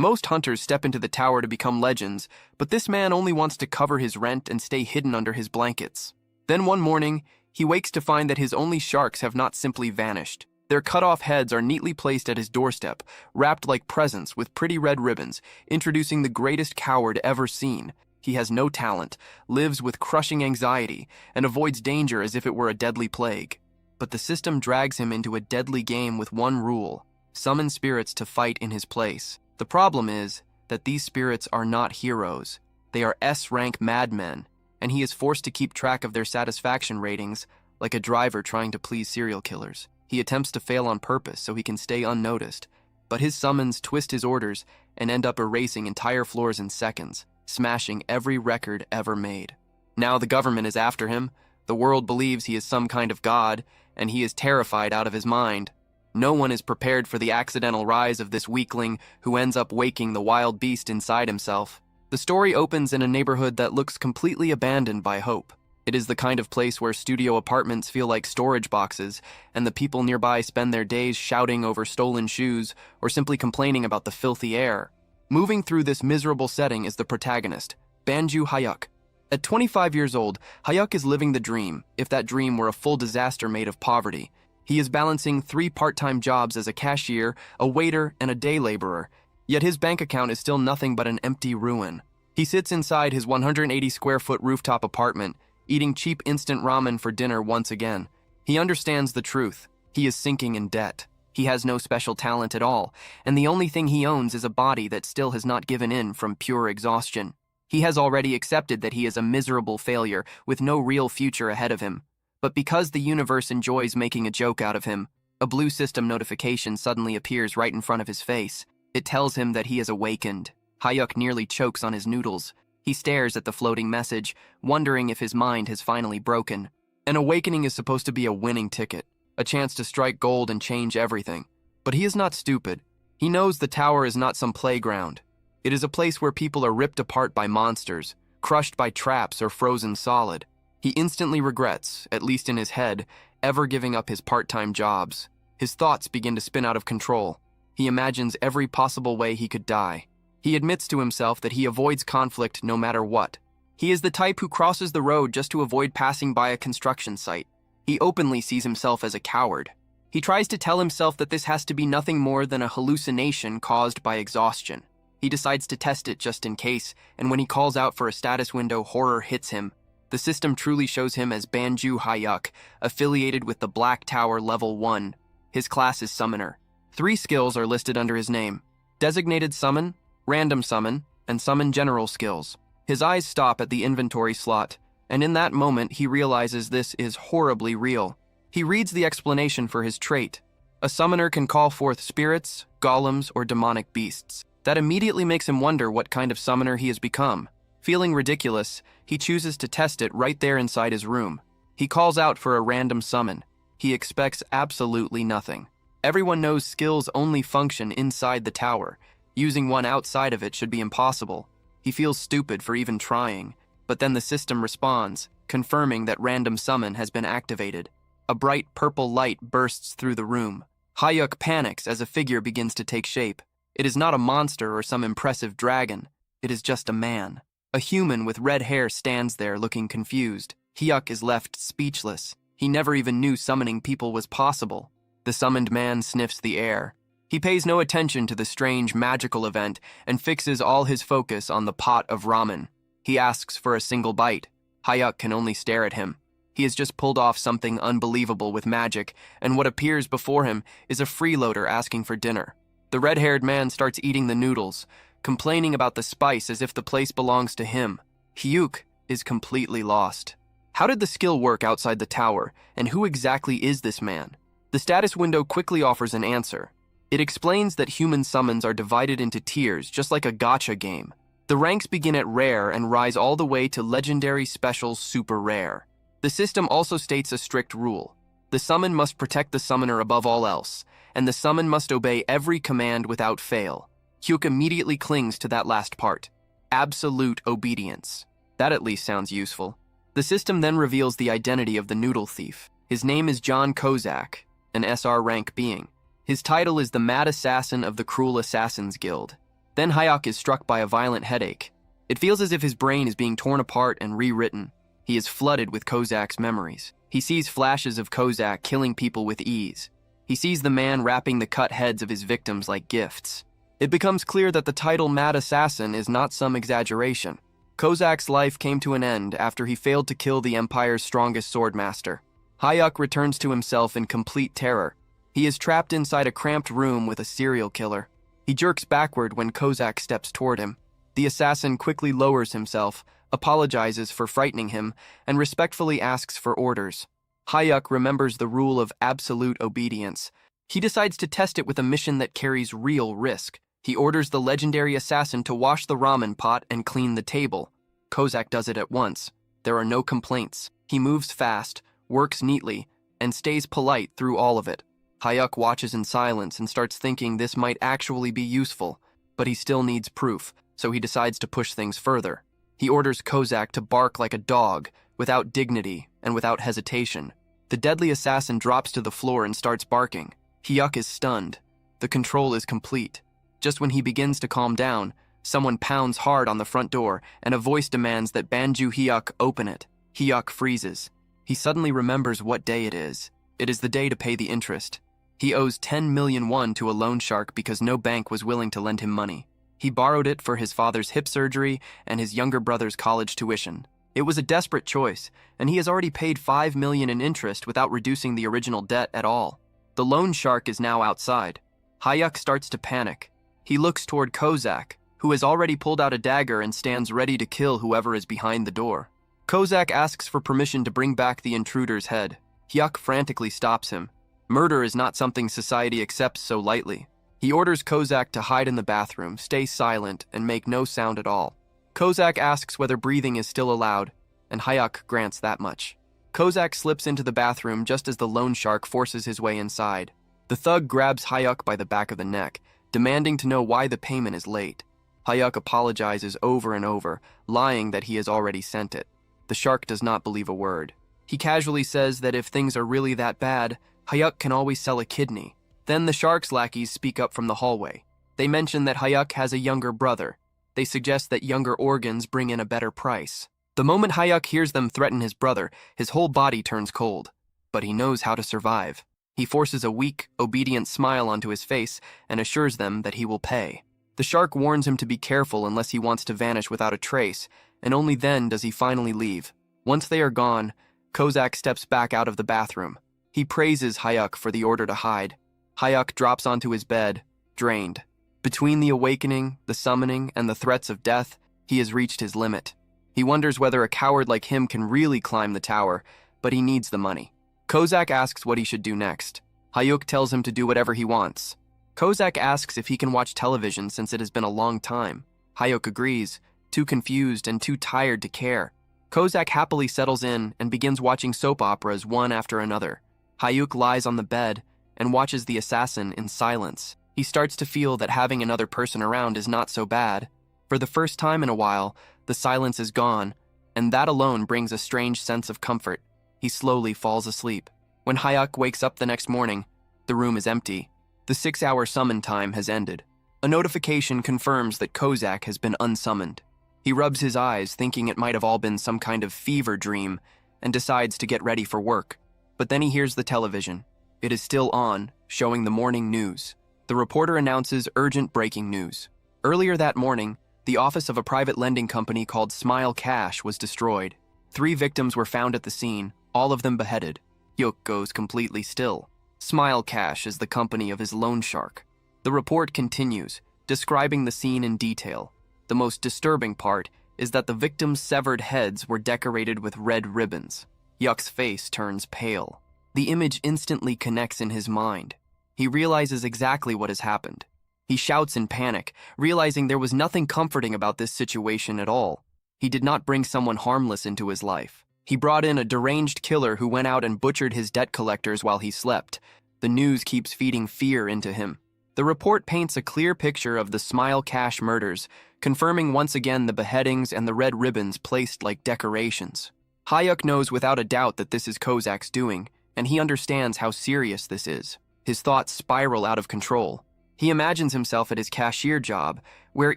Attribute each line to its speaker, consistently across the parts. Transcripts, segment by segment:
Speaker 1: Most hunters step into the tower to become legends, but this man only wants to cover his rent and stay hidden under his blankets. Then one morning, he wakes to find that his only sharks have not simply vanished. Their cut-off heads are neatly placed at his doorstep, wrapped like presents with pretty red ribbons, introducing the greatest coward ever seen. He has no talent, lives with crushing anxiety, and avoids danger as if it were a deadly plague. But the system drags him into a deadly game with one rule: summon spirits to fight in his place. The problem is that these spirits are not heroes. They are S-rank madmen, and he is forced to keep track of their satisfaction ratings like a driver trying to please serial killers. He attempts to fail on purpose so he can stay unnoticed, but his summons twist his orders and end up erasing entire floors in seconds, smashing every record ever made. Now the government is after him, the world believes he is some kind of god, and he is terrified out of his mind. No one is prepared for the accidental rise of this weakling who ends up waking the wild beast inside himself. The story opens in a neighborhood that looks completely abandoned by hope. It is the kind of place where studio apartments feel like storage boxes, and the people nearby spend their days shouting over stolen shoes or simply complaining about the filthy air. Moving through this miserable setting is the protagonist, Banju Hyuk. At 25 years old, Hyuk is living the dream, if that dream were a full disaster made of poverty. He is balancing 3 part-time jobs as a cashier, a waiter, and a day laborer, yet his bank account is still nothing but an empty ruin. He sits inside his 180-square-foot rooftop apartment, eating cheap instant ramen for dinner once again. He understands the truth. He is sinking in debt. He has no special talent at all, and the only thing he owns is a body that still has not given in from pure exhaustion. He has already accepted that he is a miserable failure with no real future ahead of him. But because the universe enjoys making a joke out of him, a blue system notification suddenly appears right in front of his face. It tells him that he is awakened. Hyuk nearly chokes on his noodles. He stares at the floating message, wondering if his mind has finally broken. An awakening is supposed to be a winning ticket, a chance to strike gold and change everything. But he is not stupid. He knows the tower is not some playground. It is a place where people are ripped apart by monsters, crushed by traps or frozen solid. He instantly regrets, at least in his head, ever giving up his part-time jobs. His thoughts begin to spin out of control. He imagines every possible way he could die. He admits to himself that he avoids conflict no matter what. He is the type who crosses the road just to avoid passing by a construction site. He openly sees himself as a coward. He tries to tell himself that this has to be nothing more than a hallucination caused by exhaustion. He decides to test it just in case, and when he calls out for a status window, horror hits him. The system truly shows him as Banju Hyuk, affiliated with the Black Tower Level 1. His class is Summoner. 3 skills are listed under his name: Designated Summon, Random Summon, and Summon General skills. His eyes stop at the inventory slot, and in that moment he realizes this is horribly real. He reads the explanation for his trait. A summoner can call forth spirits, golems, or demonic beasts. That immediately makes him wonder what kind of summoner he has become. Feeling ridiculous, he chooses to test it right there inside his room. He calls out for a random summon. He expects absolutely nothing. Everyone knows skills only function inside the tower. Using one outside of it should be impossible. He feels stupid for even trying, but then the system responds, confirming that random summon has been activated. A bright purple light bursts through the room. Hyuk panics as a figure begins to take shape. It is not a monster or some impressive dragon. It is just a man. A human with red hair stands there looking confused. Hyuk is left speechless. He never even knew summoning people was possible. The summoned man sniffs the air. He pays no attention to the strange magical event and fixes all his focus on the pot of ramen. He asks for a single bite. Hyuk can only stare at him. He has just pulled off something unbelievable with magic, and what appears before him is a freeloader asking for dinner. The red-haired man starts eating the noodles, complaining about the spice as if the place belongs to him. Hyuk is completely lost. How did the skill work outside the tower, and who exactly is this man? The status window quickly offers an answer. It explains that human summons are divided into tiers, just like a gacha game. The ranks begin at rare and rise all the way to legendary, special, super rare. The system also states a strict rule. The summon must protect the summoner above all else, and the summon must obey every command without fail. Hyuk immediately clings to that last part. Absolute obedience. That at least sounds useful. The system then reveals the identity of the noodle thief. His name is John Kozak, an SR rank being. His title is the Mad Assassin of the Cruel Assassins Guild. Then Hayek is struck by a violent headache. It feels as if his brain is being torn apart and rewritten. He is flooded with Kozak's memories. He sees flashes of Kozak killing people with ease. He sees the man wrapping the cut heads of his victims like gifts. It becomes clear that the title Mad Assassin is not some exaggeration. Kozak's life came to an end after he failed to kill the Empire's strongest swordmaster. Hayek returns to himself in complete terror. He is trapped inside a cramped room with a serial killer. He jerks backward when Kozak steps toward him. The assassin quickly lowers himself, apologizes for frightening him, and respectfully asks for orders. Hayek remembers the rule of absolute obedience. He decides to test it with a mission that carries real risk. He orders the legendary assassin to wash the ramen pot and clean the table. Kozak does it at once. There are no complaints. He moves fast, works neatly, and stays polite through all of it. Hayek watches in silence and starts thinking this might actually be useful, but he still needs proof, so he decides to push things further. He orders Kozak to bark like a dog, without dignity and without hesitation. The deadly assassin drops to the floor and starts barking. Hayek is stunned. The control is complete. Just when he begins to calm down, someone pounds hard on the front door, and a voice demands that Banju Hayek open it. Hayek freezes. He suddenly remembers what day it is. It is the day to pay the interest. He owes 10 million won to a loan shark because no bank was willing to lend him money. He borrowed it for his father's hip surgery and his younger brother's college tuition. It was a desperate choice, and he has already paid 5 million in interest without reducing the original debt at all. The loan shark is now outside. Hayek starts to panic. He looks toward Kozak, who has already pulled out a dagger and stands ready to kill whoever is behind the door. Kozak asks for permission to bring back the intruder's head. Hayek frantically stops him. Murder is not something society accepts so lightly. He orders Kozak to hide in the bathroom, stay silent, and make no sound at all. Kozak asks whether breathing is still allowed, and Hayek grants that much. Kozak slips into the bathroom just as the loan shark forces his way inside. The thug grabs Hayek by the back of the neck, demanding to know why the payment is late. Hayek apologizes over and over, lying that he has already sent it. The shark does not believe a word. He casually says that if things are really that bad, Hayek can always sell a kidney. Then the shark's lackeys speak up from the hallway. They mention that Hayek has a younger brother. They suggest that younger organs bring in a better price. The moment Hayek hears them threaten his brother, his whole body turns cold. But he knows how to survive. He forces a weak, obedient smile onto his face and assures them that he will pay. The shark warns him to be careful unless he wants to vanish without a trace, and only then does he finally leave. Once they are gone, Kozak steps back out of the bathroom. He praises Hayek for the order to hide. Hayek drops onto his bed, drained. Between the awakening, the summoning, and the threats of death, he has reached his limit. He wonders whether a coward like him can really climb the tower, but he needs the money. Kozak asks what he should do next. Hayek tells him to do whatever he wants. Kozak asks if he can watch television since it has been a long time. Hayek agrees, too confused and too tired to care. Kozak happily settles in and begins watching soap operas one after another. Hayek lies on the bed and watches the assassin in silence. He starts to feel that having another person around is not so bad. For the first time in a while, the silence is gone, and that alone brings a strange sense of comfort. He slowly falls asleep. When Hayek wakes up the next morning, the room is empty. The 6-hour summon time has ended. A notification confirms that Kozak has been unsummoned. He rubs his eyes, thinking it might have all been some kind of fever dream, and decides to get ready for work. But then he hears the television. It is still on, showing the morning news. The reporter announces urgent breaking news. Earlier that morning, the office of a private lending company called Smile Cash was destroyed. 3 victims were found at the scene, all of them beheaded. Hayek goes completely still. Smile Cash is the company of his loan shark. The report continues, describing the scene in detail. The most disturbing part is that the victims' severed heads were decorated with red ribbons. Hayek's face turns pale. The image instantly connects in his mind. He realizes exactly what has happened. He shouts in panic, realizing there was nothing comforting about this situation at all. He did not bring someone harmless into his life. He brought in a deranged killer who went out and butchered his debt collectors while he slept. The news keeps feeding fear into him. The report paints a clear picture of the Smile Cash murders, confirming once again the beheadings and the red ribbons placed like decorations. Hayek knows without a doubt that this is Kozak's doing, and he understands how serious this is. His thoughts spiral out of control. He imagines himself at his cashier job, where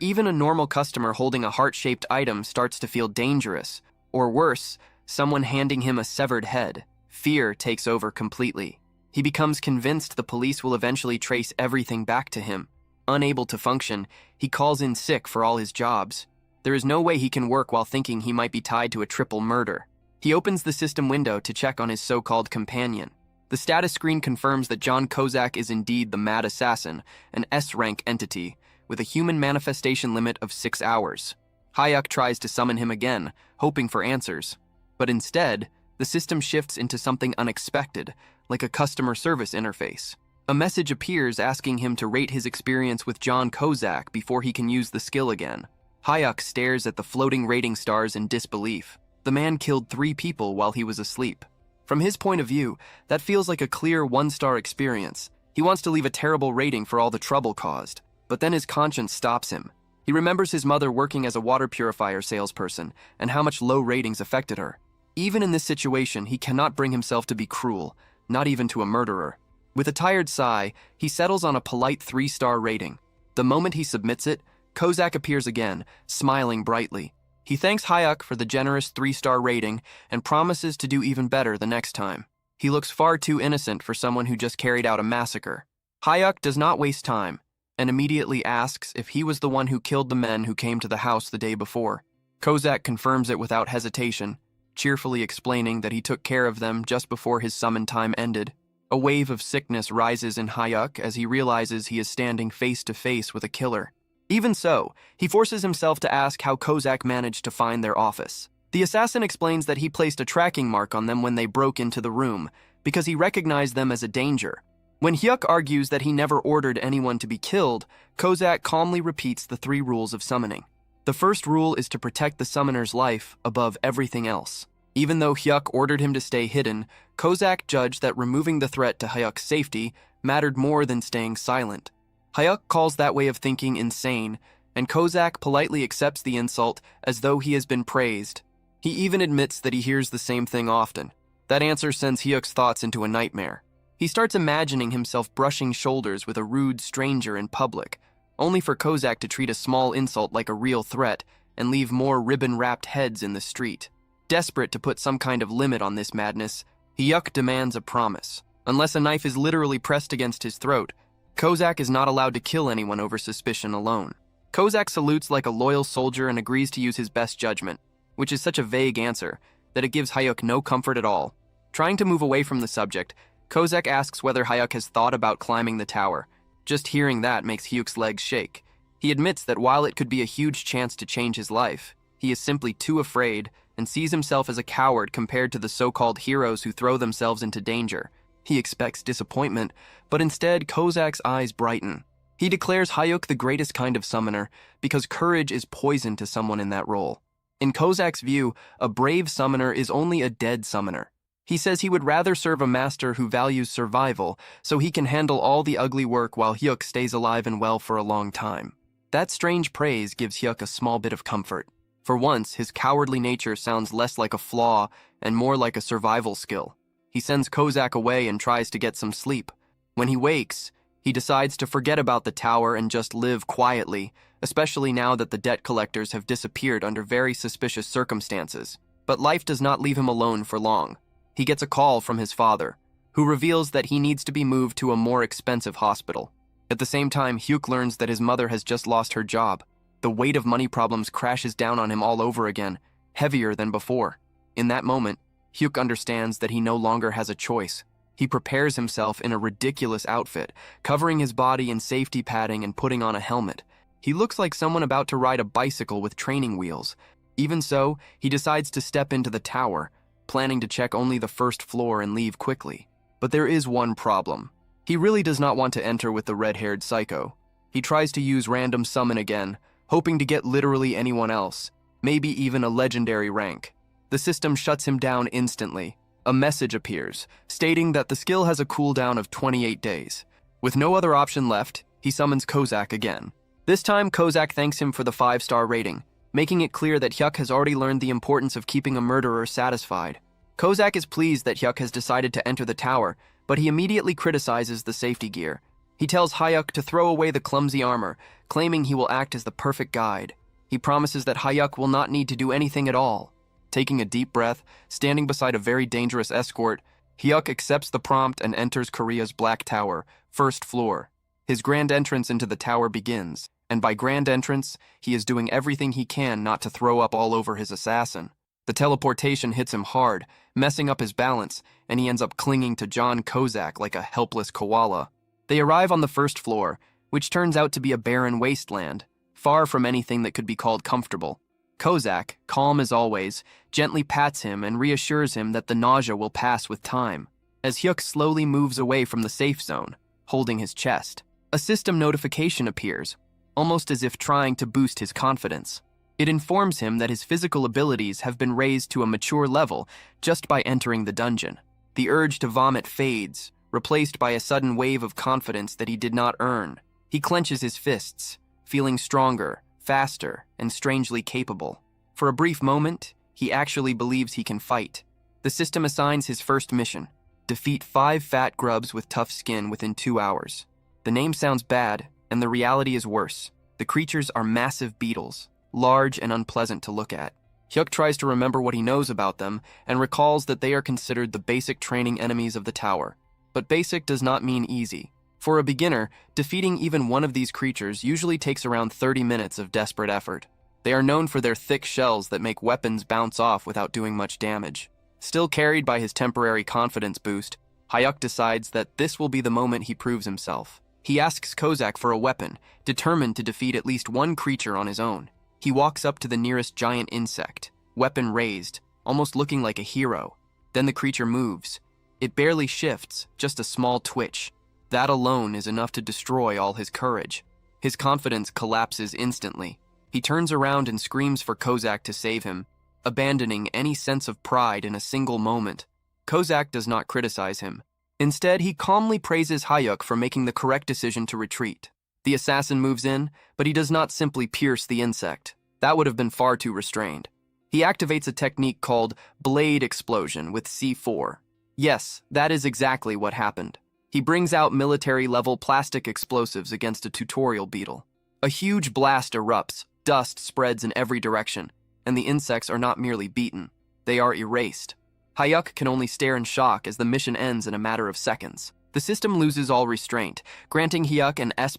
Speaker 1: even a normal customer holding a heart-shaped item starts to feel dangerous, or worse, someone handing him a severed head. Fear takes over completely. He becomes convinced the police will eventually trace everything back to him. Unable to function, he calls in sick for all his jobs. There is no way he can work while thinking he might be tied to a triple murder. He opens the system window to check on his so-called companion. The status screen confirms that John Kozak is indeed the Mad Assassin, an S-rank entity, with a human manifestation limit of 6 hours. Hyuk tries to summon him again, hoping for answers. But instead, the system shifts into something unexpected, like a customer service interface. A message appears asking him to rate his experience with John Kozak before he can use the skill again. Hyuk stares at the floating rating stars in disbelief. The man killed 3 people while he was asleep. From his point of view, that feels like a clear 1-star experience. He wants to leave a terrible rating for all the trouble caused. But then his conscience stops him. He remembers his mother working as a water purifier salesperson and how much low ratings affected her. Even in this situation, he cannot bring himself to be cruel, not even to a murderer. With a tired sigh, he settles on a polite 3-star rating. The moment he submits it, Kozak appears again, smiling brightly. He thanks Hyuk for the generous 3-star rating and promises to do even better the next time. He looks far too innocent for someone who just carried out a massacre. Hyuk does not waste time and immediately asks if he was the one who killed the men who came to the house the day before. Kozak confirms it without hesitation, cheerfully explaining that he took care of them just before his summon time ended. A wave of sickness rises in Hyuk as he realizes he is standing face to face with a killer. Even so, he forces himself to ask how Kozak managed to find their office. The assassin explains that he placed a tracking mark on them when they broke into the room, because he recognized them as a danger. When Hyuk argues that he never ordered anyone to be killed, Kozak calmly repeats the 3 rules of summoning. The first rule is to protect the summoner's life above everything else. Even though Hyuk ordered him to stay hidden, Kozak judged that removing the threat to Hyuk's safety mattered more than staying silent. Hyuk calls that way of thinking insane, and Kozak politely accepts the insult as though he has been praised. He even admits that he hears the same thing often. That answer sends Hyuk's thoughts into a nightmare. He starts imagining himself brushing shoulders with a rude stranger in public, only for Kozak to treat a small insult like a real threat and leave more ribbon-wrapped heads in the street. Desperate to put some kind of limit on this madness, Hyuk demands a promise. Unless a knife is literally pressed against his throat, Kozak is not allowed to kill anyone over suspicion alone. Kozak salutes like a loyal soldier and agrees to use his best judgment, which is such a vague answer that it gives Hyuk no comfort at all. Trying to move away from the subject, Kozak asks whether Hyuk has thought about climbing the tower. Just hearing that makes Hyuk's legs shake. He admits that while it could be a huge chance to change his life, he is simply too afraid and sees himself as a coward compared to the so-called heroes who throw themselves into danger. He expects disappointment, but instead Kozak's eyes brighten. He declares Hyuk the greatest kind of summoner because courage is poison to someone in that role. In Kozak's view, a brave summoner is only a dead summoner. He says he would rather serve a master who values survival so he can handle all the ugly work while Hyuk stays alive and well for a long time. That strange praise gives Hyuk a small bit of comfort. For once, his cowardly nature sounds less like a flaw and more like a survival skill. He sends Kozak away and tries to get some sleep. When he wakes, he decides to forget about the tower and just live quietly, especially now that the debt collectors have disappeared under very suspicious circumstances. But life does not leave him alone for long. He gets a call from his father, who reveals that he needs to be moved to a more expensive hospital. At the same time, Hyuk learns that his mother has just lost her job. The weight of money problems crashes down on him all over again, heavier than before. In that moment, Hyuk understands that he no longer has a choice. He prepares himself in a ridiculous outfit, covering his body in safety padding and putting on a helmet. He looks like someone about to ride a bicycle with training wheels. Even so, he decides to step into the tower, planning to check only the first floor and leave quickly. But there is one problem. He really does not want to enter with the red-haired psycho. He tries to use random summon again, hoping to get literally anyone else, maybe even a legendary rank. The system shuts him down instantly. A message appears, stating that the skill has a cooldown of 28 days. With no other option left, he summons Kozak again. This time, Kozak thanks him for the 5-star rating, making it clear that Hyuk has already learned the importance of keeping a murderer satisfied. Kozak is pleased that Hyuk has decided to enter the tower, but he immediately criticizes the safety gear. He tells Hayuk to throw away the clumsy armor, claiming he will act as the perfect guide. He promises that Hayuk will not need to do anything at all. Taking a deep breath, standing beside a very dangerous escort, Hyuk accepts the prompt and enters Korea's Black Tower, first floor. His grand entrance into the tower begins, and by grand entrance, he is doing everything he can not to throw up all over his assassin. The teleportation hits him hard, messing up his balance, and he ends up clinging to John Kozak like a helpless koala. They arrive on the first floor, which turns out to be a barren wasteland, far from anything that could be called comfortable. Kozak, calm as always, gently pats him and reassures him that the nausea will pass with time, as Hyuk slowly moves away from the safe zone, holding his chest. A system notification appears, almost as if trying to boost his confidence. It informs him that his physical abilities have been raised to a mature level just by entering the dungeon. The urge to vomit fades, replaced by a sudden wave of confidence that he did not earn. He clenches his fists, feeling stronger, faster, and strangely capable. For a brief moment, he actually believes he can fight. The system assigns his first mission: defeat 5 fat grubs with tough skin within 2 hours. The name sounds bad, and the reality is worse. The creatures are massive beetles, large and unpleasant to look at. Hyuk tries to remember what he knows about them and recalls that they are considered the basic training enemies of the tower. But basic does not mean easy. For a beginner, defeating even one of these creatures usually takes around 30 minutes of desperate effort. They are known for their thick shells that make weapons bounce off without doing much damage. Still carried by his temporary confidence boost, Hyuk decides that this will be the moment he proves himself. He asks Kozak for a weapon, determined to defeat at least one creature on his own. He walks up to the nearest giant insect, weapon raised, almost looking like a hero. Then the creature moves. It barely shifts, just a small twitch. That alone is enough to destroy all his courage. His confidence collapses instantly. He turns around and screams for Kozak to save him, abandoning any sense of pride in a single moment. Kozak does not criticize him. Instead, he calmly praises Hyuk for making the correct decision to retreat. The assassin moves in, but he does not simply pierce the insect. That would have been far too restrained. He activates a technique called Blade Explosion with C4. Yes, that is exactly what happened. He brings out military-level plastic explosives against a tutorial beetle. A huge blast erupts, dust spreads in every direction, and the insects are not merely beaten, they are erased. Hyuk can only stare in shock as the mission ends in a matter of seconds. The system loses all restraint, granting Hyuk an S++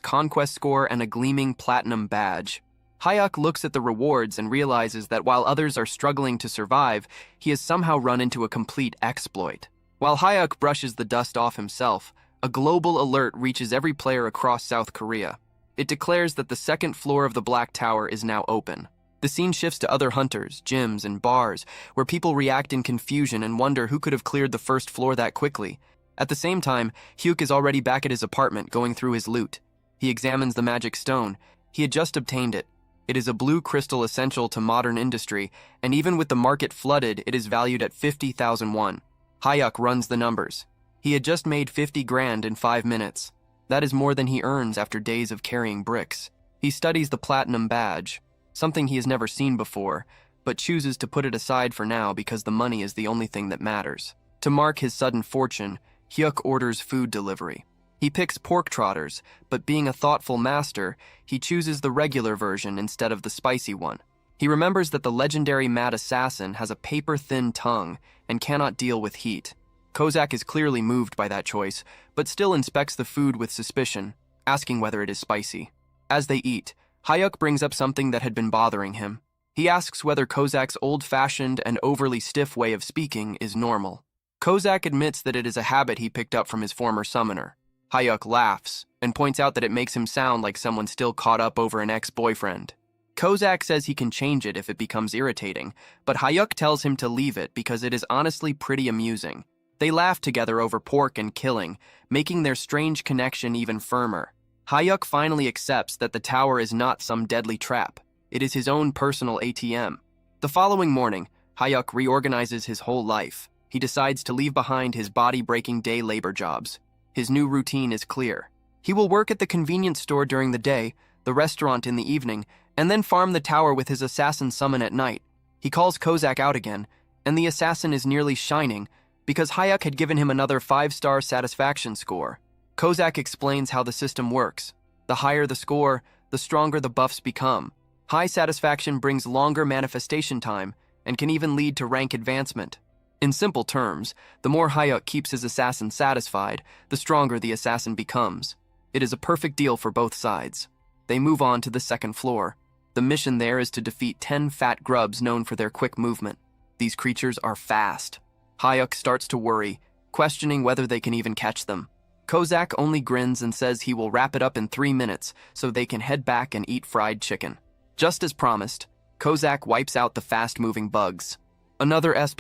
Speaker 1: conquest score and a gleaming platinum badge. Hyuk looks at the rewards and realizes that while others are struggling to survive, he has somehow run into a complete exploit. While Hyuk brushes the dust off himself, a global alert reaches every player across South Korea. It declares that the second floor of the Black Tower is now open. The scene shifts to other hunters, gyms, and bars, where people react in confusion and wonder who could have cleared the first floor that quickly. At the same time, Hyuk is already back at his apartment going through his loot. He examines the magic stone. He had just obtained it. It is a blue crystal essential to modern industry, and even with the market flooded, it is valued at 50,000 won. Hyuk runs the numbers. He had just made 50 grand in 5 minutes. That is more than he earns after days of carrying bricks. He studies the platinum badge, something he has never seen before, but chooses to put it aside for now because the money is the only thing that matters. To mark his sudden fortune, Hyuk orders food delivery. He picks pork trotters, but being a thoughtful master, he chooses the regular version instead of the spicy one. He remembers that the legendary mad assassin has a paper-thin tongue and cannot deal with heat. Kozak is clearly moved by that choice, but still inspects the food with suspicion, asking whether it is spicy. As they eat, Hyuk brings up something that had been bothering him. He asks whether Kozak's old-fashioned and overly stiff way of speaking is normal. Kozak admits that it is a habit he picked up from his former summoner. Hyuk laughs and points out that it makes him sound like someone still caught up over an ex-boyfriend. Kozak says he can change it if it becomes irritating, but Hyuk tells him to leave it because it is honestly pretty amusing. They laugh together over pork and killing, making their strange connection even firmer. Hyuk finally accepts that the tower is not some deadly trap. It is his own personal ATM. The following morning, Hyuk reorganizes his whole life. He decides to leave behind his body-breaking day labor jobs. His new routine is clear. He will work at the convenience store during the day, the restaurant in the evening, and then farm the tower with his assassin summon at night. He calls Kozak out again, and the assassin is nearly shining because Hyuk had given him another 5-star satisfaction score. Kozak explains how the system works. The higher the score, the stronger the buffs become. High satisfaction brings longer manifestation time and can even lead to rank advancement. In simple terms, the more Hayuk keeps his assassin satisfied, the stronger the assassin becomes. It is a perfect deal for both sides. They move on to the second floor. The mission there is to defeat 10 fat grubs known for their quick movement. These creatures are fast. Hayuk starts to worry, questioning whether they can even catch them. Kozak only grins and says he will wrap it up in 3 minutes so they can head back and eat fried chicken. Just as promised, Kozak wipes out the fast-moving bugs. Another S++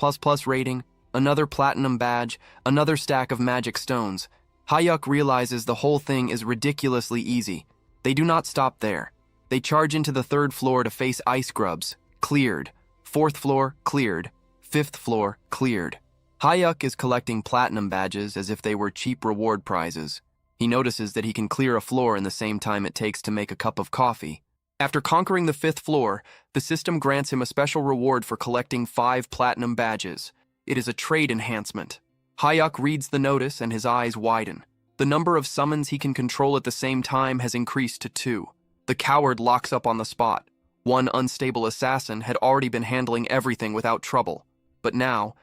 Speaker 1: rating, another platinum badge, another stack of magic stones. Hayuk realizes the whole thing is ridiculously easy. They do not stop there. They charge into the 3rd floor to face ice grubs. Cleared. 4th floor, cleared. 5th floor, cleared. Hayuk is collecting platinum badges as if they were cheap reward prizes. He notices that he can clear a floor in the same time it takes to make a cup of coffee. After conquering the 5th floor, the system grants him a special reward for collecting 5 platinum badges. It is a trade enhancement. Hayuk reads the notice and his eyes widen. The number of summons he can control at the same time has increased to 2. The coward locks up on the spot. One unstable assassin had already been handling everything without trouble. But now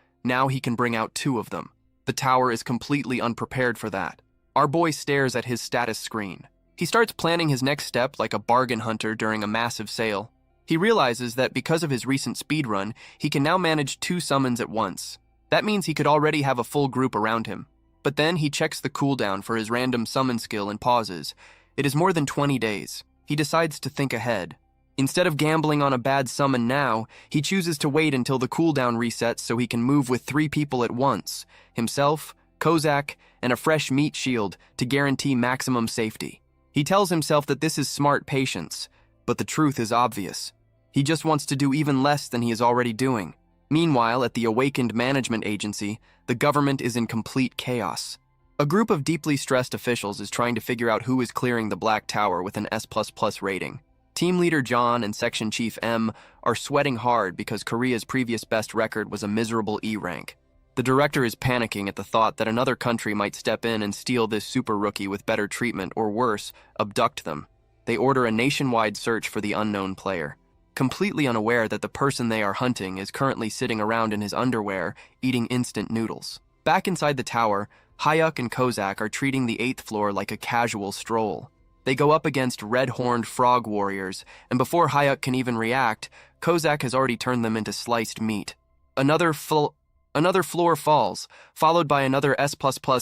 Speaker 1: he can bring out 2 of them. The tower is completely unprepared for that. Our boy stares at his status screen. He starts planning his next step like a bargain hunter during a massive sale. He realizes that because of his recent speedrun, he can now manage 2 summons at once. That means he could already have a full group around him. But then he checks the cooldown for his random summon skill and pauses. It is more than 20 days. He decides to think ahead. Instead of gambling on a bad summon now, he chooses to wait until the cooldown resets so he can move with 3 people at once, himself, Kozak, and a fresh meat shield to guarantee maximum safety. He tells himself that this is smart patience, but the truth is obvious. He just wants to do even less than he is already doing. Meanwhile, at the Awakened Management Agency, the government is in complete chaos. A group of deeply stressed officials is trying to figure out who is clearing the Black Tower with an S++ rating. Team Leader John and Section Chief M are sweating hard because Korea's previous best record was a miserable E rank. The director is panicking at the thought that another country might step in and steal this super rookie with better treatment or worse, abduct them. They order a nationwide search for the unknown player, completely unaware that the person they are hunting is currently sitting around in his underwear eating instant noodles. Back inside the tower, Hayuk and Kozak are treating the 8th floor like a casual stroll. They go up against red-horned frog warriors, and before Hayuk can even react, Kozak has already turned them into sliced meat. Another floor falls, followed by another S++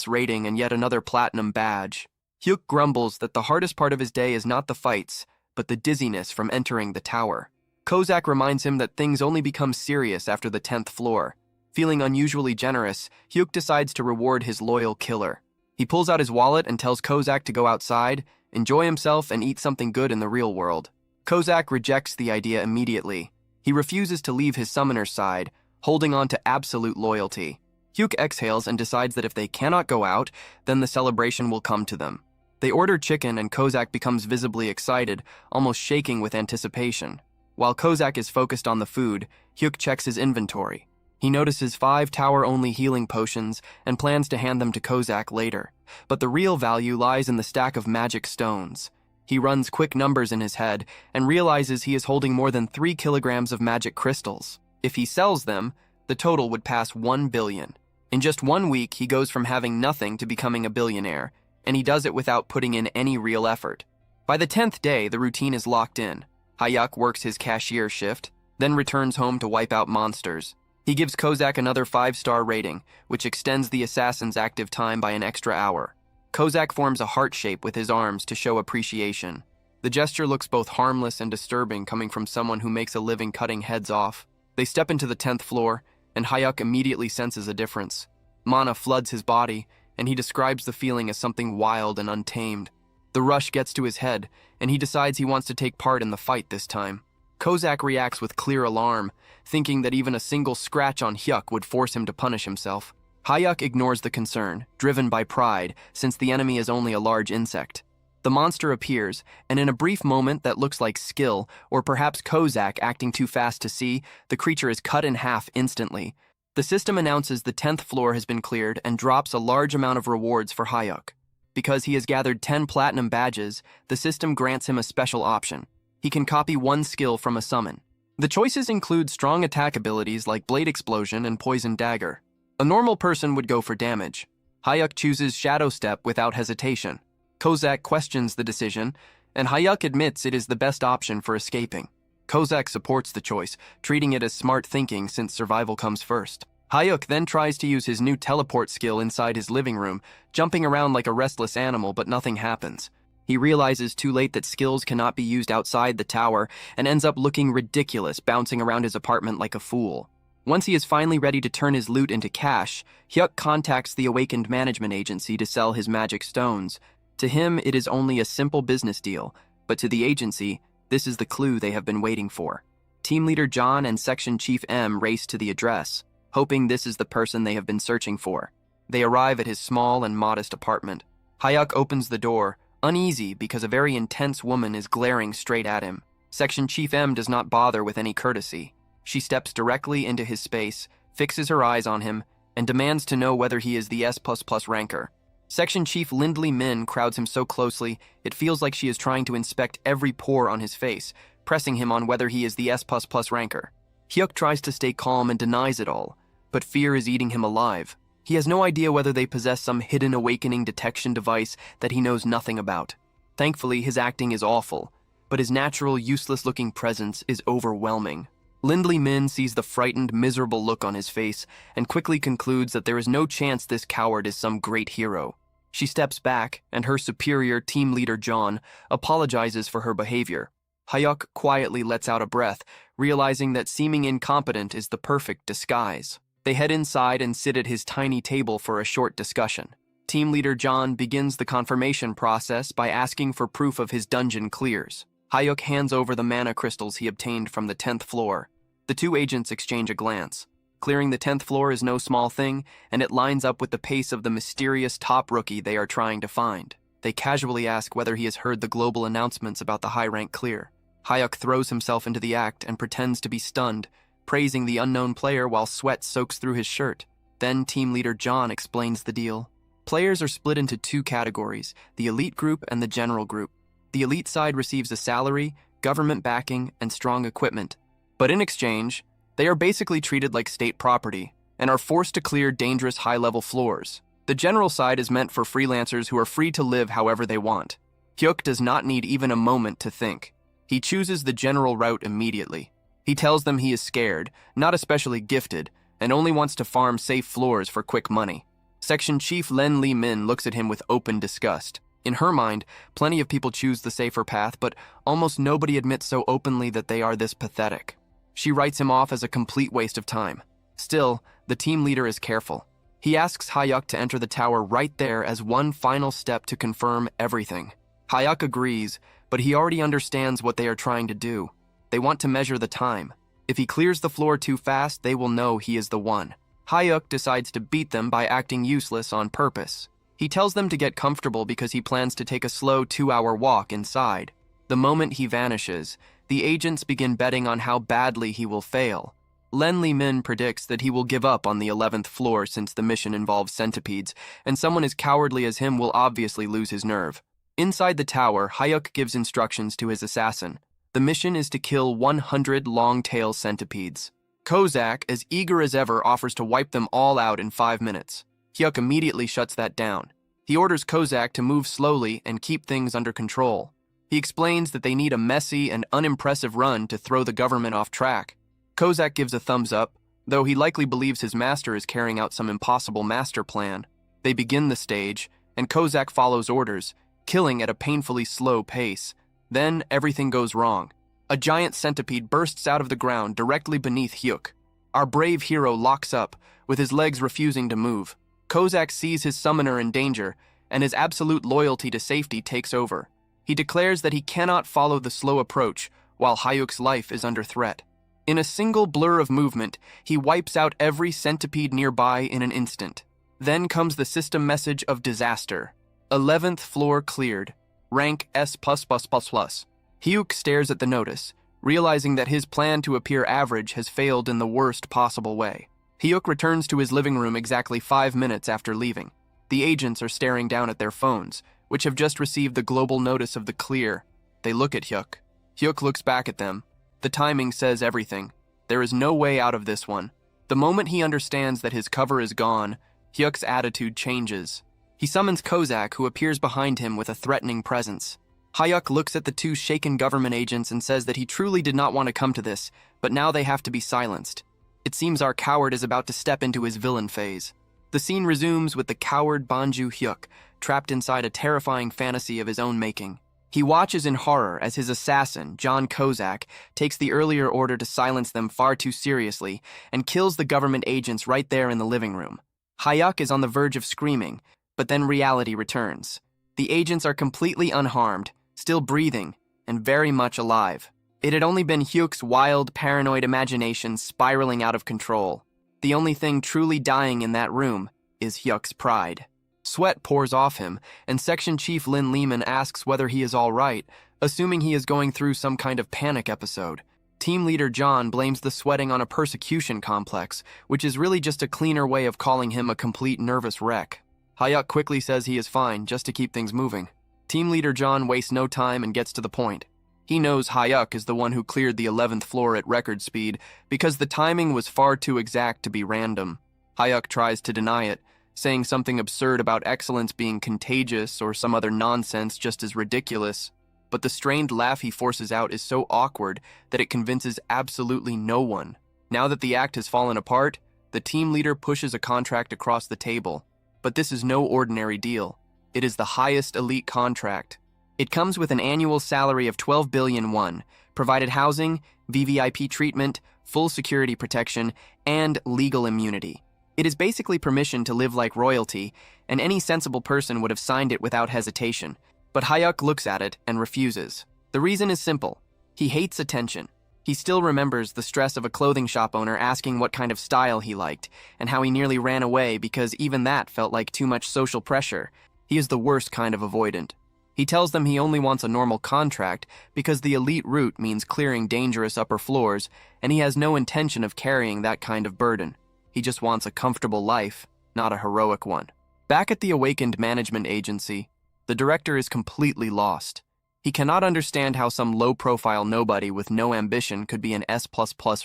Speaker 1: rating and yet another platinum badge. Hyuk grumbles that the hardest part of his day is not the fights, but the dizziness from entering the tower. Kozak reminds him that things only become serious after the 10th floor. Feeling unusually generous, Hyuk decides to reward his loyal killer. He pulls out his wallet and tells Kozak to go outside, enjoy himself, and eat something good in the real world. Kozak rejects the idea immediately. He refuses to leave his summoner's side, holding on to absolute loyalty. Hyuk exhales and decides that if they cannot go out, then the celebration will come to them. They order chicken and Kozak becomes visibly excited, almost shaking with anticipation. While Kozak is focused on the food, Hyuk checks his inventory. He notices 5 tower-only healing potions and plans to hand them to Kozak later. But the real value lies in the stack of magic stones. He runs quick numbers in his head and realizes he is holding more than 3 kilograms of magic crystals. If he sells them, the total would pass 1 billion. In just 1 week, he goes from having nothing to becoming a billionaire, and he does it without putting in any real effort. By the 10th day, the routine is locked in. Hayuk works his cashier shift, then returns home to wipe out monsters. He gives Kozak another 5-star rating, which extends the assassin's active time by an extra hour. Kozak forms a heart shape with his arms to show appreciation. The gesture looks both harmless and disturbing coming from someone who makes a living cutting heads off. They step into the 10th floor, and Hayuk immediately senses a difference. Mana floods his body, and he describes the feeling as something wild and untamed. The rush gets to his head, and he decides he wants to take part in the fight this time. Kozak reacts with clear alarm, thinking that even a single scratch on Hyuk would force him to punish himself. Hayuk ignores the concern, driven by pride, since the enemy is only a large insect. The monster appears, and in a brief moment that looks like skill, or perhaps Kozak acting too fast to see, the creature is cut in half instantly. The system announces the 10th floor has been cleared and drops a large amount of rewards for Hayuk. Because he has gathered 10 platinum badges, the system grants him a special option. He can copy one skill from a summon. The choices include strong attack abilities like Blade Explosion and Poison Dagger. A normal person would go for damage. Hyuk chooses Shadow Step without hesitation. Kozak questions the decision, and Hyuk admits it is the best option for escaping. Kozak supports the choice, treating it as smart thinking since survival comes first. Hyuk then tries to use his new teleport skill inside his living room, jumping around like a restless animal, but nothing happens. He realizes too late that skills cannot be used outside the tower and ends up looking ridiculous, bouncing around his apartment like a fool. Once he is finally ready to turn his loot into cash, Hyuk contacts the Awakened Management Agency to sell his magic stones. To him, it is only a simple business deal, but to the agency, this is the clue they have been waiting for. Team Leader John and Section Chief M race to the address, hoping this is the person they have been searching for. They arrive at his small and modest apartment. Hyuk opens the door, uneasy because a very intense woman is glaring straight at him. Section Chief M does not bother with any courtesy. She steps directly into his space, fixes her eyes on him, and demands to know whether he is the S++ ranker. Section Chief Lindley Min crowds him so closely, it feels like she is trying to inspect every pore on his face, pressing him on whether he is the S++ ranker. Hyuk tries to stay calm and denies it all, but fear is eating him alive. He has no idea whether they possess some hidden awakening detection device that he knows nothing about. Thankfully, his acting is awful, but his natural, useless-looking presence is overwhelming. Lindley Min sees the frightened, miserable look on his face and quickly concludes that there is no chance this coward is some great hero. She steps back, and her superior, Team Leader John, apologizes for her behavior. Hyuk quietly lets out a breath, realizing that seeming incompetent is the perfect disguise. They head inside and sit at his tiny table for a short discussion. Team Leader John begins the confirmation process by asking for proof of his dungeon clears. Hyuk hands over the mana crystals he obtained from the 10th floor. The two agents exchange a glance. Clearing the 10th floor is no small thing, and it lines up with the pace of the mysterious top rookie they are trying to find. They casually ask whether he has heard the global announcements about the high-rank clear. Hyuk throws himself into the act and pretends to be stunned, praising the unknown player while sweat soaks through his shirt. Then Team Leader John explains the deal. Players are split into two categories, the elite group and the general group. The elite side receives a salary, government backing, and strong equipment. But in exchange, they are basically treated like state property and are forced to clear dangerous high-level floors. The general side is meant for freelancers who are free to live however they want. Hyuk does not need even a moment to think. He chooses the general route immediately. He tells them he is scared, not especially gifted, and only wants to farm safe floors for quick money. Section Chief Len Lee Min looks at him with open disgust. In her mind, plenty of people choose the safer path, but almost nobody admits so openly that they are this pathetic. She writes him off as a complete waste of time. Still, the team leader is careful. He asks Hyuk to enter the tower right there as one final step to confirm everything. Hyuk agrees, but he already understands what they are trying to do. They want to measure the time. If he clears the floor too fast, they will know he is the one. Hyuk decides to beat them by acting useless on purpose. He tells them to get comfortable because he plans to take a slow 2-hour walk inside. The moment he vanishes, the agents begin betting on how badly he will fail. Len Lee Min predicts that he will give up on the 11th floor since the mission involves centipedes, and someone as cowardly as him will obviously lose his nerve. Inside the tower, Hyuk gives instructions to his assassin. The mission is to kill 100 long-tail centipedes. Kozak, as eager as ever, offers to wipe them all out in 5 minutes. Hyuk immediately shuts that down. He orders Kozak to move slowly and keep things under control. He explains that they need a messy and unimpressive run to throw the government off track. Kozak gives a thumbs up, though he likely believes his master is carrying out some impossible master plan. They begin the stage, and Kozak follows orders, killing at a painfully slow pace. Then everything goes wrong. A giant centipede bursts out of the ground directly beneath Hyuk. Our brave hero locks up, with his legs refusing to move. Kozak sees his summoner in danger, and his absolute loyalty to safety takes over. He declares that he cannot follow the slow approach while Hyuk's life is under threat. In a single blur of movement, he wipes out every centipede nearby in an instant. Then comes the system message of disaster. 11th floor cleared. Rank S++++. Hyuk stares at the notice, realizing that his plan to appear average has failed in the worst possible way. Hyuk returns to his living room exactly 5 minutes after leaving. The agents are staring down at their phones, which have just received the global notice of the clear. They look at Hyuk. Hyuk looks back at them. The timing says everything. There is no way out of this one. The moment he understands that his cover is gone, Hyuk's attitude changes. He summons Kozak, who appears behind him with a threatening presence. Hyuk looks at the two shaken government agents and says that he truly did not want to come to this, but now they have to be silenced. It seems our coward is about to step into his villain phase. The scene resumes with the coward Banju Hyuk, trapped inside a terrifying fantasy of his own making. He watches in horror as his assassin, John Kozak, takes the earlier order to silence them far too seriously and kills the government agents right there in the living room. Hyuk is on the verge of screaming, but then reality returns. The agents are completely unharmed, still breathing, and very much alive. It had only been Hyuk's wild, paranoid imagination spiraling out of control. The only thing truly dying in that room is Hyuk's pride. Sweat pours off him, and Section Chief Lin Lehman asks whether he is all right, assuming he is going through some kind of panic episode. Team Leader John blames the sweating on a persecution complex, which is really just a cleaner way of calling him a complete nervous wreck. Hyuk quickly says he is fine, just to keep things moving. Team Leader John wastes no time and gets to the point. He knows Hyuk is the one who cleared the 11th floor at record speed because the timing was far too exact to be random. Hyuk tries to deny it, saying something absurd about excellence being contagious or some other nonsense just as ridiculous. But the strained laugh he forces out is so awkward that it convinces absolutely no one. Now that the act has fallen apart, the team leader pushes a contract across the table. But this is no ordinary deal. It is the highest elite contract. It comes with an annual salary of 12 billion won, provided housing, VVIP treatment, full security protection, and legal immunity. It is basically permission to live like royalty, and any sensible person would have signed it without hesitation. But Hyuk looks at it and refuses. The reason is simple. He hates attention. He still remembers the stress of a clothing shop owner asking what kind of style he liked, and how he nearly ran away because even that felt like too much social pressure. He is the worst kind of avoidant. He tells them he only wants a normal contract because the elite route means clearing dangerous upper floors, and he has no intention of carrying that kind of burden. He just wants a comfortable life, not a heroic one. Back at the awakened management agency, the director is completely lost. He cannot understand how some low-profile nobody with no ambition could be an S++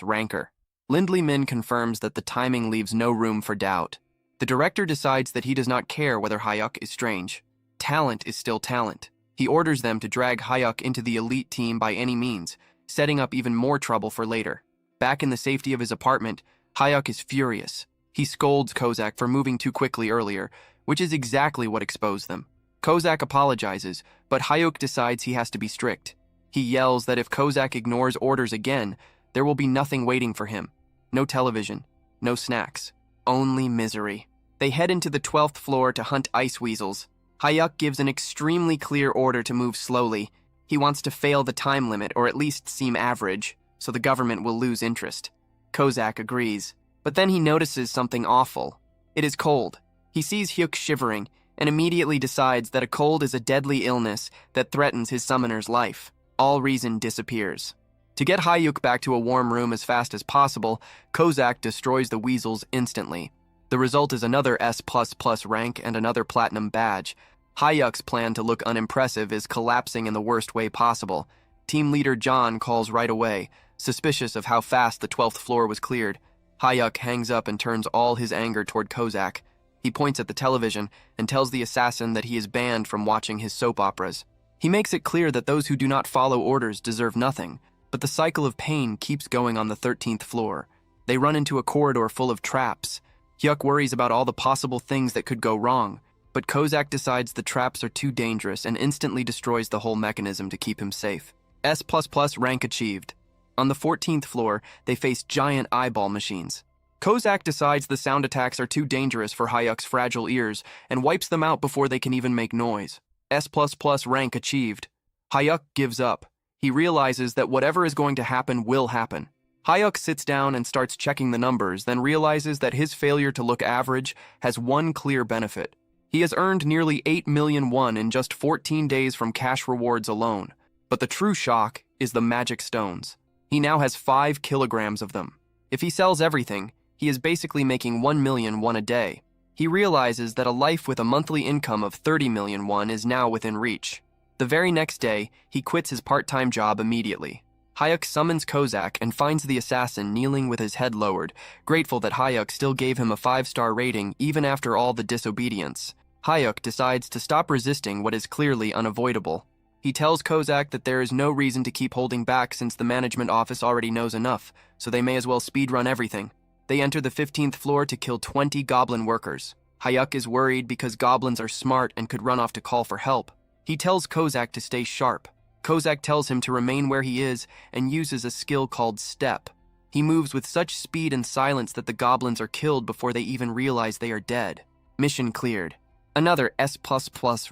Speaker 1: ranker. Lindley Min confirms that the timing leaves no room for doubt. The director decides that he does not care whether Hyuk is strange. Talent is still talent. He orders them to drag Hyuk into the elite team by any means, setting up even more trouble for later. Back in the safety of his apartment, Hyuk is furious. He scolds Kozak for moving too quickly earlier, which is exactly what exposed them. Kozak apologizes, but Hyuk decides he has to be strict. He yells that if Kozak ignores orders again, there will be nothing waiting for him. No television, no snacks, only misery. They head into the 12th floor to hunt ice weasels. Hyuk gives an extremely clear order to move slowly. He wants to fail the time limit or at least seem average, so the government will lose interest. Kozak agrees, but then he notices something awful. It is cold. He sees Hyuk shivering and immediately decides that a cold is a deadly illness that threatens his summoner's life. All reason disappears. To get Hyuk back to a warm room as fast as possible, Kozak destroys the weasels instantly. The result is another S++ rank and another platinum badge. Hyuk's plan to look unimpressive is collapsing in the worst way possible. Team leader John calls right away, suspicious of how fast the 12th floor was cleared. Hyuk hangs up and turns all his anger toward Kozak. He points at the television and tells the assassin that he is banned from watching his soap operas. He makes it clear that those who do not follow orders deserve nothing, but the cycle of pain keeps going on the 13th floor. They run into a corridor full of traps. Hyuk worries about all the possible things that could go wrong, but Kozak decides the traps are too dangerous and instantly destroys the whole mechanism to keep him safe. S++ rank achieved. On the 14th floor, they face giant eyeball machines. Kozak decides the sound attacks are too dangerous for Hyuk's fragile ears and wipes them out before they can even make noise. S++ rank achieved. Hyuk gives up. He realizes that whatever is going to happen will happen. Hyuk sits down and starts checking the numbers, then realizes that his failure to look average has one clear benefit. He has earned nearly 8 million won in just 14 days from cash rewards alone. But the true shock is the magic stones. He now has 5 kilograms of them. If he sells everything, he is basically making 1 million won a day. He realizes that a life with a monthly income of 30 million won is now within reach. The very next day, he quits his part-time job immediately. Hyuk summons Kozak and finds the assassin kneeling with his head lowered, grateful that Hyuk still gave him a 5-star rating even after all the disobedience. Hyuk decides to stop resisting what is clearly unavoidable. He tells Kozak that there is no reason to keep holding back since the management office already knows enough, so they may as well speedrun everything. They enter the 15th floor to kill 20 goblin workers. Hyuk is worried because goblins are smart and could run off to call for help. He tells Kozak to stay sharp. Kozak tells him to remain where he is and uses a skill called Step. He moves with such speed and silence that the goblins are killed before they even realize they are dead. Mission cleared. Another S++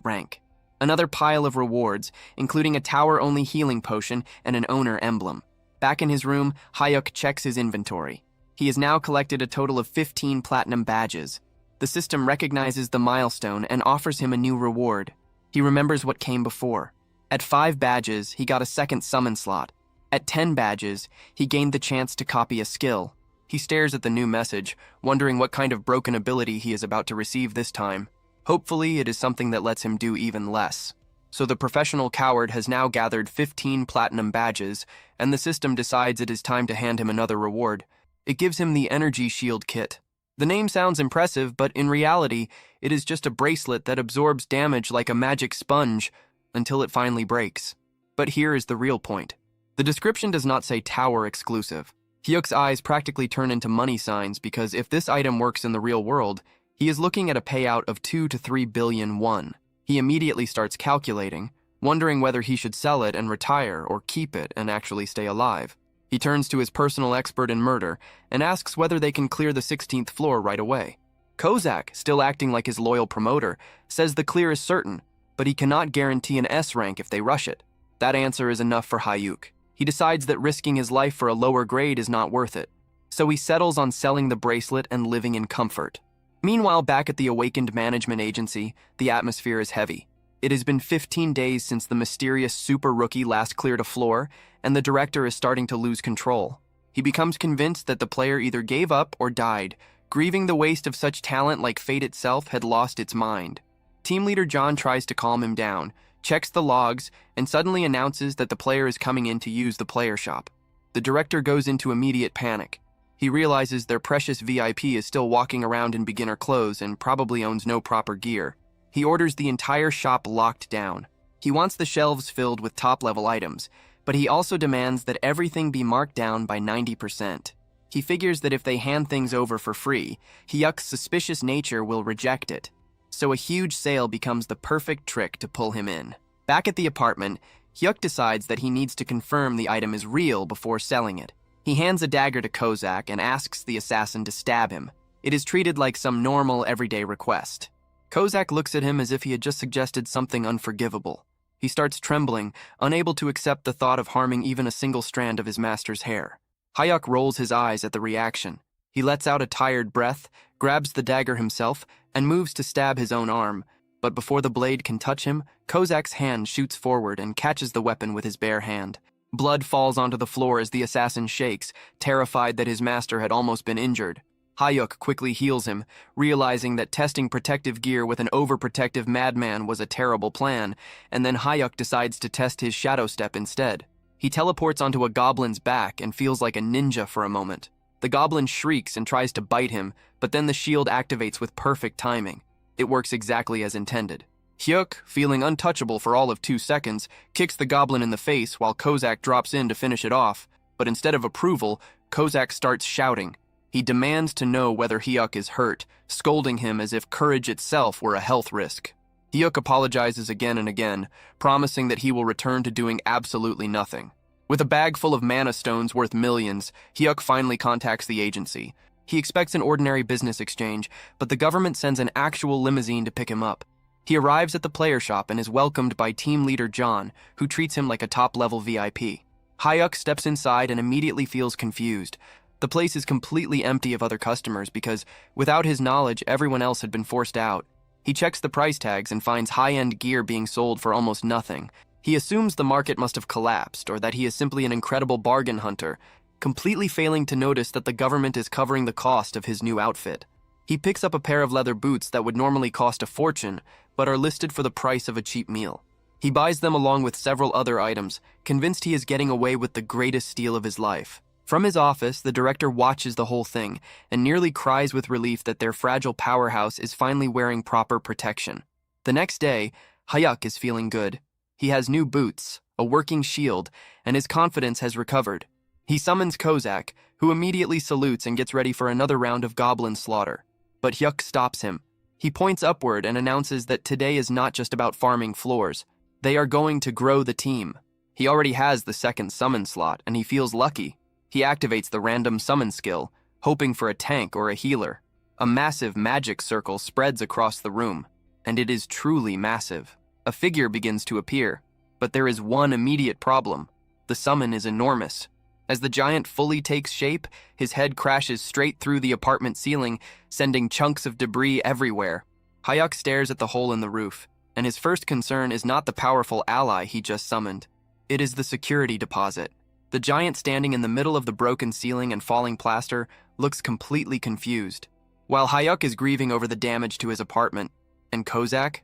Speaker 1: rank. Another pile of rewards, including a tower-only healing potion and an owner emblem. Back in his room, Hyuk checks his inventory. He has now collected a total of 15 platinum badges. The system recognizes the milestone and offers him a new reward. He remembers what came before. At 5 badges, he got a second summon slot. At 10 badges, he gained the chance to copy a skill. He stares at the new message, wondering what kind of broken ability he is about to receive this time. Hopefully, it is something that lets him do even less. So the professional coward has now gathered 15 platinum badges, and the system decides it is time to hand him another reward. It gives him the energy shield kit. The name sounds impressive, but in reality, it is just a bracelet that absorbs damage like a magic sponge until it finally breaks. But here is the real point. The description does not say tower exclusive. Hyuk's eyes practically turn into money signs because if this item works in the real world, he is looking at a payout of 2 to 3 billion won. He immediately starts calculating, wondering whether he should sell it and retire or keep it and actually stay alive. He turns to his personal expert in murder and asks whether they can clear the 16th floor right away. Kozak, still acting like his loyal promoter, says the clear is certain, but he cannot guarantee an S rank if they rush it. That answer is enough for Hyuk. He decides that risking his life for a lower grade is not worth it, so he settles on selling the bracelet and living in comfort. Meanwhile, back at the awakened management agency, the atmosphere is heavy. It has been 15 days since the mysterious super rookie last cleared a floor, and the director is starting to lose control. He becomes convinced that the player either gave up or died, grieving the waste of such talent like fate itself had lost its mind. Team leader John tries to calm him down, checks the logs, and suddenly announces that the player is coming in to use the player shop. The director goes into immediate panic. He realizes their precious VIP is still walking around in beginner clothes and probably owns no proper gear. He orders the entire shop locked down. He wants the shelves filled with top-level items, but he also demands that everything be marked down by 90%. He figures that if they hand things over for free, Hyuk's suspicious nature will reject it. So a huge sale becomes the perfect trick to pull him in. Back at the apartment, Hyuk decides that he needs to confirm the item is real before selling it. He hands a dagger to Kozak and asks the assassin to stab him. It is treated like some normal, everyday request. Kozak looks at him as if he had just suggested something unforgivable. He starts trembling, unable to accept the thought of harming even a single strand of his master's hair. Hyuk rolls his eyes at the reaction. He lets out a tired breath, grabs the dagger himself, and moves to stab his own arm. But before the blade can touch him, Kozak's hand shoots forward and catches the weapon with his bare hand. Blood falls onto the floor as the assassin shakes, terrified that his master had almost been injured. Hyuk quickly heals him, realizing that testing protective gear with an overprotective madman was a terrible plan, and then Hyuk decides to test his shadow step instead. He teleports onto a goblin's back and feels like a ninja for a moment. The goblin shrieks and tries to bite him, but then the shield activates with perfect timing. It works exactly as intended. Hyuk, feeling untouchable for all of 2 seconds, kicks the goblin in the face while Kozak drops in to finish it off, but instead of approval, Kozak starts shouting. He demands to know whether Hyuk is hurt, scolding him as if courage itself were a health risk. Hyuk apologizes again and again, promising that he will return to doing absolutely nothing. With a bag full of mana stones worth millions, Hyuk finally contacts the agency. He expects an ordinary business exchange, but the government sends an actual limousine to pick him up. He arrives at the player shop and is welcomed by team leader John, who treats him like a top-level VIP. Hyuk steps inside and immediately feels confused. The place is completely empty of other customers because, without his knowledge, everyone else had been forced out. He checks the price tags and finds high-end gear being sold for almost nothing. He assumes the market must have collapsed or that he is simply an incredible bargain hunter, completely failing to notice that the government is covering the cost of his new outfit. He picks up a pair of leather boots that would normally cost a fortune, but are listed for the price of a cheap meal. He buys them along with several other items, convinced he is getting away with the greatest steal of his life. From his office, the director watches the whole thing and nearly cries with relief that their fragile powerhouse is finally wearing proper protection. The next day, Hyuk is feeling good. He has new boots, a working shield, and his confidence has recovered. He summons Kozak, who immediately salutes and gets ready for another round of goblin slaughter. But Hyuk stops him. He points upward and announces that today is not just about farming floors. They are going to grow the team. He already has the second summon slot, and he feels lucky. He activates the random summon skill, hoping for a tank or a healer. A massive magic circle spreads across the room, and it is truly massive. A figure begins to appear, but there is one immediate problem. The summon is enormous. As the giant fully takes shape, his head crashes straight through the apartment ceiling, sending chunks of debris everywhere. Hyuk stares at the hole in the roof, and his first concern is not the powerful ally he just summoned. It is the security deposit. The giant standing in the middle of the broken ceiling and falling plaster looks completely confused. While Hyuk is grieving over the damage to his apartment, and Kozak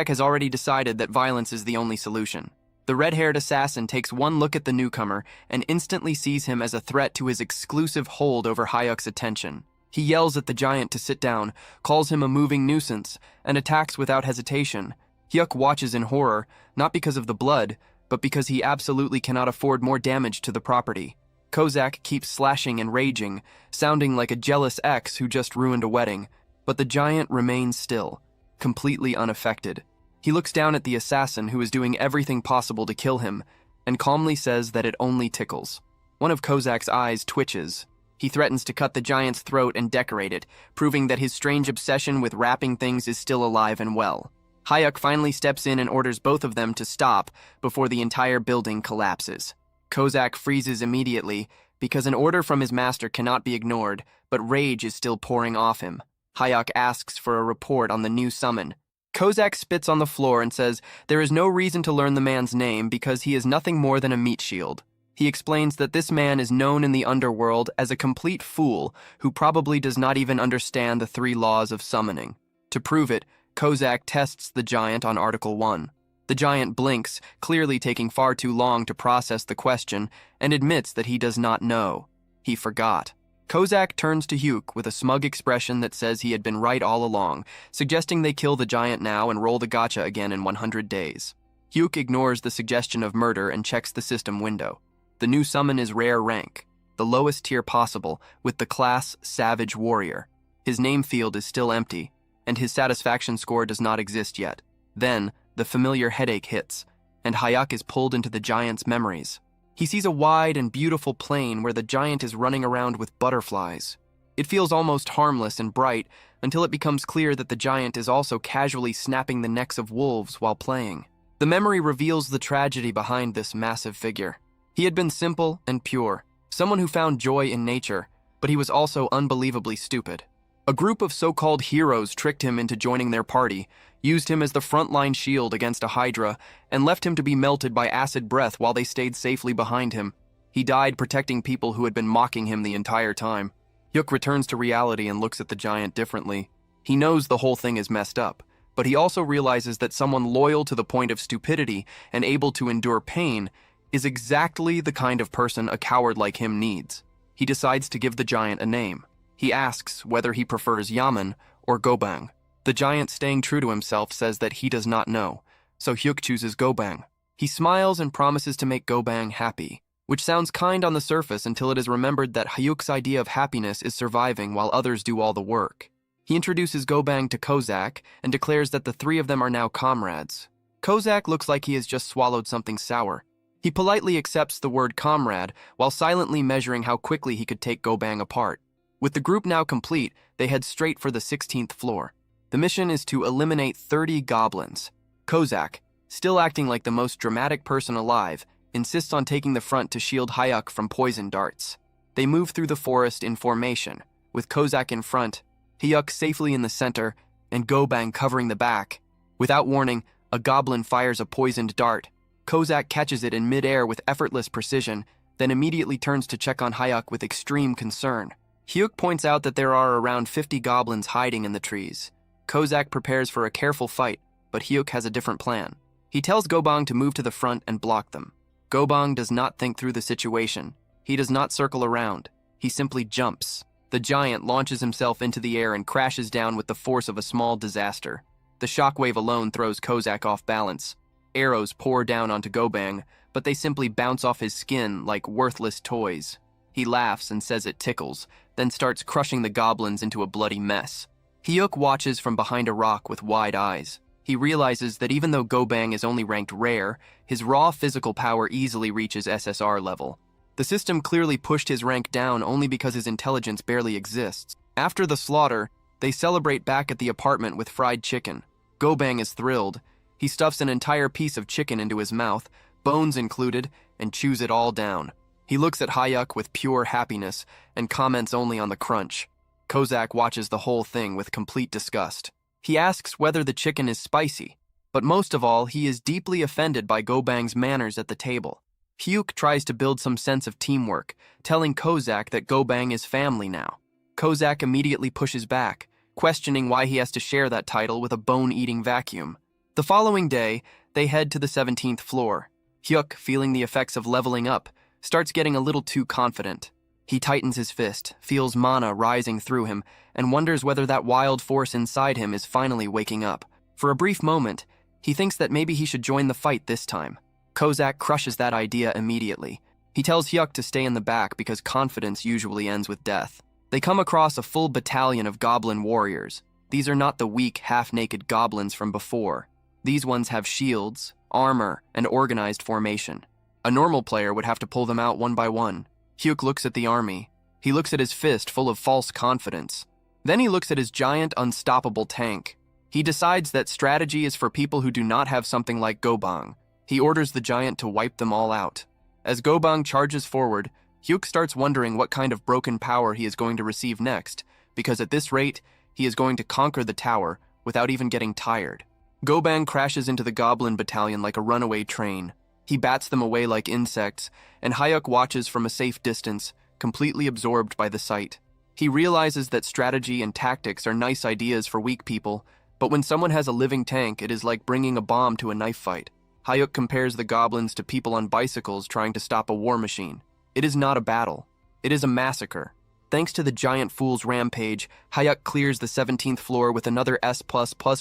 Speaker 1: has already decided that violence is the only solution. The red-haired assassin takes one look at the newcomer and instantly sees him as a threat to his exclusive hold over Hyuk's attention. He yells at the giant to sit down, calls him a moving nuisance, and attacks without hesitation. Hyuk watches in horror, not because of the blood, but because he absolutely cannot afford more damage to the property. Kozak keeps slashing and raging, sounding like a jealous ex who just ruined a wedding, but the giant remains still, completely unaffected. He looks down at the assassin who is doing everything possible to kill him, and calmly says that it only tickles. One of Kozak's eyes twitches. He threatens to cut the giant's throat and decorate it, proving that his strange obsession with wrapping things is still alive and well. Hyuk finally steps in and orders both of them to stop before the entire building collapses. Kozak freezes immediately because an order from his master cannot be ignored, but rage is still pouring off him. Hyuk asks for a report on the new summon. Kozak spits on the floor and says there is no reason to learn the man's name because he is nothing more than a meat shield. He explains that this man is known in the underworld as a complete fool who probably does not even understand the 3 laws of summoning. To prove it, Kozak tests the giant on Article 1. The giant blinks, clearly taking far too long to process the question, and admits that he does not know. He forgot. Kozak turns to Hyuk with a smug expression that says he had been right all along, suggesting they kill the giant now and roll the gacha again in 100 days. Hyuk ignores the suggestion of murder and checks the system window. The new summon is rare rank, the lowest tier possible, with the class Savage Warrior. His name field is still empty, and his satisfaction score does not exist yet. Then, the familiar headache hits, and Hyuk is pulled into the giant's memories. He sees a wide and beautiful plain where the giant is running around with butterflies. It feels almost harmless and bright until it becomes clear that the giant is also casually snapping the necks of wolves while playing. The memory reveals the tragedy behind this massive figure. He had been simple and pure, someone who found joy in nature, but he was also unbelievably stupid. A group of so-called heroes tricked him into joining their party, used him as the frontline shield against a hydra, and left him to be melted by acid breath while they stayed safely behind him. He died protecting people who had been mocking him the entire time. Hyuk returns to reality and looks at the giant differently. He knows the whole thing is messed up, but he also realizes that someone loyal to the point of stupidity and able to endure pain is exactly the kind of person a coward like him needs. He decides to give the giant a name. He asks whether he prefers Yaman or Gobang. The giant, staying true to himself, says that he does not know, so Hyuk chooses Gobang. He smiles and promises to make Gobang happy, which sounds kind on the surface until it is remembered that Hyuk's idea of happiness is surviving while others do all the work. He introduces Gobang to Kozak and declares that the 3 of them are now comrades. Kozak looks like he has just swallowed something sour. He politely accepts the word comrade while silently measuring how quickly he could take Gobang apart. With the group now complete, they head straight for the 16th floor. The mission is to eliminate 30 goblins. Kozak, still acting like the most dramatic person alive, insists on taking the front to shield Hyuk from poison darts. They move through the forest in formation, with Kozak in front, Hyuk safely in the center, and Gobang covering the back. Without warning, a goblin fires a poisoned dart. Kozak catches it in midair with effortless precision, then immediately turns to check on Hyuk with extreme concern. Hyuk points out that there are around 50 goblins hiding in the trees. Kozak prepares for a careful fight, but Hyuk has a different plan. He tells Gobang to move to the front and block them. Gobang does not think through the situation. He does not circle around. He simply jumps. The giant launches himself into the air and crashes down with the force of a small disaster. The shockwave alone throws Kozak off balance. Arrows pour down onto Gobang, but they simply bounce off his skin like worthless toys. He laughs and says it tickles, then starts crushing the goblins into a bloody mess. Hyuk watches from behind a rock with wide eyes. He realizes that even though Gobang is only ranked rare, his raw physical power easily reaches SSR level. The system clearly pushed his rank down only because his intelligence barely exists. After the slaughter, they celebrate back at the apartment with fried chicken. Gobang is thrilled. He stuffs an entire piece of chicken into his mouth, bones included, and chews it all down. He looks at Hyuk with pure happiness and comments only on the crunch. Kozak watches the whole thing with complete disgust. He asks whether the chicken is spicy, but most of all, he is deeply offended by Gobang's manners at the table. Hyuk tries to build some sense of teamwork, telling Kozak that Gobang is family now. Kozak immediately pushes back, questioning why he has to share that title with a bone-eating vacuum. The following day, they head to the 17th floor. Hyuk, feeling the effects of leveling up, starts getting a little too confident. He tightens his fist, feels mana rising through him, and wonders whether that wild force inside him is finally waking up. For a brief moment, he thinks that maybe he should join the fight this time. Kozak crushes that idea immediately. He tells Hyuk to stay in the back because confidence usually ends with death. They come across a full battalion of goblin warriors. These are not the weak, half-naked goblins from before. These ones have shields, armor, and organized formation. A normal player would have to pull them out one by one. Hyuk looks at the army. He looks at his fist full of false confidence. Then he looks at his giant, unstoppable tank. He decides that strategy is for people who do not have something like Gobang. He orders the giant to wipe them all out. As Gobang charges forward, Hyuk starts wondering what kind of broken power he is going to receive next, because at this rate, he is going to conquer the tower without even getting tired. Gobang crashes into the goblin battalion like a runaway train. He bats them away like insects, and Hyuk watches from a safe distance, completely absorbed by the sight. He realizes that strategy and tactics are nice ideas for weak people, but when someone has a living tank, it is like bringing a bomb to a knife fight. Hyuk compares the goblins to people on bicycles trying to stop a war machine. It is not a battle. It is a massacre. Thanks to the giant fool's rampage, Hyuk clears the 17th floor with another S++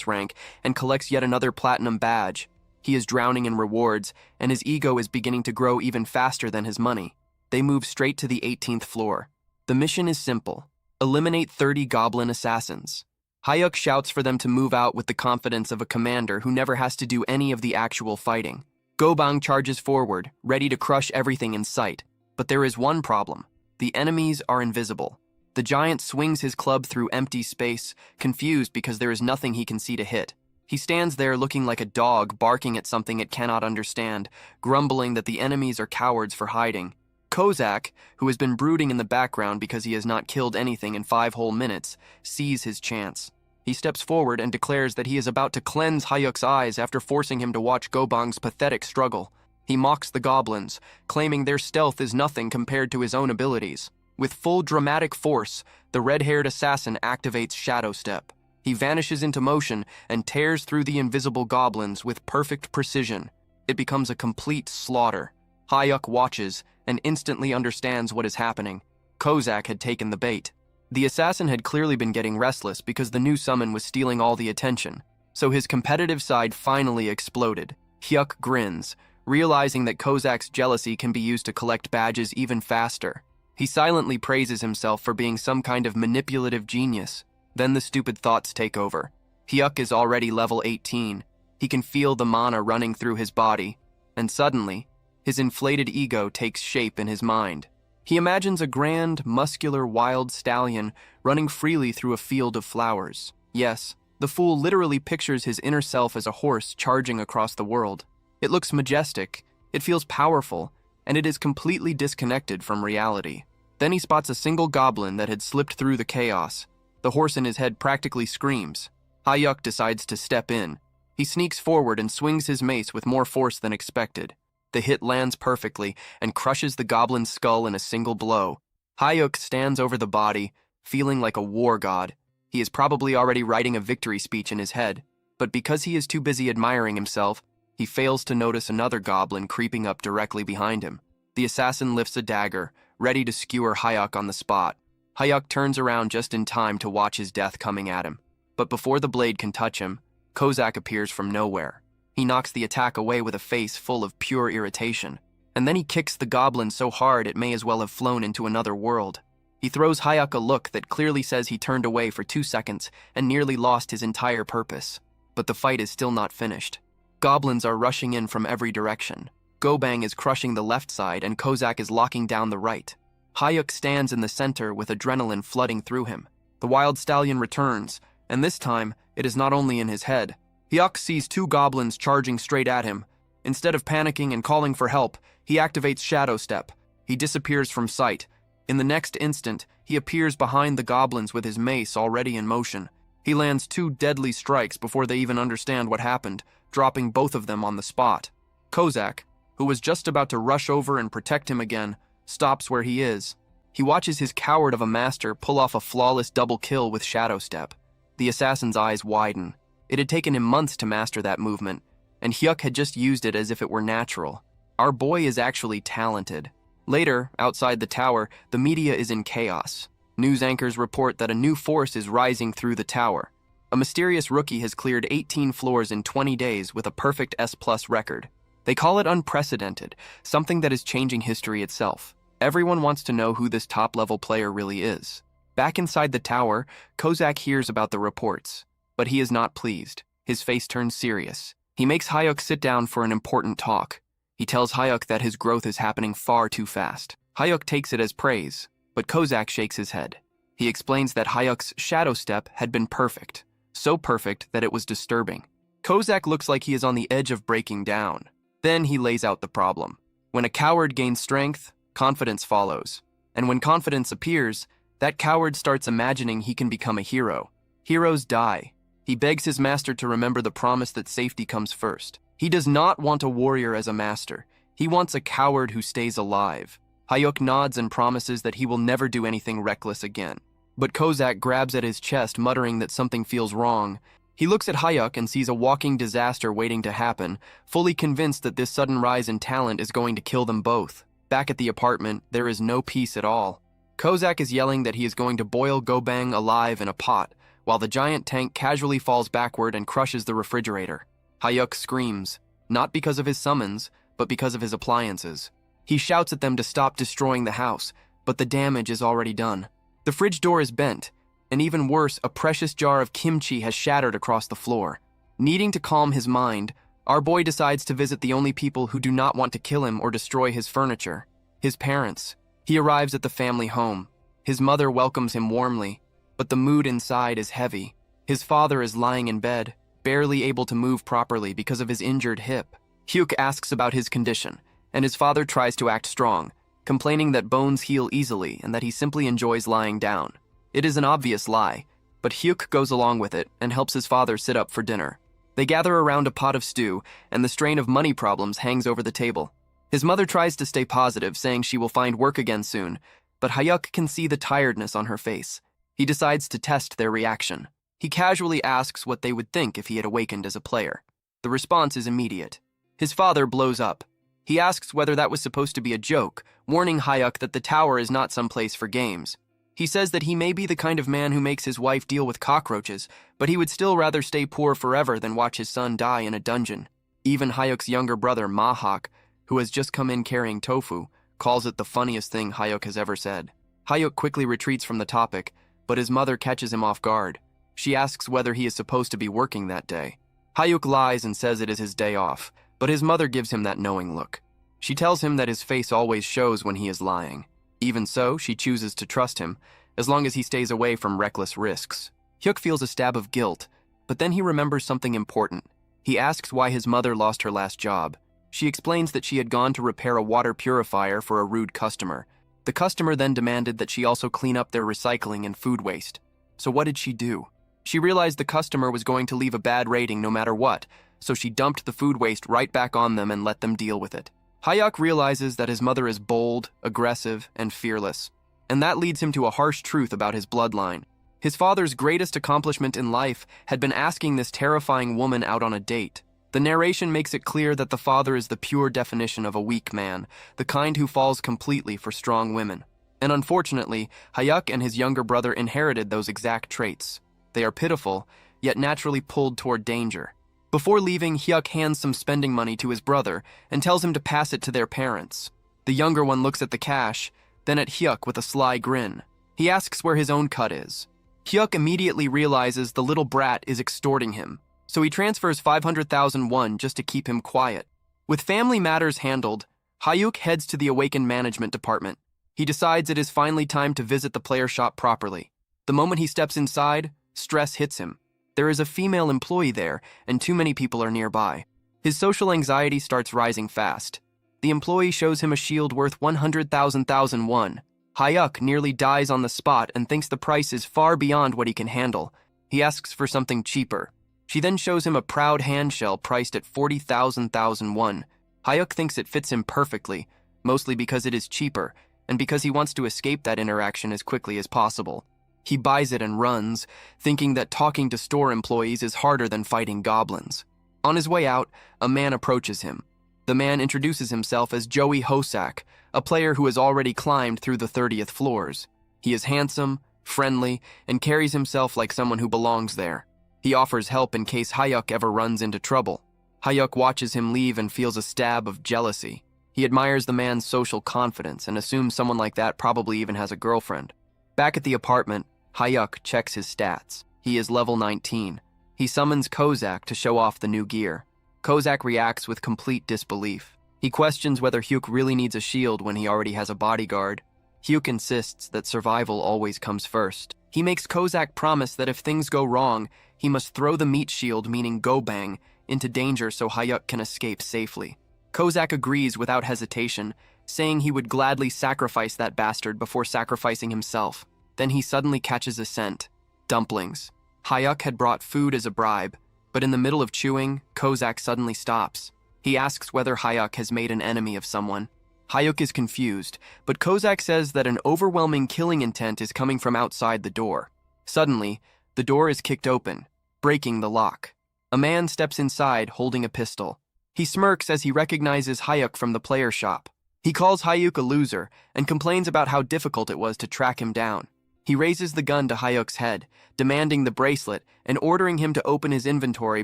Speaker 1: rank and collects yet another platinum badge. He is drowning in rewards, and his ego is beginning to grow even faster than his money. They move straight to the 18th floor. The mission is simple. Eliminate 30 goblin assassins. Hyuk shouts for them to move out with the confidence of a commander who never has to do any of the actual fighting. Gobang charges forward, ready to crush everything in sight. But there is one problem. The enemies are invisible. The giant swings his club through empty space, confused because there is nothing he can see to hit. He stands there looking like a dog barking at something it cannot understand, grumbling that the enemies are cowards for hiding. Kozak, who has been brooding in the background because he has not killed anything in 5 whole minutes, sees his chance. He steps forward and declares that he is about to cleanse Hyuk's eyes after forcing him to watch Gobang's pathetic struggle. He mocks the goblins, claiming their stealth is nothing compared to his own abilities. With full dramatic force, the red-haired assassin activates Shadow Step. He vanishes into motion and tears through the invisible goblins with perfect precision. It becomes a complete slaughter. Hyuk watches and instantly understands what is happening. Kozak had taken the bait. The assassin had clearly been getting restless because the new summon was stealing all the attention. So his competitive side finally exploded. Hyuk grins, realizing that Kozak's jealousy can be used to collect badges even faster. He silently praises himself for being some kind of manipulative genius. Then the stupid thoughts take over. Hyuk is already level 18. He can feel the mana running through his body. And suddenly, his inflated ego takes shape in his mind. He imagines a grand, muscular wild stallion running freely through a field of flowers. Yes, the fool literally pictures his inner self as a horse charging across the world. It looks majestic, it feels powerful, and it is completely disconnected from reality. Then he spots a single goblin that had slipped through the chaos. The horse in his head practically screams. Hyuk decides to step in. He sneaks forward and swings his mace with more force than expected. The hit lands perfectly and crushes the goblin's skull in a single blow. Hyuk stands over the body, feeling like a war god. He is probably already writing a victory speech in his head, but because he is too busy admiring himself, he fails to notice another goblin creeping up directly behind him. The assassin lifts a dagger, ready to skewer Hyuk on the spot. Hyuk turns around just in time to watch his death coming at him. But before the blade can touch him, Kozak appears from nowhere. He knocks the attack away with a face full of pure irritation, and then he kicks the goblin so hard it may as well have flown into another world. He throws Hyuk a look that clearly says he turned away for 2 seconds and nearly lost his entire purpose. But the fight is still not finished. Goblins are rushing in from every direction. Gobang is crushing the left side and Kozak is locking down the right. Hyuk stands in the center with adrenaline flooding through him. The wild stallion returns, and this time, it is not only in his head. Hyuk sees 2 goblins charging straight at him. Instead of panicking and calling for help, he activates Shadow Step. He disappears from sight. In the next instant, he appears behind the goblins with his mace already in motion. He lands 2 deadly strikes before they even understand what happened, dropping both of them on the spot. Kozak, who was just about to rush over and protect him again, stops where he is. He watches his coward of a master pull off a flawless double kill with Shadow Step. The assassin's eyes widen. It had taken him months to master that movement, and Hyuk had just used it as if it were natural. Our boy is actually talented. Later, outside the tower, the media is in chaos. News anchors report that a new force is rising through the tower. A mysterious rookie has cleared 18 floors in 20 days with a perfect S+ record. They call it unprecedented, something that is changing history itself. Everyone wants to know who this top-level player really is. Back inside the tower, Kozak hears about the reports, but he is not pleased. His face turns serious. He makes Hyuk sit down for an important talk. He tells Hyuk that his growth is happening far too fast. Hyuk takes it as praise, but Kozak shakes his head. He explains that Hyuk's Shadow Step had been perfect, so perfect that it was disturbing. Kozak looks like he is on the edge of breaking down. Then he lays out the problem. When a coward gains strength, confidence follows. And when confidence appears, that coward starts imagining he can become a hero. Heroes die. He begs his master to remember the promise that safety comes first. He does not want a warrior as a master. He wants a coward who stays alive. Hyuk nods and promises that he will never do anything reckless again. But Kozak grabs at his chest, muttering that something feels wrong. He looks at Hyuk and sees a walking disaster waiting to happen, fully convinced that this sudden rise in talent is going to kill them both. Back at the apartment, there is no peace at all. Kozak is yelling that he is going to boil Gobang alive in a pot, while the giant tank casually falls backward and crushes the refrigerator. Hyuk screams, not because of his summons, but because of his appliances. He shouts at them to stop destroying the house, but the damage is already done. The fridge door is bent, and even worse, a precious jar of kimchi has shattered across the floor. Needing to calm his mind, our boy decides to visit the only people who do not want to kill him or destroy his furniture: his parents. He arrives at the family home. His mother welcomes him warmly, but the mood inside is heavy. His father is lying in bed, barely able to move properly because of his injured hip. Hyuk asks about his condition, and his father tries to act strong, complaining that bones heal easily and that he simply enjoys lying down. It is an obvious lie, but Hyuk goes along with it and helps his father sit up for dinner. They gather around a pot of stew, and the strain of money problems hangs over the table. His mother tries to stay positive, saying she will find work again soon, but Hyuk can see the tiredness on her face. He decides to test their reaction. He casually asks what they would think if he had awakened as a player. The response is immediate. His father blows up. He asks whether that was supposed to be a joke, warning Hyuk that the tower is not some place for games. He says that he may be the kind of man who makes his wife deal with cockroaches, but he would still rather stay poor forever than watch his son die in a dungeon. Even Hyuk's younger brother, Mahak, who has just come in carrying tofu, calls it the funniest thing Hyuk has ever said. Hyuk quickly retreats from the topic, but his mother catches him off guard. She asks whether he is supposed to be working that day. Hyuk lies and says it is his day off, but his mother gives him that knowing look. She tells him that his face always shows when he is lying. Even so, she chooses to trust him, as long as he stays away from reckless risks. Hyuk feels a stab of guilt, but then he remembers something important. He asks why his mother lost her last job. She explains that she had gone to repair a water purifier for a rude customer. The customer then demanded that she also clean up their recycling and food waste. So what did she do? She realized the customer was going to leave a bad rating no matter what, so she dumped the food waste right back on them and let them deal with it. Hyuk realizes that his mother is bold, aggressive, and fearless. and that leads him to a harsh truth about his bloodline. His father's greatest accomplishment in life had been asking this terrifying woman out on a date. The narration makes it clear that the father is the pure definition of a weak man, the kind who falls completely for strong women. And unfortunately, Hyuk and his younger brother inherited those exact traits. They are pitiful, yet naturally pulled toward danger. Before leaving, Hyuk hands some spending money to his brother and tells him to pass it to their parents. The younger one looks at the cash, then at Hyuk with a sly grin. He asks where his own cut is. Hyuk immediately realizes the little brat is extorting him, so he transfers 500,000 won just to keep him quiet. With family matters handled, Hyuk heads to the awakened management department. He decides it is finally time to visit the player shop properly. The moment he steps inside, stress hits him. There is a female employee there, and too many people are nearby. His social anxiety starts rising fast. The employee shows him a shield worth 100,000 won. Hyuk nearly dies on the spot and thinks the price is far beyond what he can handle. He asks for something cheaper. She then shows him a proud handshell priced at 40,000 won. Hyuk thinks it fits him perfectly, mostly because it is cheaper, and because he wants to escape that interaction as quickly as possible. He buys it and runs, thinking that talking to store employees is harder than fighting goblins. On his way out, a man approaches him. The man introduces himself as Joey Hosak, a player who has already climbed through the 30th floors. He is handsome, friendly, and carries himself like someone who belongs there. He offers help in case Hyuk ever runs into trouble. Hyuk watches him leave and feels a stab of jealousy. He admires the man's social confidence and assumes someone like that probably even has a girlfriend. Back at the apartment, Hyuk checks his stats. He is level 19. He summons Kozak to show off the new gear. Kozak reacts with complete disbelief. He questions whether Hyuk really needs a shield when he already has a bodyguard. Hyuk insists that survival always comes first. He makes Kozak promise that if things go wrong, he must throw the meat shield, meaning go bang, into danger so Hyuk can escape safely. Kozak agrees without hesitation, saying he would gladly sacrifice that bastard before sacrificing himself. Then he suddenly catches a scent. Dumplings. Hyuk had brought food as a bribe, but in the middle of chewing, Kozak suddenly stops. He asks whether Hyuk has made an enemy of someone. Hyuk is confused, but Kozak says that an overwhelming killing intent is coming from outside the door. Suddenly, the door is kicked open, breaking the lock. A man steps inside holding a pistol. He smirks as he recognizes Hyuk from the player shop. He calls Hyuk a loser and complains about how difficult it was to track him down. He raises the gun to Hyuk's head, demanding the bracelet and ordering him to open his inventory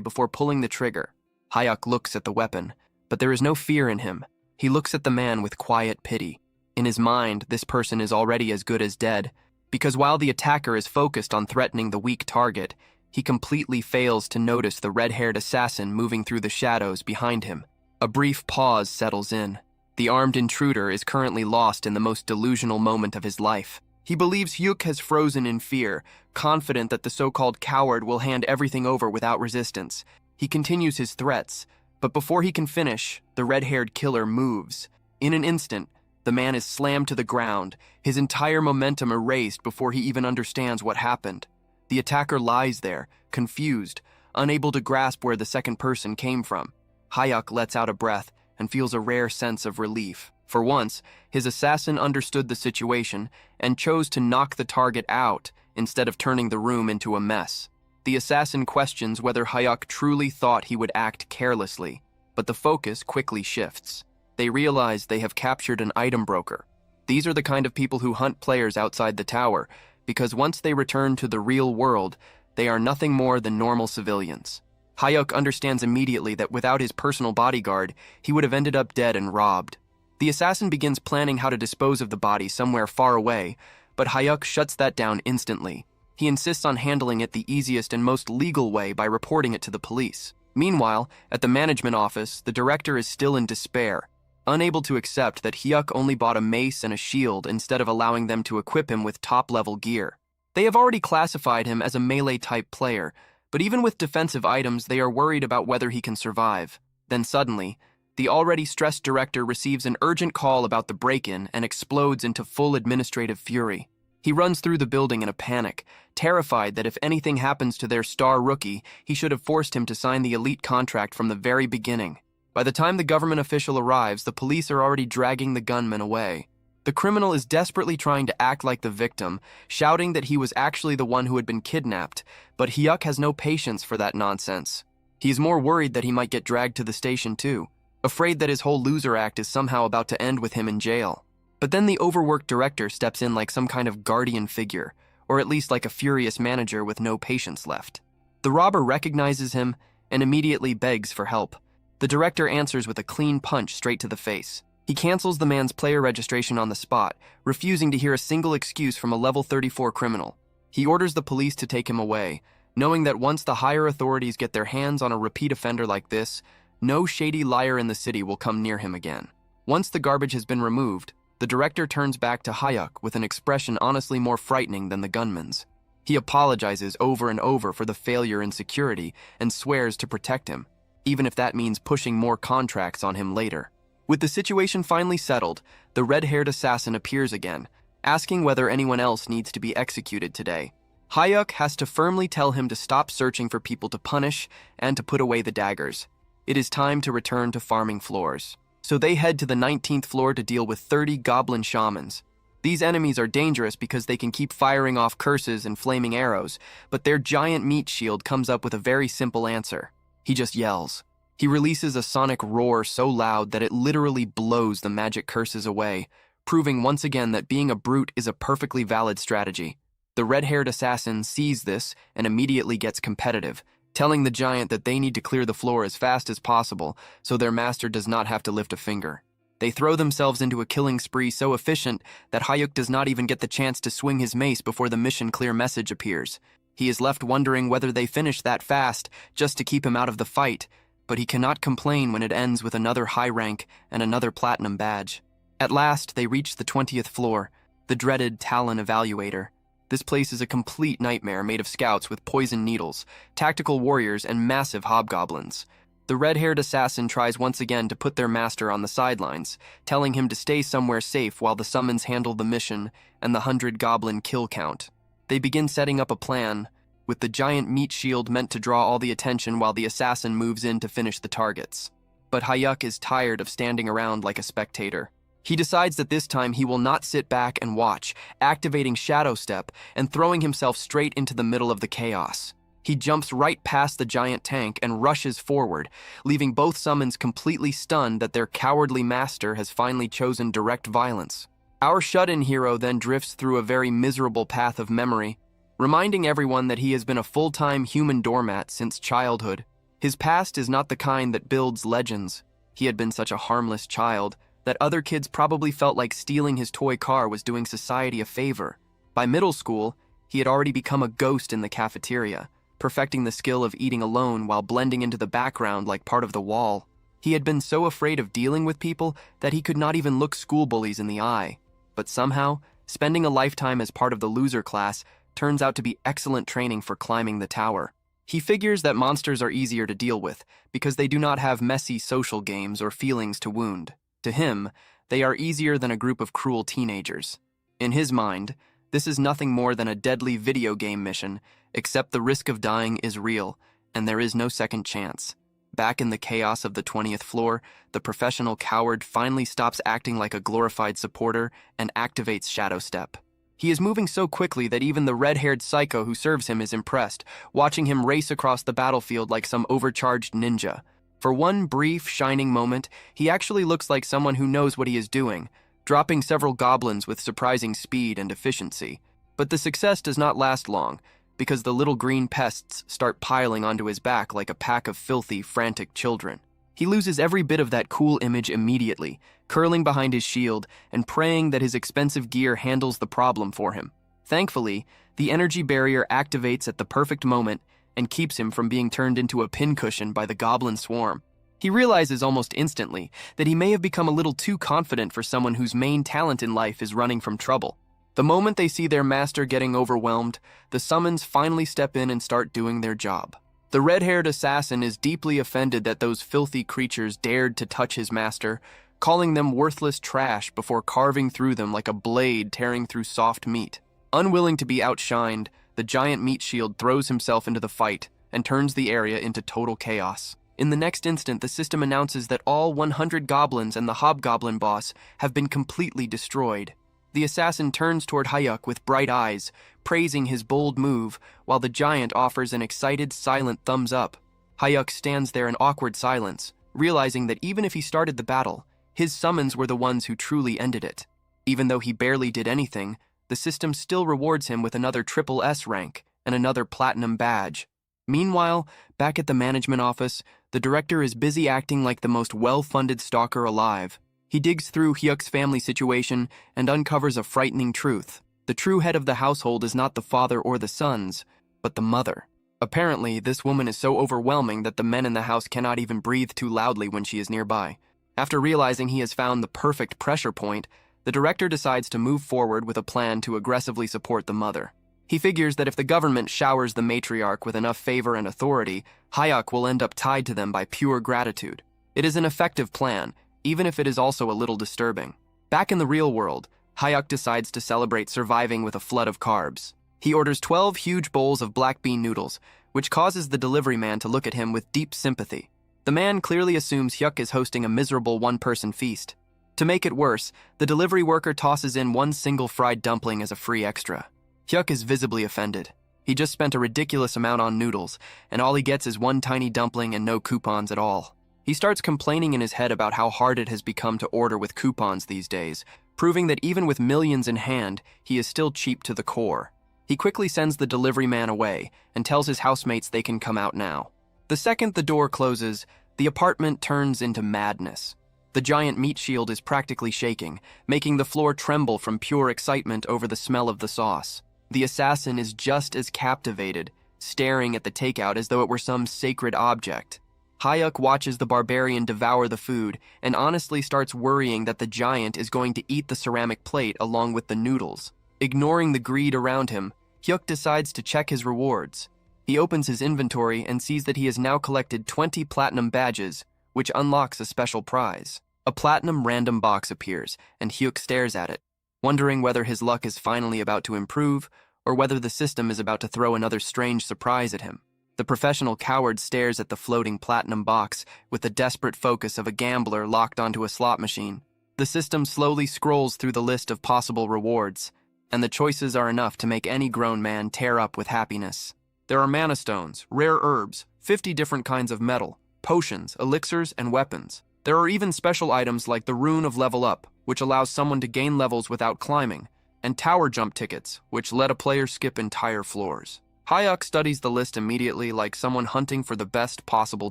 Speaker 1: before pulling the trigger. Hyuk looks at the weapon, but there is no fear in him. He looks at the man with quiet pity. In his mind, this person is already as good as dead, because while the attacker is focused on threatening the weak target, he completely fails to notice the red-haired assassin moving through the shadows behind him. A brief pause settles in. The armed intruder is currently lost in the most delusional moment of his life. He believes Hyuk has frozen in fear, confident that the so-called coward will hand everything over without resistance. He continues his threats, but before he can finish, the red-haired killer moves. In an instant, the man is slammed to the ground, his entire momentum erased before he even understands what happened. The attacker lies there, confused, unable to grasp where the second person came from. Hyuk lets out a breath and feels a rare sense of relief. For once, his assassin understood the situation and chose to knock the target out instead of turning the room into a mess. The assassin questions whether Hyuk truly thought he would act carelessly, but the focus quickly shifts. They realize they have captured an item broker. These are the kind of people who hunt players outside the tower, because once they return to the real world, they are nothing more than normal civilians. Hyuk understands immediately that without his personal bodyguard, he would have ended up dead and robbed. The assassin begins planning how to dispose of the body somewhere far away, but Hyuk shuts that down instantly. He insists on handling it the easiest and most legal way by reporting it to the police. Meanwhile, at the management office, the director is still in despair, unable to accept that Hyuk only bought a mace and a shield instead of allowing them to equip him with top-level gear. They have already classified him as a melee-type player, but even with defensive items, they are worried about whether he can survive. Then suddenly, the already stressed director receives an urgent call about the break-in and explodes into full administrative fury. He runs through the building in a panic, terrified that if anything happens to their star rookie, he should have forced him to sign the elite contract from the very beginning. By the time the government official arrives, the police are already dragging the gunman away. The criminal is desperately trying to act like the victim, shouting that he was actually the one who had been kidnapped, but Hyuk has no patience for that nonsense. He's more worried that he might get dragged to the station too, afraid that his whole loser act is somehow about to end with him in jail. But then the overworked director steps in like some kind of guardian figure, or at least like a furious manager with no patience left. The robber recognizes him and immediately begs for help. The director answers with a clean punch straight to the face. He cancels the man's player registration on the spot, refusing to hear a single excuse from a level 34 criminal. He orders the police to take him away, knowing that once the higher authorities get their hands on a repeat offender like this, no shady liar in the city will come near him again. Once the garbage has been removed, the director turns back to Hyuk with an expression honestly more frightening than the gunman's. He apologizes over and over for the failure in security and swears to protect him, even if that means pushing more contracts on him later. With the situation finally settled, the red-haired assassin appears again, asking whether anyone else needs to be executed today. Hyuk has to firmly tell him to stop searching for people to punish and to put away the daggers. It is time to return to farming floors. So they head to the 19th floor to deal with 30 goblin shamans. These enemies are dangerous because they can keep firing off curses and flaming arrows, but their giant meat shield comes up with a very simple answer. He just yells. He releases a sonic roar so loud that it literally blows the magic curses away, proving once again that being a brute is a perfectly valid strategy. The red-haired assassin sees this and immediately gets competitive, telling the giant that they need to clear the floor as fast as possible so their master does not have to lift a finger. They throw themselves into a killing spree so efficient that Hyuk does not even get the chance to swing his mace before the mission clear message appears. He is left wondering whether they finished that fast just to keep him out of the fight, but he cannot complain when it ends with another high rank and another platinum badge. At last, they reach the 20th floor, the dreaded Talon Evaluator. This place is a complete nightmare made of scouts with poison needles, tactical warriors, and massive hobgoblins. The red-haired assassin tries once again to put their master on the sidelines, telling him to stay somewhere safe while the summons handle the mission and the 100 goblin kill count. They begin setting up a plan, with the giant meat shield meant to draw all the attention while the assassin moves in to finish the targets. But Hyuk is tired of standing around like a spectator. He decides that this time he will not sit back and watch, activating Shadow Step and throwing himself straight into the middle of the chaos. He jumps right past the giant tank and rushes forward, leaving both summons completely stunned that their cowardly master has finally chosen direct violence. Our shut-in hero then drifts through a very miserable path of memory, reminding everyone that he has been a full-time human doormat since childhood. His past is not the kind that builds legends. He had been such a harmless child that other kids probably felt like stealing his toy car was doing society a favor. By middle school, he had already become a ghost in the cafeteria, perfecting the skill of eating alone while blending into the background like part of the wall. He had been so afraid of dealing with people that he could not even look school bullies in the eye. But somehow, spending a lifetime as part of the loser class turns out to be excellent training for climbing the tower. He figures that monsters are easier to deal with because they do not have messy social games or feelings to wound. To him, they are easier than a group of cruel teenagers. In his mind, this is nothing more than a deadly video game mission, except the risk of dying is real, and there is no second chance. Back in the chaos of the 20th floor, the professional coward finally stops acting like a glorified supporter and activates Shadow Step. He is moving so quickly that even the red-haired psycho who serves him is impressed, watching him race across the battlefield like some overcharged ninja. For one brief, shining moment, he actually looks like someone who knows what he is doing, dropping several goblins with surprising speed and efficiency. But the success does not last long, because the little green pests start piling onto his back like a pack of filthy, frantic children. He loses every bit of that cool image immediately, curling behind his shield and praying that his expensive gear handles the problem for him. Thankfully, the energy barrier activates at the perfect moment and keeps him from being turned into a pincushion by the goblin swarm. He realizes almost instantly that he may have become a little too confident for someone whose main talent in life is running from trouble. The moment they see their master getting overwhelmed, the summons finally step in and start doing their job. The red-haired assassin is deeply offended that those filthy creatures dared to touch his master, calling them worthless trash before carving through them like a blade tearing through soft meat. Unwilling to be outshined, the giant meat shield throws himself into the fight and turns the area into total chaos. In the next instant, the system announces that all 100 goblins and the hobgoblin boss have been completely destroyed. The assassin turns toward Hyuk with bright eyes, praising his bold move, while the giant offers an excited, silent thumbs up. Hyuk stands there in awkward silence, realizing that even if he started the battle, his summons were the ones who truly ended it. Even though he barely did anything, the system still rewards him with another triple S rank and another platinum badge. Meanwhile, back at the management office, the director is busy acting like the most well-funded stalker alive. He digs through Hyuk's family situation and uncovers a frightening truth. The true head of the household is not the father or the sons, but the mother. Apparently, this woman is so overwhelming that the men in the house cannot even breathe too loudly when she is nearby. After realizing he has found the perfect pressure point, the director decides to move forward with a plan to aggressively support the mother. He figures that if the government showers the matriarch with enough favor and authority, Hyuk will end up tied to them by pure gratitude. It is an effective plan, even if it is also a little disturbing. Back in the real world, Hyuk decides to celebrate surviving with a flood of carbs. He orders 12 huge bowls of black bean noodles, which causes the delivery man to look at him with deep sympathy. The man clearly assumes Hyuk is hosting a miserable one-person feast. To make it worse, the delivery worker tosses in one single fried dumpling as a free extra. Hyuk is visibly offended. He just spent a ridiculous amount on noodles, and all he gets is one tiny dumpling and no coupons at all. He starts complaining in his head about how hard it has become to order with coupons these days, proving that even with millions in hand, he is still cheap to the core. He quickly sends the delivery man away and tells his housemates they can come out now. The second the door closes, the apartment turns into madness. The giant meat shield is practically shaking, making the floor tremble from pure excitement over the smell of the sauce. The assassin is just as captivated, staring at the takeout as though it were some sacred object. Hyuk watches the barbarian devour the food and honestly starts worrying that the giant is going to eat the ceramic plate along with the noodles. Ignoring the greed around him, Hyuk decides to check his rewards. He opens his inventory and sees that he has now collected 20 platinum badges, which unlocks a special prize. A platinum random box appears, and Hyuk stares at it, wondering whether his luck is finally about to improve or whether the system is about to throw another strange surprise at him. The professional coward stares at the floating platinum box with the desperate focus of a gambler locked onto a slot machine. The system slowly scrolls through the list of possible rewards, and the choices are enough to make any grown man tear up with happiness. There are mana stones, rare herbs, 50 different kinds of metal, potions, elixirs, and weapons. There are even special items like the Rune of Level Up, which allows someone to gain levels without climbing, and tower jump tickets, which let a player skip entire floors. Hyuk studies the list immediately like someone hunting for the best possible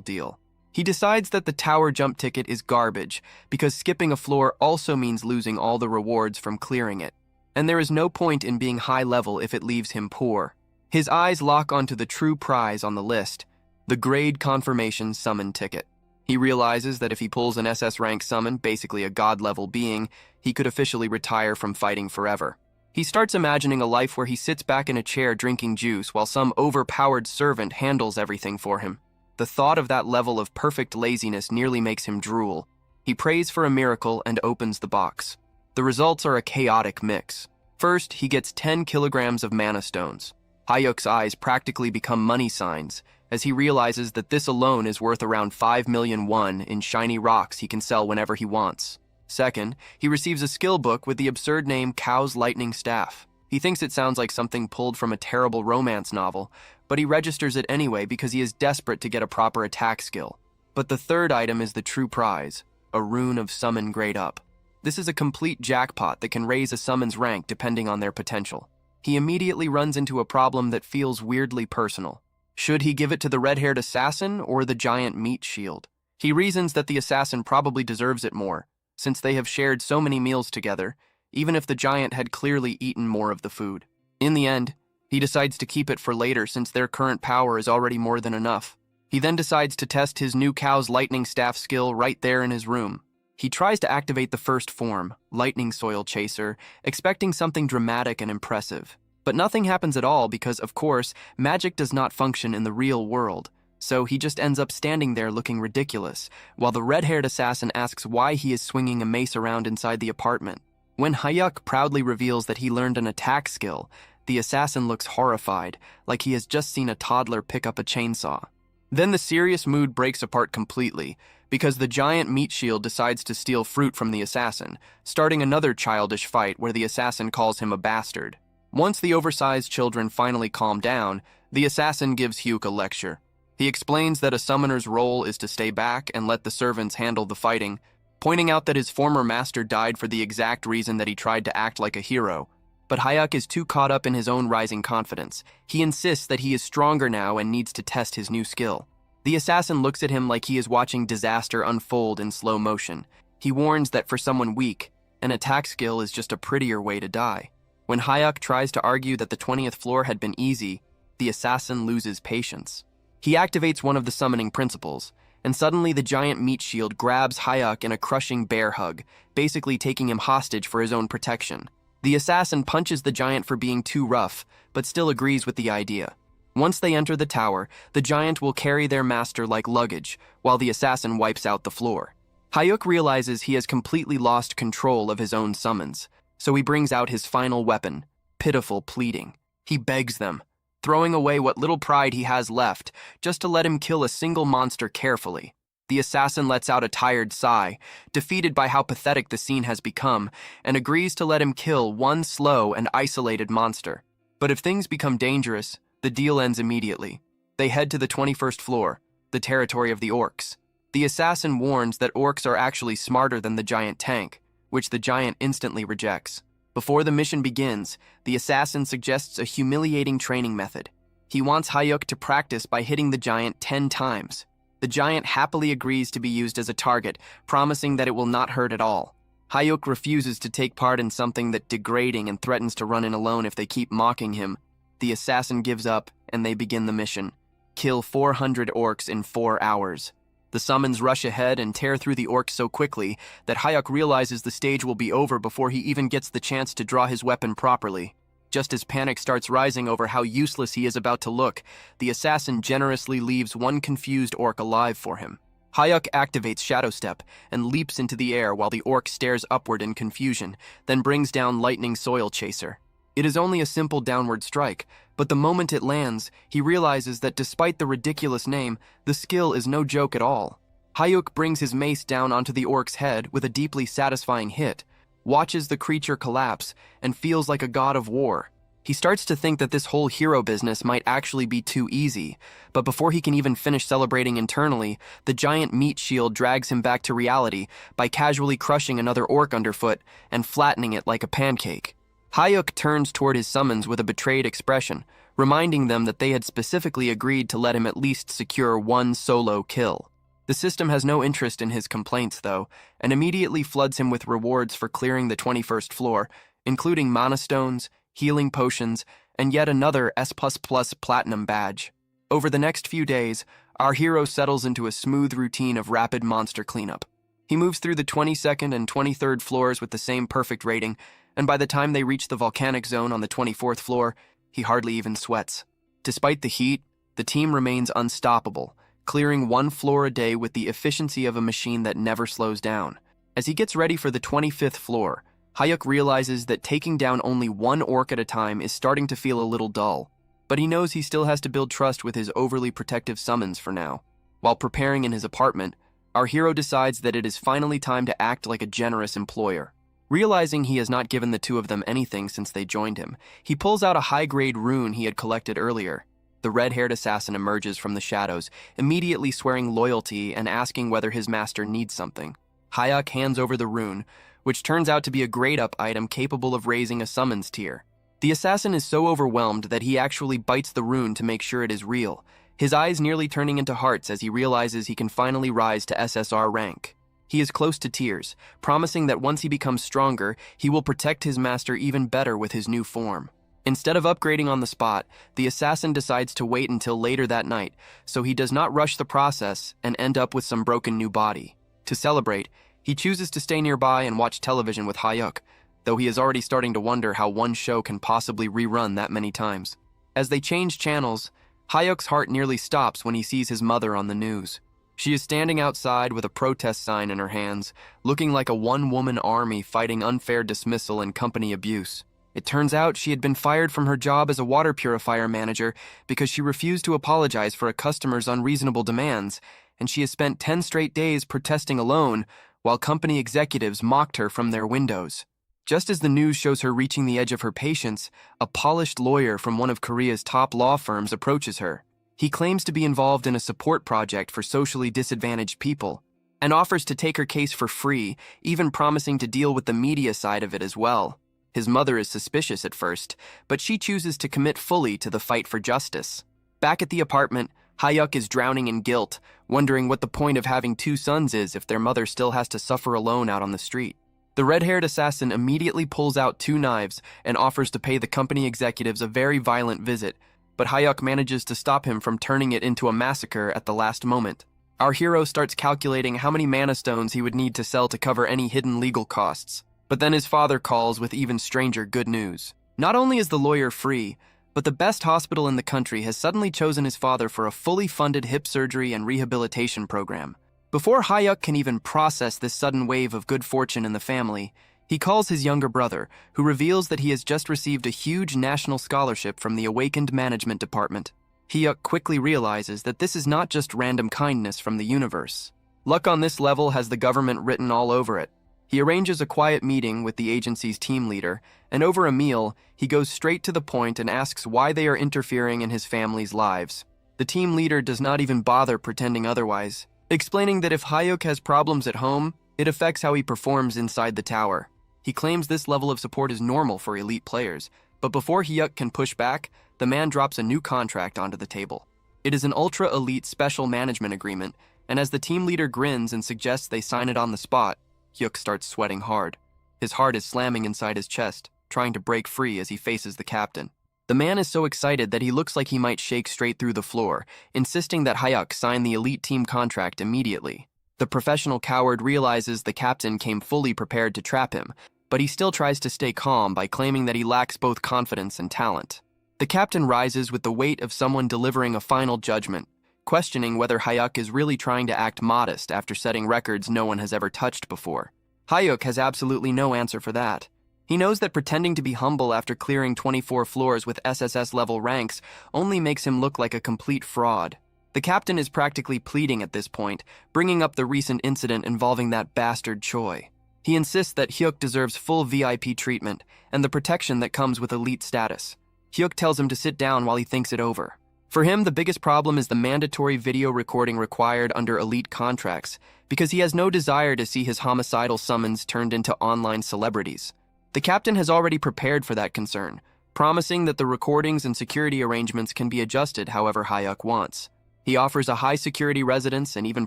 Speaker 1: deal. He decides that the tower jump ticket is garbage because skipping a floor also means losing all the rewards from clearing it, and there is no point in being high level if it leaves him poor. His eyes lock onto the true prize on the list, the grade confirmation summon ticket. He realizes that if he pulls an SS rank summon, basically a god-level being, he could officially retire from fighting forever. He starts imagining a life where he sits back in a chair drinking juice while some overpowered servant handles everything for him. The thought of that level of perfect laziness nearly makes him drool. He prays for a miracle and opens the box. The results are a chaotic mix. First, he gets 10 kilograms of mana stones. Hyuk's eyes practically become money signs, as he realizes that this alone is worth around 5 million won in shiny rocks he can sell whenever he wants. Second, he receives a skill book with the absurd name Cow's Lightning Staff. He thinks it sounds like something pulled from a terrible romance novel, but he registers it anyway because he is desperate to get a proper attack skill. But the third item is the true prize, a Rune of Summon Grade Up. This is a complete jackpot that can raise a summon's rank depending on their potential. He immediately runs into a problem that feels weirdly personal. Should he give it to the red-haired assassin or the giant meat shield? He reasons that the assassin probably deserves it more, since they have shared so many meals together, even if the giant had clearly eaten more of the food. In the end, he decides to keep it for later since their current power is already more than enough. He then decides to test his new Cow's Lightning Staff skill right there in his room. He tries to activate the first form, Lightning Soil Chaser, expecting something dramatic and impressive. But nothing happens at all because, of course, magic does not function in the real world. So he just ends up standing there looking ridiculous, while the red-haired assassin asks why he is swinging a mace around inside the apartment. When Hyuk proudly reveals that he learned an attack skill, the assassin looks horrified, like he has just seen a toddler pick up a chainsaw. Then the serious mood breaks apart completely, because the giant meat shield decides to steal fruit from the assassin, starting another childish fight where the assassin calls him a bastard. Once the oversized children finally calm down, the assassin gives Hyuk a lecture. He explains that a summoner's role is to stay back and let the servants handle the fighting, pointing out that his former master died for the exact reason that he tried to act like a hero. But Hyuk is too caught up in his own rising confidence. He insists that he is stronger now and needs to test his new skill. The assassin looks at him like he is watching disaster unfold in slow motion. He warns that for someone weak, an attack skill is just a prettier way to die. When Hyuk tries to argue that the 20th floor had been easy, the assassin loses patience. He activates one of the summoning principles, and suddenly the giant meat shield grabs Hyuk in a crushing bear hug, basically taking him hostage for his own protection. The assassin punches the giant for being too rough, but still agrees with the idea. Once they enter the tower, the giant will carry their master like luggage, while the assassin wipes out the floor. Hyuk realizes he has completely lost control of his own summons, so he brings out his final weapon, pitiful pleading. He begs them, throwing away what little pride he has left, just to let him kill a single monster carefully. The assassin lets out a tired sigh, defeated by how pathetic the scene has become, and agrees to let him kill one slow and isolated monster. But if things become dangerous, the deal ends immediately. They head to the 21st floor, the territory of the orcs. The assassin warns that orcs are actually smarter than the giant tank, which the giant instantly rejects. Before the mission begins, the assassin suggests a humiliating training method. He wants Hyuk to practice by hitting the giant 10 times. The giant happily agrees to be used as a target, promising that it will not hurt at all. Hyuk refuses to take part in something that's degrading and threatens to run in alone if they keep mocking him. The assassin gives up, and they begin the mission. Kill 400 orcs in 4 hours. The summons rush ahead and tear through the orcs so quickly that Hyuk realizes the stage will be over before he even gets the chance to draw his weapon properly. Just as panic starts rising over how useless he is about to look, the assassin generously leaves one confused orc alive for him. Hyuk activates Shadow Step and leaps into the air while the orc stares upward in confusion, then brings down Lightning Soil Chaser. It is only a simple downward strike, but the moment it lands, he realizes that despite the ridiculous name, the skill is no joke at all. Hyuk brings his mace down onto the orc's head with a deeply satisfying hit, watches the creature collapse, and feels like a god of war. He starts to think that this whole hero business might actually be too easy, but before he can even finish celebrating internally, the giant meat shield drags him back to reality by casually crushing another orc underfoot and flattening it like a pancake. Hyuk turns toward his summons with a betrayed expression, reminding them that they had specifically agreed to let him at least secure one solo kill. The system has no interest in his complaints, though, and immediately floods him with rewards for clearing the 21st floor, including mana stones, healing potions, and yet another S++ platinum badge. Over the next few days, our hero settles into a smooth routine of rapid monster cleanup. He moves through the 22nd and 23rd floors with the same perfect rating, and by the time they reach the volcanic zone on the 24th floor, he hardly even sweats. Despite the heat, the team remains unstoppable, clearing one floor a day with the efficiency of a machine that never slows down. As he gets ready for the 25th floor, Hyuk realizes that taking down only one orc at a time is starting to feel a little dull, but he knows he still has to build trust with his overly protective summons for now. While preparing in his apartment, our hero decides that it is finally time to act like a generous employer. Realizing he has not given the two of them anything since they joined him, he pulls out a high-grade rune he had collected earlier. The red-haired assassin emerges from the shadows, immediately swearing loyalty and asking whether his master needs something. Hyuk hands over the rune, which turns out to be a grade-up item capable of raising a summons tier. The assassin is so overwhelmed that he actually bites the rune to make sure it is real, his eyes nearly turning into hearts as he realizes he can finally rise to SSR rank. He is close to tears, promising that once he becomes stronger, he will protect his master even better with his new form. Instead of upgrading on the spot, the assassin decides to wait until later that night, so he does not rush the process and end up with some broken new body. To celebrate, he chooses to stay nearby and watch television with Hyuk, though he is already starting to wonder how one show can possibly rerun that many times. As they change channels, Hyuk's heart nearly stops when he sees his mother on the news. She is standing outside with a protest sign in her hands, looking like a one-woman army fighting unfair dismissal and company abuse. It turns out she had been fired from her job as a water purifier manager because she refused to apologize for a customer's unreasonable demands, and she has spent 10 straight days protesting alone while company executives mocked her from their windows. Just as the news shows her reaching the edge of her patience, a polished lawyer from one of Korea's top law firms approaches her. He claims to be involved in a support project for socially disadvantaged people and offers to take her case for free, even promising to deal with the media side of it as well. His mother is suspicious at first, but she chooses to commit fully to the fight for justice. Back at the apartment, Hyuk is drowning in guilt, wondering what the point of having two sons is if their mother still has to suffer alone out on the street. The red-haired assassin immediately pulls out two knives and offers to pay the company executives a very violent visit, but Hyuk manages to stop him from turning it into a massacre at the last moment. Our hero starts calculating how many mana stones he would need to sell to cover any hidden legal costs. But then his father calls with even stranger good news. Not only is the lawyer free, but the best hospital in the country has suddenly chosen his father for a fully funded hip surgery and rehabilitation program. Before Hyuk can even process this sudden wave of good fortune in the family, he calls his younger brother, who reveals that he has just received a huge national scholarship from the Awakened Management Department. Hyuk quickly realizes that this is not just random kindness from the universe. Luck on this level has the government written all over it. He arranges a quiet meeting with the agency's team leader, and over a meal, he goes straight to the point and asks why they are interfering in his family's lives. The team leader does not even bother pretending otherwise, explaining that if Hyuk has problems at home, it affects how he performs inside the tower. He claims this level of support is normal for elite players, but before Hyuk can push back, the man drops a new contract onto the table. It is an ultra-elite special management agreement, and as the team leader grins and suggests they sign it on the spot, Hyuk starts sweating hard. His heart is slamming inside his chest, trying to break free as he faces the captain. The man is so excited that he looks like he might shake straight through the floor, insisting that Hyuk sign the elite team contract immediately. The professional coward realizes the captain came fully prepared to trap him, but he still tries to stay calm by claiming that he lacks both confidence and talent. The captain rises with the weight of someone delivering a final judgment, questioning whether Hyuk is really trying to act modest after setting records no one has ever touched before. Hyuk has absolutely no answer for that. He knows that pretending to be humble after clearing 24 floors with SSS-level ranks only makes him look like a complete fraud. The captain is practically pleading at this point, bringing up the recent incident involving that bastard Choi. He insists that Hyuk deserves full VIP treatment and the protection that comes with elite status. Hyuk tells him to sit down while he thinks it over. For him, the biggest problem is the mandatory video recording required under elite contracts, because he has no desire to see his homicidal summons turned into online celebrities. The captain has already prepared for that concern, promising that the recordings and security arrangements can be adjusted however Hyuk wants. He offers a high-security residence and even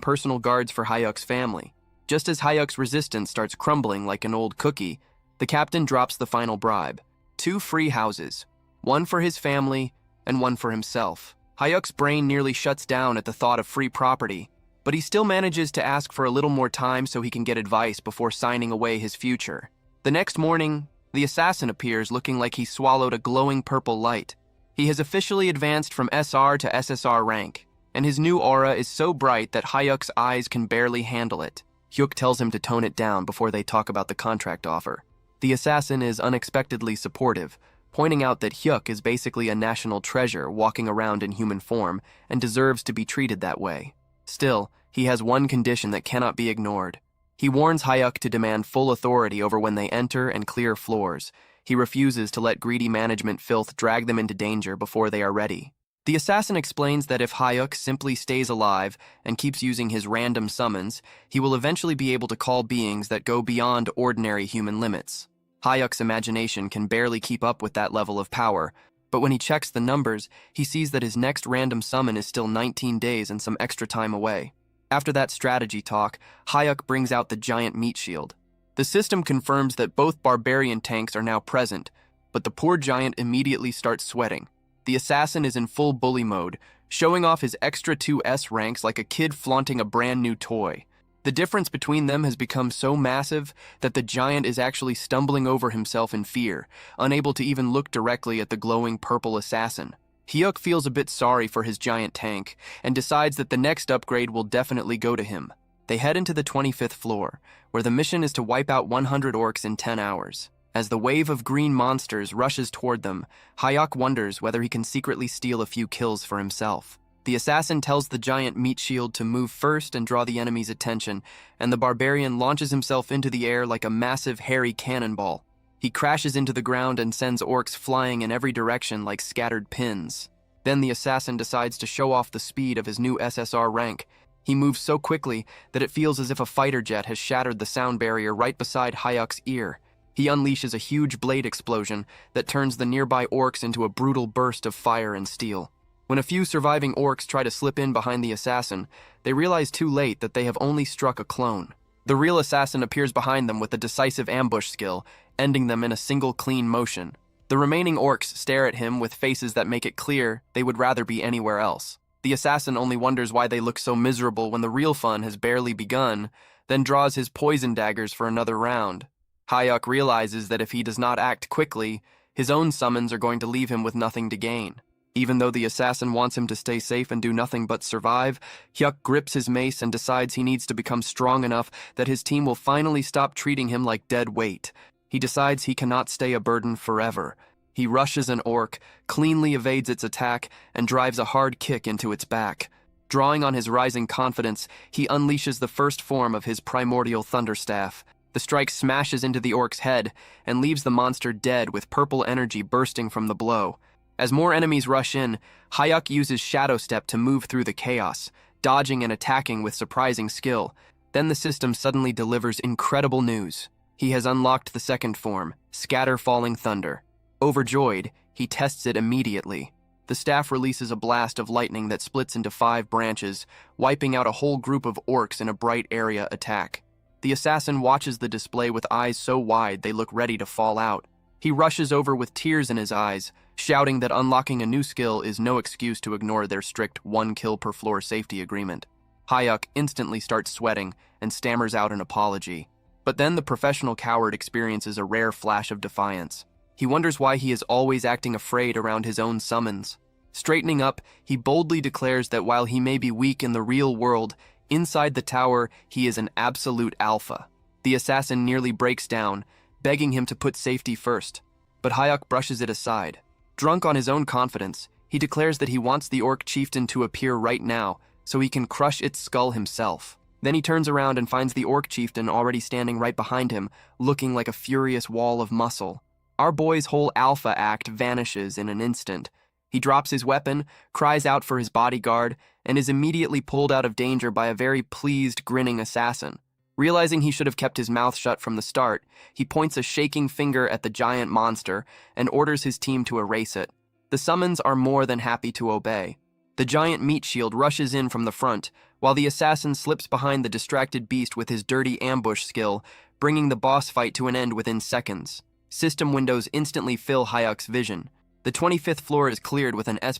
Speaker 1: personal guards for Hyuk's family. Just as Hyuk's resistance starts crumbling like an old cookie, the captain drops the final bribe. 2 free houses, one for his family and one for himself. Hyuk's brain nearly shuts down at the thought of free property, but he still manages to ask for a little more time so he can get advice before signing away his future. The next morning, the assassin appears looking like he swallowed a glowing purple light. He has officially advanced from SR to SSR rank, and his new aura is so bright that Hyuk's eyes can barely handle it. Hyuk tells him to tone it down before they talk about the contract offer. The assassin is unexpectedly supportive, pointing out that Hyuk is basically a national treasure walking around in human form and deserves to be treated that way. Still, he has one condition that cannot be ignored. He warns Hyuk to demand full authority over when they enter and clear floors. He refuses to let greedy management filth drag them into danger before they are ready. The assassin explains that if Hyuk simply stays alive and keeps using his random summons, he will eventually be able to call beings that go beyond ordinary human limits. Hyuk's imagination can barely keep up with that level of power, but when he checks the numbers, he sees that his next random summon is still 19 days and some extra time away. After that strategy talk, Hyuk brings out the giant meat shield. The system confirms that both barbarian tanks are now present, but the poor giant immediately starts sweating. The assassin is in full bully mode, showing off his extra 2S ranks like a kid flaunting a brand new toy. The difference between them has become so massive that the giant is actually stumbling over himself in fear, unable to even look directly at the glowing purple assassin. Hyuk feels a bit sorry for his giant tank and decides that the next upgrade will definitely go to him. They head into the 25th floor, where the mission is to wipe out 100 orcs in 10 hours. As the wave of green monsters rushes toward them, Hayek wonders whether he can secretly steal a few kills for himself. The assassin tells the giant meat shield to move first and draw the enemy's attention, and the barbarian launches himself into the air like a massive hairy cannonball. He crashes into the ground and sends orcs flying in every direction like scattered pins. Then the assassin decides to show off the speed of his new SSR rank. He moves so quickly that it feels as if a fighter jet has shattered the sound barrier right beside Hayek's ear. He unleashes a huge blade explosion that turns the nearby orcs into a brutal burst of fire and steel. When a few surviving orcs try to slip in behind the assassin, they realize too late that they have only struck a clone. The real assassin appears behind them with a decisive ambush skill, ending them in a single clean motion. The remaining orcs stare at him with faces that make it clear they would rather be anywhere else. The assassin only wonders why they look so miserable when the real fun has barely begun, then draws his poison daggers for another round. Hayek realizes that if he does not act quickly, his own summons are going to leave him with nothing to gain. Even though the assassin wants him to stay safe and do nothing but survive, Hyuk grips his mace and decides he needs to become strong enough that his team will finally stop treating him like dead weight. He decides he cannot stay a burden forever. He rushes an orc, cleanly evades its attack, and drives a hard kick into its back. Drawing on his rising confidence, he unleashes the first form of his primordial thunderstaff. The strike smashes into the orc's head and leaves the monster dead with purple energy bursting from the blow. As more enemies rush in, Hayek uses Shadow Step to move through the chaos, dodging and attacking with surprising skill. Then the system suddenly delivers incredible news. He has unlocked the second form, Scatter Falling Thunder. Overjoyed, he tests it immediately. The staff releases a blast of lightning that splits into 5 branches, wiping out a whole group of orcs in a bright area attack. The assassin watches the display with eyes so wide they look ready to fall out. He rushes over with tears in his eyes, shouting that unlocking a new skill is no excuse to ignore their strict 1 kill per floor safety agreement. Hayek instantly starts sweating and stammers out an apology. But then the professional coward experiences a rare flash of defiance. He wonders why he is always acting afraid around his own summons. Straightening up, he boldly declares that while he may be weak in the real world, inside the tower, he is an absolute alpha. The assassin nearly breaks down, begging him to put safety first. But Hayek brushes it aside. Drunk on his own confidence, he declares that he wants the orc chieftain to appear right now so he can crush its skull himself. Then he turns around and finds the orc chieftain already standing right behind him, looking like a furious wall of muscle. Our boy's whole alpha act vanishes in an instant. He drops his weapon, cries out for his bodyguard, and is immediately pulled out of danger by a very pleased, grinning assassin. Realizing he should have kept his mouth shut from the start, he points a shaking finger at the giant monster and orders his team to erase it. The summons are more than happy to obey. The giant meat shield rushes in from the front, while the assassin slips behind the distracted beast with his dirty ambush skill, bringing the boss fight to an end within seconds. System windows instantly fill Hayek's vision. The 25th floor is cleared with an S++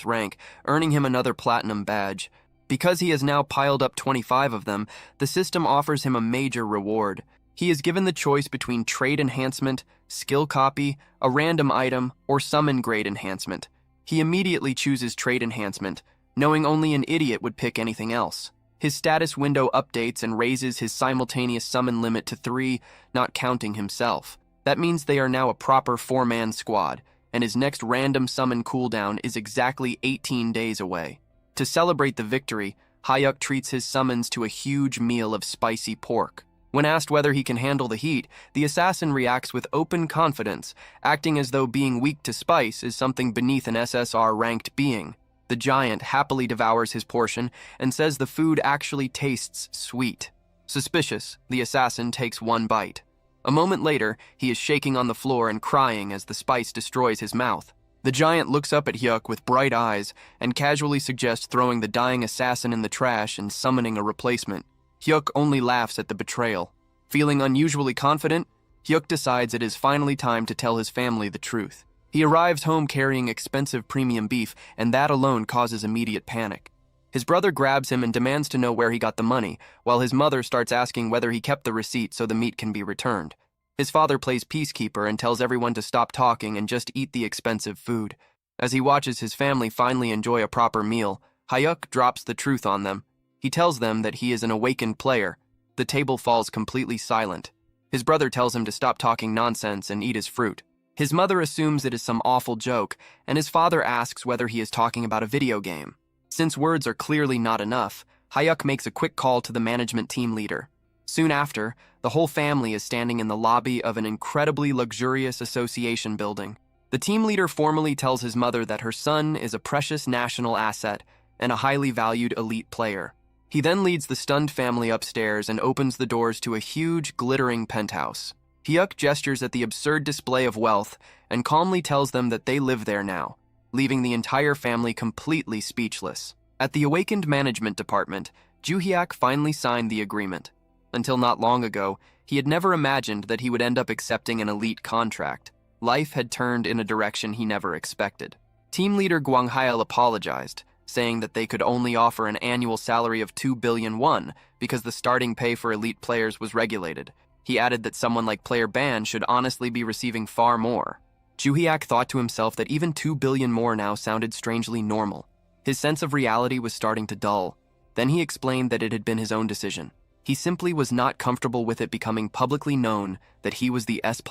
Speaker 1: rank, earning him another platinum badge. Because he has now piled up 25 of them, the system offers him a major reward. He is given the choice between trait enhancement, skill copy, a random item, or summon grade enhancement. He immediately chooses trait enhancement, knowing only an idiot would pick anything else. His status window updates and raises his simultaneous summon limit to 3, not counting himself. That means they are now a proper 4-man squad, and his next random summon cooldown is exactly 18 days away. To celebrate the victory, Hayek treats his summons to a huge meal of spicy pork. When asked whether he can handle the heat, the assassin reacts with open confidence, acting as though being weak to spice is something beneath an SSR-ranked being. The giant happily devours his portion and says the food actually tastes sweet. Suspicious, the assassin takes 1 bite. A moment later, he is shaking on the floor and crying as the spice destroys his mouth. The giant looks up at Hyuk with bright eyes and casually suggests throwing the dying assassin in the trash and summoning a replacement. Hyuk only laughs at the betrayal. Feeling unusually confident, Hyuk decides it is finally time to tell his family the truth. He arrives home carrying expensive premium beef, and that alone causes immediate panic. His brother grabs him and demands to know where he got the money, while his mother starts asking whether he kept the receipt so the meat can be returned. His father plays peacekeeper and tells everyone to stop talking and just eat the expensive food. As he watches his family finally enjoy a proper meal, Hayuk drops the truth on them. He tells them that he is an awakened player. The table falls completely silent. His brother tells him to stop talking nonsense and eat his fruit. His mother assumes it is some awful joke, and his father asks whether he is talking about a video game. Since words are clearly not enough, Hyuk makes a quick call to the management team leader. Soon after, the whole family is standing in the lobby of an incredibly luxurious association building. The team leader formally tells his mother that her son is a precious national asset and a highly valued elite player. He then leads the stunned family upstairs and opens the doors to a huge, glittering penthouse. Hyuk gestures at the absurd display of wealth and calmly tells them that they live there now, leaving the entire family completely speechless. At the awakened management department, Joo-hyuk finally signed the agreement. Until not long ago, he had never imagined that he would end up accepting an elite contract. Life had turned in a direction he never expected. Team leader Gwang-hail apologized, saying that they could only offer an annual salary of 2 billion won because the starting pay for elite players was regulated. He added that someone like Player Ban should honestly be receiving far more. Joo-hyuk thought to himself that even 2 billion more now sounded strangely normal. His sense of reality was starting to dull. Then he explained that it had been his own decision. He simply was not comfortable with it becoming publicly known that he was the S++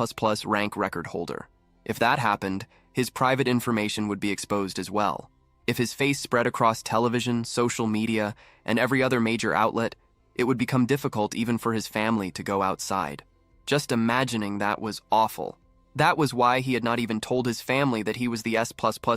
Speaker 1: rank record holder. If that happened, his private information would be exposed as well. If his face spread across television, social media, and every other major outlet, it would become difficult even for his family to go outside. Just imagining that was awful. That was why he had not even told his family that he was the S++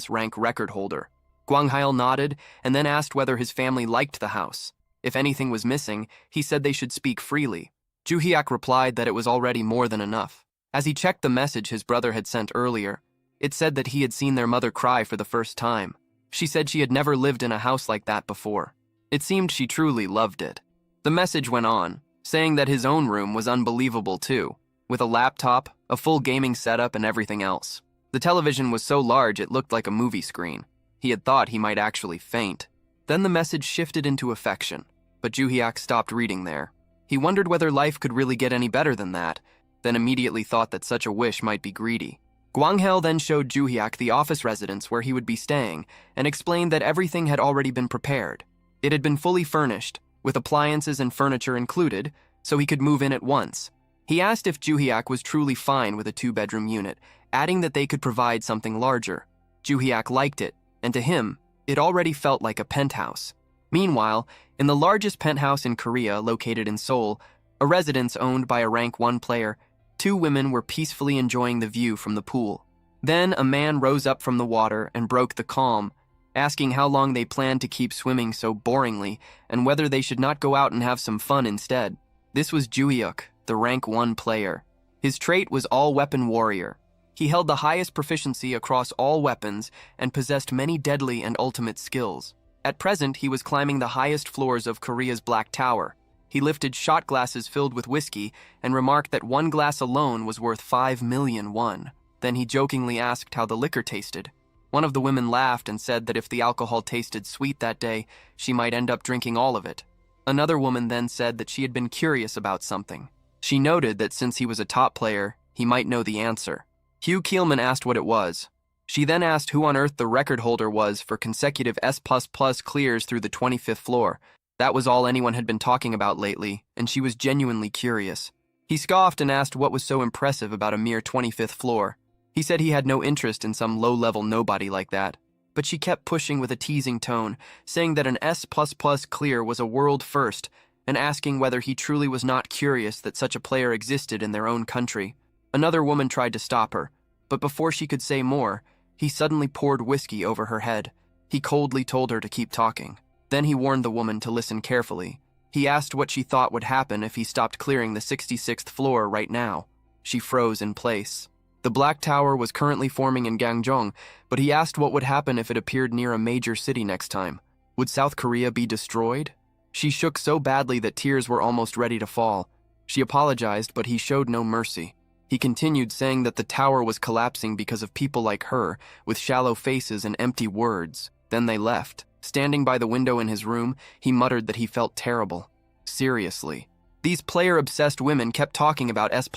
Speaker 1: rank record holder. Gwang-hail nodded and then asked whether his family liked the house. If anything was missing, he said they should speak freely. Joo-hyuk replied that it was already more than enough. As he checked the message his brother had sent earlier, it said that he had seen their mother cry for the first time. She said she had never lived in a house like that before. It seemed she truly loved it. The message went on, saying that his own room was unbelievable too, with a laptop, a full gaming setup, and everything else. The television was so large it looked like a movie screen. He had thought he might actually faint. Then the message shifted into affection, but Joo-hyuk stopped reading there. He wondered whether life could really get any better than that, then immediately thought that such a wish might be greedy. Gwang-hail then showed Joo-hyuk the office residence where he would be staying and explained that everything had already been prepared. It had been fully furnished, with appliances and furniture included, so he could move in at once. He asked if Joo-hyuk was truly fine with a 2-bedroom unit, adding that they could provide something larger. Joo-hyuk liked it, and to him, it already felt like a penthouse. Meanwhile, in the largest penthouse in Korea, located in Seoul, a residence owned by a rank 1 player, 2 women were peacefully enjoying the view from the pool. Then a man rose up from the water and broke the calm, asking how long they planned to keep swimming so boringly and whether they should not go out and have some fun instead. This was Joo-hyuk, the rank 1 player. His trait was all-weapon warrior. He held the highest proficiency across all weapons and possessed many deadly and ultimate skills. At present, he was climbing the highest floors of Korea's Black Tower. He lifted shot glasses filled with whiskey and remarked that 1 glass alone was worth 5 million won. Then he jokingly asked how the liquor tasted. One of the women laughed and said that if the alcohol tasted sweet that day, she might end up drinking all of it. Another woman then said that she had been curious about something. She noted that since he was a top player, he might know the answer. Hugh Keelman asked what it was. She then asked who on earth the record holder was for consecutive S++ clears through the 25th floor. That was all anyone had been talking about lately, and she was genuinely curious. He scoffed and asked what was so impressive about a mere 25th floor. He said he had no interest in some low-level nobody like that. But she kept pushing with a teasing tone, saying that an S++ clear was a world first, and asking whether he truly was not curious that such a player existed in their own country. Another woman tried to stop her, but before she could say more, he suddenly poured whiskey over her head. He coldly told her to keep talking. Then he warned the woman to listen carefully. He asked what she thought would happen if he stopped clearing the 66th floor right now. She froze in place. The Black Tower was currently forming in Gangjeong, but he asked what would happen if it appeared near a major city next time. Would South Korea be destroyed? She shook so badly that tears were almost ready to fall. She apologized, but he showed no mercy. He continued saying that the tower was collapsing because of people like her, with shallow faces and empty words. Then they left. Standing by the window in his room, he muttered that he felt terrible. Seriously. These player-obsessed women kept talking about S++,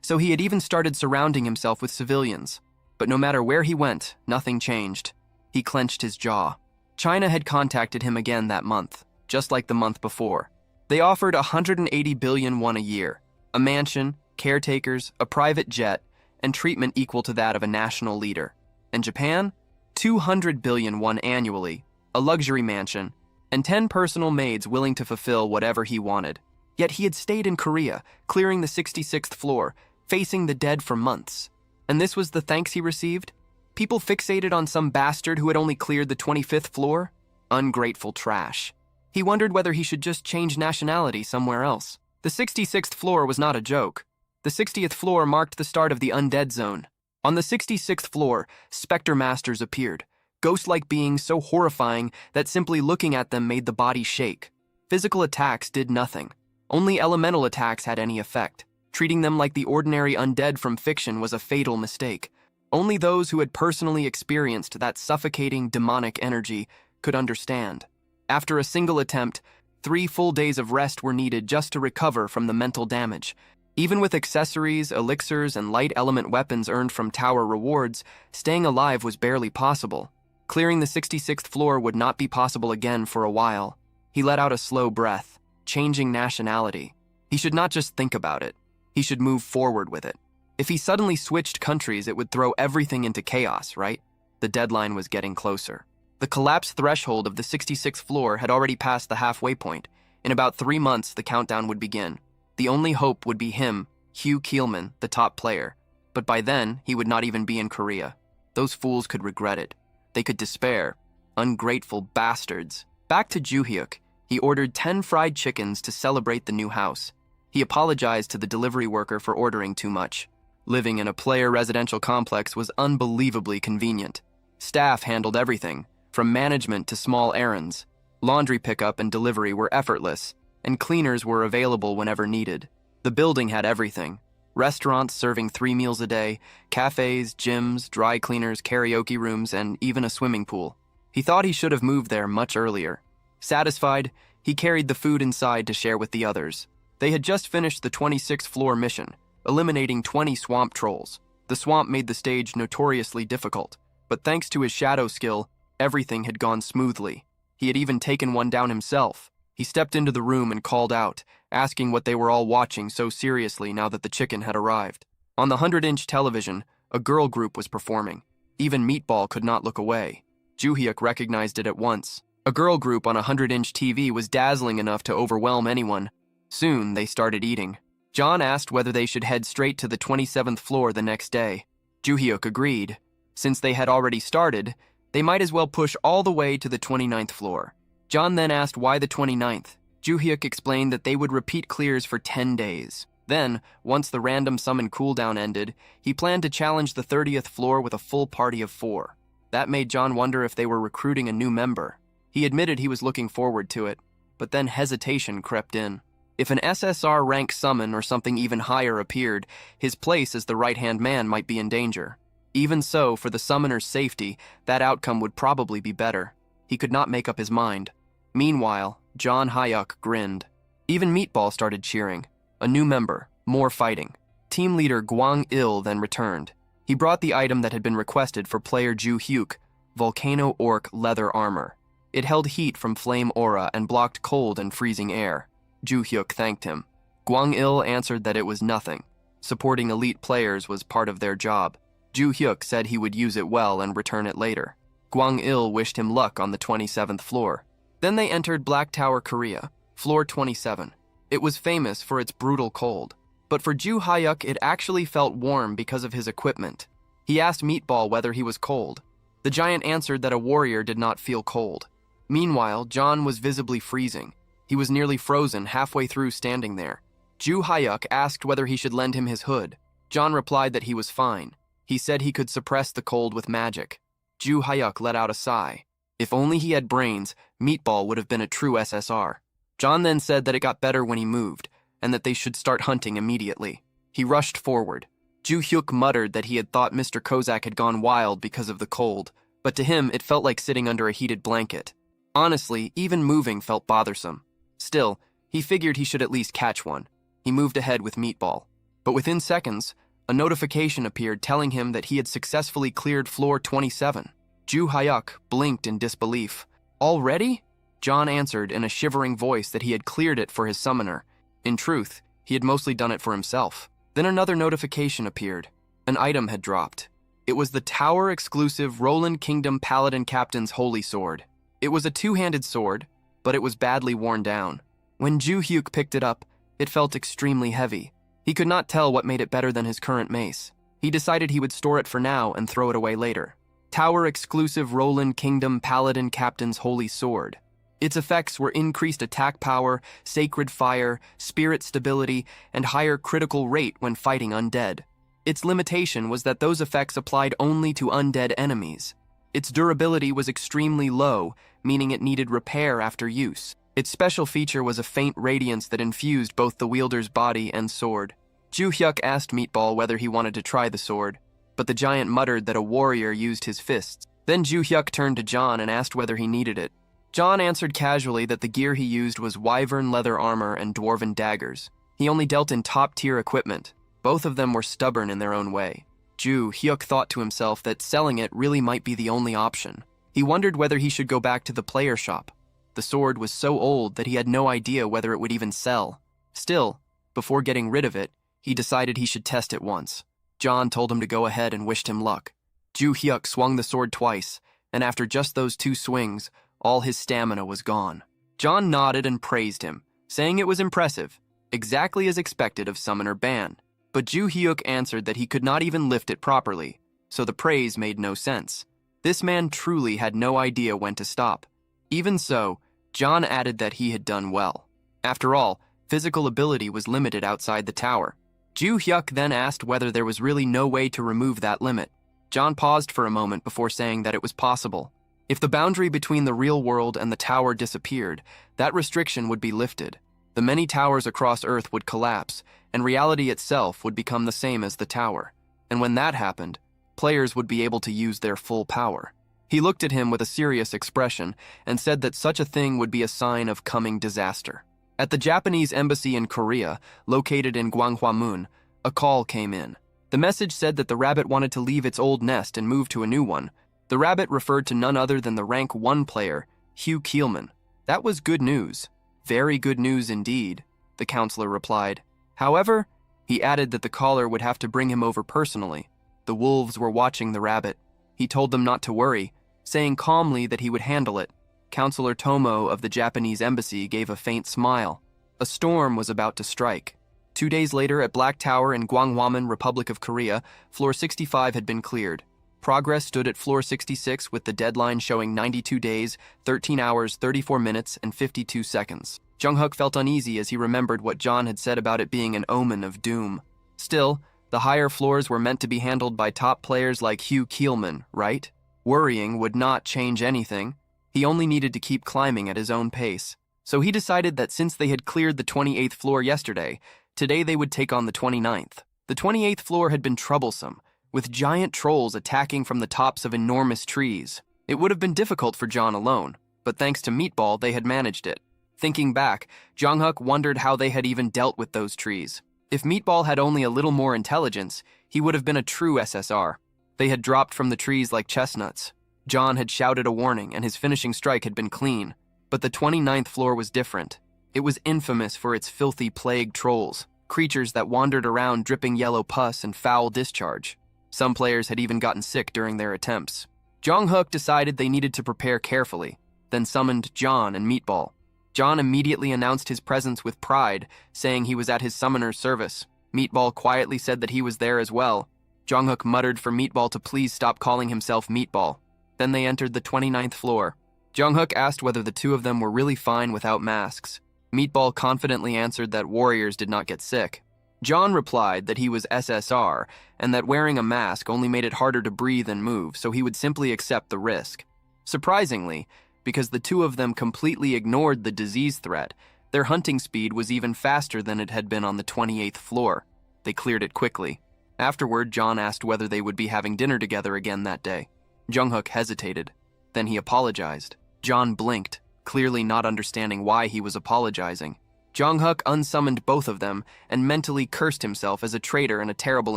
Speaker 1: so he had even started surrounding himself with civilians. But no matter where he went, nothing changed. He clenched his jaw. China had contacted him again that month, just like the month before. They offered 180 billion won a year. A mansion, caretakers, a private jet, and treatment equal to that of a national leader. And Japan? 200 billion won annually, a luxury mansion, and 10 personal maids willing to fulfill whatever he wanted. Yet he had stayed in Korea, clearing the 66th floor, facing the dead for months. And this was the thanks he received? People fixated on some bastard who had only cleared the 25th floor? Ungrateful trash. He wondered whether he should just change nationality somewhere else. The 66th floor was not a joke. The 60th floor marked the start of the undead zone. On the 66th floor, specter masters appeared, ghost-like beings so horrifying that simply looking at them made the body shake. Physical attacks did nothing. Only elemental attacks had any effect. Treating them like the ordinary undead from fiction was a fatal mistake. Only those who had personally experienced that suffocating demonic energy could understand. After a single attempt, 3 full days of rest were needed just to recover from the mental damage. Even with accessories, elixirs, and light element weapons earned from tower rewards, staying alive was barely possible. Clearing the 66th floor would not be possible again for a while. He let out a slow breath, changing nationality. He should not just think about it. He should move forward with it. If he suddenly switched countries, it would throw everything into chaos, right? The deadline was getting closer. The collapse threshold of the 66th floor had already passed the halfway point. In about 3 months, the countdown would begin. The only hope would be him, Hugh Keelman, the top player. But by then, he would not even be in Korea. Those fools could regret it. They could despair. Ungrateful bastards. Back to Juhyuk, he ordered 10 fried chickens to celebrate the new house. He apologized to the delivery worker for ordering too much. Living in a player residential complex was unbelievably convenient. Staff handled everything, from management to small errands. Laundry pickup and delivery were effortless, and cleaners were available whenever needed. The building had everything. Restaurants serving 3 meals a day, cafes, gyms, dry cleaners, karaoke rooms, and even a swimming pool. He thought he should have moved there much earlier. Satisfied, he carried the food inside to share with the others. They had just finished the 26th floor mission, eliminating 20 swamp trolls. The swamp made the stage notoriously difficult, but thanks to his shadow skill, everything had gone smoothly. He had even taken one down himself. He stepped into the room and called out, asking what they were all watching so seriously now that the chicken had arrived. On the 100-inch television, a girl group was performing. Even Meatball could not look away. Juhyuk recognized it at once. A girl group on a 100-inch TV was dazzling enough to overwhelm anyone. Soon, they started eating. John asked whether they should head straight to the 27th floor the next day. Juhyuk agreed. Since they had already started, they might as well push all the way to the 29th floor. John then asked why the 29th. Juhyuk explained that they would repeat clears for 10 days. Then, once the random summon cooldown ended, he planned to challenge the 30th floor with a full party of 4. That made John wonder if they were recruiting a new member. He admitted he was looking forward to it, but then hesitation crept in. If an SSR rank summon or something even higher appeared, his place as the right-hand man might be in danger. Even so, for the summoner's safety, that outcome would probably be better. He could not make up his mind. Meanwhile, John Hyuk grinned. Even Meatball started cheering. A new member, more fighting. Team leader Gwang-il then returned. He brought the item that had been requested for player Juhyuk, Volcano Orc leather armor. It held heat from flame aura and blocked cold and freezing air. Juhyuk thanked him. Gwang-il answered that it was nothing. Supporting elite players was part of their job. Juhyuk said he would use it well and return it later. Gwang-il wished him luck on the 27th floor. Then they entered Black Tower, Korea, floor 27. It was famous for its brutal cold. But for Ju Hyuk, it actually felt warm because of his equipment. He asked Meatball whether he was cold. The giant answered that a warrior did not feel cold. Meanwhile, John was visibly freezing. He was nearly frozen halfway through standing there. Ju Hyuk asked whether he should lend him his hood. John replied that he was fine. He said he could suppress the cold with magic. Ju Hyuk let out a sigh. If only he had brains, Meatball would have been a true SSR. John then said that it got better when he moved, and that they should start hunting immediately. He rushed forward. Juhyuk muttered that he had thought Mr. Kozak had gone wild because of the cold, but to him it felt like sitting under a heated blanket. Honestly, even moving felt bothersome. Still, he figured he should at least catch one. He moved ahead with Meatball. But within seconds, a notification appeared telling him that he had successfully cleared floor 27. Ju Hyuk blinked in disbelief. Already? John answered in a shivering voice that he had cleared it for his summoner. In truth, He had mostly done it for himself. Then another notification appeared. An item had dropped. It was the tower-exclusive Roland Kingdom Paladin Captain's Holy Sword. It was a two-handed sword, but it was badly worn down. When Ju Hyuk picked it up, it felt extremely heavy. He could not tell what made it better than his current mace. He decided he would store it for now and throw it away later. Tower-exclusive Roland Kingdom Paladin Captain's Holy Sword. Its effects were increased attack power, sacred fire, spirit stability, and higher critical rate when fighting undead. Its limitation was that those effects applied only to undead enemies. Its durability was extremely low, meaning it needed repair after use. Its special feature was a faint radiance that infused both the wielder's body and sword. Ju Hyuk asked Meatball whether he wanted to try the sword, but the giant muttered that a warrior used his fists. Then Ju Hyuk turned to John and asked whether he needed it. John answered casually that the gear he used was wyvern leather armor and dwarven daggers. He only dealt in top-tier equipment. Both of them were stubborn in their own way. Ju Hyuk thought to himself that selling it really might be the only option. He wondered whether he should go back to the player shop. The sword was so old that he had no idea whether it would even sell. Still, before getting rid of it, he decided he should test it once. John told him to go ahead and wished him luck. Ju Hyuk swung the sword twice, and after just those 2 swings, all his stamina was gone. John nodded and praised him, saying it was impressive, exactly as expected of Summoner Ban. But Ju Hyuk answered that he could not even lift it properly, so the praise made no sense. This man truly had no idea when to stop. Even so, John added that he had done well. After all, physical ability was limited outside the tower. Ju Hyuk then asked whether there was really no way to remove that limit. John paused for a moment before saying that it was possible. If the boundary between the real world and the tower disappeared, that restriction would be lifted. The many towers across Earth would collapse, and reality itself would become the same as the tower. And when that happened, players would be able to use their full power. He looked at him with a serious expression and said that such a thing would be a sign of coming disaster. At the Japanese embassy in Korea, located in Gwanghwamun, a call came in. The message said that the rabbit wanted to leave its old nest and move to a new one. The rabbit referred to none other than the rank 1 player, Hugh Keelman. That was good news. Very good news indeed, the counselor replied. However, he added that the caller would have to bring him over personally. The wolves were watching the rabbit. He told them not to worry, saying calmly that he would handle it. Counselor Tomo of the Japanese embassy gave a faint smile. A storm was about to strike. 2 days later, at Black Tower in Gwanghwamun, Republic of Korea, floor 65 had been cleared. Progress stood at floor 66 with the deadline showing 92 days, 13 hours, 34 minutes, and 52 seconds. Jung-Hook felt uneasy as he remembered what John had said about it being an omen of doom. Still, the higher floors were meant to be handled by top players like Hugh Keelman, right? Worrying would not change anything. He only needed to keep climbing at his own pace. So he decided that since they had cleared the 28th floor yesterday, today they would take on the 29th. The 28th floor had been troublesome, with giant trolls attacking from the tops of enormous trees. It would have been difficult for John alone, but thanks to Meatball, they had managed it. Thinking back, Jung-Hook wondered how they had even dealt with those trees. If Meatball had only a little more intelligence, he would have been a true SSR. They had dropped from the trees like chestnuts. John had shouted a warning, and his finishing strike had been clean. But the 29th floor was different. It was infamous for its filthy plague trolls, creatures that wandered around dripping yellow pus and foul discharge. Some players had even gotten sick during their attempts. Jung-Hook decided they needed to prepare carefully, then summoned John and Meatball. John immediately announced his presence with pride, saying he was at his summoner's service. Meatball quietly said that he was there as well. Jung-Hook muttered for Meatball to please stop calling himself Meatball. Then they entered the 29th floor. Jung-Hook asked whether the two of them were really fine without masks. Meatball confidently answered that warriors did not get sick. John replied that he was SSR and that wearing a mask only made it harder to breathe and move, so he would simply accept the risk. Surprisingly, because the two of them completely ignored the disease threat, their hunting speed was even faster than it had been on the 28th floor. They cleared it quickly. Afterward, John asked whether they would be having dinner together again that day. Jung-Hook hesitated. Then he apologized. John blinked, clearly not understanding why he was apologizing. Jung-Hook unsummoned both of them and mentally cursed himself as a traitor and a terrible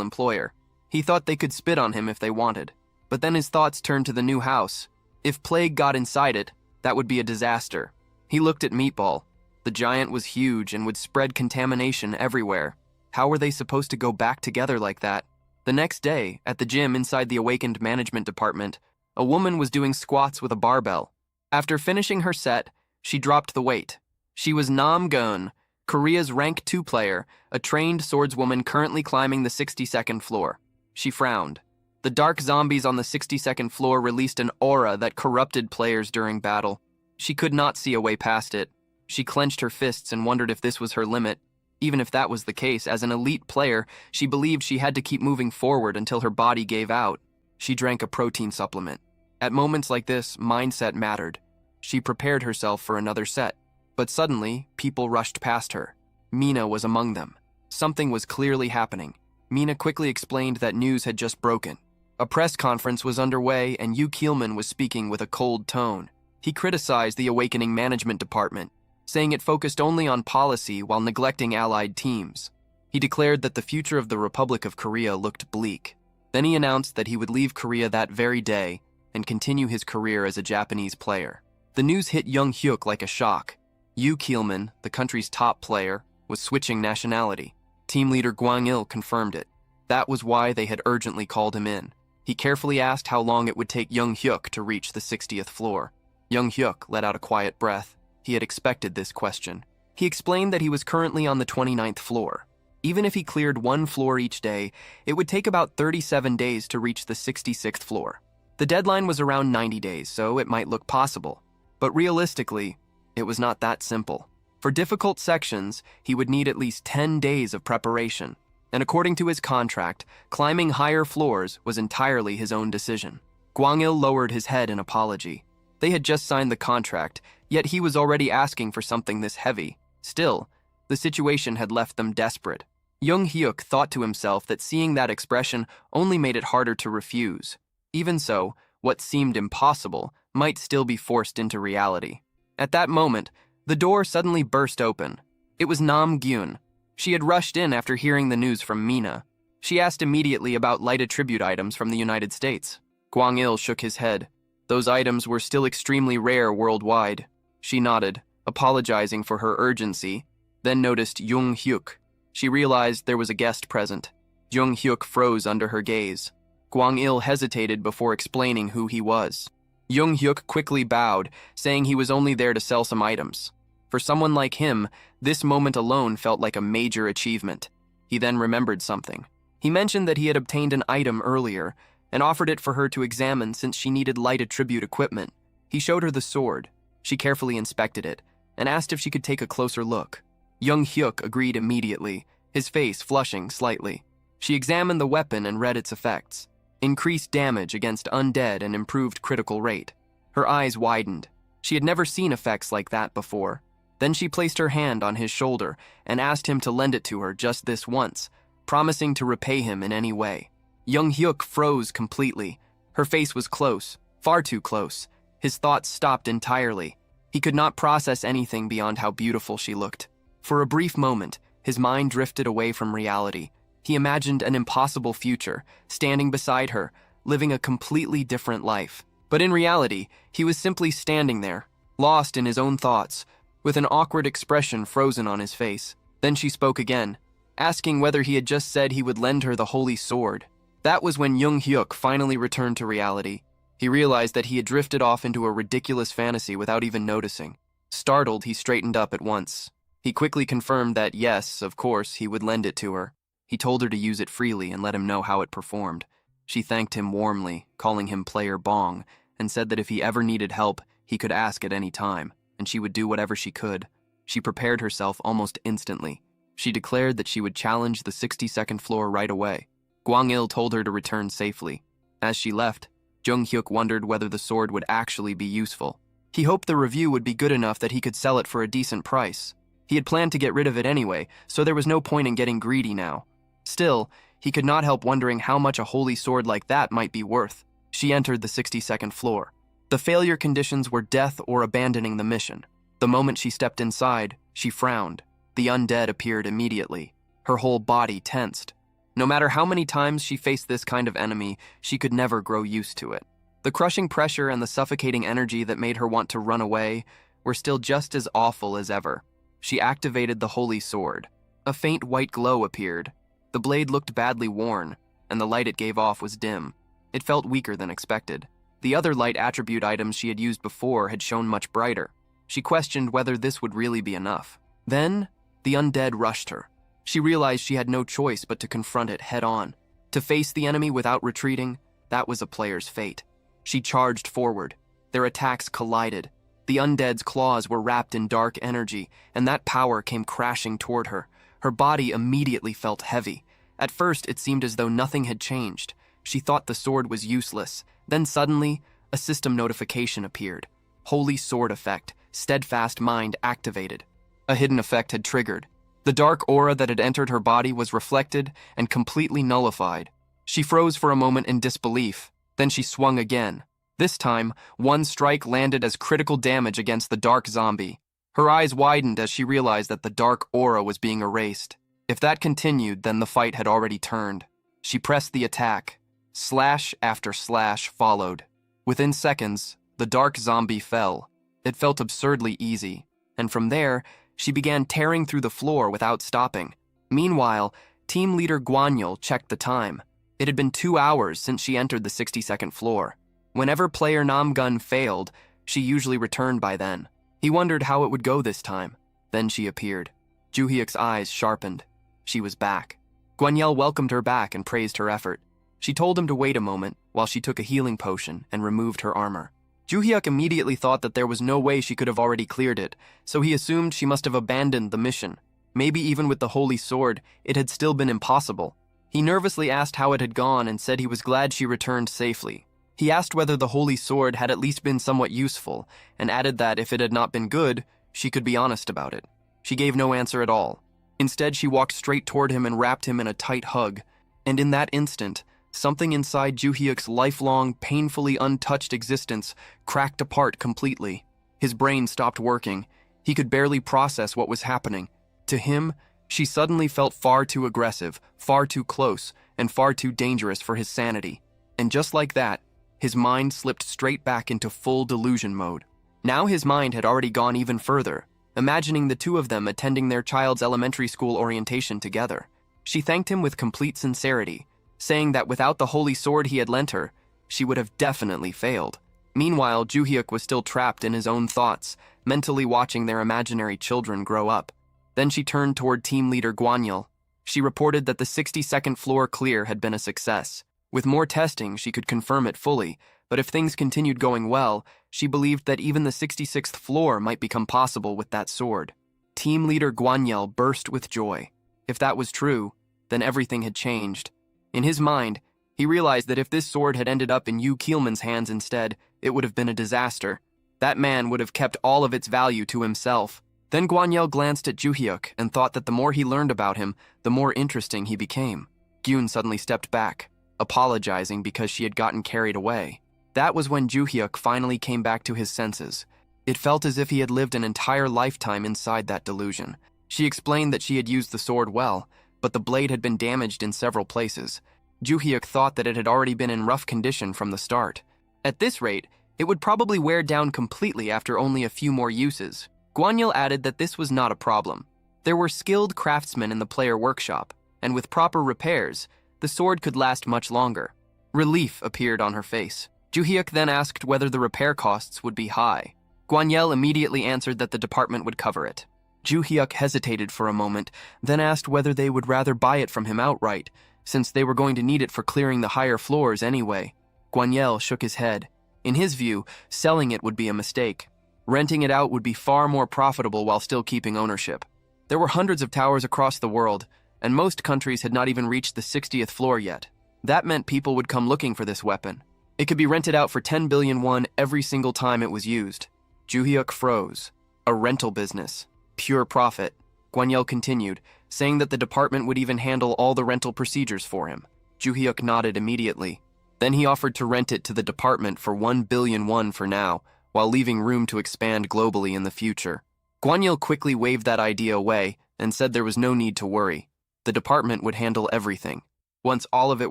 Speaker 1: employer. He thought they could spit on him if they wanted. But then his thoughts turned to the new house. If plague got inside it, that would be a disaster. He looked at Meatball. The giant was huge and would spread contamination everywhere. How were they supposed to go back together like that? The next day, at the gym inside the awakened management department, a woman was doing squats with a barbell. After finishing her set, she dropped the weight. She was Nam Gun, Korea's rank 2 player, a trained swordswoman currently climbing the 62nd floor. She frowned. The dark zombies on the 62nd floor released an aura that corrupted players during battle. She could not see a way past it. She clenched her fists and wondered if this was her limit. Even if that was the case, as an elite player, she believed she had to keep moving forward until her body gave out. She drank a protein supplement. At moments like this, mindset mattered. She prepared herself for another set. But suddenly, people rushed past her. Mina was among them. Something was clearly happening. Mina quickly explained that news had just broken. A press conference was underway and Yu Keelman was speaking with a cold tone. He criticized the awakening management department, saying it focused only on policy while neglecting allied teams. He declared that the future of the Republic of Korea looked bleak. Then he announced that he would leave Korea that very day and continue his career as a Japanese player. The news hit Young Hyuk like a shock. Yu Keelman, the country's top player, was switching nationality. Team leader Gwang Il confirmed it. That was why they had urgently called him in. He carefully asked how long it would take Young Hyuk to reach the 60th floor. Young Hyuk let out a quiet breath. He had expected this question. He explained that he was currently on the 29th floor. Even if he cleared one floor each day, it would take about 37 days to reach the 66th floor. The deadline was around 90 days, so it might look possible. But realistically, it was not that simple. For difficult sections, he would need at least 10 days of preparation. And according to his contract, climbing higher floors was entirely his own decision. Gwang Il lowered his head in apology. They had just signed the contract, yet he was already asking for something this heavy. Still, the situation had left them desperate. Young Hyuk thought to himself that seeing that expression only made it harder to refuse. Even so, what seemed impossible might still be forced into reality. At that moment, the door suddenly burst open. It was Nam Gyun. She had rushed in after hearing the news from Mina. She asked immediately about light attribute items from the United States. Gwang Il shook his head. Those items were still extremely rare worldwide. She nodded, apologizing for her urgency, then noticed Young Hyuk. She realized there was a guest present. Young Hyuk froze under her gaze. Gwang Il hesitated before explaining who he was. Young Hyuk quickly bowed, saying he was only there to sell some items. For someone like him, this moment alone felt like a major achievement. He then remembered something. He mentioned that he had obtained an item earlier and offered it for her to examine since she needed light attribute equipment. He showed her the sword. She carefully inspected it and asked if she could take a closer look. Young Hyuk agreed immediately, his face flushing slightly. She examined the weapon and read its effects. Increased damage against undead and improved critical rate. Her eyes widened. She had never seen effects like that before. Then she placed her hand on his shoulder and asked him to lend it to her just this once, promising to repay him in any way. Young Hyuk froze completely. Her face was close, far too close. His thoughts stopped entirely. He could not process anything beyond how beautiful she looked. For a brief moment, his mind drifted away from reality. He imagined an impossible future, standing beside her, living a completely different life. But in reality, he was simply standing there, lost in his own thoughts, with an awkward expression frozen on his face. Then she spoke again, asking whether he had just said he would lend her the holy sword. That was when Young Hyuk finally returned to reality. He realized that he had drifted off into a ridiculous fantasy without even noticing. Startled, he straightened up at once. He quickly confirmed that yes, of course, he would lend it to her. He told her to use it freely and let him know how it performed. She thanked him warmly, calling him Player Bong, and said that if he ever needed help, he could ask at any time, and she would do whatever she could. She prepared herself almost instantly. She declared that she would challenge the 62nd floor right away. Gwang Il told her to return safely. As she left, Jung Hyuk wondered whether the sword would actually be useful. He hoped the review would be good enough that he could sell it for a decent price. He had planned to get rid of it anyway, so there was no point in getting greedy now. Still, he could not help wondering how much a holy sword like that might be worth. She entered the 62nd floor. The failure conditions were death or abandoning the mission. The moment she stepped inside, she frowned. The undead appeared immediately. Her whole body tensed. No matter how many times she faced this kind of enemy, she could never grow used to it. The crushing pressure and the suffocating energy that made her want to run away were still just as awful as ever. She activated the holy sword. A faint white glow appeared. The blade looked badly worn, and the light it gave off was dim. It felt weaker than expected. The other light attribute items she had used before had shown much brighter. She questioned whether this would really be enough. Then, the undead rushed her. She realized she had no choice but to confront it head-on. To face the enemy without retreating, that was a player's fate. She charged forward. Their attacks collided. The undead's claws were wrapped in dark energy, and that power came crashing toward her. Her body immediately felt heavy. At first, it seemed as though nothing had changed. She thought the sword was useless. Then suddenly, a system notification appeared. Holy Sword Effect, Steadfast Mind activated. A hidden effect had triggered. The dark aura that had entered her body was reflected and completely nullified. She froze for a moment in disbelief. Then she swung again. This time, one strike landed as critical damage against the dark zombie. Her eyes widened as she realized that the dark aura was being erased. If that continued, then the fight had already turned. She pressed the attack. Slash after slash followed. Within seconds, the dark zombie fell. It felt absurdly easy, and from there, she began tearing through the floor without stopping. Meanwhile, team leader Guanyal checked the time. It had been 2 hours since she entered the 62nd floor. Whenever player Namgun failed, she usually returned by then. He wondered how it would go this time. Then she appeared. Juhyuk's eyes sharpened. She was back. Guanyal welcomed her back and praised her effort. She told him to wait a moment while she took a healing potion and removed her armor. Juhyuk immediately thought that there was no way she could have already cleared it, so he assumed she must have abandoned the mission. Maybe even with the holy sword, it had still been impossible. He nervously asked how it had gone and said he was glad she returned safely. He asked whether the holy sword had at least been somewhat useful, and added that if it had not been good, she could be honest about it. She gave no answer at all. Instead, she walked straight toward him and wrapped him in a tight hug. And in that instant, something inside Juhyuk's lifelong, painfully untouched existence cracked apart completely. His brain stopped working. He could barely process what was happening. To him, she suddenly felt far too aggressive, far too close, and far too dangerous for his sanity. And just like that, his mind slipped straight back into full delusion mode. Now his mind had already gone even further, imagining the two of them attending their child's elementary school orientation together. She thanked him with complete sincerity, saying that without the holy sword he had lent her, she would have definitely failed. Meanwhile, Juhyuk was still trapped in his own thoughts, mentally watching their imaginary children grow up. Then she turned toward team leader Guanyal. She reported that the 62nd floor clear had been a success. With more testing, she could confirm it fully, but if things continued going well, she believed that even the 66th floor might become possible with that sword. Team leader Guanyal burst with joy. If that was true, then everything had changed. In his mind, he realized that if this sword had ended up in Yu Keelman's hands instead, it would have been a disaster. That man would have kept all of its value to himself. Then Guanyal glanced at Juhyuk and thought that the more he learned about him, the more interesting he became. Gyun suddenly stepped back, apologizing because she had gotten carried away. That was when Juhyuk finally came back to his senses. It felt as if he had lived an entire lifetime inside that delusion. She explained that she had used the sword well, but the blade had been damaged in several places. Juhyuk thought that it had already been in rough condition from the start. At this rate, it would probably wear down completely after only a few more uses. Guanyal added that this was not a problem. There were skilled craftsmen in the player workshop, and with proper repairs, the sword could last much longer. Relief appeared on her face. Juhyuk then asked whether the repair costs would be high. Guanyal immediately answered that the department would cover it. Juhyuk hesitated for a moment, then asked whether they would rather buy it from him outright, since they were going to need it for clearing the higher floors anyway. Guanyal shook his head. In his view, selling it would be a mistake. Renting it out would be far more profitable while still keeping ownership. There were hundreds of towers across the world, and most countries had not even reached the 60th floor yet. That meant people would come looking for this weapon. It could be rented out for 10 billion won every single time it was used. Juhyuk froze. A rental business. Pure profit. Guanyal continued, saying that the department would even handle all the rental procedures for him. Juhyuk nodded immediately. Then he offered to rent it to the department for 1 billion won for now, while leaving room to expand globally in the future. Guanyal quickly waved that idea away and said there was no need to worry. The department would handle everything. Once all of it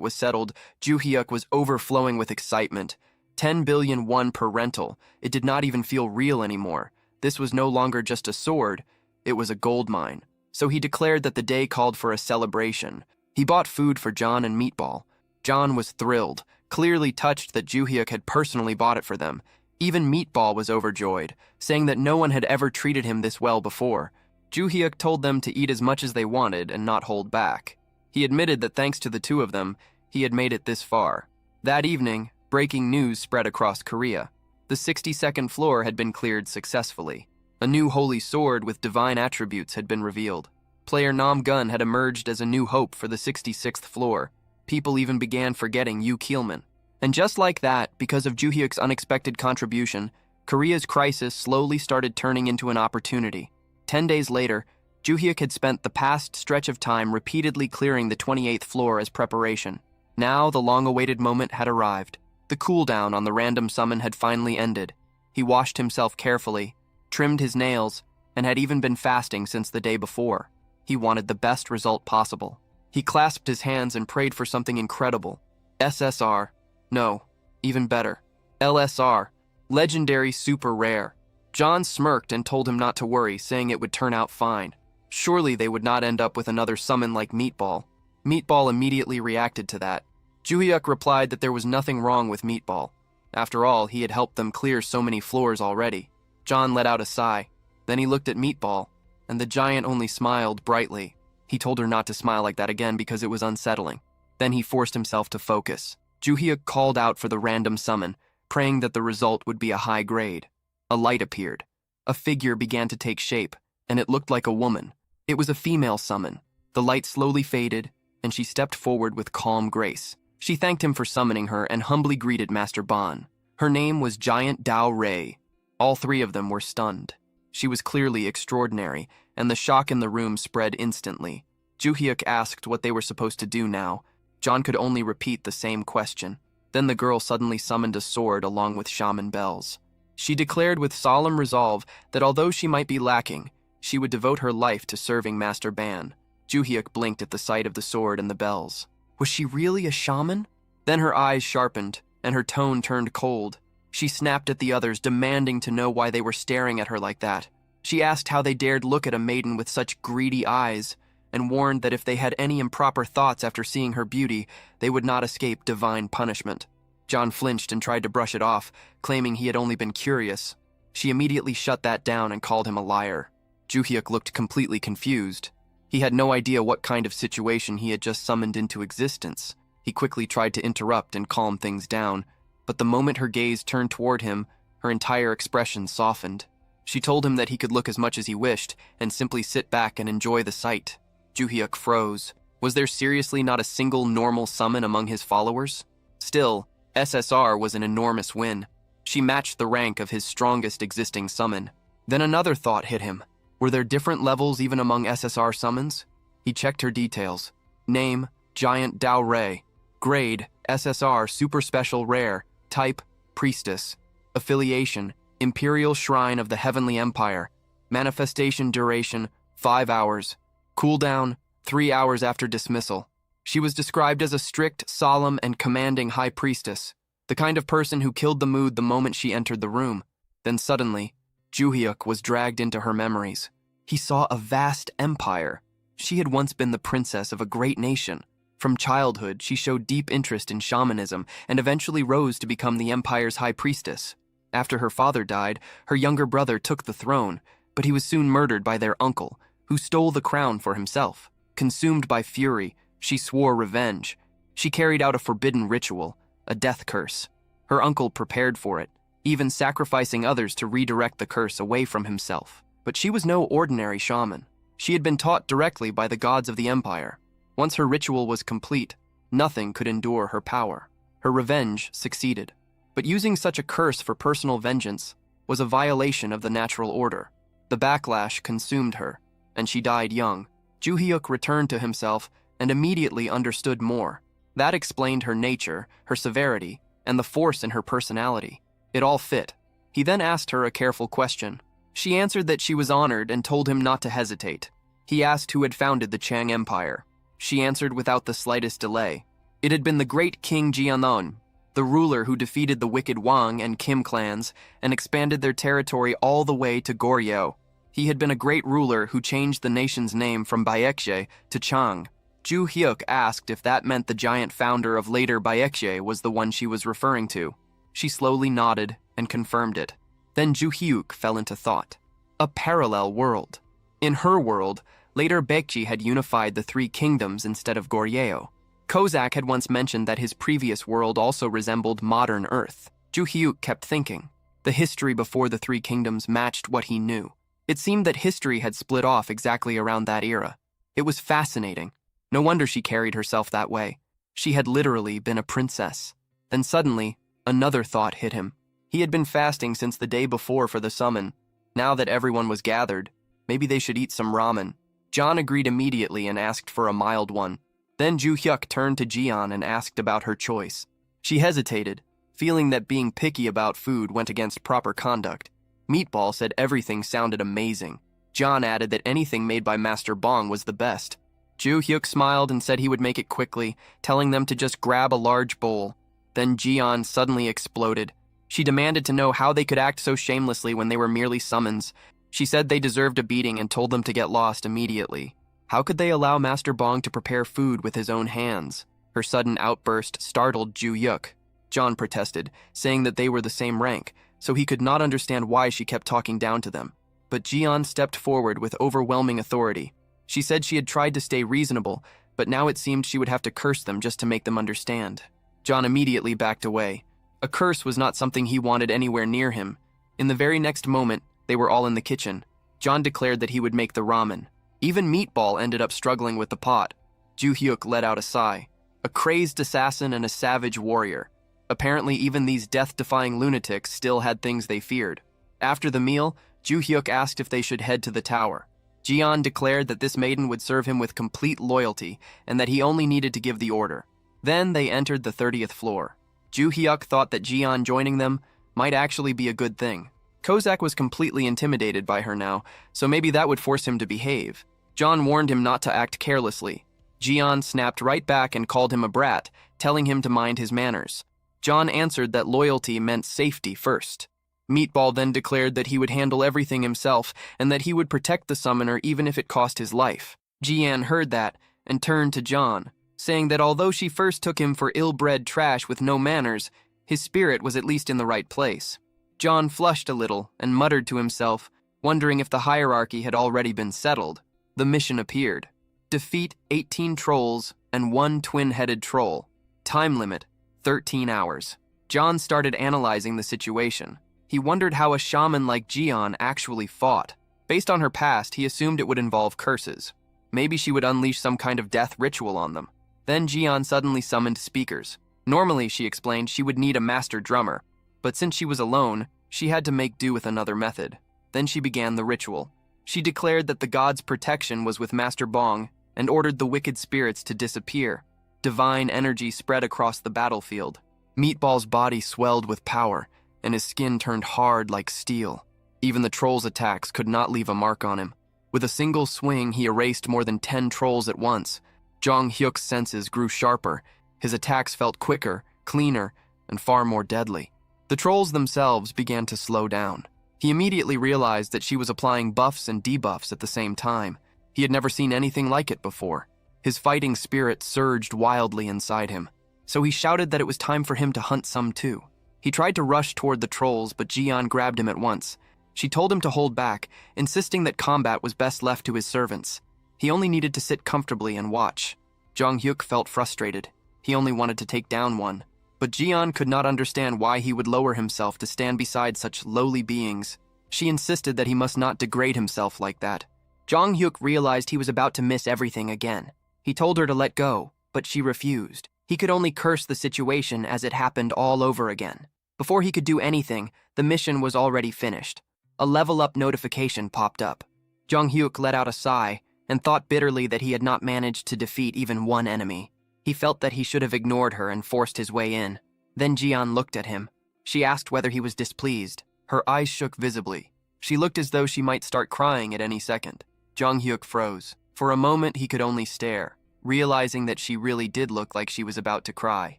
Speaker 1: was settled, Juhyuk was overflowing with excitement. 10 billion won per rental. It did not even feel real anymore. This was no longer just a sword. It was a gold mine. So he declared that the day called for a celebration. He bought food for John and Meatball. John was thrilled, clearly touched that Juhyuk had personally bought it for them. Even Meatball was overjoyed, saying that no one had ever treated him this well before. Juhyuk told them to eat as much as they wanted and not hold back. He admitted that thanks to the two of them, he had made it this far. That evening, breaking news spread across Korea. The 62nd floor had been cleared successfully. A new holy sword with divine attributes had been revealed. Player Nam Gun had emerged as a new hope for the 66th floor. People even began forgetting Yu Keelman. And just like that, because of Juhyuk's unexpected contribution, Korea's crisis slowly started turning into an opportunity. 10 days later, Juhyuk had spent the past stretch of time repeatedly clearing the 28th floor as preparation. Now the long-awaited moment had arrived. The cooldown on the random summon had finally ended. He washed himself carefully, trimmed his nails, and had even been fasting since the day before. He wanted the best result possible. He clasped his hands and prayed for something incredible. SSR. No, even better. LSR. Legendary Super Rare. John smirked and told him not to worry, saying it would turn out fine. Surely they would not end up with another summon like Meatball. Meatball immediately reacted to that. Juhyuk replied that there was nothing wrong with Meatball. After all, he had helped them clear so many floors already. John let out a sigh. Then he looked at Meatball, and the giant only smiled brightly. He told her not to smile like that again because it was unsettling. Then he forced himself to focus. Juhyuk called out for the random summon, praying that the result would be a high grade. A light appeared. A figure began to take shape, and it looked like a woman. It was a female summon. The light slowly faded, and she stepped forward with calm grace. She thanked him for summoning her and humbly greeted Master Ban. Her name was Giant Dao Rei. All three of them were stunned. She was clearly extraordinary, and the shock in the room spread instantly. Juhyuk asked what they were supposed to do now. John could only repeat the same question. Then the girl suddenly summoned a sword along with shaman bells. She declared with solemn resolve that although she might be lacking, she would devote her life to serving Master Ban. Juhyuk blinked at the sight of the sword and the bells. Was she really a shaman? Then her eyes sharpened, and her tone turned cold. She snapped at the others, demanding to know why they were staring at her like that. She asked how they dared look at a maiden with such greedy eyes, and warned that if they had any improper thoughts after seeing her beauty, they would not escape divine punishment. John flinched and tried to brush it off, claiming he had only been curious. She immediately shut that down and called him a liar. Juhyuk looked completely confused. He had no idea what kind of situation he had just summoned into existence. He quickly tried to interrupt and calm things down, but the moment her gaze turned toward him, her entire expression softened. She told him that he could look as much as he wished and simply sit back and enjoy the sight. Juhyuk froze. Was there seriously not a single normal summon among his followers? Still, SSR was an enormous win. She matched the rank of his strongest existing summon. Then another thought hit him. Were there different levels even among SSR summons? He checked her details. Name, Giant Dao Rei. Grade, SSR Super Special Rare. Type, Priestess. Affiliation, Imperial Shrine of the Heavenly Empire. Manifestation duration, 5 hours. Cooldown, 3 hours after dismissal. She was described as a strict, solemn, and commanding high priestess, the kind of person who killed the mood the moment she entered the room. Then suddenly, Juhyuk was dragged into her memories. He saw a vast empire. She had once been the princess of a great nation. From childhood, she showed deep interest in shamanism and eventually rose to become the empire's high priestess. After her father died, her younger brother took the throne, but he was soon murdered by their uncle, who stole the crown for himself. Consumed by fury, she swore revenge. She carried out a forbidden ritual, a death curse. Her uncle prepared for it, even sacrificing others to redirect the curse away from himself. But she was no ordinary shaman. She had been taught directly by the gods of the empire. Once her ritual was complete, nothing could endure her power. Her revenge succeeded. But using such a curse for personal vengeance was a violation of the natural order. The backlash consumed her, and she died young. Juhyuk returned to himself and immediately understood more. That explained her nature, her severity, and the force in her personality. It all fit. He then asked her a careful question. She answered that she was honored and told him not to hesitate. He asked who had founded the Chang Empire. She answered without the slightest delay. It had been the great King Jianon, the ruler who defeated the wicked Wang and Kim clans and expanded their territory all the way to Goryeo. He had been a great ruler who changed the nation's name from Baekje to Chang. Ju Hyuk asked if that meant the giant founder of later Baekje was the one she was referring to. She slowly nodded and confirmed it. Then Ju Hyuk fell into thought. A parallel world. In her world, later Baekje had unified the three kingdoms instead of Goryeo. Kozak had once mentioned that his previous world also resembled modern Earth. Ju Hyuk kept thinking. The history before the three kingdoms matched what he knew. It seemed that history had split off exactly around that era. It was fascinating. No wonder she carried herself that way. She had literally been a princess. Then suddenly, another thought hit him. He had been fasting since the day before for the summon. Now that everyone was gathered, maybe they should eat some ramen. John agreed immediately and asked for a mild one. Then Ju Hyuk turned to Jian and asked about her choice. She hesitated, feeling that being picky about food went against proper conduct. Meatball said everything sounded amazing. John added that anything made by Master Bong was the best. Ju Hyuk smiled and said he would make it quickly, telling them to just grab a large bowl. Then Jian suddenly exploded. She demanded to know how they could act so shamelessly when they were merely summons. She said they deserved a beating and told them to get lost immediately. How could they allow Master Bong to prepare food with his own hands? Her sudden outburst startled Ju Hyuk. John protested, saying that they were the same rank, so he could not understand why she kept talking down to them. But Jian stepped forward with overwhelming authority. She said she had tried to stay reasonable, but now it seemed she would have to curse them just to make them understand. John immediately backed away. A curse was not something he wanted anywhere near him. In the very next moment, they were all in the kitchen. John declared that he would make the ramen. Even Meatball ended up struggling with the pot. Ju Hyuk let out a sigh. A crazed assassin and a savage warrior. Apparently, even these death-defying lunatics still had things they feared. After the meal, Ju Hyuk asked if they should head to the tower. Jian declared that this maiden would serve him with complete loyalty and that he only needed to give the order. Then they entered the 30th floor. Ju Hyuk thought that Jian joining them might actually be a good thing. Kozak was completely intimidated by her now, so maybe that would force him to behave. John warned him not to act carelessly. Jian snapped right back and called him a brat, telling him to mind his manners. John answered that loyalty meant safety first. Meatball then declared that he would handle everything himself and that he would protect the summoner even if it cost his life. Jian heard that and turned to John, saying that although she first took him for ill-bred trash with no manners, his spirit was at least in the right place. John flushed a little and muttered to himself, wondering if the hierarchy had already been settled. The mission appeared. Defeat 18 trolls and 1 twin-headed troll. Time limit, 13 hours. John started analyzing the situation. He wondered how a shaman like Jian actually fought. Based on her past, he assumed it would involve curses. Maybe she would unleash some kind of death ritual on them. Then Jian suddenly summoned speakers. Normally, she explained, she would need a master drummer, but since she was alone, she had to make do with another method. Then she began the ritual. She declared that the god's protection was with Master Bong and ordered the wicked spirits to disappear. Divine energy spread across the battlefield. Meatball's body swelled with power, and his skin turned hard like steel. Even the trolls' attacks could not leave a mark on him. With a single swing, he erased more than 10 trolls at once. Jong Hyuk's senses grew sharper. His attacks felt quicker, cleaner, and far more deadly. The trolls themselves began to slow down. He immediately realized that she was applying buffs and debuffs at the same time. He had never seen anything like it before. His fighting spirit surged wildly inside him, so he shouted that it was time for him to hunt some too. He tried to rush toward the trolls, but Jian grabbed him at once. She told him to hold back, insisting that combat was best left to his servants. He only needed to sit comfortably and watch. Jong Hyuk felt frustrated. He only wanted to take down one. But Jian could not understand why he would lower himself to stand beside such lowly beings. She insisted that he must not degrade himself like that. Jong Hyuk realized he was about to miss everything again. He told her to let go, but she refused. He could only curse the situation as it happened all over again. Before he could do anything, the mission was already finished. A level-up notification popped up. Jong Hyuk let out a sigh and thought bitterly that he had not managed to defeat even one enemy. He felt that he should have ignored her and forced his way in. Then Jian looked at him. She asked whether he was displeased. Her eyes shook visibly. She looked as though she might start crying at any second. Jong Hyuk froze. For a moment, he could only stare, realizing that she really did look like she was about to cry.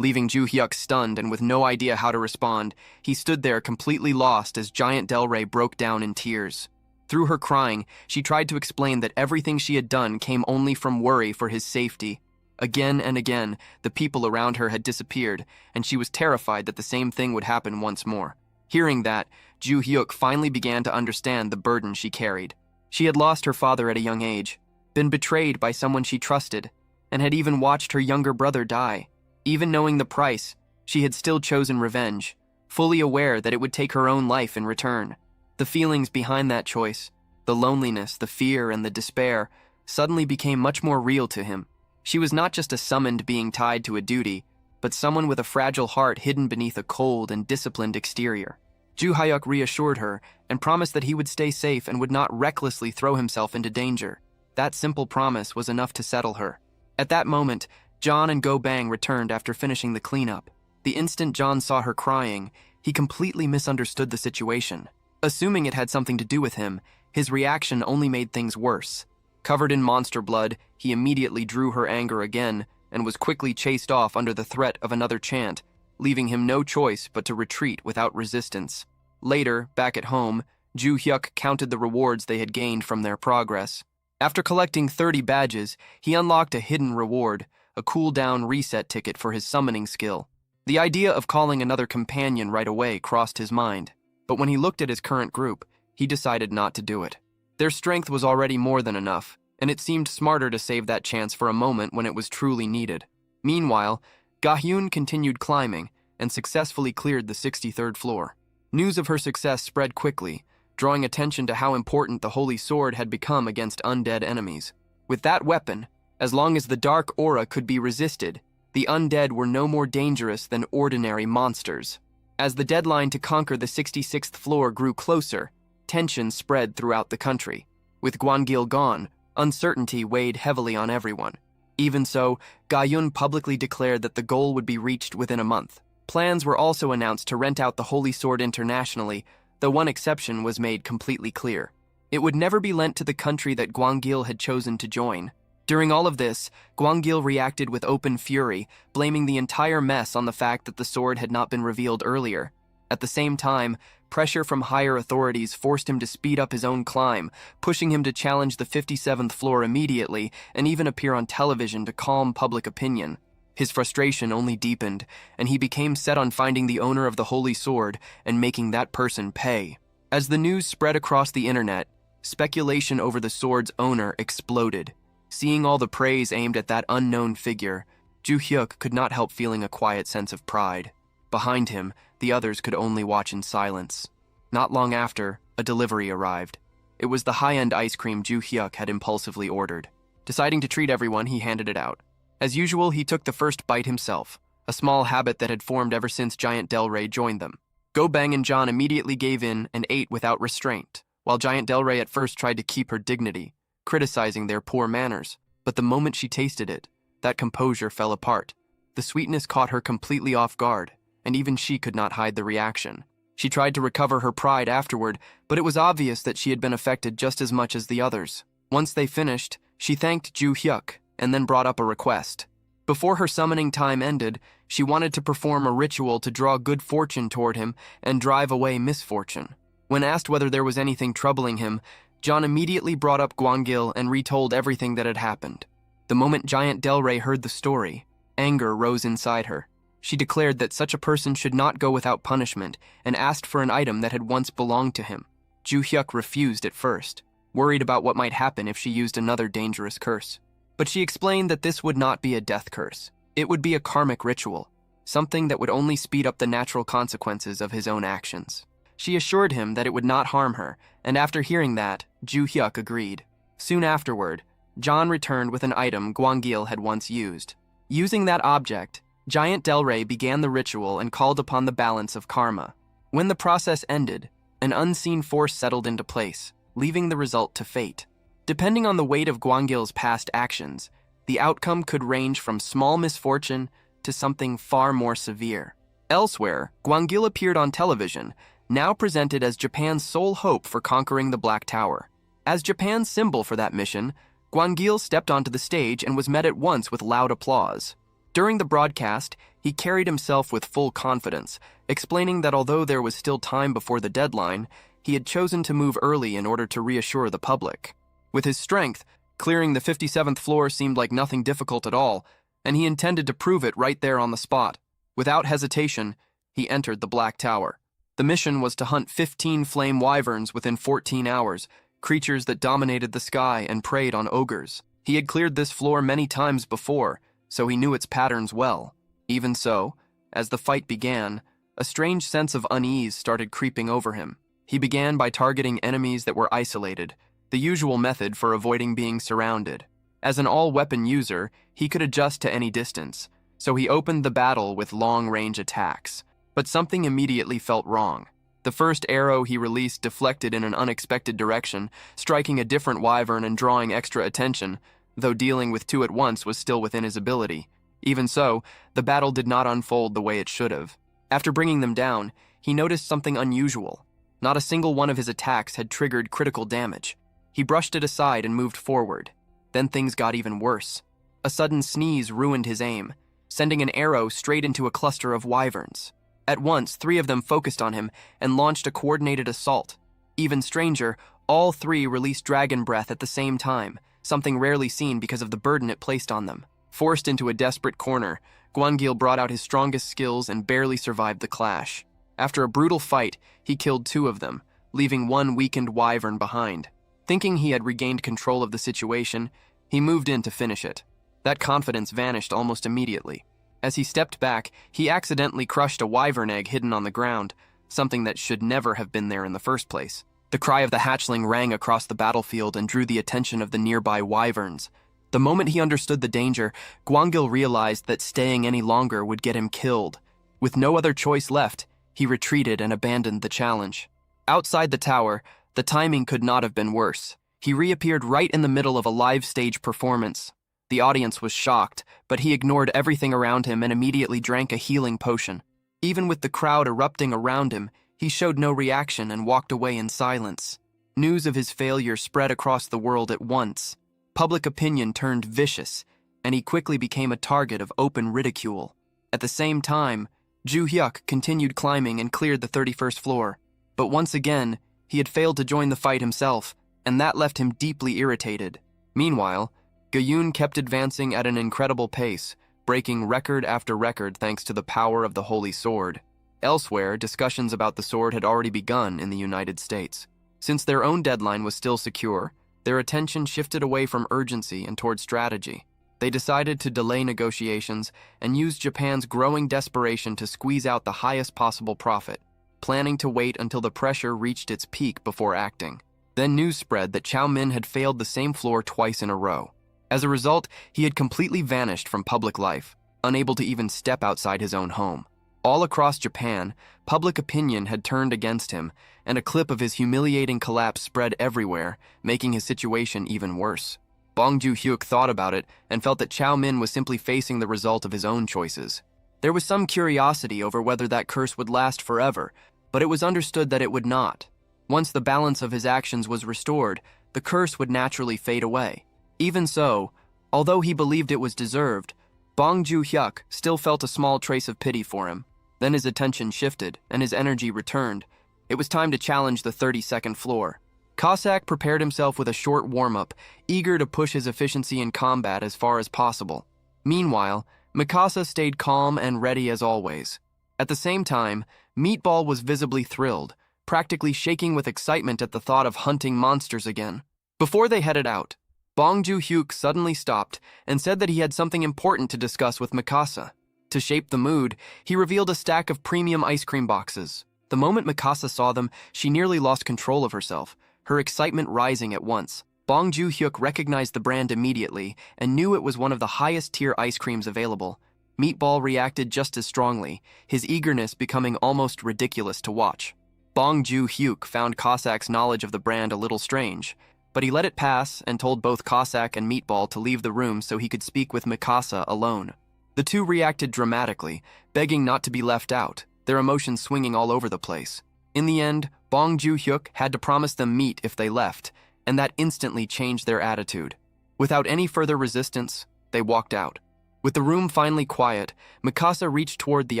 Speaker 1: Leaving Ju Hyuk stunned and with no idea how to respond, he stood there completely lost as Giant Delray broke down in tears. Through her crying, she tried to explain that everything she had done came only from worry for his safety. Again and again, the people around her had disappeared, and she was terrified that the same thing would happen once more. Hearing that, Ju Hyuk finally began to understand the burden she carried. She had lost her father at a young age, been betrayed by someone she trusted, and had even watched her younger brother die. Even knowing the price, she had still chosen revenge, fully aware that it would take her own life in return. The feelings behind that choice, the loneliness, the fear, and the despair, suddenly became much more real to him. She was not just a summoned being tied to a duty, but someone with a fragile heart hidden beneath a cold and disciplined exterior. Ju Hyuk reassured her and promised that he would stay safe and would not recklessly throw himself into danger. That simple promise was enough to settle her. At that moment, John and Go Bang returned after finishing the cleanup. The instant John saw her crying, he completely misunderstood the situation. Assuming it had something to do with him, his reaction only made things worse. Covered in monster blood, he immediately drew her anger again and was quickly chased off under the threat of another chant, leaving him no choice but to retreat without resistance. Later, back at home, Ju Hyuk counted the rewards they had gained from their progress. After collecting 30 badges, he unlocked a hidden reward, a cooldown reset ticket for his summoning skill. The idea of calling another companion right away crossed his mind, but when he looked at his current group, he decided not to do it. Their strength was already more than enough, and it seemed smarter to save that chance for a moment when it was truly needed. Meanwhile, Ga-hyun continued climbing and successfully cleared the 63rd floor. News of her success spread quickly, drawing attention to how important the Holy Sword had become against undead enemies. With that weapon, as long as the dark aura could be resisted, the undead were no more dangerous than ordinary monsters. As the deadline to conquer the 66th floor grew closer, tension spread throughout the country. With Gwangil gone, uncertainty weighed heavily on everyone. Even so, Ga-hyun publicly declared that the goal would be reached within a month. Plans were also announced to rent out the Holy Sword internationally, though one exception was made completely clear. It would never be lent to the country that Gwangil had chosen to join. During all of this, Gwangil reacted with open fury, blaming the entire mess on the fact that the sword had not been revealed earlier. At the same time, pressure from higher authorities forced him to speed up his own climb, pushing him to challenge the 57th floor immediately and even appear on television to calm public opinion. His frustration only deepened, and he became set on finding the owner of the Holy Sword and making that person pay. As the news spread across the internet, speculation over the sword's owner exploded. Seeing all the praise aimed at that unknown figure, Ju Hyuk could not help feeling a quiet sense of pride. Behind him, the others could only watch in silence. Not long after, a delivery arrived. It was the high-end ice cream Ju Hyuk had impulsively ordered. Deciding to treat everyone, he handed it out. As usual, he took the first bite himself, a small habit that had formed ever since Giant Del Rey joined them. Go Bang and John immediately gave in and ate without restraint, while Giant Del Rey at first tried to keep her dignity, criticizing their poor manners. But the moment she tasted it, that composure fell apart. The sweetness caught her completely off guard, and even she could not hide the reaction. She tried to recover her pride afterward, but it was obvious that she had been affected just as much as the others. Once they finished, she thanked Ju Hyuk and then brought up a request. Before her summoning time ended, she wanted to perform a ritual to draw good fortune toward him and drive away misfortune. When asked whether there was anything troubling him, John immediately brought up Gwangil and retold everything that had happened. The moment Giant Del Rey heard the story, anger rose inside her. She declared that such a person should not go without punishment and asked for an item that had once belonged to him. Ju Hyuk refused at first, worried about what might happen if she used another dangerous curse. But she explained that this would not be a death curse. It would be a karmic ritual, something that would only speed up the natural consequences of his own actions. She assured him that it would not harm her, and after hearing that, Ju Hyuk agreed. Soon afterward, John returned with an item Gwangil had once used. Using that object, Giant Del Rey began the ritual and called upon the balance of karma. When the process ended, an unseen force settled into place, leaving the result to fate. Depending on the weight of Gwangil's past actions, the outcome could range from small misfortune to something far more severe. Elsewhere, Gwangil appeared on television, now presented as Japan's sole hope for conquering the Black Tower. As Japan's symbol for that mission, Gwangil stepped onto the stage and was met at once with loud applause. During the broadcast, he carried himself with full confidence, explaining that although there was still time before the deadline, he had chosen to move early in order to reassure the public. With his strength, clearing the 57th floor seemed like nothing difficult at all, and he intended to prove it right there on the spot. Without hesitation, he entered the Black Tower. The mission was to hunt 15 flame wyverns within 14 hours, creatures that dominated the sky and preyed on ogres. He had cleared this floor many times before, so he knew its patterns well. Even so, as the fight began, a strange sense of unease started creeping over him. He began by targeting enemies that were isolated, the usual method for avoiding being surrounded. As an all-weapon user, he could adjust to any distance, so he opened the battle with long-range attacks. But something immediately felt wrong. The first arrow he released deflected in an unexpected direction, striking a different wyvern and drawing extra attention, though dealing with two at once was still within his ability. Even so, the battle did not unfold the way it should have. After bringing them down, he noticed something unusual. Not a single one of his attacks had triggered critical damage. He brushed it aside and moved forward. Then things got even worse. A sudden sneeze ruined his aim, sending an arrow straight into a cluster of wyverns. At once, 3 of them focused on him and launched a coordinated assault. Even stranger, all 3 released dragon breath at the same time, something rarely seen because of the burden it placed on them. Forced into a desperate corner, Guangil brought out his strongest skills and barely survived the clash. After a brutal fight, he killed 2 of them, leaving 1 weakened wyvern behind. Thinking he had regained control of the situation, he moved in to finish it. That confidence vanished almost immediately. As he stepped back, he accidentally crushed a wyvern egg hidden on the ground, something that should never have been there in the first place. The cry of the hatchling rang across the battlefield and drew the attention of the nearby wyverns. The moment he understood the danger, Guangil realized that staying any longer would get him killed. With no other choice left, he retreated and abandoned the challenge. Outside the tower, the timing could not have been worse. He reappeared right in the middle of a live stage performance. The audience was shocked, but he ignored everything around him and immediately drank a healing potion. Even with the crowd erupting around him, he showed no reaction and walked away in silence. News of his failure spread across the world at once. Public opinion turned vicious, and he quickly became a target of open ridicule. At the same time, Ju Hyuk continued climbing and cleared the 31st floor. But once again, he had failed to join the fight himself, and that left him deeply irritated. Meanwhile, Gayun kept advancing at an incredible pace, breaking record after record thanks to the power of the Holy Sword. Elsewhere, discussions about the sword had already begun in the United States. Since their own deadline was still secure, their attention shifted away from urgency and toward strategy. They decided to delay negotiations and use Japan's growing desperation to squeeze out the highest possible profit, planning to wait until the pressure reached its peak before acting. Then news spread that Chow Min had failed the same floor twice in a row. As a result, he had completely vanished from public life, unable to even step outside his own home. All across Japan, public opinion had turned against him, and a clip of his humiliating collapse spread everywhere, making his situation even worse. Bong Ju-hyuk thought about it and felt that Chow Min was simply facing the result of his own choices. There was some curiosity over whether that curse would last forever, but it was understood that it would not. Once the balance of his actions was restored, the curse would naturally fade away. Even so, although he believed it was deserved, Bong Ju-hyuk still felt a small trace of pity for him. Then his attention shifted, and his energy returned. It was time to challenge the 32nd floor. Cossack prepared himself with a short warm-up, eager to push his efficiency in combat as far as possible. Meanwhile, Mikasa stayed calm and ready as always. At the same time, Meatball was visibly thrilled, practically shaking with excitement at the thought of hunting monsters again. Before they headed out, Bong Ju-hyuk suddenly stopped and said that he had something important to discuss with Mikasa. To shape the mood, he revealed a stack of premium ice cream boxes. The moment Mikasa saw them, she nearly lost control of herself, her excitement rising at once. Bong Ju-hyuk recognized the brand immediately and knew it was one of the highest-tier ice creams available. Meatball reacted just as strongly, his eagerness becoming almost ridiculous to watch. Bong Ju-hyuk found Cossack's knowledge of the brand a little strange, but he let it pass and told both Cossack and Meatball to leave the room so he could speak with Mikasa alone. The two reacted dramatically, begging not to be left out, their emotions swinging all over the place. In the end, Bong Ju-hyuk had to promise them meat if they left, and that instantly changed their attitude. Without any further resistance, they walked out. With the room finally quiet, Mikasa reached toward the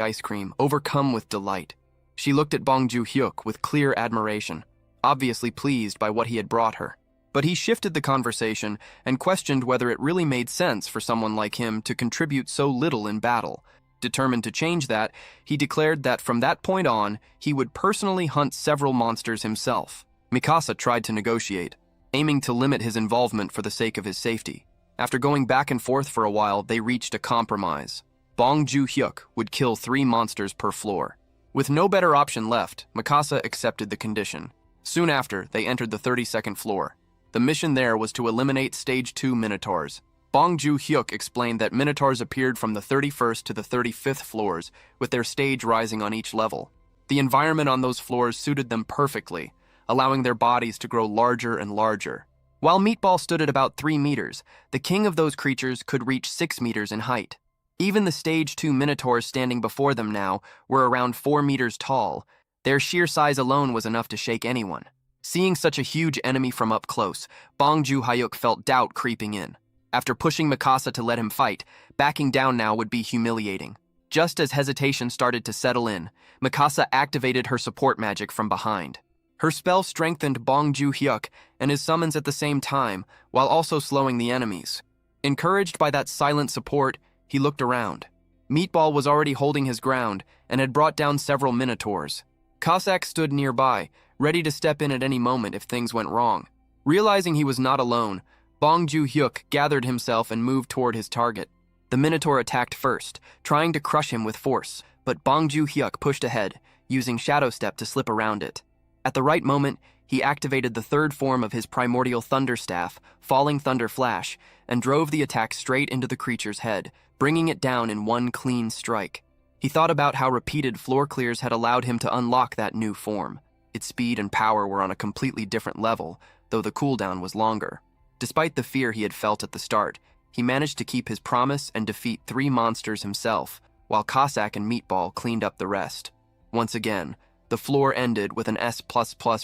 Speaker 1: ice cream, overcome with delight. She looked at Bong Ju-hyuk with clear admiration. obviously pleased by what he had brought her. But he shifted the conversation and questioned whether it really made sense for someone like him to contribute so little in battle. Determined to change that, he declared that from that point on, he would personally hunt several monsters himself. Mikasa tried to negotiate, aiming to limit his involvement for the sake of his safety. After going back and forth for a while, they reached a compromise. Bong Joo-hyuk would kill 3 monsters per floor. With no better option left, Mikasa accepted the condition. Soon after, they entered the 32nd floor. The mission there was to eliminate Stage 2 Minotaurs. Bong Joo-hyuk explained that Minotaurs appeared from the 31st to the 35th floors, with their stage rising on each level. The environment on those floors suited them perfectly, allowing their bodies to grow larger and larger. While Meatball stood at about 3 meters, the king of those creatures could reach 6 meters in height. Even the Stage 2 Minotaurs standing before them now were around 4 meters tall. Their sheer size alone was enough to shake anyone. Seeing such a huge enemy from up close, Bong Joo-hyuk felt doubt creeping in. After pushing Mikasa to let him fight, backing down now would be humiliating. Just as hesitation started to settle in, Mikasa activated her support magic from behind. Her spell strengthened Bong Joo-hyuk and his summons at the same time, while also slowing the enemies. Encouraged by that silent support, he looked around. Meatball was already holding his ground and had brought down several Minotaurs. Cossack stood nearby, ready to step in at any moment if things went wrong. Realizing he was not alone, Bong Joo-hyuk gathered himself and moved toward his target. The Minotaur attacked first, trying to crush him with force, but Bong Joo-hyuk pushed ahead, using Shadow Step to slip around it. At the right moment, he activated the 3rd form of his primordial Thunder Staff, Falling Thunder Flash, and drove the attack straight into the creature's head, bringing it down in one clean strike. He thought about how repeated floor clears had allowed him to unlock that new form. Its speed and power were on a completely different level, though the cooldown was longer. Despite the fear he had felt at the start, he managed to keep his promise and defeat 3 monsters himself, while Cossack and Meatball cleaned up the rest. Once again, the floor ended with an S++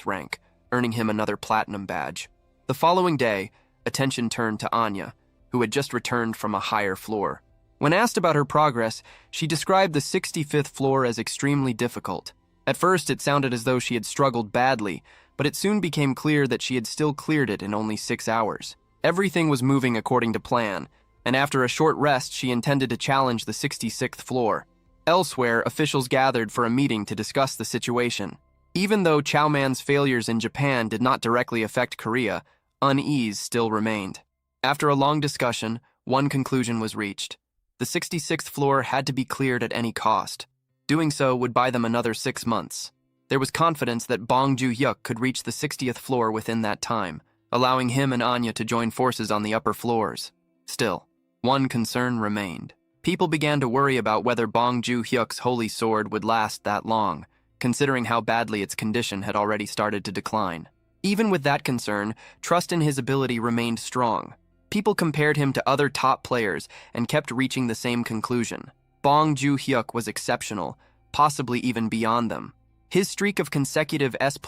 Speaker 1: rank, earning him another platinum badge. The following day, attention turned to Anya, who had just returned from a higher floor. When asked about her progress, she described the 65th floor as extremely difficult. At first, it sounded as though she had struggled badly, but it soon became clear that she had still cleared it in only 6 hours. Everything was moving according to plan, and after a short rest, she intended to challenge the 66th floor. Elsewhere, officials gathered for a meeting to discuss the situation. Even though Chow Man's failures in Japan did not directly affect Korea, unease still remained. After a long discussion, one conclusion was reached. The 66th floor had to be cleared at any cost. Doing so would buy them another 6 months. There was confidence that Bong Joo-hyuk could reach the 60th floor within that time, allowing him and Anya to join forces on the upper floors. Still, one concern remained. People began to worry about whether Bong Joo-hyuk's holy sword would last that long, considering how badly its condition had already started to decline. Even with that concern, trust in his ability remained strong. People compared him to other top players and kept reaching the same conclusion. Bong Joo-hyuk was exceptional, possibly even beyond them. His streak of consecutive S++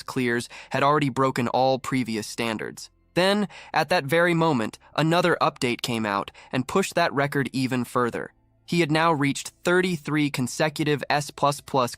Speaker 1: clears had already broken all previous standards. Then, at that very moment, another update came out and pushed that record even further. He had now reached 33 consecutive S++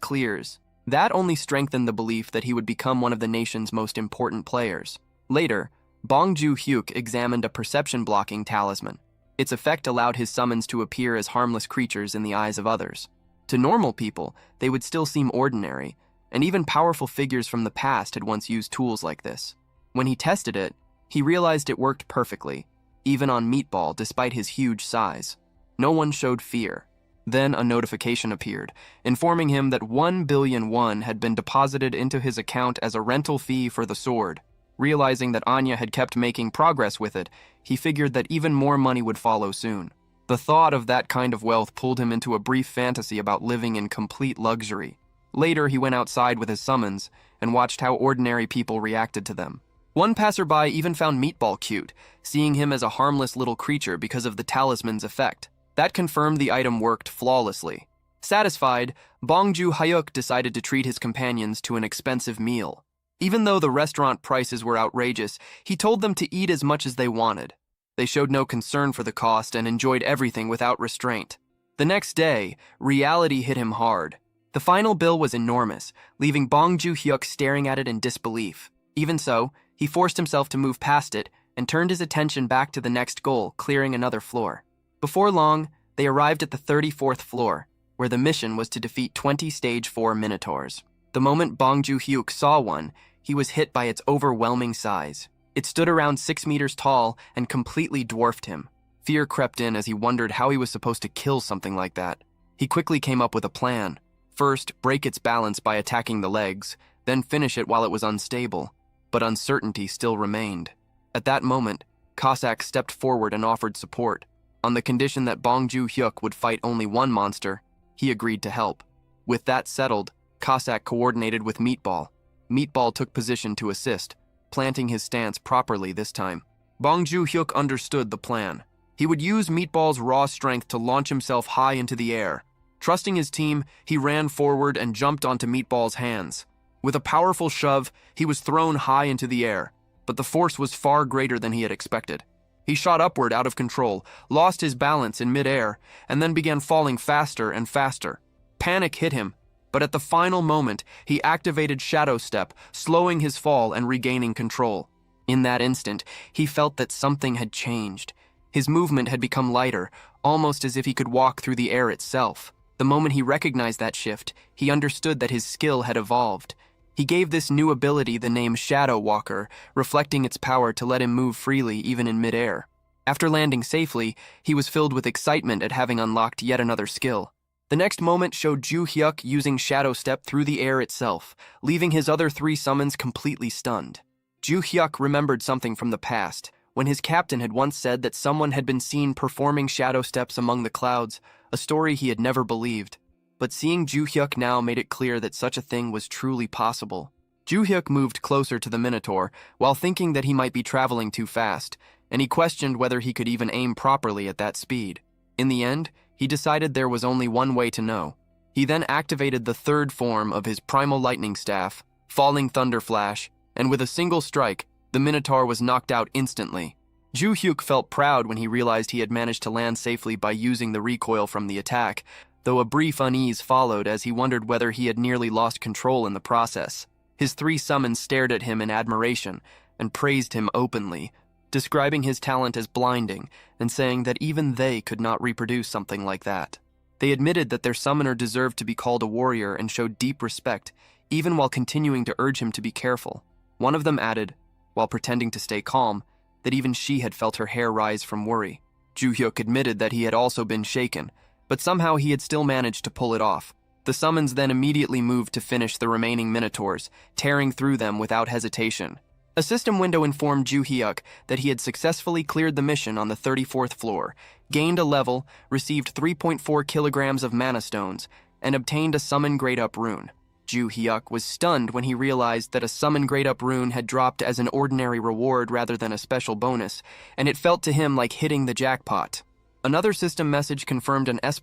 Speaker 1: clears. That only strengthened the belief that he would become one of the nation's most important players. Later, Bong Joo-hyuk examined a perception-blocking talisman. Its effect allowed his summons to appear as harmless creatures in the eyes of others. To normal people, they would still seem ordinary, and even powerful figures from the past had once used tools like this. When he tested it, he realized it worked perfectly, even on Meatball despite his huge size. No one showed fear. Then a notification appeared, informing him that 1 billion won had been deposited into his account as a rental fee for the sword. Realizing that Anya had kept making progress with it, he figured that even more money would follow soon. The thought of that kind of wealth pulled him into a brief fantasy about living in complete luxury. Later, he went outside with his summons and watched how ordinary people reacted to them. One passerby even found Meatball cute, seeing him as a harmless little creature because of the talisman's effect. That confirmed the item worked flawlessly. Satisfied, Bong Joo-hyuk decided to treat his companions to an expensive meal. Even though the restaurant prices were outrageous, he told them to eat as much as they wanted. They showed no concern for the cost and enjoyed everything without restraint. The next day, reality hit him hard. The final bill was enormous, leaving Bong Joo-hyuk staring at it in disbelief. Even so, he forced himself to move past it and turned his attention back to the next goal, clearing another floor. Before long, they arrived at the 34th floor, where the mission was to defeat 20 Stage 4 Minotaurs. The moment Bong Joo-hyuk saw one, he was hit by its overwhelming size. It stood around 6 meters tall and completely dwarfed him. Fear crept in as he wondered how he was supposed to kill something like that. He quickly came up with a plan. First, break its balance by attacking the legs, then finish it while it was unstable. But uncertainty still remained. At that moment, Cossack stepped forward and offered support. On the condition that Bong Joo-hyuk would fight only one monster, he agreed to help. With that settled, Cossack coordinated with Meatball. Meatball took position to assist, planting his stance properly this time. Bong Joo-hyuk understood the plan. He would use Meatball's raw strength to launch himself high into the air. Trusting his team, he ran forward and jumped onto Meatball's hands. With a powerful shove, he was thrown high into the air, but the force was far greater than he had expected. He shot upward out of control, lost his balance in midair, and then began falling faster and faster. Panic hit him, but at the final moment, he activated Shadow Step, slowing his fall and regaining control. In that instant, he felt that something had changed. His movement had become lighter, almost as if he could walk through the air itself. The moment he recognized that shift, he understood that his skill had evolved. He gave this new ability the name Shadow Walker, reflecting its power to let him move freely even in midair. After landing safely, he was filled with excitement at having unlocked yet another skill. The next moment showed Joo-hyuk using Shadow Step through the air itself, leaving his other 3 summons completely stunned. Joo-hyuk remembered something from the past, when his captain had once said that someone had been seen performing shadow steps among the clouds, a story he had never believed. But seeing Joo-hyuk now made it clear that such a thing was truly possible. Joo-hyuk moved closer to the Minotaur, while thinking that he might be traveling too fast, and he questioned whether he could even aim properly at that speed. In the end, he decided there was only one way to know. He then activated the 3rd form of his Primal Lightning Staff, Falling Thunder Flash, and with a single strike, the Minotaur was knocked out instantly. Joo-hyuk felt proud when he realized he had managed to land safely by using the recoil from the attack, though a brief unease followed as he wondered whether he had nearly lost control in the process. His 3 summons stared at him in admiration and praised him openly, describing his talent as blinding and saying that even they could not reproduce something like that. They admitted that their summoner deserved to be called a warrior and showed deep respect, even while continuing to urge him to be careful. One of them added, while pretending to stay calm, that even she had felt her hair rise from worry. Joo-hyuk admitted that he had also been shaken, but somehow he had still managed to pull it off. The summons then immediately moved to finish the remaining Minotaurs, tearing through them without hesitation. A system window informed Joo-hyuk that he had successfully cleared the mission on the 34th floor, gained a level, received 3.4 kilograms of mana stones, and obtained a summon grade-up rune. Joo-hyuk was stunned when he realized that a summon grade-up rune had dropped as an ordinary reward rather than a special bonus, and it felt to him like hitting the jackpot. Another system message confirmed an S++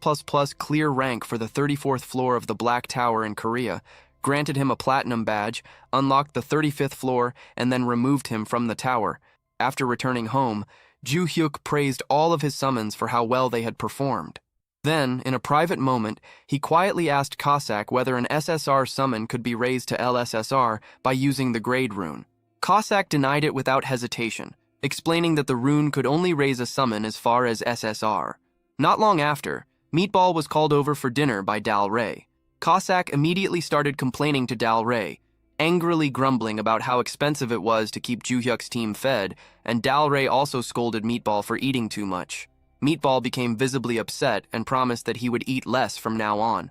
Speaker 1: clear rank for the 34th floor of the Black Tower in Korea, granted him a platinum badge, unlocked the 35th floor, and then removed him from the tower. After returning home, Joo-hyuk praised all of his summons for how well they had performed. Then, in a private moment, he quietly asked Cossack whether an SSR summon could be raised to LSSR by using the grade rune. Cossack denied it without hesitation, explaining that the rune could only raise a summon as far as SSR. Not long after, Meatball was called over for dinner by Dal Rey. Cossack immediately started complaining to Dal Rey, angrily grumbling about how expensive it was to keep Joo-hyuk's team fed, and Dal Rey also scolded Meatball for eating too much. Meatball became visibly upset and promised that he would eat less from now on.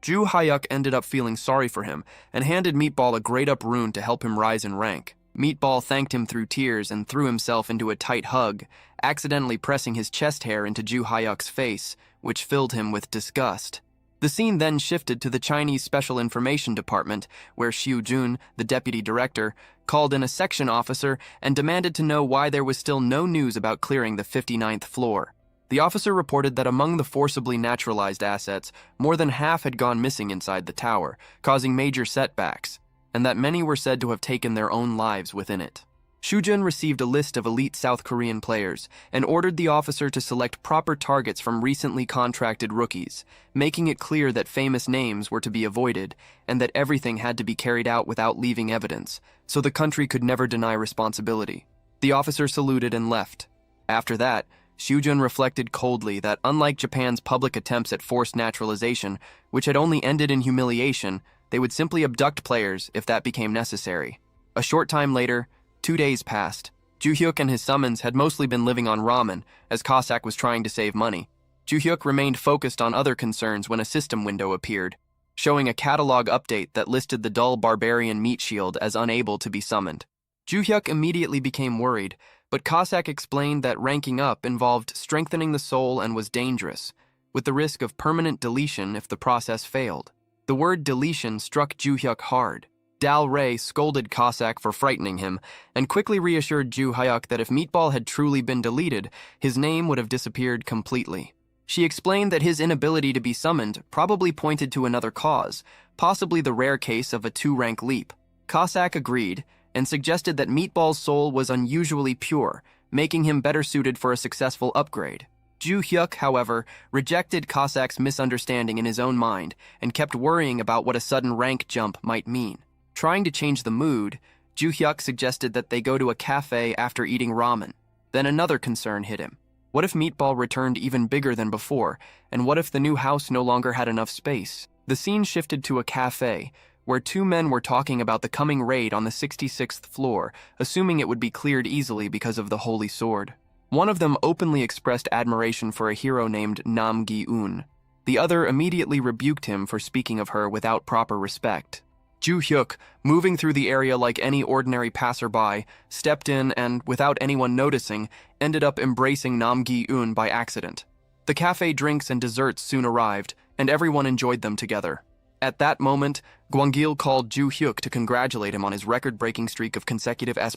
Speaker 1: Joo-hyuk ended up feeling sorry for him and handed Meatball a grade-up rune to help him rise in rank. Meatball thanked him through tears and threw himself into a tight hug, accidentally pressing his chest hair into Joo-hyuk's face, which filled him with disgust. The scene then shifted to the Chinese Special Information Department, where Xiu Jun, the deputy director, called in a section officer and demanded to know why there was still no news about clearing the 59th floor. The officer reported that among the forcibly naturalized assets, more than half had gone missing inside the tower, causing major setbacks, and that many were said to have taken their own lives within it. Shujun received a list of elite South Korean players and ordered the officer to select proper targets from recently contracted rookies, making it clear that famous names were to be avoided and that everything had to be carried out without leaving evidence, so the country could never deny responsibility. The officer saluted and left. After that, Shujun reflected coldly that unlike Japan's public attempts at forced naturalization, which had only ended in humiliation, they would simply abduct players if that became necessary. A short time later, 2 days passed. Ju-hyuk and his summons had mostly been living on ramen, as Cossack was trying to save money. Ju-hyuk remained focused on other concerns when a system window appeared, showing a catalog update that listed the dull barbarian meat shield as unable to be summoned. Ju-hyuk immediately became worried, but Cossack explained that ranking up involved strengthening the soul and was dangerous, with the risk of permanent deletion if the process failed. The word deletion struck Ju-hyuk hard. Dal Rey scolded Cossack for frightening him and quickly reassured Ju-hyuk that if Meatball had truly been deleted, his name would have disappeared completely. She explained that his inability to be summoned probably pointed to another cause, possibly the rare case of a 2-rank leap. Cossack agreed and suggested that Meatball's soul was unusually pure, making him better suited for a successful upgrade. Ju-hyuk, however, rejected Cossack's misunderstanding in his own mind and kept worrying about what a sudden rank jump might mean. Trying to change the mood, Ju-hyuk suggested that they go to a cafe after eating ramen. Then another concern hit him. What if Meatball returned even bigger than before, and what if the new house no longer had enough space? The scene shifted to a cafe, where 2 men were talking about the coming raid on the 66th floor, assuming it would be cleared easily because of the Holy Sword. One of them openly expressed admiration for a hero named Nam Gi-un. The other immediately rebuked him for speaking of her without proper respect. Ju-hyuk, moving through the area like any ordinary passerby, stepped in and, without anyone noticing, ended up embracing Nam Gi-un by accident. The cafe drinks and desserts soon arrived, and everyone enjoyed them together. At that moment, Gwangil called Ju-hyuk to congratulate him on his record-breaking streak of consecutive S++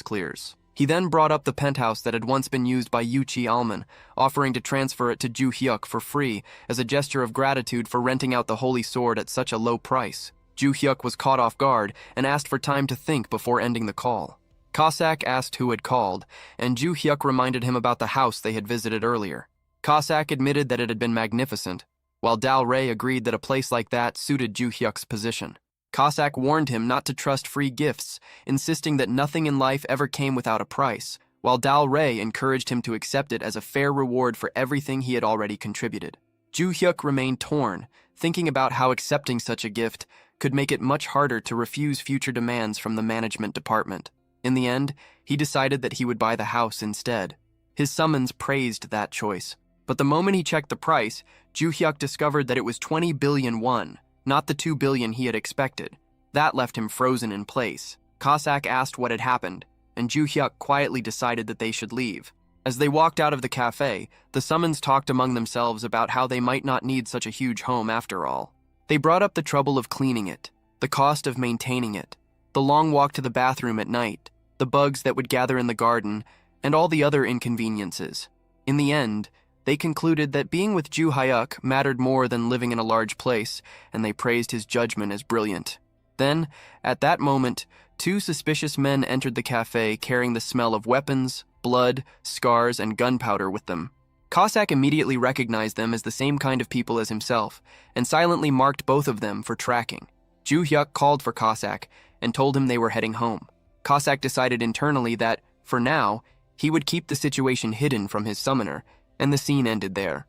Speaker 1: clears. He then brought up the penthouse that had once been used by Yuchi Alman, offering to transfer it to Ju-hyuk for free as a gesture of gratitude for renting out the Holy Sword at such a low price. Ju-hyuk was caught off guard and asked for time to think before ending the call. Cossack asked who had called, and Ju-hyuk reminded him about the house they had visited earlier. Cossack admitted that it had been magnificent, while Dal Rey agreed that a place like that suited Ju-hyuk's position. Cossack warned him not to trust free gifts, insisting that nothing in life ever came without a price, while Dal Rey encouraged him to accept it as a fair reward for everything he had already contributed. Ju-hyuk remained torn, thinking about how accepting such a gift could make it much harder to refuse future demands from the management department. In the end, he decided that he would buy the house instead. His summons praised that choice, but the moment he checked the price, Ju-hyuk discovered that it was 20 billion won, not the 2 billion he had expected. That left him frozen in place. Cossack asked what had happened, and Ju-hyuk quietly decided that they should leave. As they walked out of the cafe, the summons talked among themselves about how they might not need such a huge home after all. They brought up the trouble of cleaning it, the cost of maintaining it, the long walk to the bathroom at night, the bugs that would gather in the garden, and all the other inconveniences. In the end, they concluded that being with Ju-hyuk mattered more than living in a large place, and they praised his judgment as brilliant. Then, at that moment, 2 suspicious men entered the cafe carrying the smell of weapons, blood, scars, and gunpowder with them. Cossack immediately recognized them as the same kind of people as himself, and silently marked both of them for tracking. Ju-hyuk called for Cossack and told him they were heading home. Cossack decided internally that, for now, he would keep the situation hidden from his summoner, and the scene ended there.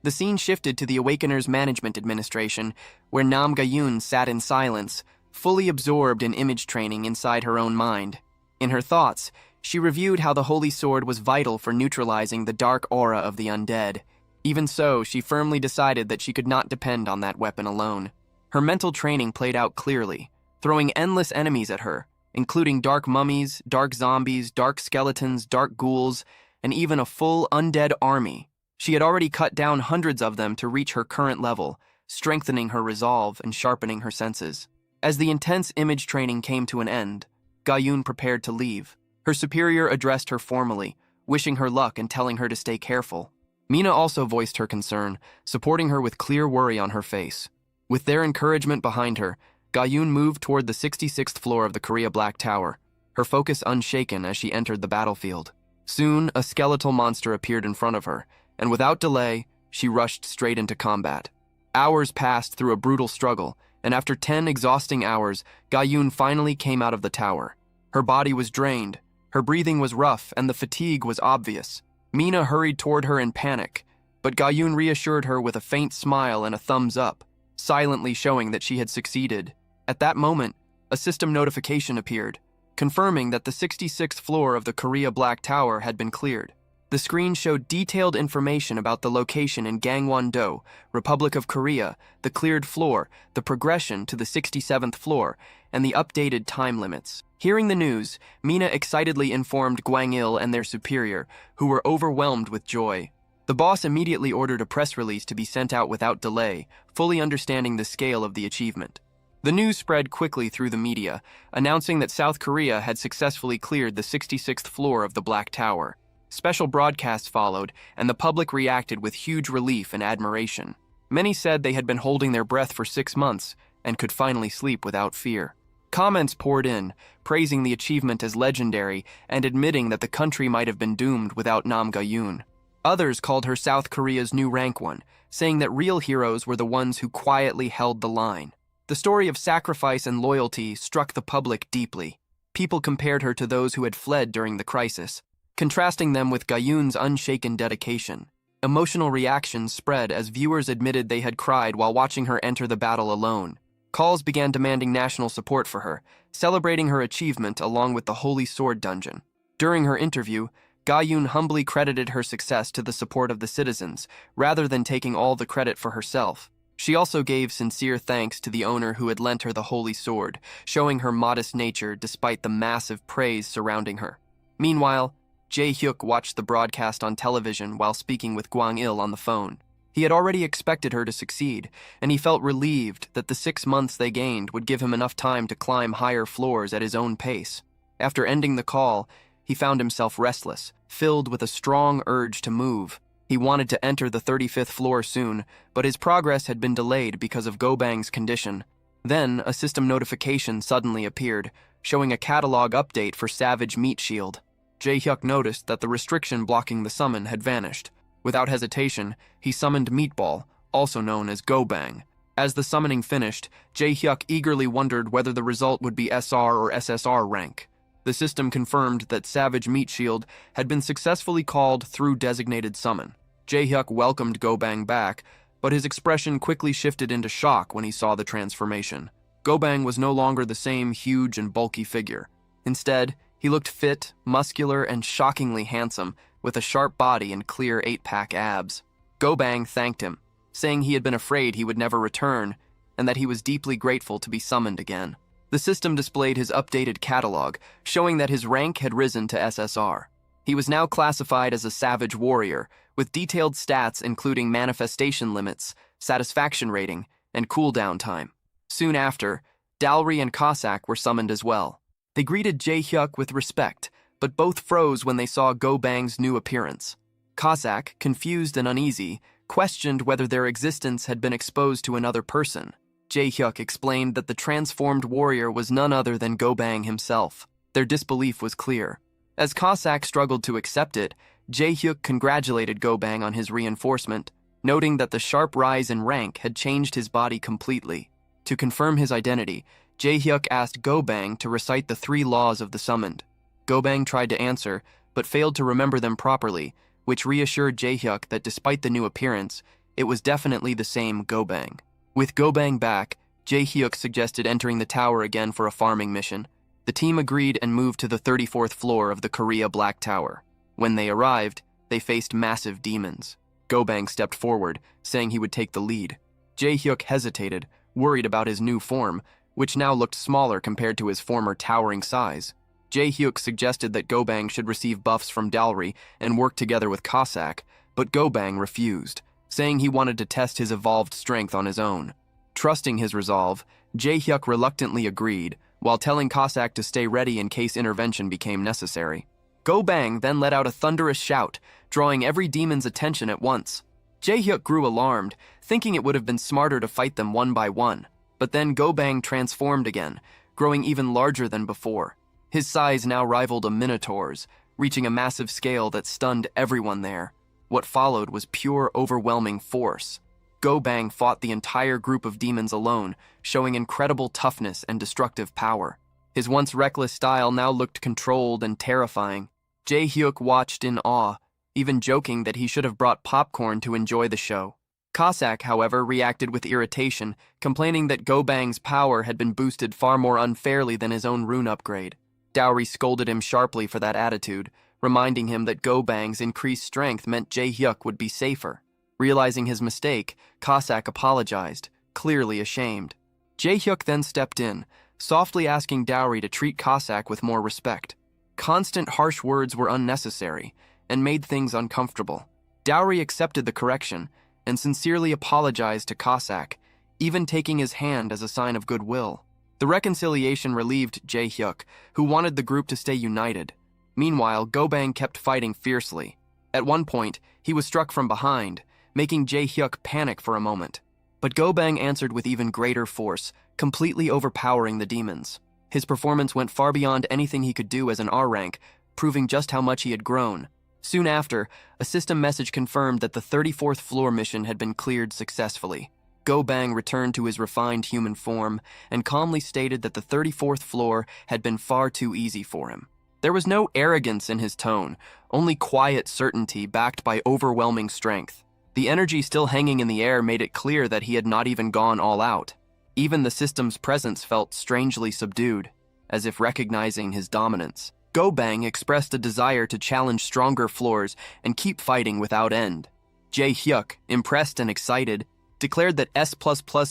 Speaker 1: The scene shifted to the Awakener's management administration, where Nam Gi-un sat in silence, fully absorbed in image training inside her own mind. In her thoughts, she reviewed how the Holy Sword was vital for neutralizing the dark aura of the undead. Even so, she firmly decided that she could not depend on that weapon alone. Her mental training played out clearly, throwing endless enemies at her, including dark mummies, dark zombies, dark skeletons, dark ghouls, and even a full undead army. She had already cut down hundreds of them to reach her current level, strengthening her resolve and sharpening her senses. As the intense image training came to an end, Gi-un prepared to leave. Her superior addressed her formally, wishing her luck and telling her to stay careful. Mina also voiced her concern, supporting her with clear worry on her face. With their encouragement behind her, Gi-un moved toward the 66th floor of the Korea Black Tower. her focus unshaken as she entered the battlefield. Soon, a skeletal monster appeared in front of her, and without delay, she rushed straight into combat. Hours passed through a brutal struggle, and after 10 exhausting hours, Gayun finally came out of the tower. Her body was drained, her breathing was rough, and the fatigue was obvious. Mina hurried toward her in panic, but Gayun reassured her with a faint smile and a thumbs up, silently showing that she had succeeded. At that moment, a system notification appeared, confirming that the 66th floor of the Korea Black Tower had been cleared. The screen showed detailed information about the location in Gangwon-do, Republic of Korea, the cleared floor, the progression to the 67th floor, and the updated time limits. Hearing the news, Mina excitedly informed Gwang-il and their superior, who were overwhelmed with joy. The boss immediately ordered a press release to be sent out without delay, fully understanding the scale of the achievement. The news spread quickly through the media, announcing that South Korea had successfully cleared the 66th floor of the Black Tower. Special broadcasts followed, and the public reacted with huge relief and admiration. Many said they had been holding their breath for 6 months and could finally sleep without fear. Comments poured in, praising the achievement as legendary and admitting that the country might have been doomed without Nam Gayun. Others called her South Korea's new rank one, saying that real heroes were the ones who quietly held the line. The story of sacrifice and loyalty struck the public deeply. People compared her to those who had fled during the crisis, contrasting them with Gayun's unshaken dedication. Emotional reactions spread as viewers admitted they had cried while watching her enter the battle alone. Calls began demanding national support for her, celebrating her achievement along with the Holy Sword Dungeon. During her interview, Gayun humbly credited her success to the support of the citizens, rather than taking all the credit for herself. She also gave sincere thanks to the owner who had lent her the Holy Sword, showing her modest nature despite the massive praise surrounding her. Meanwhile, Jae-hyuk watched the broadcast on television while speaking with Gwang-il on the phone. He had already expected her to succeed, and he felt relieved that the 6 months they gained would give him enough time to climb higher floors at his own pace. After ending the call, he found himself restless, filled with a strong urge to move. He wanted to enter the 35th floor soon, but his progress had been delayed because of Go-bang's condition. Then, a system notification suddenly appeared, showing a catalog update for Savage Meat Shield. Jae-hyuk noticed that the restriction blocking the summon had vanished. Without hesitation, he summoned Meatball, also known as Go-bang. As the summoning finished, Jae-hyuk eagerly wondered whether the result would be SR or SSR rank. The system confirmed that Savage Meat Shield had been successfully called through designated summon. Jae-hyuk welcomed Go-bang back, but his expression quickly shifted into shock when he saw the transformation. Go-bang was no longer the same huge and bulky figure. Instead, he looked fit, muscular, and shockingly handsome, with a sharp body and clear 8-pack abs. Go-bang thanked him, saying he had been afraid he would never return, and that he was deeply grateful to be summoned again. The system displayed his updated catalog, showing that his rank had risen to SSR. He was now classified as a Savage Warrior, with detailed stats including manifestation limits, satisfaction rating, and cooldown time. Soon after, Dalry and Cossack were summoned as well. They greeted Jae-hyuk with respect, but both froze when they saw Go-bang's new appearance. Cossack, confused and uneasy, questioned whether their existence had been exposed to another person. Jae-hyuk explained that the transformed warrior was none other than Go-bang himself. Their disbelief was clear. As Cossack struggled to accept it, Jae-hyuk congratulated Go-bang on his reinforcement, noting that the sharp rise in rank had changed his body completely. To confirm his identity, Jae-hyuk asked Go-bang to recite the 3 laws of the summoned. Go-bang tried to answer, but failed to remember them properly, which reassured Jae-hyuk that despite the new appearance, it was definitely the same Go-bang. With Go-bang back, Jae-hyuk suggested entering the tower again for a farming mission. The team agreed and moved to the 34th floor of the Korea Black Tower. When they arrived, they faced massive demons. Go-bang stepped forward, saying he would take the lead. Jae-hyuk hesitated, worried about his new form, which now looked smaller compared to his former towering size. Jae-hyuk suggested that Go-bang should receive buffs from Dalry and work together with Cossack, but Go-bang refused, saying he wanted to test his evolved strength on his own. Trusting his resolve, Jae-hyuk reluctantly agreed, while telling Cossack to stay ready in case intervention became necessary. Go-bang then let out a thunderous shout, drawing every demon's attention at once. Jae-hyuk grew alarmed, thinking it would have been smarter to fight them one by one. But then Go-bang transformed again, growing even larger than before. His size now rivaled a minotaur's, reaching a massive scale that stunned everyone there. What followed was pure, overwhelming force. Gobang fought the entire group of demons alone, showing incredible toughness and destructive power. His once reckless style now looked controlled and terrifying. Jae-hyuk watched in awe, even joking that he should have brought popcorn to enjoy the show. Cossack, however, reacted with irritation, complaining that Gobang's power had been boosted far more unfairly than his own rune upgrade. Dowry scolded him sharply for that attitude, reminding him that Gobang's increased strength meant Jae-hyuk would be safer. Realizing his mistake, Cossack apologized, clearly ashamed. Jae-hyuk then stepped in, softly asking Dowry to treat Cossack with more respect. Constant harsh words were unnecessary and made things uncomfortable. Dowry accepted the correction and sincerely apologized to Cossack, even taking his hand as a sign of goodwill. The reconciliation relieved Jae-hyuk, who wanted the group to stay united. Meanwhile, Gobang kept fighting fiercely. At one point, he was struck from behind, making Jae-hyuk panic for a moment. But Gobang answered with even greater force, completely overpowering the demons. His performance went far beyond anything he could do as an R rank, proving just how much he had grown. Soon after, a system message confirmed that the 34th floor mission had been cleared successfully. Gobang returned to his refined human form and calmly stated that the 34th floor had been far too easy for him. There was no arrogance in his tone, only quiet certainty backed by overwhelming strength. The energy still hanging in the air made it clear that he had not even gone all out. Even the system's presence felt strangely subdued, as if recognizing his dominance. Gobang expressed a desire to challenge stronger floors and keep fighting without end. Jae-hyuk, impressed and excited, declared that S++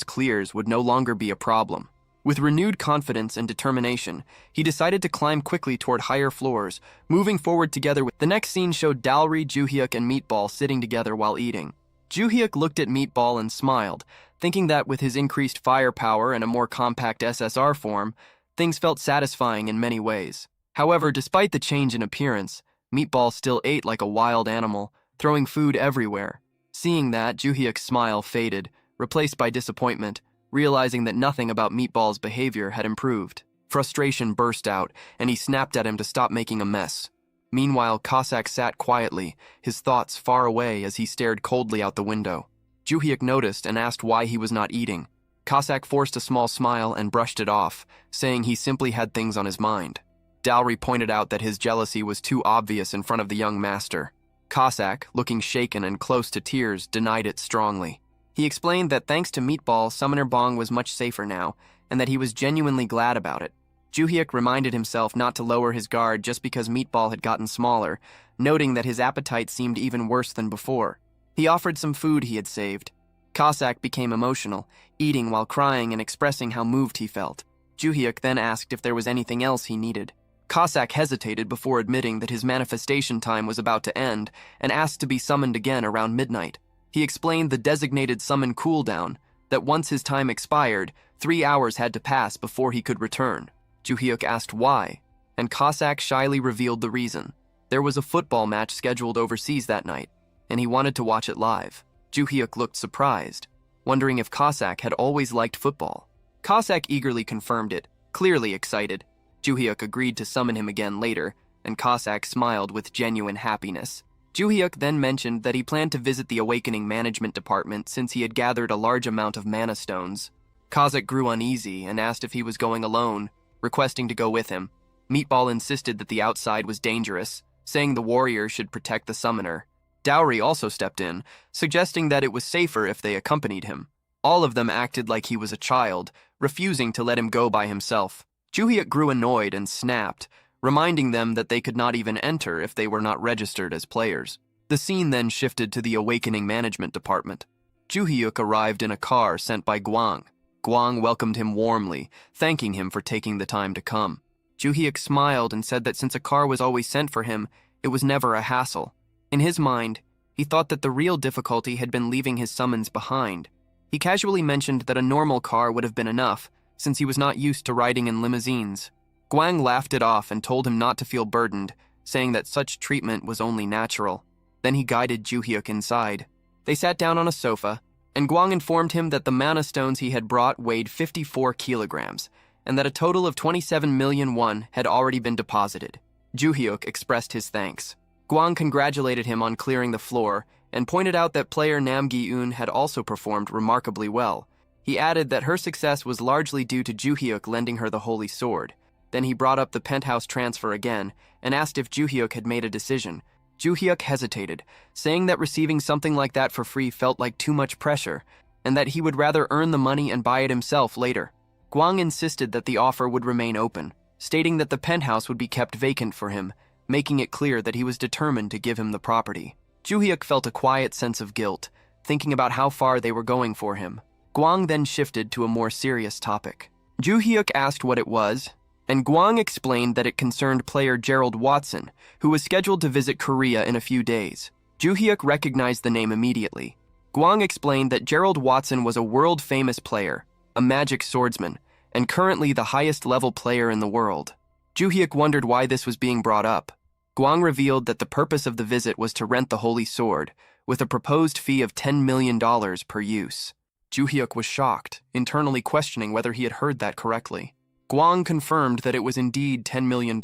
Speaker 1: clears would no longer be a problem. With renewed confidence and determination, he decided to climb quickly toward higher floors, moving forward together with... The next scene showed Dowry, Jae-hyuk, and Meatball sitting together while eating. Jae-hyuk looked at Meatball and smiled, thinking that with his increased firepower and a more compact SSR form, things felt satisfying in many ways. However, despite the change in appearance, Meatball still ate like a wild animal, throwing food everywhere. Seeing that, Jae-hyuk's smile faded, replaced by disappointment, realizing that nothing about Meatball's behavior had improved. Frustration burst out, and he snapped at him to stop making a mess. Meanwhile, Cossack sat quietly, his thoughts far away as he stared coldly out the window. Jae-hyuk noticed and asked why he was not eating. Cossack forced a small smile and brushed it off, saying he simply had things on his mind. Dowry pointed out that his jealousy was too obvious in front of the young master. Cossack, looking shaken and close to tears, denied it strongly. He explained that thanks to Meatball, Summoner Bong was much safer now, and that he was genuinely glad about it. Jae-hyuk reminded himself not to lower his guard just because Meatball had gotten smaller, noting that his appetite seemed even worse than before. He offered some food he had saved. Cossack became emotional, eating while crying and expressing how moved he felt. Jae-hyuk then asked if there was anything else he needed. Cossack hesitated before admitting that his manifestation time was about to end and asked to be summoned again around midnight. He explained the designated summon cooldown, that once his time expired, 3 hours had to pass before he could return. Jae-hyuk asked why, and Cossack shyly revealed the reason. There was a football match scheduled overseas that night, and he wanted to watch it live. Jae-hyuk looked surprised, wondering if Cossack had always liked football. Cossack eagerly confirmed it, clearly excited. Jae-hyuk agreed to summon him again later, and Cossack smiled with genuine happiness. Jae-hyuk then mentioned that he planned to visit the Awakening Management Department since he had gathered a large amount of mana stones. Cossack grew uneasy and asked if he was going alone, requesting to go with him. Meatball insisted that the outside was dangerous, saying the warrior should protect the summoner. Dowry also stepped in, suggesting that it was safer if they accompanied him. All of them acted like he was a child, refusing to let him go by himself. Jae-hyuk grew annoyed and snapped, reminding them that they could not even enter if they were not registered as players. The scene then shifted to the Awakening Management Department. Jae-hyuk arrived in a car sent by Gwang. Gwang welcomed him warmly, thanking him for taking the time to come. Jae-hyuk smiled and said that since a car was always sent for him, it was never a hassle. In his mind, he thought that the real difficulty had been leaving his summons behind. He casually mentioned that a normal car would have been enough, since he was not used to riding in limousines. Gwang laughed it off and told him not to feel burdened, saying that such treatment was only natural. Then he guided Jae-hyuk inside. They sat down on a sofa, and Gwang informed him that the mana stones he had brought weighed 54 kilograms, and that a total of 27 million won had already been deposited. Juhyuk expressed his thanks. Gwang congratulated him on clearing the floor and pointed out that player Nam Gi-eun had also performed remarkably well. He added that her success was largely due to Juhyuk lending her the holy sword. Then he brought up the penthouse transfer again and asked if Juhyuk had made a decision. Juhyuk hesitated, saying that receiving something like that for free felt like too much pressure, and that he would rather earn the money and buy it himself later. Gwang insisted that the offer would remain open, stating that the penthouse would be kept vacant for him, making it clear that he was determined to give him the property. Juhyuk felt a quiet sense of guilt, thinking about how far they were going for him. Gwang then shifted to a more serious topic. Juhyuk asked what it was, and Gwang explained that it concerned player Gerald Watson, who was scheduled to visit Korea in a few days. Juhyuk recognized the name immediately. Gwang explained that Gerald Watson was a world-famous player, a magic swordsman, and currently the highest-level player in the world. Juhyuk wondered why this was being brought up. Gwang revealed that the purpose of the visit was to rent the holy sword, with a proposed fee of $10 million per use. Juhyuk was shocked, internally questioning whether he had heard that correctly. Gwang confirmed that it was indeed $10 million,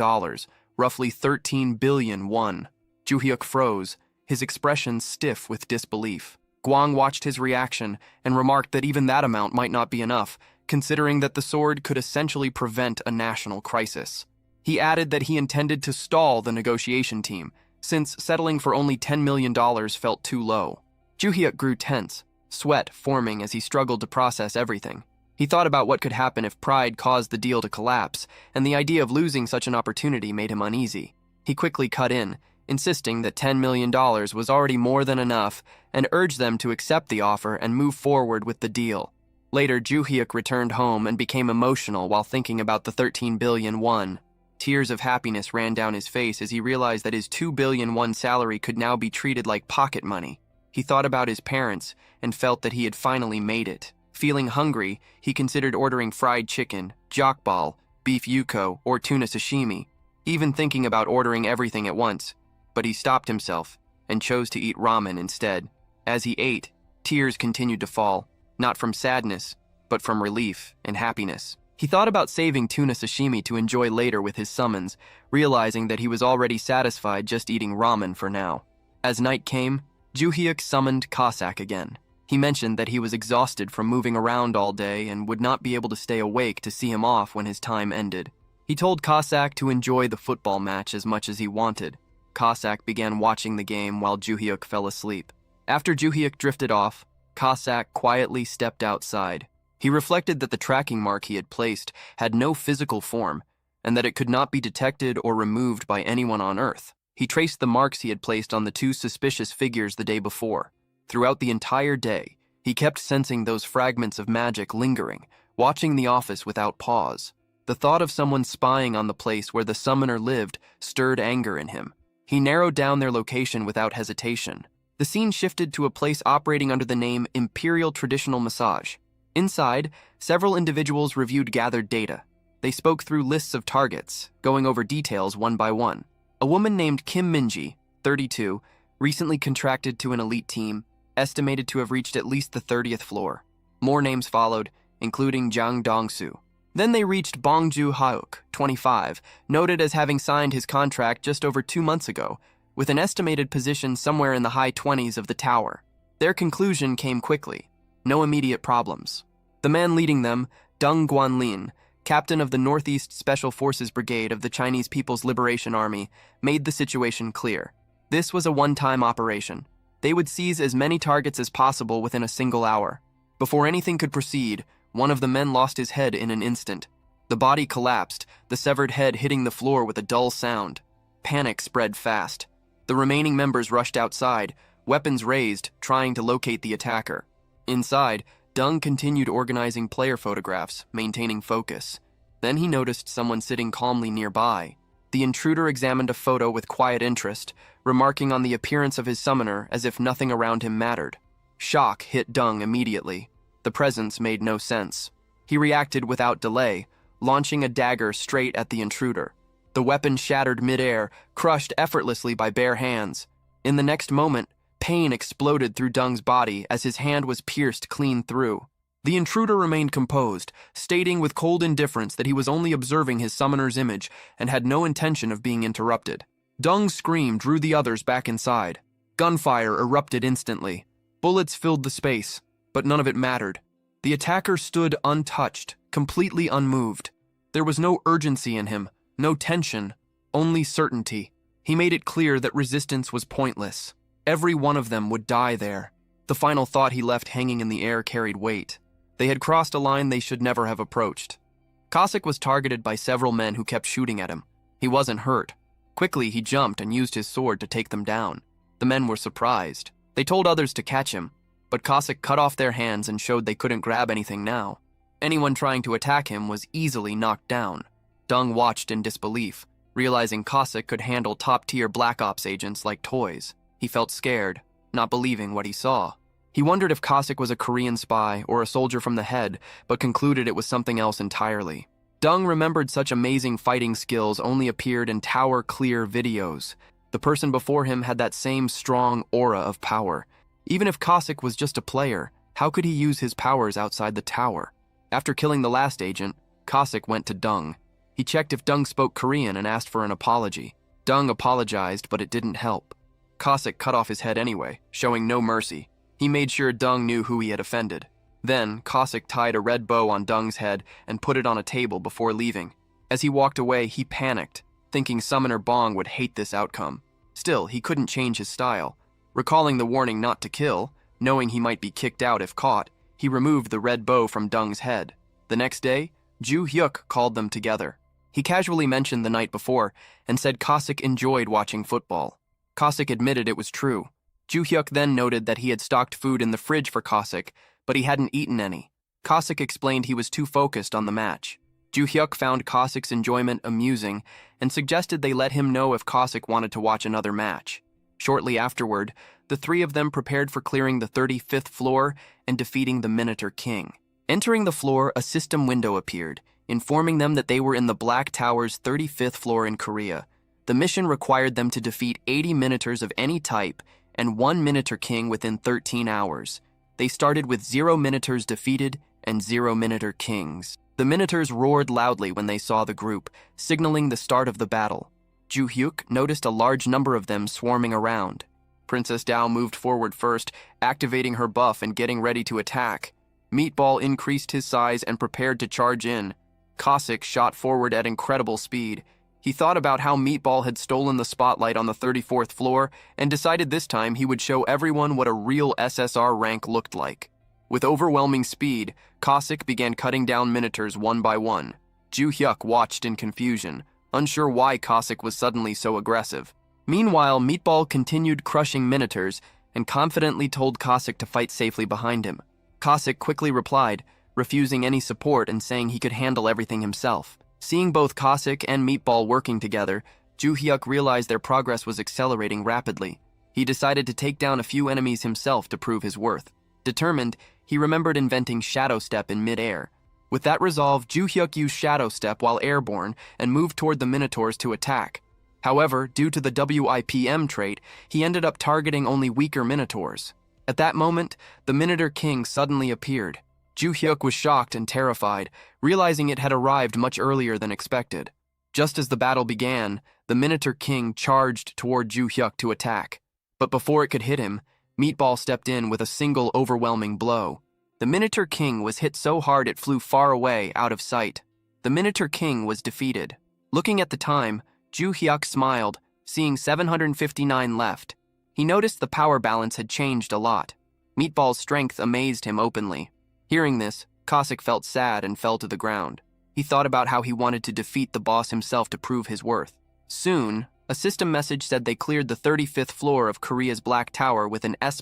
Speaker 1: roughly 13 billion won. Juhyuk froze, his expression stiff with disbelief. Gwang watched his reaction and remarked that even that amount might not be enough, considering that the sword could essentially prevent a national crisis. He added that he intended to stall the negotiation team, since settling for only $10 million felt too low. Juhyuk grew tense, sweat forming as he struggled to process everything. He thought about what could happen if pride caused the deal to collapse, and the idea of losing such an opportunity made him uneasy. He quickly cut in, insisting that $10 million was already more than enough, and urged them to accept the offer and move forward with the deal. Later, Juhyuk returned home and became emotional while thinking about the 13 billion won. Tears of happiness ran down his face as he realized that his 2 billion won salary could now be treated like pocket money. He thought about his parents and felt that he had finally made it. Feeling hungry, he considered ordering fried chicken, jokbal, beef yuko, or tuna sashimi, even thinking about ordering everything at once. But he stopped himself and chose to eat ramen instead. As he ate, tears continued to fall, not from sadness, but from relief and happiness. He thought about saving tuna sashimi to enjoy later with his summons, realizing that he was already satisfied just eating ramen for now. As night came, Juhyuk summoned Cossack again. He mentioned that he was exhausted from moving around all day and would not be able to stay awake to see him off when his time ended. He told Cossack to enjoy the football match as much as he wanted. Cossack began watching the game while Juhyuk fell asleep. After Juhyuk drifted off, Cossack quietly stepped outside. He reflected that the tracking mark he had placed had no physical form, and that it could not be detected or removed by anyone on Earth. He traced the marks he had placed on the two suspicious figures the day before. Throughout the entire day, he kept sensing those fragments of magic lingering, watching the office without pause. The thought of someone spying on the place where the summoner lived stirred anger in him. He narrowed down their location without hesitation. The scene shifted to a place operating under the name Imperial Traditional Massage. Inside, several individuals reviewed gathered data. They spoke through lists of targets, going over details one by one. A woman named Kim Minji, 32, recently contracted to an elite team, estimated to have reached at least the 30th floor. More names followed, including Jang Dongsu. Then they reached Bongju Hauk, 25, noted as having signed his contract just over 2 months ago, with an estimated position somewhere in the high 20s of the tower. Their conclusion came quickly. No immediate problems. The man leading them, Deng Guanlin, captain of the Northeast Special Forces Brigade of the Chinese People's Liberation Army, made the situation clear. This was a one-time operation. They would seize as many targets as possible within a single hour. Before anything could proceed, one of the men lost his head in an instant. The body collapsed, the severed head hitting the floor with a dull sound. Panic spread fast. The remaining members rushed outside, weapons raised, trying to locate the attacker. Inside, Deng continued organizing player photographs, maintaining focus. Then he noticed someone sitting calmly nearby. The intruder examined a photo with quiet interest, remarking on the appearance of his summoner as if nothing around him mattered. Shock hit Deng immediately. The presence made no sense. He reacted without delay, launching a dagger straight at the intruder. The weapon shattered midair, crushed effortlessly by bare hands. In the next moment, pain exploded through Deng's body as his hand was pierced clean through. The intruder remained composed, stating with cold indifference that he was only observing his summoner's image and had no intention of being interrupted. Dung's scream drew the others back inside. Gunfire erupted instantly. Bullets filled the space, but none of it mattered. The attacker stood untouched, completely unmoved. There was no urgency in him, no tension, only certainty. He made it clear that resistance was pointless. Every one of them would die there. The final thought he left hanging in the air carried weight. They had crossed a line they should never have approached. Cossack was targeted by several men who kept shooting at him. He wasn't hurt. Quickly, he jumped and used his sword to take them down. The men were surprised. They told others to catch him, but Cossack cut off their hands and showed they couldn't grab anything now. Anyone trying to attack him was easily knocked down. Dung watched in disbelief, realizing Cossack could handle top-tier Black Ops agents like toys. He felt scared, not believing what he saw. He wondered if Cossack was a Korean spy or a soldier from the head, but concluded it was something else entirely. Dung remembered such amazing fighting skills only appeared in tower-clear videos. The person before him had that same strong aura of power. Even if Cossack was just a player, how could he use his powers outside the tower? After killing the last agent, Cossack went to Dung. He checked if Dung spoke Korean and asked for an apology. Dung apologized, but it didn't help. Cossack cut off his head anyway, showing no mercy. He made sure Dung knew who he had offended. Then, Cossack tied a red bow on Dung's head and put it on a table before leaving. As he walked away, he panicked, thinking Summoner Bong would hate this outcome. Still, he couldn't change his style. Recalling the warning not to kill, knowing he might be kicked out if caught, he removed the red bow from Dung's head. The next day, Ju Hyuk called them together. He casually mentioned the night before and said Cossack enjoyed watching football. Cossack admitted it was true. Ju Hyuk then noted that he had stocked food in the fridge for Cossack, but he hadn't eaten any. Cossack explained he was too focused on the match. Ju Hyuk found Cossack's enjoyment amusing and suggested they let him know if Cossack wanted to watch another match. Shortly afterward, the three of them prepared for clearing the 35th floor and defeating the Minotaur King. Entering the floor, a system window appeared, informing them that they were in the Black Tower's 35th floor in Korea. The mission required them to defeat 80 Minotaurs of any type and 1 Minotaur King within 13 hours. They started with 0 Minotaurs defeated and 0 Minotaur Kings. The Minotaurs roared loudly when they saw the group, signaling the start of the battle. Ju Hyuk noticed a large number of them swarming around. Princess Dao moved forward first, activating her buff and getting ready to attack. Meatball increased his size and prepared to charge in. Cossack shot forward at incredible speed. He thought about how Meatball had stolen the spotlight on the 34th floor and decided this time he would show everyone what a real SSR rank looked like. With overwhelming speed, Cossack began cutting down Minotaurs one by one. Ju Hyuk watched in confusion, unsure why Cossack was suddenly so aggressive. Meanwhile, Meatball continued crushing Minotaurs and confidently told Cossack to fight safely behind him. Cossack quickly replied, refusing any support and saying he could handle everything himself. Seeing both Cossack and Meatball working together, Ju Hyuk realized their progress was accelerating rapidly. He decided to take down a few enemies himself to prove his worth. Determined, he remembered inventing Shadow Step in mid-air. With that resolve, Ju Hyuk used Shadow Step while airborne and moved toward the Minotaurs to attack. However, due to the WIPM trait, he ended up targeting only weaker Minotaurs. At that moment, the Minotaur King suddenly appeared. Ju Hyuk was shocked and terrified, realizing it had arrived much earlier than expected. Just as the battle began, the Minotaur King charged toward Ju Hyuk to attack. But before it could hit him, Meatball stepped in with a single overwhelming blow. The Minotaur King was hit so hard it flew far away, out of sight. The Minotaur King was defeated. Looking at the time, Ju Hyuk smiled, seeing 759 left. He noticed the power balance had changed a lot. Meatball's strength amazed him openly. Hearing this, Cossack felt sad and fell to the ground. He thought about how he wanted to defeat the boss himself to prove his worth. Soon, a system message said they cleared the 35th floor of Korea's Black Tower with an S++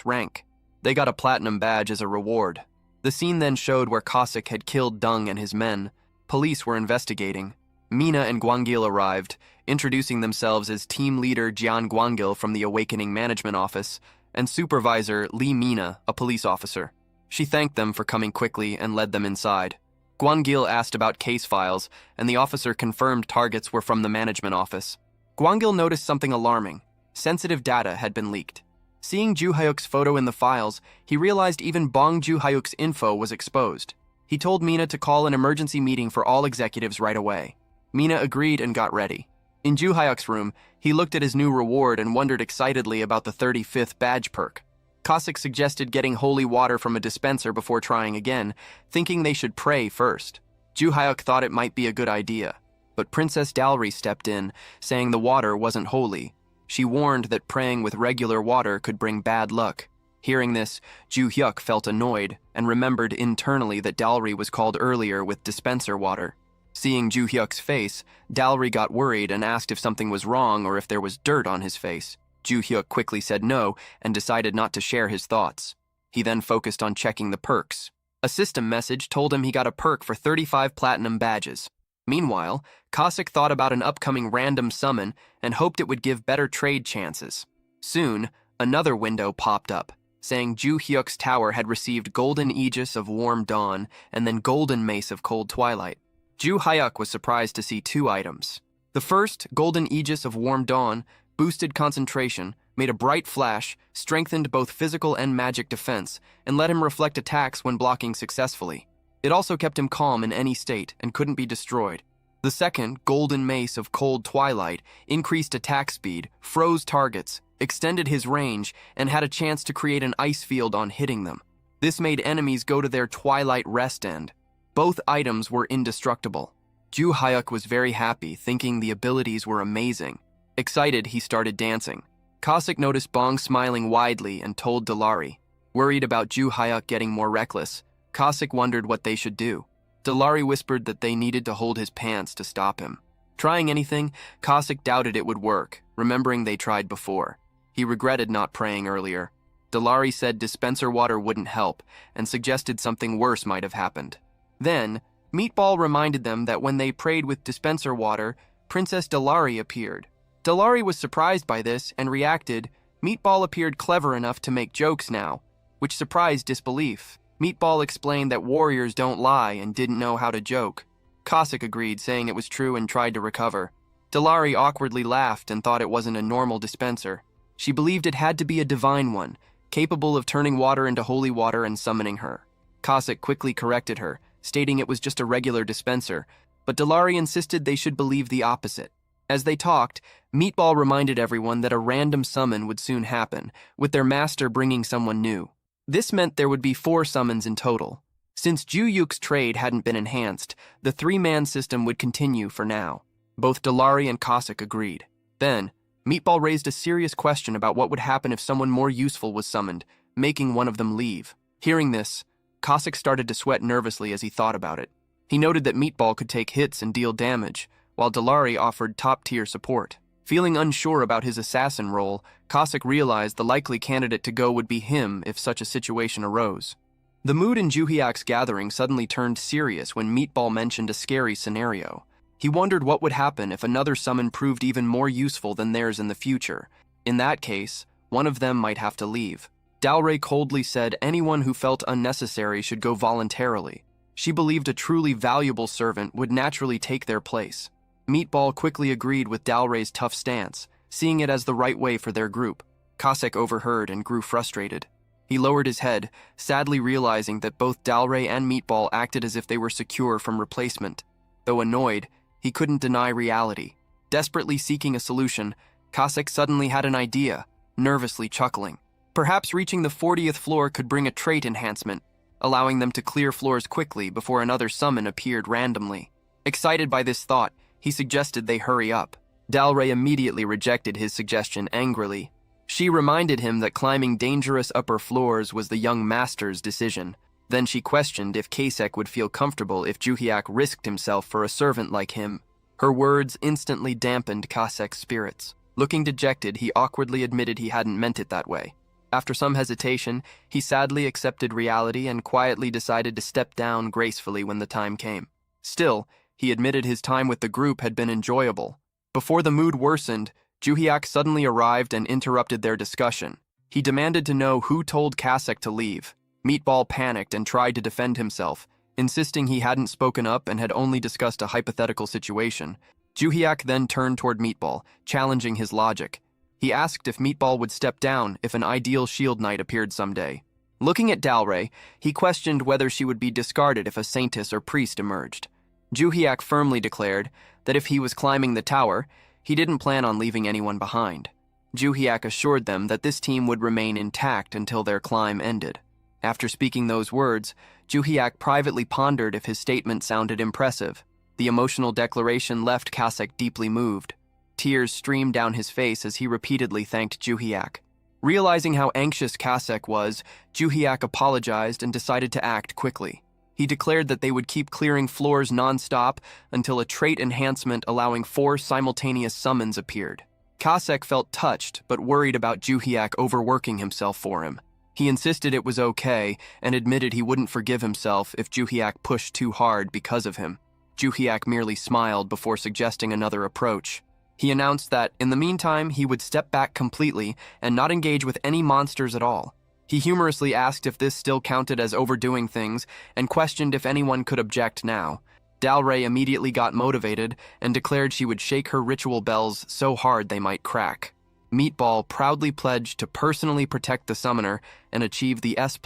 Speaker 1: rank. They got a platinum badge as a reward. The scene then showed where Cossack had killed Dung and his men. Police were investigating. Mina and Gwangil arrived, introducing themselves as team leader Jian Gwangil from the Awakening Management Office and supervisor Lee Mina, a police officer. She thanked them for coming quickly and led them inside. Gwangil asked about case files, and the officer confirmed targets were from the management office. Gwangil noticed something alarming. Sensitive data had been leaked. Seeing Ju Hyuk's photo in the files, he realized even Bong Ju Hyuk's info was exposed. He told Mina to call an emergency meeting for all executives right away. Mina agreed and got ready. In Ju Hyuk's room, he looked at his new reward and wondered excitedly about the 35th badge perk. Cossack suggested getting holy water from a dispenser before trying again, thinking they should pray first. Ju Hyuk thought it might be a good idea, but Princess Dalry stepped in, saying the water wasn't holy. She warned that praying with regular water could bring bad luck. Hearing this, Ju Hyuk felt annoyed and remembered internally that Dalry was called earlier with dispenser water. Seeing Ju Hyuk's face, Dalry got worried and asked if something was wrong or if there was dirt on his face. Ju Hyuk quickly said no and decided not to share his thoughts. He then focused on checking the perks. A system message told him he got a perk for 35 platinum badges. Meanwhile, Cossack thought about an upcoming random summon and hoped it would give better trade chances. Soon, another window popped up, saying Ju Hyuk's tower had received Golden Aegis of Warm Dawn and then Golden Mace of Cold Twilight. Ju Hyuk was surprised to see two items. The first, Golden Aegis of Warm Dawn, boosted concentration, made a bright flash, strengthened both physical and magic defense, and let him reflect attacks when blocking successfully. It also kept him calm in any state and couldn't be destroyed. The second, Golden Mace of Cold Twilight, increased attack speed, froze targets, extended his range, and had a chance to create an ice field on hitting them. This made enemies go to their Twilight rest end. Both items were indestructible. Ju Hyuk was very happy, thinking the abilities were amazing. Excited, he started dancing. Cossack noticed Bong smiling widely and told Dalary. Worried about Ju Hyuk getting more reckless, Cossack wondered what they should do. Dalary whispered that they needed to hold his pants to stop him. Trying anything, Cossack doubted it would work, remembering they tried before. He regretted not praying earlier. Dalary said dispenser water wouldn't help and suggested something worse might have happened. Then, Meatball reminded them that when they prayed with dispenser water, Princess Dalary appeared. Dalary was surprised by this and reacted, Meatball appeared clever enough to make jokes now, which surprised disbelief. Meatball explained that warriors don't lie and didn't know how to joke. Cossack agreed, saying it was true and tried to recover. Dalary awkwardly laughed and thought it wasn't a normal dispenser. She believed it had to be a divine one, capable of turning water into holy water and summoning her. Cossack quickly corrected her, stating it was just a regular dispenser, but Dalary insisted they should believe the opposite. As they talked, Meatball reminded everyone that a random summon would soon happen, with their master bringing someone new. This meant there would be 4 summons in total. Since Ju Hyuk's trade hadn't been enhanced, the 3-man system would continue for now. Both Dalary and Cossack agreed. Then, Meatball raised a serious question about what would happen if someone more useful was summoned, making one of them leave. Hearing this, Cossack started to sweat nervously as he thought about it. He noted that Meatball could take hits and deal damage, while Dalary offered top-tier support. Feeling unsure about his assassin role, Cossack realized the likely candidate to go would be him if such a situation arose. The mood in Ju Hyuk's gathering suddenly turned serious when Meatball mentioned a scary scenario. He wondered what would happen if another summon proved even more useful than theirs in the future. In that case, one of them might have to leave. Dalry coldly said anyone who felt unnecessary should go voluntarily. She believed a truly valuable servant would naturally take their place. Meatball quickly agreed with Dalry's tough stance, seeing it as the right way for their group. Cossack overheard and grew frustrated. He lowered his head, sadly realizing that both Dalry and Meatball acted as if they were secure from replacement. Though annoyed, he couldn't deny reality. Desperately seeking a solution, Cossack suddenly had an idea, nervously chuckling. Perhaps reaching the 40th floor could bring a trait enhancement, allowing them to clear floors quickly before another summon appeared randomly. Excited by this thought, he suggested they hurry up. Dalry immediately rejected his suggestion angrily. She reminded him that climbing dangerous upper floors was the young master's decision. Then she questioned if Cossack would feel comfortable if Ju Hyuk risked himself for a servant like him. Her words instantly dampened Cossack's spirits. Looking dejected, he awkwardly admitted he hadn't meant it that way. After some hesitation, he sadly accepted reality and quietly decided to step down gracefully when the time came. Still, he admitted his time with the group had been enjoyable. Before the mood worsened, Ju Hyuk suddenly arrived and interrupted their discussion. He demanded to know who told Cossack to leave. Meatball panicked and tried to defend himself, insisting he hadn't spoken up and had only discussed a hypothetical situation. Ju Hyuk then turned toward Meatball, challenging his logic. He asked if Meatball would step down if an ideal shield knight appeared someday. Looking at Dalray, he questioned whether she would be discarded if a saintess or priest emerged. Juhiak firmly declared that if he was climbing the tower, he didn't plan on leaving anyone behind. Juhiak assured them that this team would remain intact until their climb ended. After speaking those words, Juhiak privately pondered if his statement sounded impressive. The emotional declaration left Kasek deeply moved. Tears streamed down his face as he repeatedly thanked Juhiak. Realizing how anxious Kasek was, Juhiak apologized and decided to act quickly. He declared that they would keep clearing floors non-stop until a trait enhancement allowing 4 simultaneous summons appeared. Kasek felt touched but worried about Juhiak overworking himself for him. He insisted it was okay and admitted he wouldn't forgive himself if Juhiak pushed too hard because of him. Juhiak merely smiled before suggesting another approach. He announced that, in the meantime, he would step back completely and not engage with any monsters at all. He humorously asked if this still counted as overdoing things and questioned if anyone could object now. Dalray immediately got motivated and declared she would shake her ritual bells so hard they might crack. Meatball proudly pledged to personally protect the summoner and achieve the S++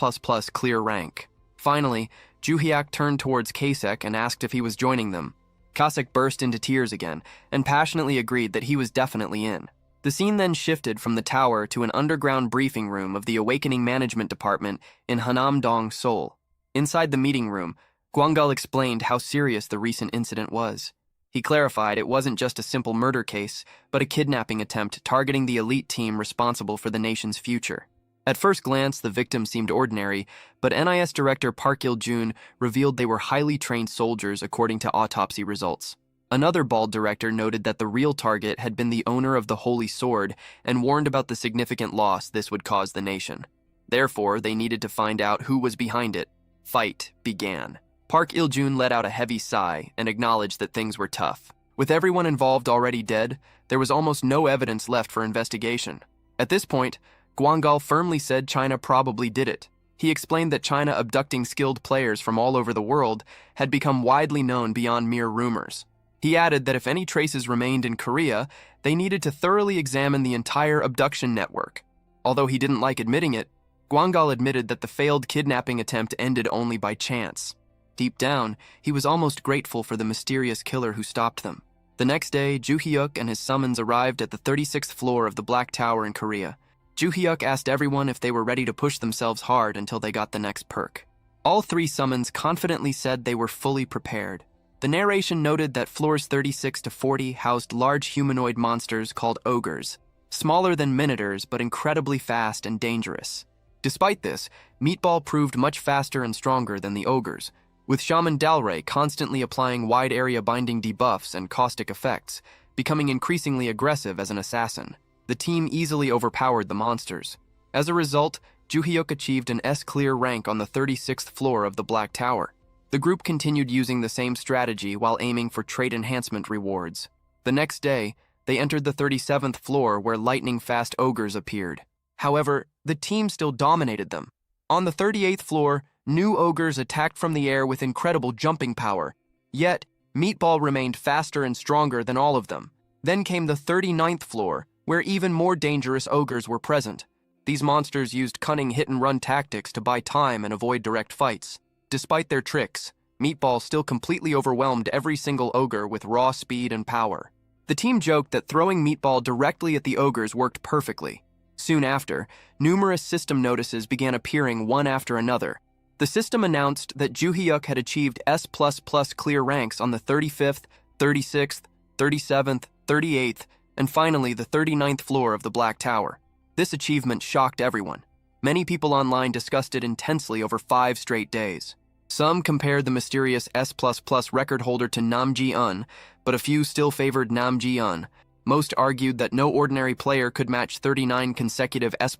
Speaker 1: clear rank. Finally, Juhiak turned towards Kasek and asked if he was joining them. Kasek burst into tears again and passionately agreed that he was definitely in. The scene then shifted from the tower to an underground briefing room of the Awakening Management Department in Hanam-dong, Seoul. Inside the meeting room, Gwangal explained how serious the recent incident was. He clarified it wasn't just a simple murder case, but a kidnapping attempt targeting the elite team responsible for the nation's future. At first glance, the victim seemed ordinary, but NIS Director Park Il-jun revealed they were highly trained soldiers according to autopsy results. Another bald director noted that the real target had been the owner of the Holy Sword and warned about the significant loss this would cause the nation. Therefore, they needed to find out who was behind it. Fight began. Park Il-jun let out a heavy sigh and acknowledged that things were tough. With everyone involved already dead, there was almost no evidence left for investigation. At this point, Gwangal firmly said China probably did it. He explained that China abducting skilled players from all over the world had become widely known beyond mere rumors. He added that if any traces remained in Korea, they needed to thoroughly examine the entire abduction network. Although he didn't like admitting it, Gwangal admitted that the failed kidnapping attempt ended only by chance. Deep down, he was almost grateful for the mysterious killer who stopped them. The next day, Juhyuk and his summons arrived at the 36th floor of the Black Tower in Korea. Juhyuk asked everyone if they were ready to push themselves hard until they got the next perk. All 3 summons confidently said they were fully prepared. The narration noted that floors 36 to 40 housed large humanoid monsters called ogres, smaller than minotaurs but incredibly fast and dangerous. Despite this, Meatball proved much faster and stronger than the ogres, with Shaman Dalray constantly applying wide-area binding debuffs and caustic effects, becoming increasingly aggressive as an assassin. The team easily overpowered the monsters. As a result, Juhyuk achieved an S-clear rank on the 36th floor of the Black Tower. The group continued using the same strategy while aiming for trait enhancement rewards. The next day, they entered the 37th floor where lightning-fast ogres appeared. However, the team still dominated them. On the 38th floor, new ogres attacked from the air with incredible jumping power. Yet, Meatball remained faster and stronger than all of them. Then came the 39th floor, where even more dangerous ogres were present. These monsters used cunning hit-and-run tactics to buy time and avoid direct fights. Despite their tricks, Meatball still completely overwhelmed every single ogre with raw speed and power. The team joked that throwing Meatball directly at the ogres worked perfectly. Soon after, numerous system notices began appearing one after another. The system announced that Juhyuk had achieved S++ clear ranks on the 35th, 36th, 37th, 38th, and finally the 39th floor of the Black Tower. This achievement shocked everyone. Many people online discussed it intensely over 5 straight days. Some compared the mysterious S++ record holder to Nam Ji-eun, but a few still favored Nam Ji-eun. Most argued that no ordinary player could match 39 consecutive S++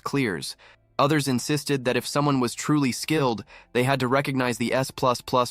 Speaker 1: clears. Others insisted that if someone was truly skilled, they had to recognize the S++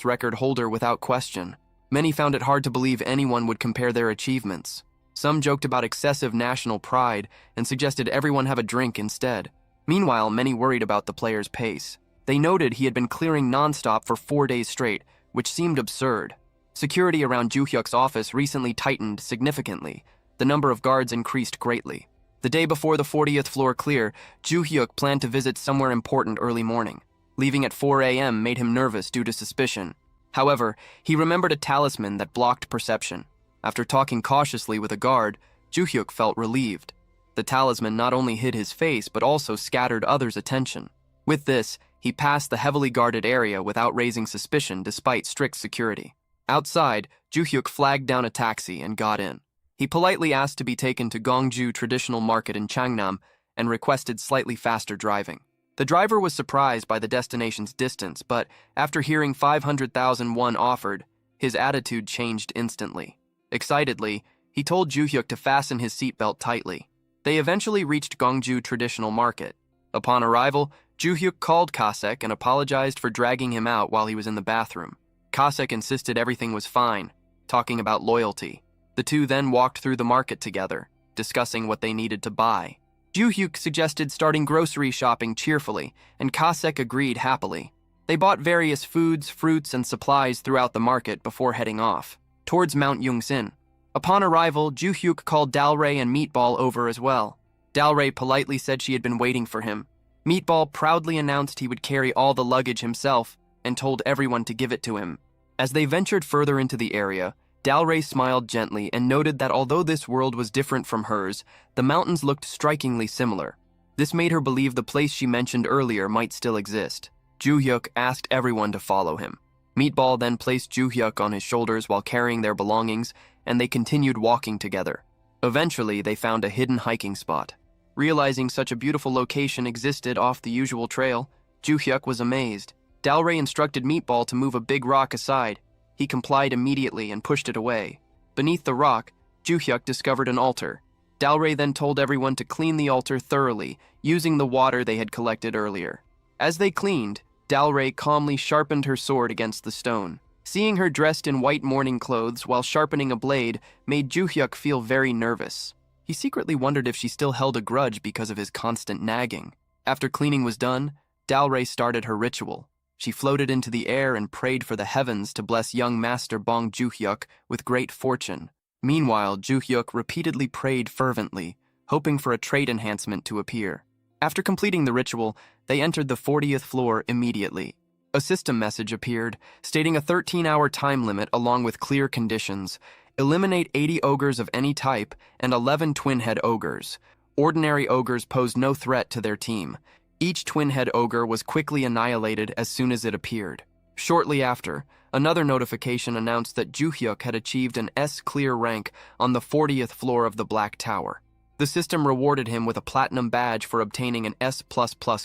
Speaker 1: record holder without question. Many found it hard to believe anyone would compare their achievements. Some joked about excessive national pride and suggested everyone have a drink instead. Meanwhile, many worried about the player's pace. They noted he had been clearing non-stop for 4 days straight, which seemed absurd. Security around Juhyuk's office recently tightened significantly. The number of guards increased greatly. The day before the 40th floor clear, Ju-hyuk planned to visit somewhere important early morning. Leaving at 4 a.m. made him nervous due to suspicion. However, he remembered a talisman that blocked perception. After talking cautiously with a guard, Ju-hyuk felt relieved. The talisman not only hid his face but also scattered others' attention. With this, he passed the heavily guarded area without raising suspicion despite strict security. Outside, Ju-hyuk flagged down a taxi and got in. He politely asked to be taken to Gongju Traditional Market in Changnam and requested slightly faster driving. The driver was surprised by the destination's distance, but after hearing 500,000 won offered, his attitude changed instantly. Excitedly, he told Ju-hyuk to fasten his seatbelt tightly. They eventually reached Gongju Traditional Market. Upon arrival, Ju-hyuk called Kasek and apologized for dragging him out while he was in the bathroom. Kasek insisted everything was fine, talking about loyalty. The two then walked through the market together, discussing what they needed to buy. Ju-hyuk suggested starting grocery shopping cheerfully, and Kasek agreed happily. They bought various foods, fruits, and supplies throughout the market before heading off, towards Mount Yungsin. Upon arrival, Ju-hyuk called Dalray and Meatball over as well. Dalray politely said she had been waiting for him. Meatball proudly announced he would carry all the luggage himself and told everyone to give it to him. As they ventured further into the area, Dalray smiled gently and noted that although this world was different from hers, the mountains looked strikingly similar. This made her believe the place she mentioned earlier might still exist. Ju-hyuk asked everyone to follow him. Meatball then placed Ju-hyuk on his shoulders while carrying their belongings, and they continued walking together. Eventually, they found a hidden hiking spot. Realizing such a beautiful location existed off the usual trail, Ju-hyuk was amazed. Dalray instructed Meatball to move a big rock aside. He complied immediately and pushed it away. Beneath the rock, Ju-hyuk discovered an altar. Dalray then told everyone to clean the altar thoroughly, using the water they had collected earlier. As they cleaned, Dalray calmly sharpened her sword against the stone. Seeing her dressed in white mourning clothes while sharpening a blade made Ju-hyuk feel very nervous. He secretly wondered if she still held a grudge because of his constant nagging. After cleaning was done, Dalray started her ritual. She floated into the air and prayed for the heavens to bless young master Bong Ju-hyuk with great fortune. Meanwhile, Ju-hyuk repeatedly prayed fervently, hoping for a trait enhancement to appear. After completing the ritual, they entered the 40th floor immediately. A system message appeared, stating a 13-hour time limit along with clear conditions. Eliminate 80 ogres of any type and 11 twin-head ogres. Ordinary ogres posed no threat to their team. Each twin-head ogre was quickly annihilated as soon as it appeared. Shortly after, another notification announced that Ju-hyuk had achieved an S-clear rank on the 40th floor of the Black Tower. The system rewarded him with a platinum badge for obtaining an S++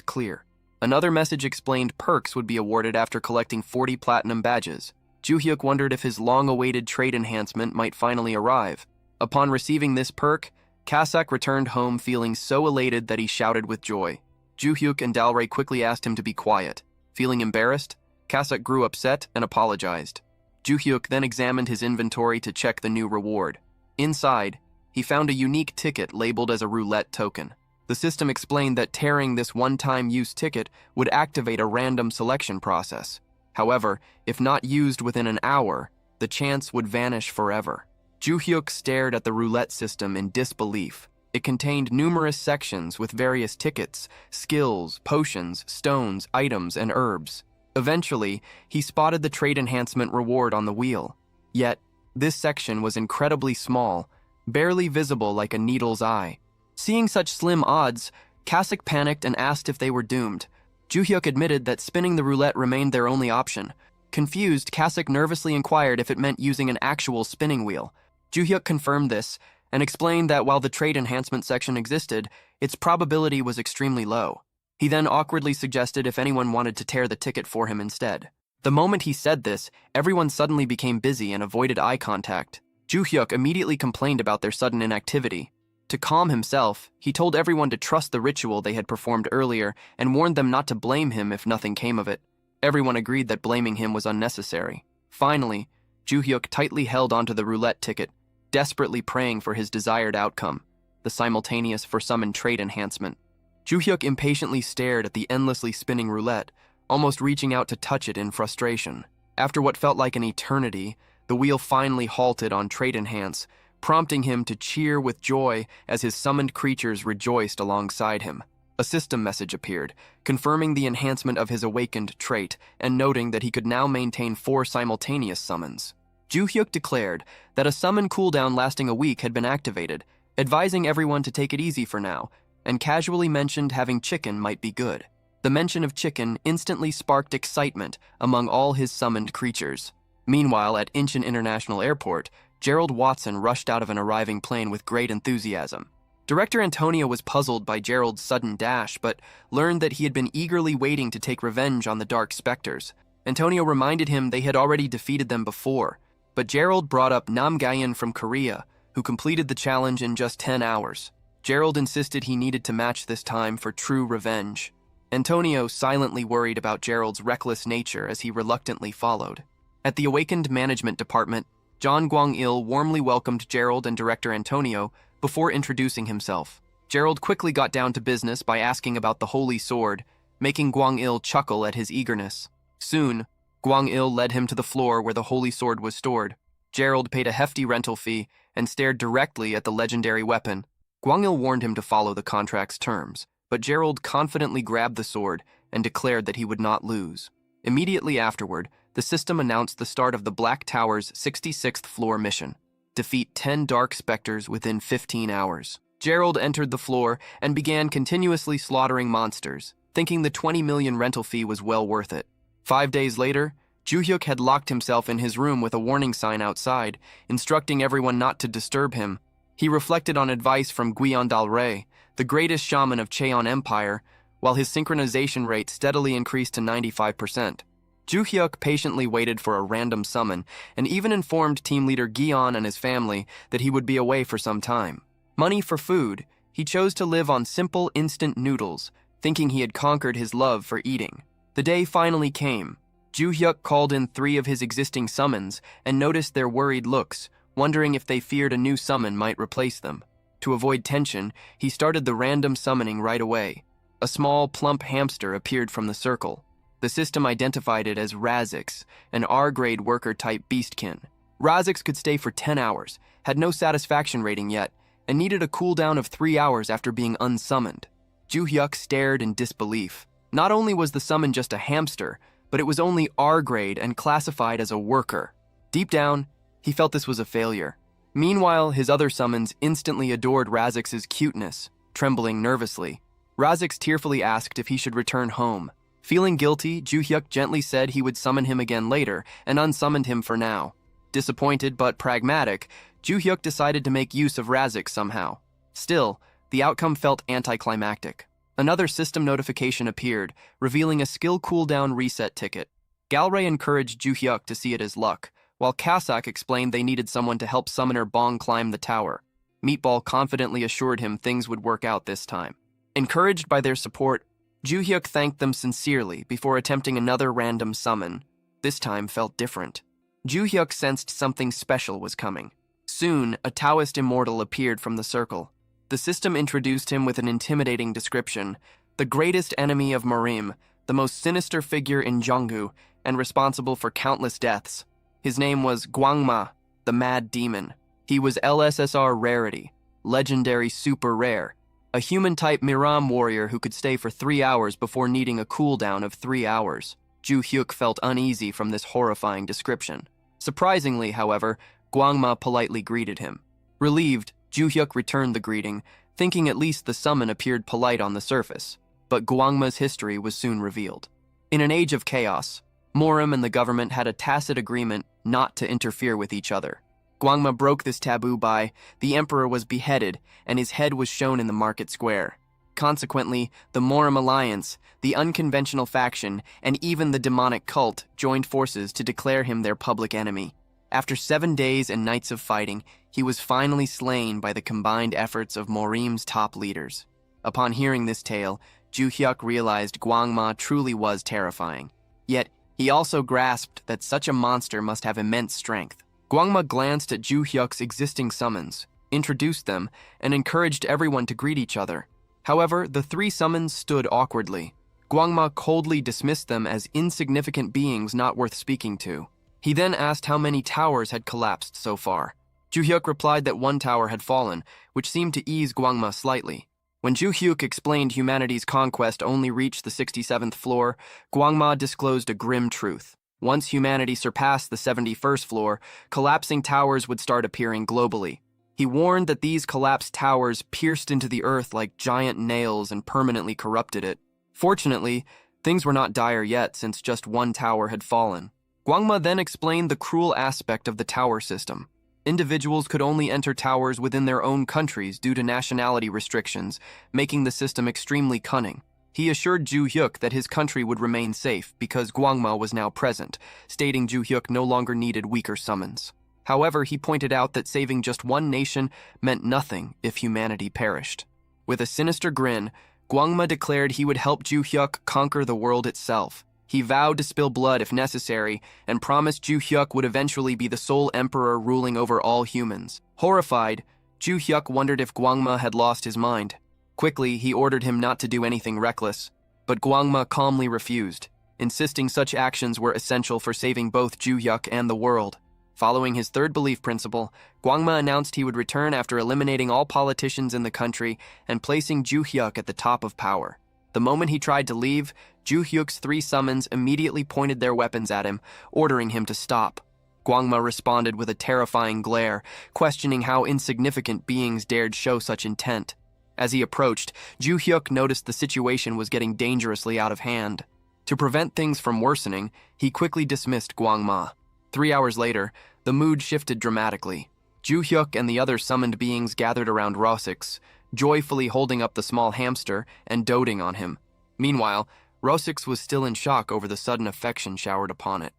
Speaker 1: clear. Another message explained perks would be awarded after collecting 40 platinum badges. Ju-hyuk wondered if his long-awaited trait enhancement might finally arrive. Upon receiving this perk, Kasek returned home feeling so elated that he shouted with joy. Ju-hyuk and Dalray quickly asked him to be quiet. Feeling embarrassed, Kasek grew upset and apologized. Ju-hyuk then examined his inventory to check the new reward. Inside, he found a unique ticket labeled as a roulette token. The system explained that tearing this one-time use ticket would activate a random selection process. However, if not used within an hour, the chance would vanish forever. Ju-hyuk stared at the roulette system in disbelief. It contained numerous sections with various tickets, skills, potions, stones, items, and herbs. Eventually, he spotted the trait enhancement reward on the wheel. Yet, this section was incredibly small, barely visible like a needle's eye. Seeing such slim odds, Kasek panicked and asked if they were doomed. Ju-hyuk admitted that spinning the roulette remained their only option. Confused, Kasek nervously inquired if it meant using an actual spinning wheel. Ju-hyuk confirmed this and explained that while the trait enhancement section existed, its probability was extremely low. He then awkwardly suggested if anyone wanted to tear the ticket for him instead. The moment he said this, everyone suddenly became busy and avoided eye contact. Ju-hyuk immediately complained about their sudden inactivity. To calm himself, he told everyone to trust the ritual they had performed earlier and warned them not to blame him if nothing came of it. Everyone agreed that blaming him was unnecessary. Finally, Ju-hyuk tightly held onto the roulette ticket, desperately praying for his desired outcome, the simultaneous for-summoned trait enhancement. Ju-hyuk impatiently stared at the endlessly spinning roulette, almost reaching out to touch it in frustration. After what felt like an eternity, the wheel finally halted on trait enhance, prompting him to cheer with joy as his summoned creatures rejoiced alongside him. A system message appeared, confirming the enhancement of his awakened trait and noting that he could now maintain 4 simultaneous summons. Ju-hyuk declared that a summon cooldown lasting a week had been activated, advising everyone to take it easy for now, and casually mentioned having chicken might be good. The mention of chicken instantly sparked excitement among all his summoned creatures. Meanwhile, at Incheon International Airport, Gerald Watson rushed out of an arriving plane with great enthusiasm. Director Antonio was puzzled by Gerald's sudden dash, but learned that he had been eagerly waiting to take revenge on the Dark Specters. Antonio reminded him they had already defeated them before, but Gerald brought up Nam Gayan from Korea, who completed the challenge in just 10 hours. Gerald insisted he needed to match this time for true revenge. Antonio silently worried about Gerald's reckless nature as he reluctantly followed. At the Awakened Management Department, John Gwang-il warmly welcomed Gerald and Director Antonio before introducing himself. Gerald quickly got down to business by asking about the Holy Sword, making Gwang-il chuckle at his eagerness. Soon, Gwang-il led him to the floor where the Holy Sword was stored. Gerald paid a hefty rental fee and stared directly at the legendary weapon. Gwang-il warned him to follow the contract's terms, but Gerald confidently grabbed the sword and declared that he would not lose. Immediately afterward, the system announced the start of the Black Tower's 66th floor mission: defeat 10 Dark Specters within 15 hours. Gerald entered the floor and began continuously slaughtering monsters, thinking the 20 million rental fee was well worth it. 5 days later, Ju-hyuk had locked himself in his room with a warning sign outside, instructing everyone not to disturb him. He reflected on advice from Guion Dalre, the greatest shaman of Cheon Empire, while his synchronization rate steadily increased to 95%. Ju-hyuk patiently waited for a random summon and even informed team leader Guion and his family that he would be away for some time. Money for food, he chose to live on simple instant noodles, thinking he had conquered his love for eating. The day finally came. Ju-hyuk called in 3 of his existing summons and noticed their worried looks, wondering if they feared a new summon might replace them. To avoid tension, he started the random summoning right away. A small, plump hamster appeared from the circle. The system identified it as Razix, an R-grade worker-type beastkin. Razix could stay for 10 hours, had no satisfaction rating yet, and needed a cooldown of 3 hours after being unsummoned. Ju-hyuk stared in disbelief. Not only was the summon just a hamster, but it was only R-grade and classified as a worker. Deep down, he felt this was a failure. Meanwhile, his other summons instantly adored Razix's cuteness, trembling nervously. Razix tearfully asked if he should return home. Feeling guilty, Ju-hyuk gently said he would summon him again later and unsummoned him for now. Disappointed but pragmatic, Ju-hyuk decided to make use of Razix somehow. Still, the outcome felt anticlimactic. Another system notification appeared, revealing a skill cooldown reset ticket. Galray encouraged Ju-hyuk to see it as luck, while Kasak explained they needed someone to help summoner Bong climb the tower. Meatball confidently assured him things would work out this time. Encouraged by their support, Ju-hyuk thanked them sincerely before attempting another random summon. This time felt different. Ju-hyuk sensed something special was coming. Soon, a Taoist immortal appeared from the circle. The system introduced him with an intimidating description: the greatest enemy of Morim, the most sinister figure in Jonggu, and responsible for countless deaths. His name was Gwangma, the Mad Demon. He was LSSR Rarity, legendary super rare, a human-type Miram warrior who could stay for 3 hours before needing a cooldown of 3 hours. Ju-hyuk felt uneasy from this horrifying description. Surprisingly, however, Gwangma politely greeted him. Relieved, Ju-hyuk returned the greeting, thinking at least the summon appeared polite on the surface. But Gwangma's history was soon revealed. In an age of chaos, Morim and the government had a tacit agreement not to interfere with each other. Gwangma broke this taboo by the emperor was beheaded and his head was shown in the market square. Consequently, the Morim alliance, the unconventional faction, and even the demonic cult joined forces to declare him their public enemy. After 7 days and nights of fighting, he was finally slain by the combined efforts of Morim's top leaders. Upon hearing this tale, Ju-hyuk realized Gwangma truly was terrifying. Yet, he also grasped that such a monster must have immense strength. Gwangma glanced at Ju-hyuk's existing summons, introduced them, and encouraged everyone to greet each other. However, the 3 summons stood awkwardly. Gwangma coldly dismissed them as insignificant beings not worth speaking to. He then asked how many towers had collapsed so far. Ju-hyuk replied that one tower had fallen, which seemed to ease Gwangma slightly. When Ju-hyuk explained humanity's conquest only reached the 67th floor, Gwangma disclosed a grim truth. Once humanity surpassed the 71st floor, collapsing towers would start appearing globally. He warned that these collapsed towers pierced into the earth like giant nails and permanently corrupted it. Fortunately, things were not dire yet since just one tower had fallen. Gwangma then explained the cruel aspect of the tower system. Individuals could only enter towers within their own countries due to nationality restrictions, making the system extremely cunning. He assured Ju-hyuk that his country would remain safe because Gwangma was now present, stating Ju-hyuk no longer needed weaker summons. However, he pointed out that saving just one nation meant nothing if humanity perished. With a sinister grin, Gwangma declared he would help Ju-hyuk conquer the world itself. He vowed to spill blood if necessary and promised Ju-hyuk would eventually be the sole emperor ruling over all humans. Horrified, Ju-hyuk wondered if Gwangma had lost his mind. Quickly, he ordered him not to do anything reckless, but Gwangma calmly refused, insisting such actions were essential for saving both Ju-hyuk and the world. Following his third belief principle, Gwangma announced he would return after eliminating all politicians in the country and placing Ju-hyuk at the top of power. The moment he tried to leave, Ju-hyuk's 3 summons immediately pointed their weapons at him, ordering him to stop. Gwangma responded with a terrifying glare, questioning how insignificant beings dared show such intent. As he approached, Ju-hyuk noticed the situation was getting dangerously out of hand. To prevent things from worsening, he quickly dismissed Gwangma. 3 hours later, the mood shifted dramatically. Ju-hyuk and the other summoned beings gathered around Rosix, joyfully holding up the small hamster and doting on him. Meanwhile, Rosix was still in shock over the sudden affection showered upon it.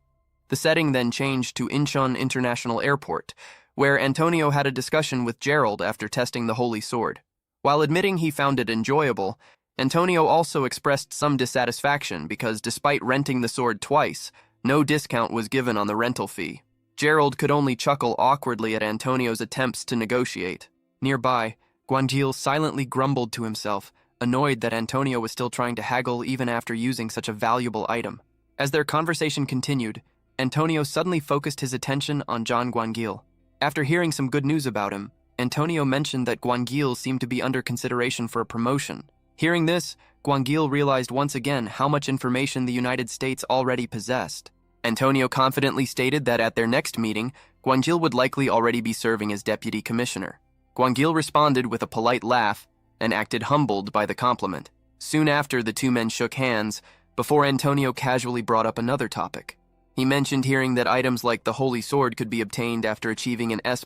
Speaker 1: The setting then changed to Incheon International Airport, where Antonio had a discussion with Gerald after testing the Holy Sword. While admitting he found it enjoyable, Antonio also expressed some dissatisfaction because despite renting the sword twice, no discount was given on the rental fee. Gerald could only chuckle awkwardly at Antonio's attempts to negotiate. Nearby, Gwangil silently grumbled to himself, annoyed that Antonio was still trying to haggle even after using such a valuable item. As their conversation continued, Antonio suddenly focused his attention on John Gwangil. After hearing some good news about him, Antonio mentioned that Gwangil seemed to be under consideration for a promotion. Hearing this, Gwangil realized once again how much information the United States already possessed. Antonio confidently stated that at their next meeting, Gwangil would likely already be serving as deputy commissioner. Gwangil responded with a polite laugh and acted humbled by the compliment. Soon after, the two men shook hands before Antonio casually brought up another topic. He mentioned hearing that items like the Holy Sword could be obtained after achieving an S++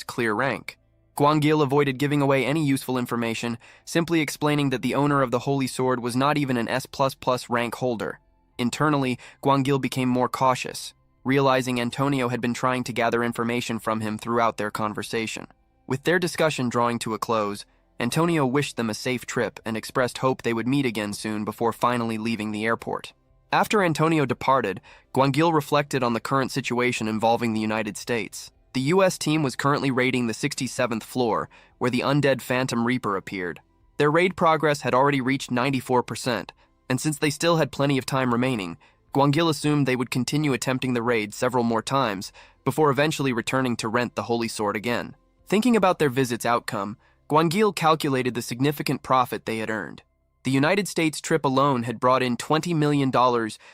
Speaker 1: clear rank. Gwangil avoided giving away any useful information, simply explaining that the owner of the Holy Sword was not even an S++ rank holder. Internally, Gwangil became more cautious, realizing Antonio had been trying to gather information from him throughout their conversation. With their discussion drawing to a close, Antonio wished them a safe trip and expressed hope they would meet again soon before finally leaving the airport. After Antonio departed, Gwangil reflected on the current situation involving the United States. The U.S. team was currently raiding the 67th floor, where the undead Phantom Reaper appeared. Their raid progress had already reached 94%, and since they still had plenty of time remaining, Gwangil assumed they would continue attempting the raid several more times before eventually returning to rent the Holy Sword again. Thinking about their visit's outcome, Gwangil calculated the significant profit they had earned. The United States trip alone had brought in $20 million,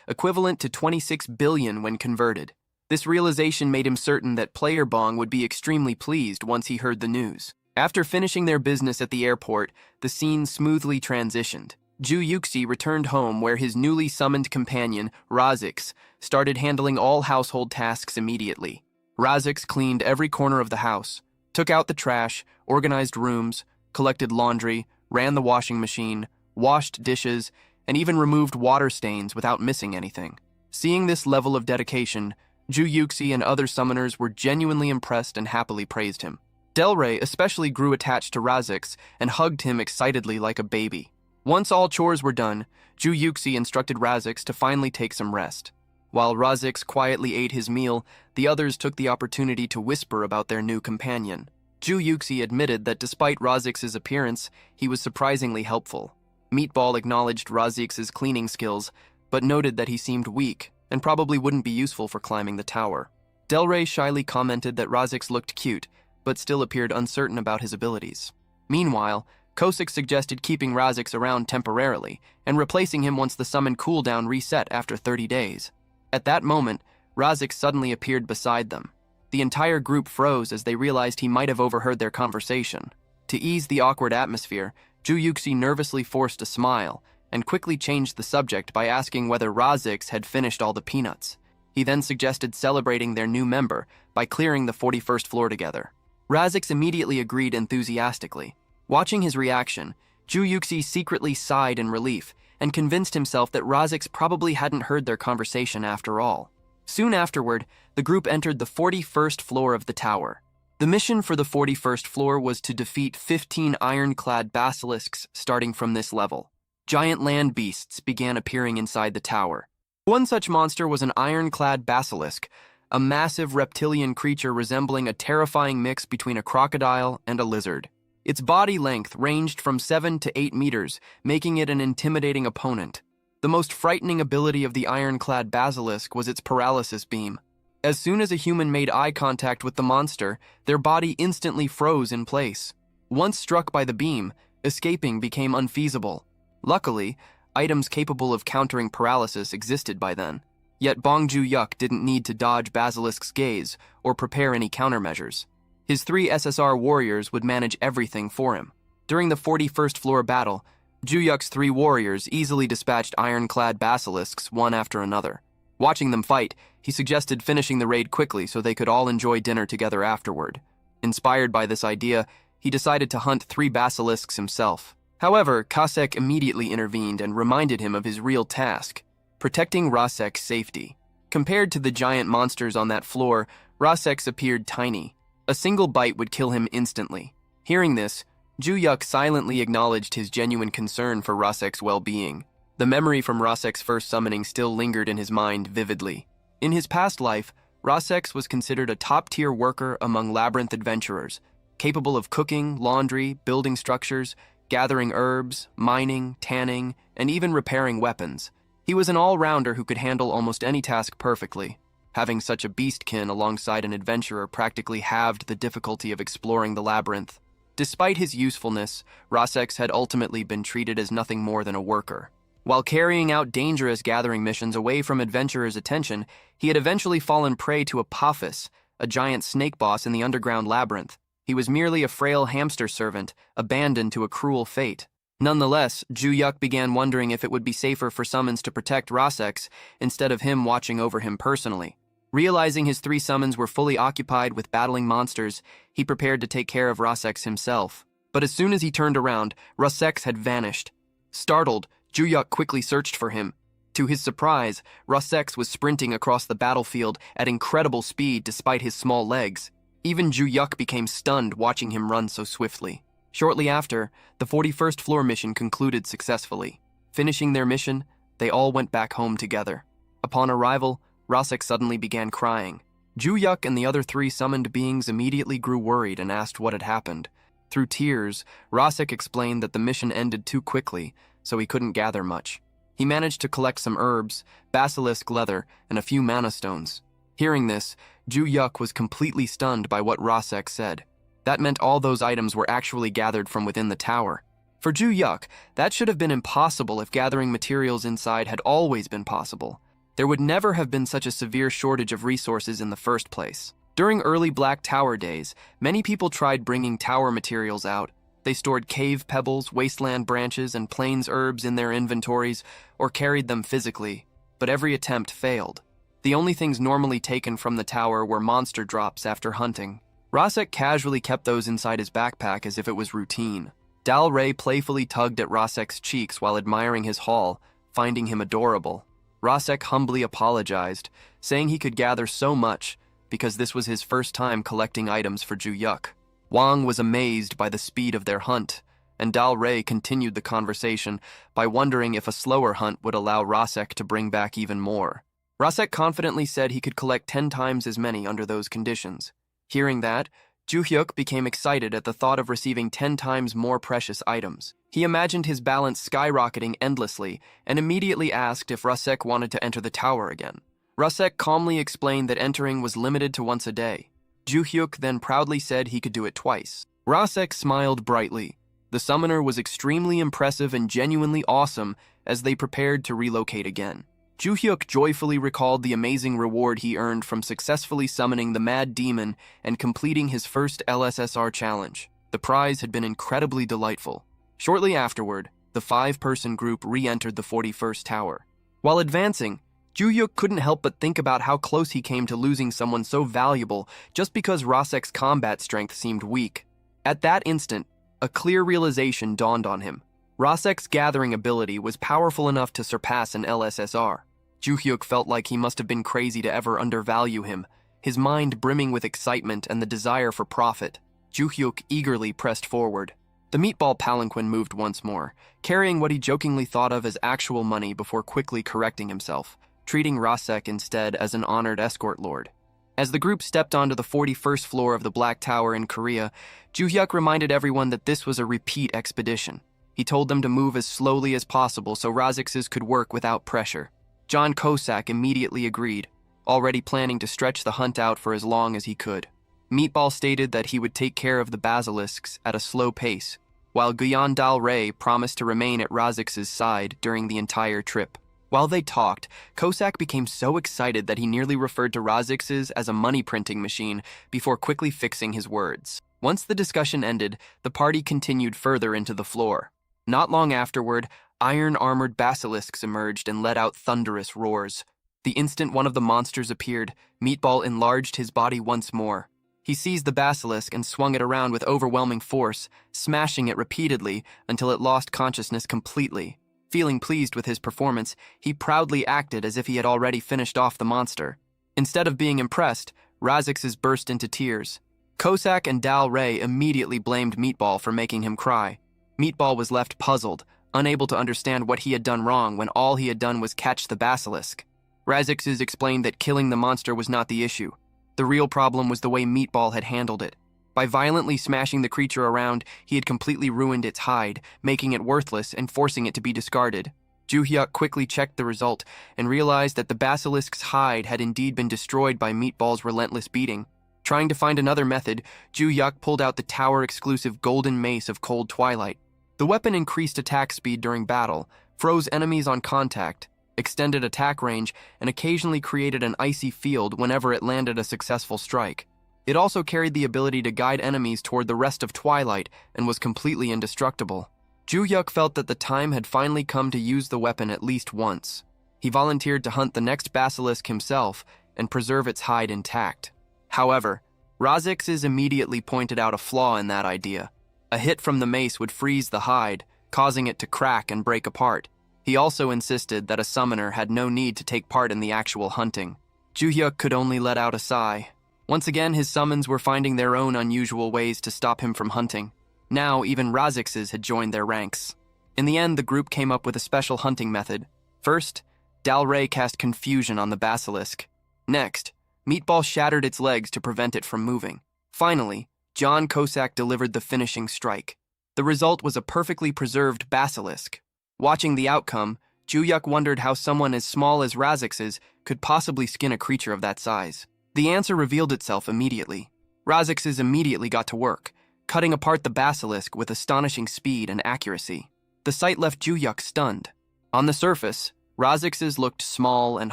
Speaker 1: equivalent to $26 billion when converted. This realization made him certain that Player Bong would be extremely pleased once he heard the news. After finishing their business at the airport, the scene smoothly transitioned. Ju-Yuxi returned home where his newly summoned companion, Razix, started handling all household tasks immediately. Razix cleaned every corner of the house, took out the trash, organized rooms, collected laundry, ran the washing machine, washed dishes, and even removed water stains without missing anything. Seeing this level of dedication, Ju-Yuxi and other summoners were genuinely impressed and happily praised him. Delray especially grew attached to Razix and hugged him excitedly like a baby. Once all chores were done, Ju-Yuxi instructed Razix to finally take some rest. While Razix quietly ate his meal, the others took the opportunity to whisper about their new companion. Ju-Yuxi admitted that despite Razix's appearance, he was surprisingly helpful. Meatball acknowledged Razix's cleaning skills, but noted that he seemed weak and probably wouldn't be useful for climbing the tower. Delray shyly commented that Razix looked cute, but still appeared uncertain about his abilities. Meanwhile, Kosik suggested keeping Razix around temporarily and replacing him once the summon cooldown reset after 30 days. At that moment, Razix suddenly appeared beside them. The entire group froze as they realized he might have overheard their conversation. To ease the awkward atmosphere, Juyuxi nervously forced a smile and quickly changed the subject by asking whether Razix had finished all the peanuts. He then suggested celebrating their new member by clearing the 41st floor together. Razix immediately agreed enthusiastically. Watching his reaction, Juyuxi secretly sighed in relief and convinced himself that Razix probably hadn't heard their conversation after all. Soon afterward, the group entered the 41st floor of the tower. The mission for the 41st floor was to defeat 15 ironclad basilisks starting from this level. Giant land beasts began appearing inside the tower. One such monster was an ironclad basilisk, a massive reptilian creature resembling a terrifying mix between a crocodile and a lizard. Its body length ranged from 7 to 8 meters, making it an intimidating opponent. The most frightening ability of the ironclad basilisk was its paralysis beam. As soon as a human made eye contact with the monster, their body instantly froze in place. Once struck by the beam, escaping became unfeasible. Luckily, items capable of countering paralysis existed by then. Yet Bong Ju-yuk didn't need to dodge Basilisk's gaze or prepare any countermeasures. His 3 SSR warriors would manage everything for him. During the 41st floor battle, Ju-yuk's 3 warriors easily dispatched ironclad basilisks one after another. Watching them fight, he suggested finishing the raid quickly so they could all enjoy dinner together afterward. Inspired by this idea, he decided to hunt 3 basilisks himself. However, Kasek immediately intervened and reminded him of his real task, protecting Rasek's safety. Compared to the giant monsters on that floor, Rasek's appeared tiny. A single bite would kill him instantly. Hearing this, Ju-yuk silently acknowledged his genuine concern for Rasek's well-being. The memory from Rasek's first summoning still lingered in his mind vividly. In his past life, Rasek was considered a top-tier worker among labyrinth adventurers, capable of cooking, laundry, building structures, gathering herbs, mining, tanning, and even repairing weapons. He was an all-rounder who could handle almost any task perfectly. Having such a beastkin alongside an adventurer practically halved the difficulty of exploring the labyrinth. Despite his usefulness, Rasek had ultimately been treated as nothing more than a worker. While carrying out dangerous gathering missions away from adventurers' attention, he had eventually fallen prey to Apophis, a giant snake boss in the underground labyrinth. He was merely a frail hamster servant, abandoned to a cruel fate. Nonetheless, Ju-yuk began wondering if it would be safer for summons to protect Rasek instead of him watching over him personally. Realizing his 3 summons were fully occupied with battling monsters, he prepared to take care of Rasek himself. But as soon as he turned around, Rasek had vanished. Startled, Ju-yuk quickly searched for him. To his surprise, Rasek was sprinting across the battlefield at incredible speed despite his small legs. Even Ju-yuk became stunned watching him run so swiftly. Shortly after, the 41st floor mission concluded successfully. Finishing their mission, they all went back home together. Upon arrival, Rasek suddenly began crying. Ju-yuk and the other 3 summoned beings immediately grew worried and asked what had happened. Through tears, Rasek explained that the mission ended too quickly, so he couldn't gather much. He managed to collect some herbs, basilisk leather, and a few mana stones. Hearing this, Ju-yuk was completely stunned by what Rasek said. That meant all those items were actually gathered from within the tower. For Ju-yuk, that should have been impossible if gathering materials inside had always been possible. There would never have been such a severe shortage of resources in the first place. During early Black Tower days, many people tried bringing tower materials out. They stored cave pebbles, wasteland branches, and plains herbs in their inventories, or carried them physically, but every attempt failed. The only things normally taken from the tower were monster drops after hunting. Rasek casually kept those inside his backpack as if it was routine. Dal Rey playfully tugged at Rasek's cheeks while admiring his haul, finding him adorable. Rasek humbly apologized, saying he could gather so much because this was his first time collecting items for Ju-yuk. Wang was amazed by the speed of their hunt, and Dal Rey continued the conversation by wondering if a slower hunt would allow Rasek to bring back even more. Rasek confidently said he could collect 10 times as many under those conditions. Hearing that, Ju-hyuk became excited at the thought of receiving 10 times more precious items. He imagined his balance skyrocketing endlessly and immediately asked if Rasek wanted to enter the tower again. Rasek calmly explained that entering was limited to once a day. Ju-hyuk then proudly said he could do it twice. Rasek smiled brightly. The summoner was extremely impressive and genuinely awesome as they prepared to relocate again. Ju-hyuk joyfully recalled the amazing reward he earned from successfully summoning the Mad Demon and completing his first LSSR challenge. The prize had been incredibly delightful. Shortly afterward, the 5-person group re-entered the 41st tower. While advancing, Ju-hyuk couldn't help but think about how close he came to losing someone so valuable just because Rasek's combat strength seemed weak. At that instant, a clear realization dawned on him. Rasek's gathering ability was powerful enough to surpass an LSSR. Ju-hyuk felt like he must have been crazy to ever undervalue him, his mind brimming with excitement and the desire for profit. Ju-hyuk eagerly pressed forward. The meatball palanquin moved once more, carrying what he jokingly thought of as actual money before quickly correcting himself, treating Rasek instead as an honored escort lord. As the group stepped onto the 41st floor of the Black Tower in Korea, Ju-hyuk reminded everyone that this was a repeat expedition. He told them to move as slowly as possible so Razex's could work without pressure. John Kosak immediately agreed, already planning to stretch the hunt out for as long as he could. Meatball stated that he would take care of the basilisks at a slow pace, while Guyan Dal Rey promised to remain at Razex's side during the entire trip. While they talked, Kosak became so excited that he nearly referred to Razex's as a money-printing machine before quickly fixing his words. Once the discussion ended, the party continued further into the floor. Not long afterward, iron-armored basilisks emerged and let out thunderous roars. The instant one of the monsters appeared, Meatball enlarged his body once more. He seized the basilisk and swung it around with overwhelming force, smashing it repeatedly until it lost consciousness completely. Feeling pleased with his performance, he proudly acted as if he had already finished off the monster. Instead of being impressed, Razex's burst into tears. Kosak and Dal Rey immediately blamed Meatball for making him cry. Meatball was left puzzled, unable to understand what he had done wrong when all he had done was catch the basilisk. Razex's explained that killing the monster was not the issue. The real problem was the way Meatball had handled it. By violently smashing the creature around, he had completely ruined its hide, making it worthless and forcing it to be discarded. Ju-hyuk quickly checked the result and realized that the basilisk's hide had indeed been destroyed by Meatball's relentless beating. Trying to find another method, Ju-hyuk pulled out the tower-exclusive golden mace of Cold Twilight. The weapon increased attack speed during battle, froze enemies on contact, extended attack range, and occasionally created an icy field whenever it landed a successful strike. It also carried the ability to guide enemies toward the rest of Twilight and was completely indestructible. Ju-hyuk felt that the time had finally come to use the weapon at least once. He volunteered to hunt the next basilisk himself and preserve its hide intact. However, Razex's immediately pointed out a flaw in that idea. A hit from the mace would freeze the hide, causing it to crack and break apart. He also insisted that a summoner had no need to take part in the actual hunting. Ju-hyuk could only let out a sigh. Once again, his summons were finding their own unusual ways to stop him from hunting. Now, even Razex's had joined their ranks. In the end, the group came up with a special hunting method. First, Dal Rey cast confusion on the basilisk. Next, Meatball shattered its legs to prevent it from moving. Finally, John Kosak delivered the finishing strike. The result was a perfectly preserved basilisk. Watching the outcome, Ju-hyuk wondered how someone as small as Razex's could possibly skin a creature of that size. The answer revealed itself immediately. Razex's immediately got to work, cutting apart the basilisk with astonishing speed and accuracy. The sight left Ju-hyuk stunned. On the surface, Razex's looked small and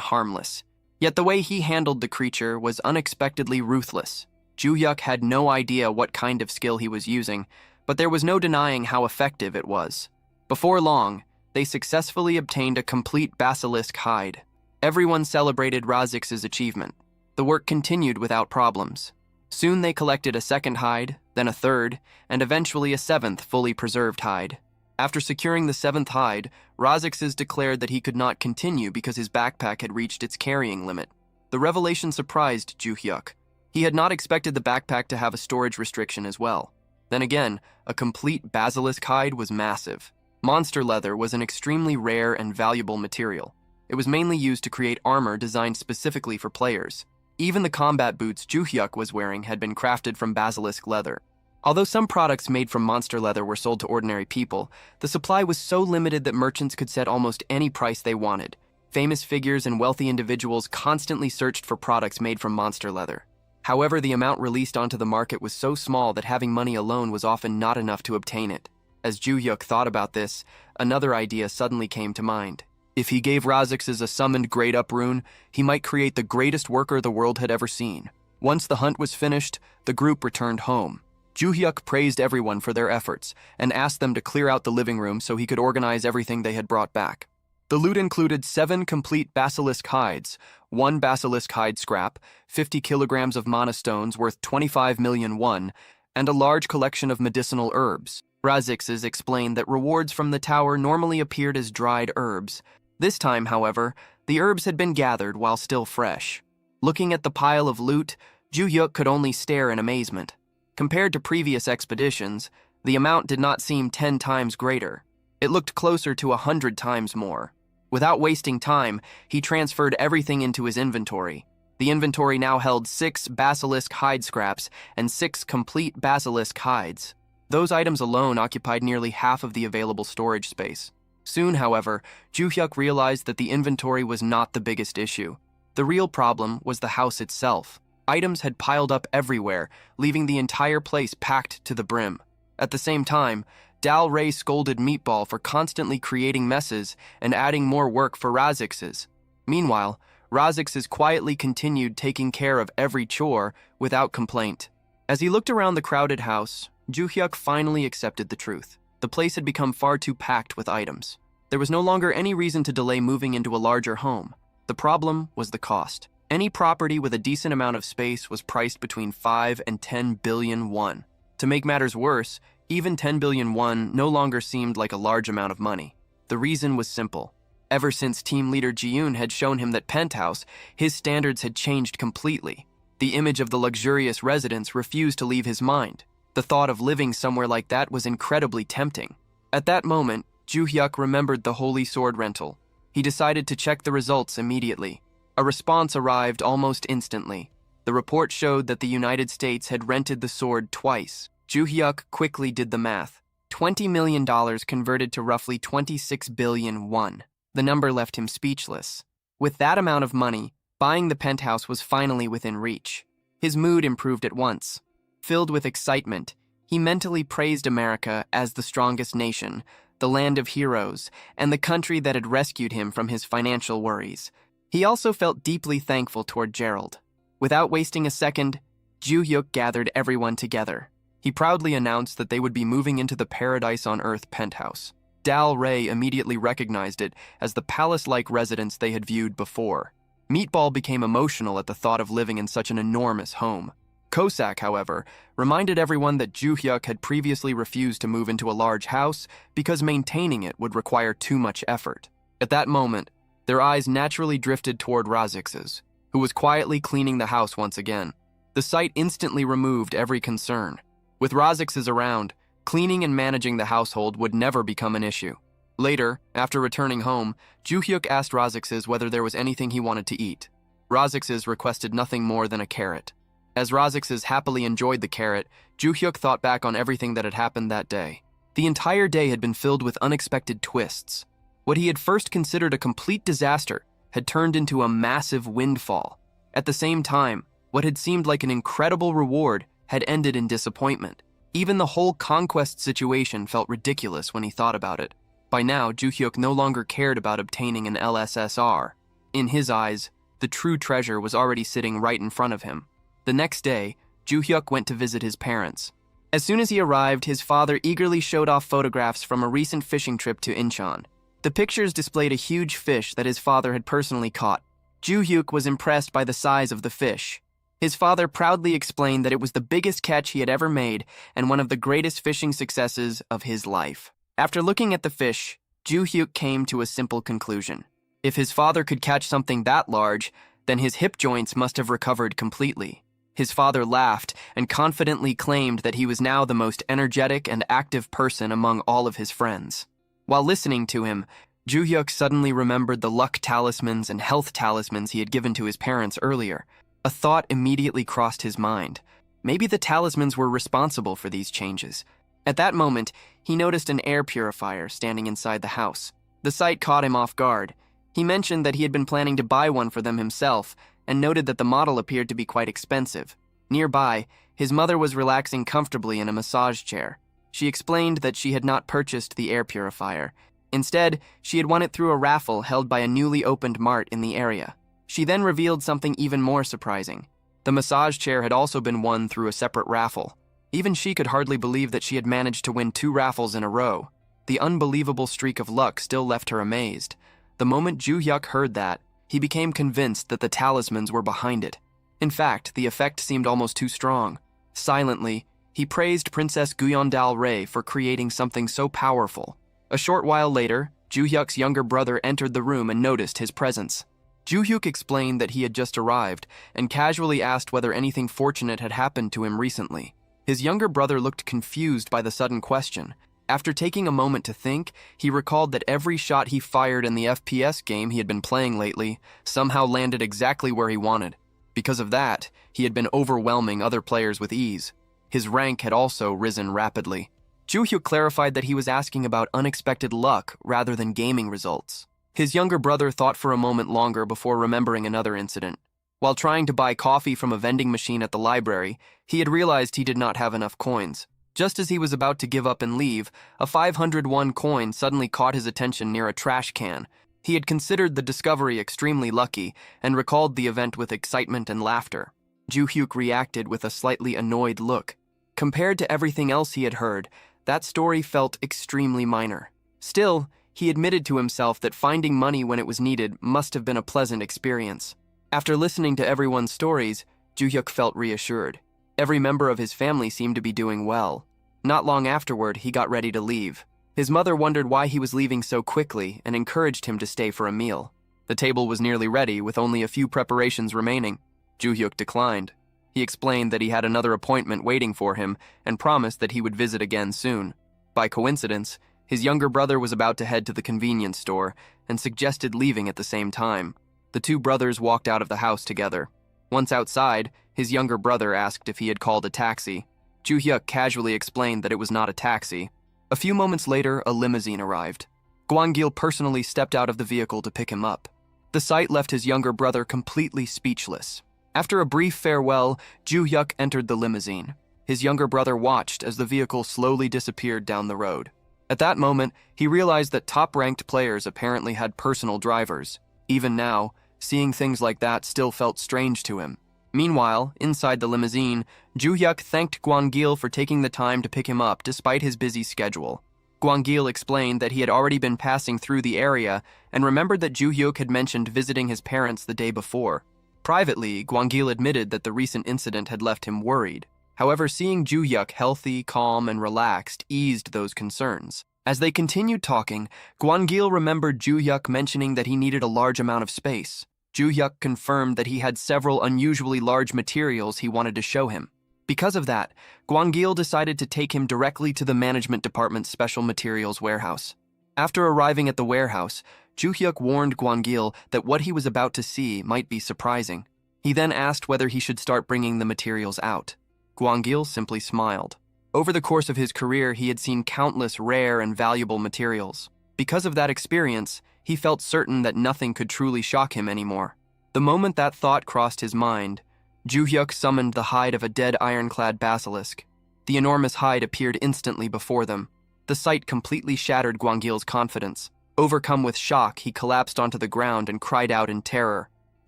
Speaker 1: harmless, yet the way he handled the creature was unexpectedly ruthless. Ju-hyuk had no idea what kind of skill he was using, but there was no denying how effective it was. Before long, they successfully obtained a complete basilisk hide. Everyone celebrated Razex's achievement. The work continued without problems. Soon they collected a second hide, then a third, and eventually a 7th fully preserved hide. After securing the 7th hide, Razex's declared that he could not continue because his backpack had reached its carrying limit. The revelation surprised Ju-hyuk. He had not expected the backpack to have a storage restriction as well. Then again, a complete basilisk hide was massive. Monster leather was an extremely rare and valuable material. It was mainly used to create armor designed specifically for players. Even the combat boots Ju-hyuk was wearing had been crafted from basilisk leather. Although some products made from monster leather were sold to ordinary people, the supply was so limited that merchants could set almost any price they wanted. Famous figures and wealthy individuals constantly searched for products made from monster leather. However, the amount released onto the market was so small that having money alone was often not enough to obtain it. As Ju-hyuk thought about this, another idea suddenly came to mind. If he gave Razix's a summoned Great Up rune, he might create the greatest worker the world had ever seen. Once the hunt was finished, the group returned home. Ju-hyuk praised everyone for their efforts and asked them to clear out the living room so he could organize everything they had brought back. The loot included 7 complete basilisk hides, 1 basilisk hide scrap, 50 kilograms of mana stones worth 25 million won, and a large collection of medicinal herbs. Razix's explained that rewards from the tower normally appeared as dried herbs. This time, however, the herbs had been gathered while still fresh. Looking at the pile of loot, Ju-hyuk could only stare in amazement. Compared to previous expeditions, the amount did not seem 10 times greater. It looked closer to 100 times more. Without wasting time, he transferred everything into his inventory. The inventory now held 6 basilisk hide scraps and 6 complete basilisk hides. Those items alone occupied nearly half of the available storage space. Soon, however, Ju-hyuk realized that the inventory was not the biggest issue. The real problem was the house itself. Items had piled up everywhere, leaving the entire place packed to the brim. At the same time, Dal Rey scolded Meatball for constantly creating messes and adding more work for Razix's. Meanwhile, Razix's quietly continued taking care of every chore without complaint. As he looked around the crowded house, Ju-hyuk finally accepted the truth. The place had become far too packed with items. There was no longer any reason to delay moving into a larger home. The problem was the cost. Any property with a decent amount of space was priced between 5 and 10 billion won. To make matters worse, even 10 billion won no longer seemed like a large amount of money. The reason was simple. Ever since team leader Ji-yoon had shown him that penthouse, his standards had changed completely. The image of the luxurious residence refused to leave his mind. The thought of living somewhere like that was incredibly tempting. At that moment, Ju-hyuk remembered the Holy Sword rental. He decided to check the results immediately. A response arrived almost instantly. The report showed that the United States had rented the sword twice. Ju-hyuk quickly did the math. $20 million converted to roughly 26 billion won. The number left him speechless. With that amount of money, buying the penthouse was finally within reach. His mood improved at once. Filled with excitement, he mentally praised America as the strongest nation, the land of heroes, and the country that had rescued him from his financial worries. He also felt deeply thankful toward Gerald. Without wasting a second, Ju-hyuk gathered everyone together. He proudly announced that they would be moving into the Paradise on Earth penthouse. Dal Rey immediately recognized it as the palace-like residence they had viewed before. Meatball became emotional at the thought of living in such an enormous home. Kosak, however, reminded everyone that Ju-hyuk had previously refused to move into a large house because maintaining it would require too much effort. At that moment, their eyes naturally drifted toward Razix's, who was quietly cleaning the house once again. The sight instantly removed every concern. With Razix's around, cleaning and managing the household would never become an issue. Later, after returning home, Ju-hyuk asked Razix's whether there was anything he wanted to eat. Razix's requested nothing more than a carrot. As Razix's happily enjoyed the carrot, Ju-hyuk thought back on everything that had happened that day. The entire day had been filled with unexpected twists. What he had first considered a complete disaster had turned into a massive windfall. At the same time, what had seemed like an incredible reward had ended in disappointment. Even the whole conquest situation felt ridiculous when he thought about it. By now, Ju-hyuk no longer cared about obtaining an LSSR. In his eyes, the true treasure was already sitting right in front of him. The next day, Ju-hyuk went to visit his parents. As soon as he arrived, his father eagerly showed off photographs from a recent fishing trip to Incheon. The pictures displayed a huge fish that his father had personally caught. Ju-hyuk was impressed by the size of the fish. His father proudly explained that it was the biggest catch he had ever made and one of the greatest fishing successes of his life. After looking at the fish, Ju-hyuk came to a simple conclusion. If his father could catch something that large, then his hip joints must have recovered completely. His father laughed and confidently claimed that he was now the most energetic and active person among all of his friends. While listening to him, Ju-hyuk suddenly remembered the luck talismans and health talismans he had given to his parents earlier. A thought immediately crossed his mind. Maybe the talismans were responsible for these changes. At that moment, he noticed an air purifier standing inside the house. The sight caught him off guard. He mentioned that he had been planning to buy one for them himself, and noted that the model appeared to be quite expensive. Nearby, his mother was relaxing comfortably in a massage chair. She explained that she had not purchased the air purifier. Instead, she had won it through a raffle held by a newly opened mart in the area. She then revealed something even more surprising. The massage chair had also been won through a separate raffle. Even she could hardly believe that she had managed to win 2 raffles in a row. The unbelievable streak of luck still left her amazed. The moment Ju-hyuk heard that, he became convinced that the talismans were behind it. In fact, the effect seemed almost too strong. Silently, he praised Princess Guyondal-rae for creating something so powerful. A short while later, Ju-hyuk's younger brother entered the room and noticed his presence. Ju-hyuk explained that he had just arrived and casually asked whether anything fortunate had happened to him recently. His younger brother looked confused by the sudden question. After taking a moment to think, he recalled that every shot he fired in the FPS game he had been playing lately somehow landed exactly where he wanted. Because of that, he had been overwhelming other players with ease. His rank had also risen rapidly. Ju-hyuk clarified that he was asking about unexpected luck rather than gaming results. His younger brother thought for a moment longer before remembering another incident. While trying to buy coffee from a vending machine at the library, he had realized he did not have enough coins. Just as he was about to give up and leave, a 501 coin suddenly caught his attention near a trash can. He had considered the discovery extremely lucky and recalled the event with excitement and laughter. Ju-hyuk reacted with a slightly annoyed look. Compared to everything else he had heard, that story felt extremely minor. Still, he admitted to himself that finding money when it was needed must have been a pleasant experience. After listening to everyone's stories, Ju-hyuk felt reassured. Every member of his family seemed to be doing well. Not long afterward, he got ready to leave. His mother wondered why he was leaving so quickly and encouraged him to stay for a meal. The table was nearly ready, with only a few preparations remaining. Ju-hyuk declined. He explained that he had another appointment waiting for him and promised that he would visit again soon. By coincidence, his younger brother was about to head to the convenience store and suggested leaving at the same time. The 2 brothers walked out of the house together. Once outside, his younger brother asked if he had called a taxi. Ju-hyuk casually explained that it was not a taxi. A few moments later, a limousine arrived. Gwangil personally stepped out of the vehicle to pick him up. The sight left his younger brother completely speechless. After a brief farewell, Ju-hyuk entered the limousine. His younger brother watched as the vehicle slowly disappeared down the road. At that moment, he realized that top-ranked players apparently had personal drivers. Even now, seeing things like that still felt strange to him. Meanwhile, inside the limousine, Ju-hyuk thanked Gwangil for taking the time to pick him up despite his busy schedule. Gwangil explained that he had already been passing through the area and remembered that Ju-hyuk had mentioned visiting his parents the day before. Privately, Gwangil admitted that the recent incident had left him worried. However, seeing Ju-hyuk healthy, calm, and relaxed eased those concerns. As they continued talking, Gwangil remembered Ju-hyuk mentioning that he needed a large amount of space. Ju-hyuk confirmed that he had several unusually large materials he wanted to show him. Because of that, Gwangil decided to take him directly to the management department's special materials warehouse. After arriving at the warehouse, Ju-hyuk warned Gwangil that what he was about to see might be surprising. He then asked whether he should start bringing the materials out. Gwangil simply smiled. Over the course of his career, he had seen countless rare and valuable materials. Because of that experience, he felt certain that nothing could truly shock him anymore. The moment that thought crossed his mind, Ju-hyuk summoned the hide of a dead ironclad basilisk. The enormous hide appeared instantly before them. The sight completely shattered Gwangil's confidence. Overcome with shock, he collapsed onto the ground and cried out in terror.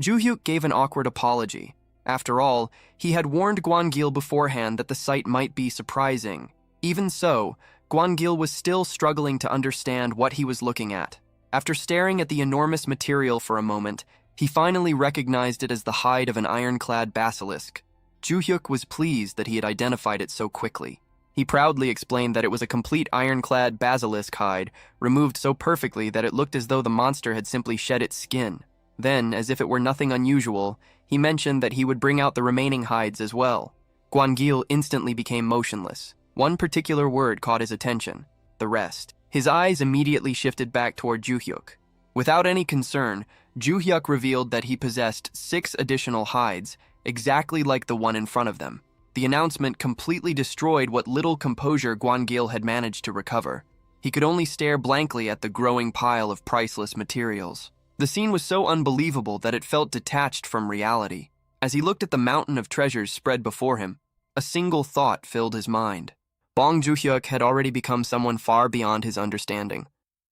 Speaker 1: Ju-hyuk gave an awkward apology. After all, he had warned Gwangil beforehand that the sight might be surprising. Even so, Gwangil was still struggling to understand what he was looking at. After staring at the enormous material for a moment, he finally recognized it as the hide of an ironclad basilisk. Ju-hyuk was pleased that he had identified it so quickly. He proudly explained that it was a complete ironclad basilisk hide, removed so perfectly that it looked as though the monster had simply shed its skin. Then, as if it were nothing unusual, he mentioned that he would bring out the remaining hides as well. Gwangil instantly became motionless. One particular word caught his attention: the rest. His eyes immediately shifted back toward Ju-hyuk. Without any concern, Ju-hyuk revealed that he possessed 6 additional hides, exactly like the one in front of them. The announcement completely destroyed what little composure Gwangil had managed to recover. He could only stare blankly at the growing pile of priceless materials. The scene was so unbelievable that it felt detached from reality. As he looked at the mountain of treasures spread before him, a single thought filled his mind. Bong Joo-hyuk had already become someone far beyond his understanding.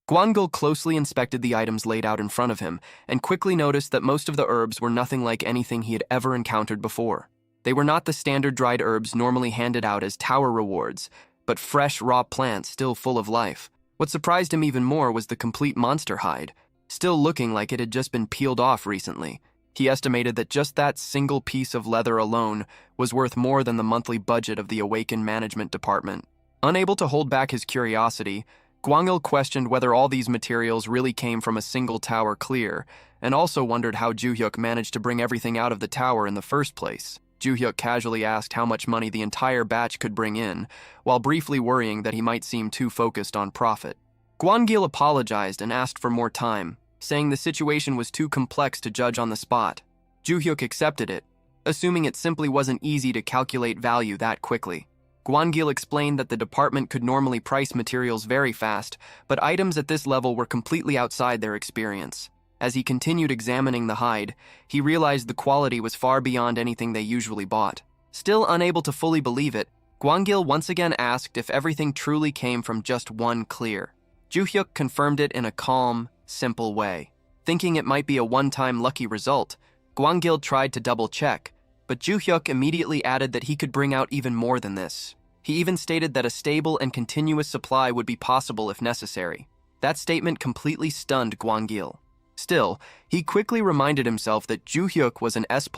Speaker 1: Gwangil closely inspected the items laid out in front of him and quickly noticed that most of the herbs were nothing like anything he had ever encountered before. They were not the standard dried herbs normally handed out as tower rewards, but fresh, raw plants still full of life. What surprised him even more was the complete monster hide, still looking like it had just been peeled off recently. He estimated that just that single piece of leather alone was worth more than the monthly budget of the Awakened Management Department. Unable to hold back his curiosity, Gwangil questioned whether all these materials really came from a single tower clear, and also wondered how Joo-hyuk managed to bring everything out of the tower in the first place. Joo-hyuk casually asked how much money the entire batch could bring in, while briefly worrying that he might seem too focused on profit. Gwangil apologized and asked for more time, saying the situation was too complex to judge on the spot. Joo-hyuk accepted it, assuming it simply wasn't easy to calculate value that quickly. Gwangil explained that the department could normally price materials very fast, but items at this level were completely outside their experience. As he continued examining the hide, he realized the quality was far beyond anything they usually bought. Still unable to fully believe it, Gwangil once again asked if everything truly came from just one clear. Joo-hyuk confirmed it in a calm, simple way. Thinking it might be a one-time lucky result, Gwangil tried to double-check, but Joo-hyuk immediately added that he could bring out even more than this. He even stated that a stable and continuous supply would be possible if necessary. That statement completely stunned Gwangil. Still, he quickly reminded himself that Joo-hyuk was an S++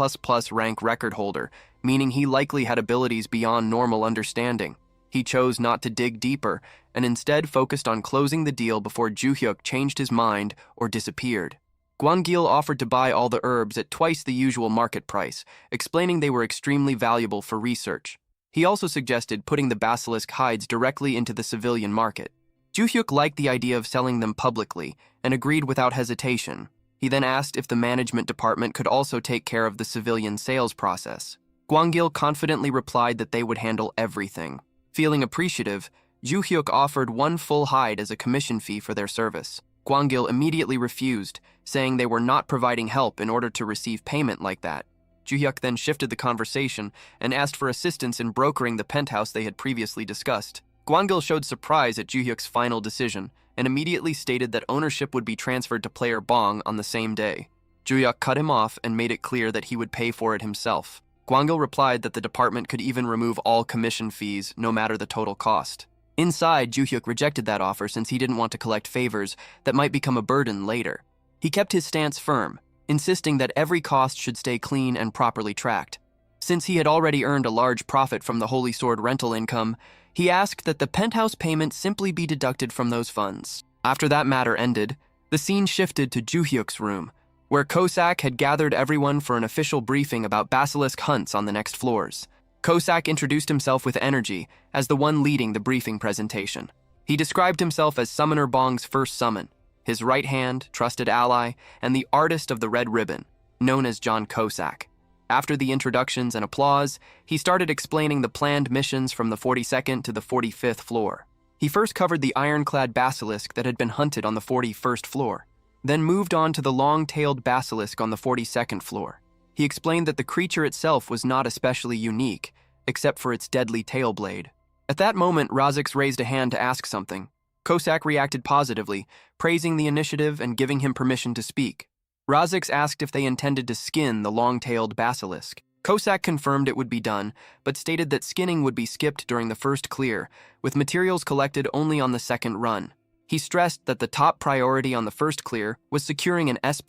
Speaker 1: rank record holder, meaning he likely had abilities beyond normal understanding. He chose not to dig deeper, and instead focused on closing the deal before Joo-hyuk changed his mind or disappeared. Gwangil offered to buy all the herbs at twice the usual market price, explaining they were extremely valuable for research. He also suggested putting the basilisk hides directly into the civilian market. Joo-hyuk liked the idea of selling them publicly and agreed without hesitation. He then asked if the management department could also take care of the civilian sales process. Gwangil confidently replied that they would handle everything. Feeling appreciative, Joo-hyuk offered one full hide as a commission fee for their service. Gwangil immediately refused, saying they were not providing help in order to receive payment like that. Joo-hyuk then shifted the conversation and asked for assistance in brokering the penthouse they had previously discussed. Gwangil showed surprise at Joo-hyuk's final decision and immediately stated that ownership would be transferred to player Bong on the same day. Joo-hyuk cut him off and made it clear that he would pay for it himself. Gwangil replied that the department could even remove all commission fees, no matter the total cost. Inside, Joo-hyuk rejected that offer since he didn't want to collect favors that might become a burden later. He kept his stance firm, insisting that every cost should stay clean and properly tracked. Since he had already earned a large profit from the Holy Sword rental income, he asked that the penthouse payment simply be deducted from those funds. After that matter ended, the scene shifted to Joo-hyuk's room, where Kosak had gathered everyone for an official briefing about basilisk hunts on the next floors. Kosak introduced himself with energy as the one leading the briefing presentation. He described himself as Summoner Bong's first summon, his right hand, trusted ally, and the artist of the red ribbon, known as John Kosak. After the introductions and applause, he started explaining the planned missions from the 42nd to the 45th floor. He first covered the ironclad basilisk that had been hunted on the 41st floor, then moved on to the long-tailed basilisk on the 42nd floor. He explained that the creature itself was not especially unique, except for its deadly tail blade. At that moment, Razix raised a hand to ask something. Kosak reacted positively, praising the initiative and giving him permission to speak. Razix asked if they intended to skin the long-tailed basilisk. Kosak confirmed it would be done, but stated that skinning would be skipped during the first clear, with materials collected only on the second run. He stressed that the top priority on the first clear was securing an S++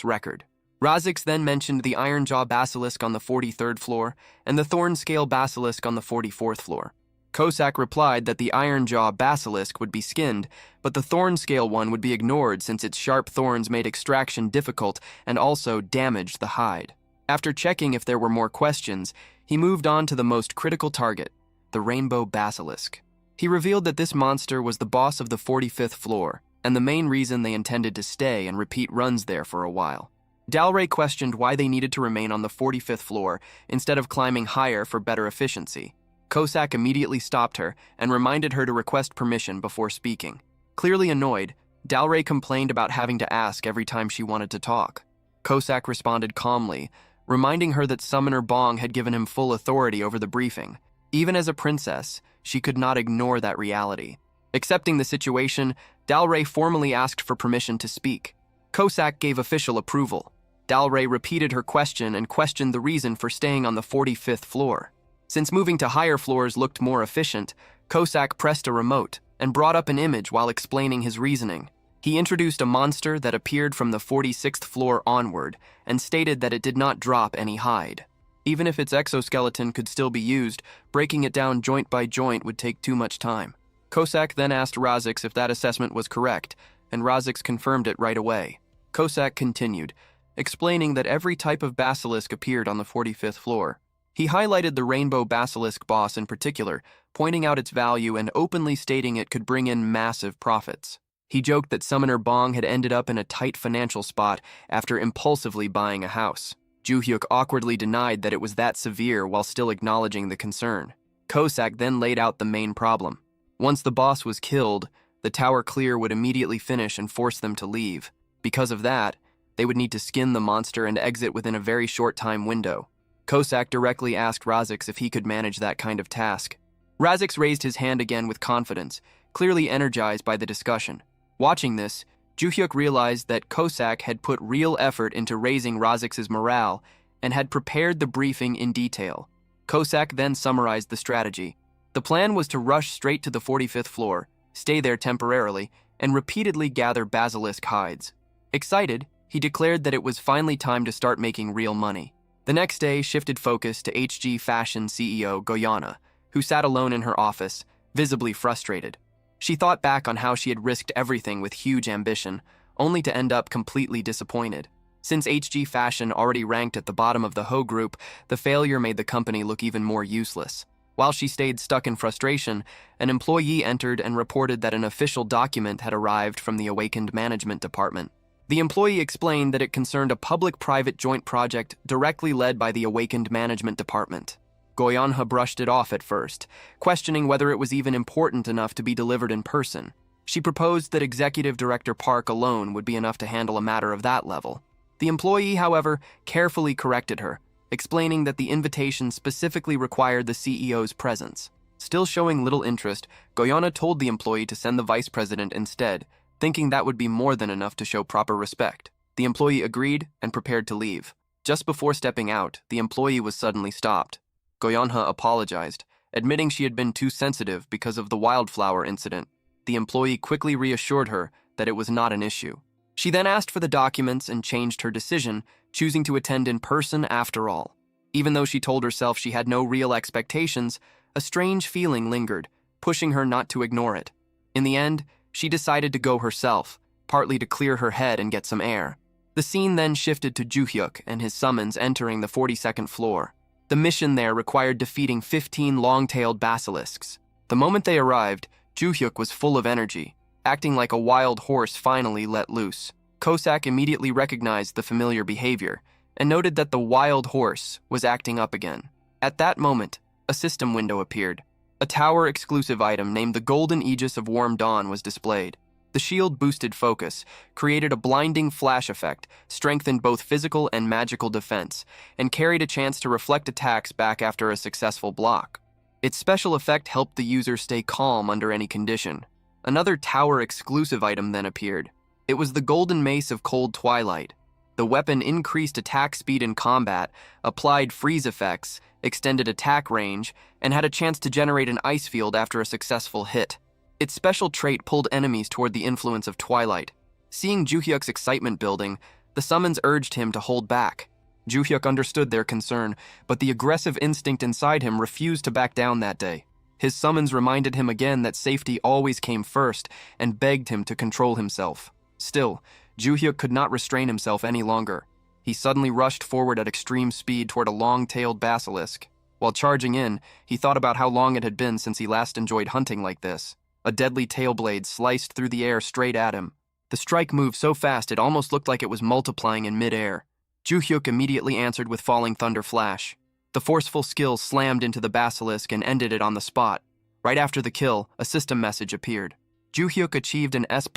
Speaker 1: record. Razix then mentioned the Ironjaw basilisk on the 43rd floor and the Thornscale basilisk on the 44th floor. Kosak replied that the Ironjaw basilisk would be skinned, but the Thornscale one would be ignored since its sharp thorns made extraction difficult and also damaged the hide. After checking if there were more questions, he moved on to the most critical target, the Rainbow Basilisk. He revealed that this monster was the boss of the 45th floor, and the main reason they intended to stay and repeat runs there for a while. Dalray questioned why they needed to remain on the 45th floor instead of climbing higher for better efficiency. Kosak immediately stopped her and reminded her to request permission before speaking. Clearly annoyed, Dalray complained about having to ask every time she wanted to talk. Kosak responded calmly, reminding her that Summoner Bong had given him full authority over the briefing. Even as a princess, she could not ignore that reality. Accepting the situation, Dalray formally asked for permission to speak. Kosak gave official approval. Dalray repeated her question and questioned the reason for staying on the 45th floor. Since moving to higher floors looked more efficient, Kosak pressed a remote and brought up an image while explaining his reasoning. He introduced a monster that appeared from the 46th floor onward and stated that it did not drop any hide. Even if its exoskeleton could still be used, breaking it down joint by joint would take too much time. Kosak then asked Razix if that assessment was correct, and Razix confirmed it right away. Kosak continued, explaining that every type of basilisk appeared on the 45th floor. He highlighted the rainbow basilisk boss in particular, pointing out its value and openly stating it could bring in massive profits. He joked that Summoner Bong had ended up in a tight financial spot after impulsively buying a house. Juhyuk awkwardly denied that it was that severe while still acknowledging the concern. Kosak then laid out the main problem. Once the boss was killed, the tower clear would immediately finish and force them to leave. Because of that, they would need to skin the monster and exit within a very short time window. Kosak directly asked Razix if he could manage that kind of task. Razix raised his hand again with confidence, clearly energized by the discussion. Watching this, Juhyuk realized that Kosak had put real effort into raising Razix's morale and had prepared the briefing in detail. Kosak then summarized the strategy. The plan was to rush straight to the 45th floor, stay there temporarily, and repeatedly gather basilisk hides. Excited, he declared that it was finally time to start making real money. The next day shifted focus to HG Fashion CEO Goyana, who sat alone in her office, visibly frustrated. She thought back on how she had risked everything with huge ambition, only to end up completely disappointed. Since HG Fashion already ranked at the bottom of the Ho group, the failure made the company look even more useless. While she stayed stuck in frustration, an employee entered and reported that an official document had arrived from the Awakened Management Department. The employee explained that it concerned a public-private joint project directly led by the Awakened Management Department. Goyanha brushed it off at first, questioning whether it was even important enough to be delivered in person. She proposed that Executive Director Park alone would be enough to handle a matter of that level. The employee, however, carefully corrected her, explaining that the invitation specifically required the CEO's presence. Still showing little interest, Goyana told the employee to send the vice president instead, thinking that would be more than enough to show proper respect. The employee agreed and prepared to leave. Just before stepping out, the employee was suddenly stopped. Goyanha apologized, admitting she had been too sensitive because of the wildflower incident. The employee quickly reassured her that it was not an issue. She then asked for the documents and changed her decision, choosing to attend in person after all. Even though she told herself she had no real expectations, a strange feeling lingered, pushing her not to ignore it. In the end, she decided to go herself, partly to clear her head and get some air. The scene then shifted to Juhyuk and his summons entering the 42nd floor. The mission there required defeating 15 long-tailed basilisks. The moment they arrived, Juhyuk was full of energy, acting like a wild horse finally let loose. Kosak immediately recognized the familiar behavior and noted that the wild horse was acting up again. At that moment, a system window appeared. A tower-exclusive item named the Golden Aegis of Warm Dawn was displayed. The shield boosted focus, created a blinding flash effect, strengthened both physical and magical defense, and carried a chance to reflect attacks back after a successful block. Its special effect helped the user stay calm under any condition. Another tower-exclusive item then appeared. It was the Golden Mace of Cold Twilight. The weapon increased attack speed in combat, applied freeze effects, extended attack range, and had a chance to generate an ice field after a successful hit. Its special trait pulled enemies toward the influence of Twilight. Seeing Juhyuk's excitement building, the summons urged him to hold back. Juhyuk understood their concern, but the aggressive instinct inside him refused to back down that day. His summons reminded him again that safety always came first and begged him to control himself. Still, Juhyuk could not restrain himself any longer. He suddenly rushed forward at extreme speed toward a long-tailed basilisk. While charging in, he thought about how long it had been since he last enjoyed hunting like this. A deadly tail blade sliced through the air straight at him. The strike moved so fast it almost looked like it was multiplying in mid-air. Juhyuk immediately answered with Falling Thunder Flash. The forceful skill slammed into the basilisk and ended it on the spot. Right after the kill, a system message appeared. Juhyuk achieved an S++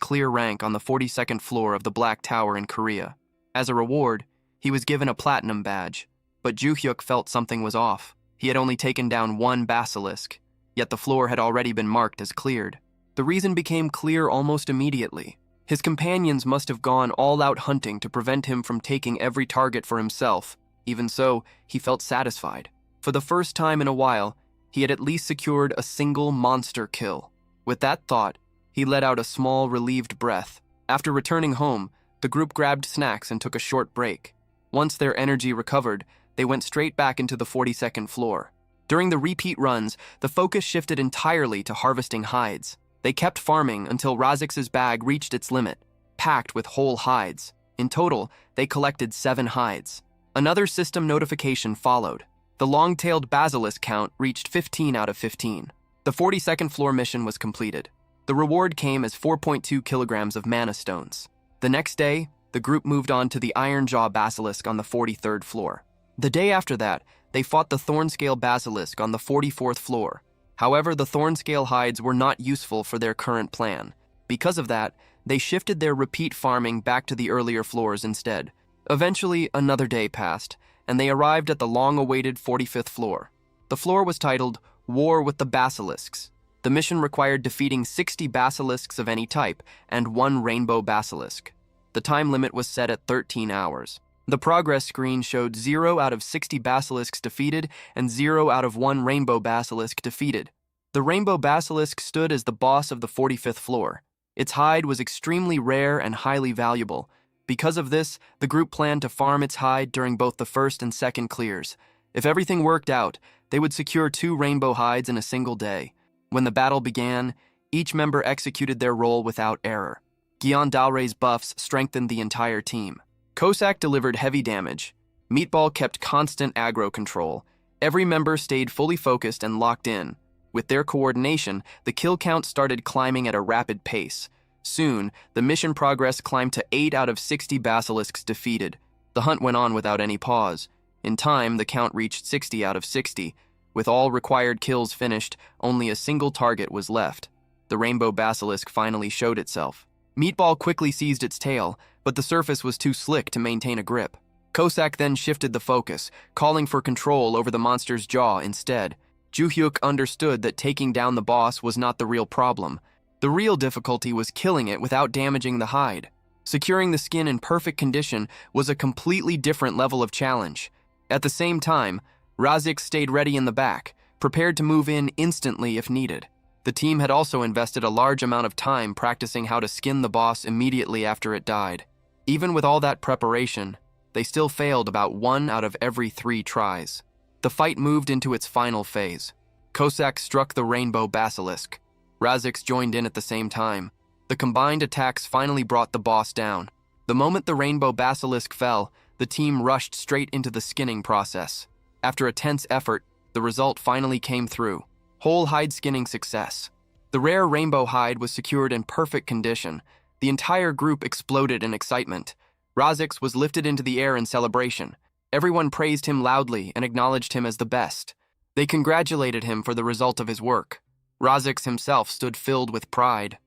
Speaker 1: clear rank on the 42nd floor of the Black Tower in Korea. As a reward, He was given a platinum badge, but Juhyuk felt something was off. He had only taken down one basilisk, yet the floor had already been marked as cleared. The reason became clear almost immediately. His companions must have gone all out hunting to prevent him from taking every target for himself. Even so, he felt satisfied. For the first time in a while, he had at least secured a single monster kill. With that thought, he let out a small, relieved breath. After returning home, the group grabbed snacks and took a short break. Once their energy recovered, they went straight back into the 42nd floor. During the repeat runs, the focus shifted entirely to harvesting hides. They kept farming until Razix's bag reached its limit, packed with whole hides. In total, they collected 7 hides. Another system notification followed. The long-tailed basilisk count reached 15 out of 15. The 42nd floor mission was completed. The reward came as 4.2 kilograms of mana stones. The next day, the group moved on to the Iron Jaw Basilisk on the 43rd floor. The day after that, they fought the Thornscale Basilisk on the 44th floor. However, the Thornscale hides were not useful for their current plan. Because of that, they shifted their repeat farming back to the earlier floors instead. Eventually, another day passed, and they arrived at the long-awaited 45th floor. The floor was titled War with the Basilisks. The mission required defeating 60 basilisks of any type and 1 rainbow basilisk. The time limit was set at 13 hours. The progress screen showed 0 out of 60 basilisks defeated and 0 out of 1 rainbow basilisk defeated. The rainbow basilisk stood as the boss of the 45th floor. Its hide was extremely rare and highly valuable. Because of this, the group planned to farm its hide during both the first and second clears. If everything worked out, they would secure 2 rainbow hides in a single day. When the battle began, each member executed their role without error. Gyeon Dalre's buffs strengthened the entire team. Kosak delivered heavy damage. Meatball kept constant aggro control. Every member stayed fully focused and locked in. With their coordination, the kill count started climbing at a rapid pace. Soon, the mission progress climbed to 8 out of 60 basilisks defeated. The hunt went on without any pause. In time, the count reached 60 out of 60. With all required kills finished, only a single target was left. The rainbow basilisk finally showed itself. Meatball quickly seized its tail, but the surface was too slick to maintain a grip. Kosak then shifted the focus, calling for control over the monster's jaw instead. Juhyuk understood that taking down the boss was not the real problem. The real difficulty was killing it without damaging the hide. Securing the skin in perfect condition was a completely different level of challenge. At the same time, Razix stayed ready in the back, prepared to move in instantly if needed. The team had also invested a large amount of time practicing how to skin the boss immediately after it died. Even with all that preparation, they still failed about 1 out of every 3 tries. The fight moved into its final phase. Kosak struck the rainbow basilisk. Razix joined in at the same time. The combined attacks finally brought the boss down. The moment the rainbow basilisk fell, the team rushed straight into the skinning process. After a tense effort, the result finally came through. Whole hide skinning success. The rare rainbow hide was secured in perfect condition. The entire group exploded in excitement. Razix was lifted into the air in celebration. Everyone praised him loudly and acknowledged him as the best. They congratulated him for the result of his work. Razix himself stood filled with pride.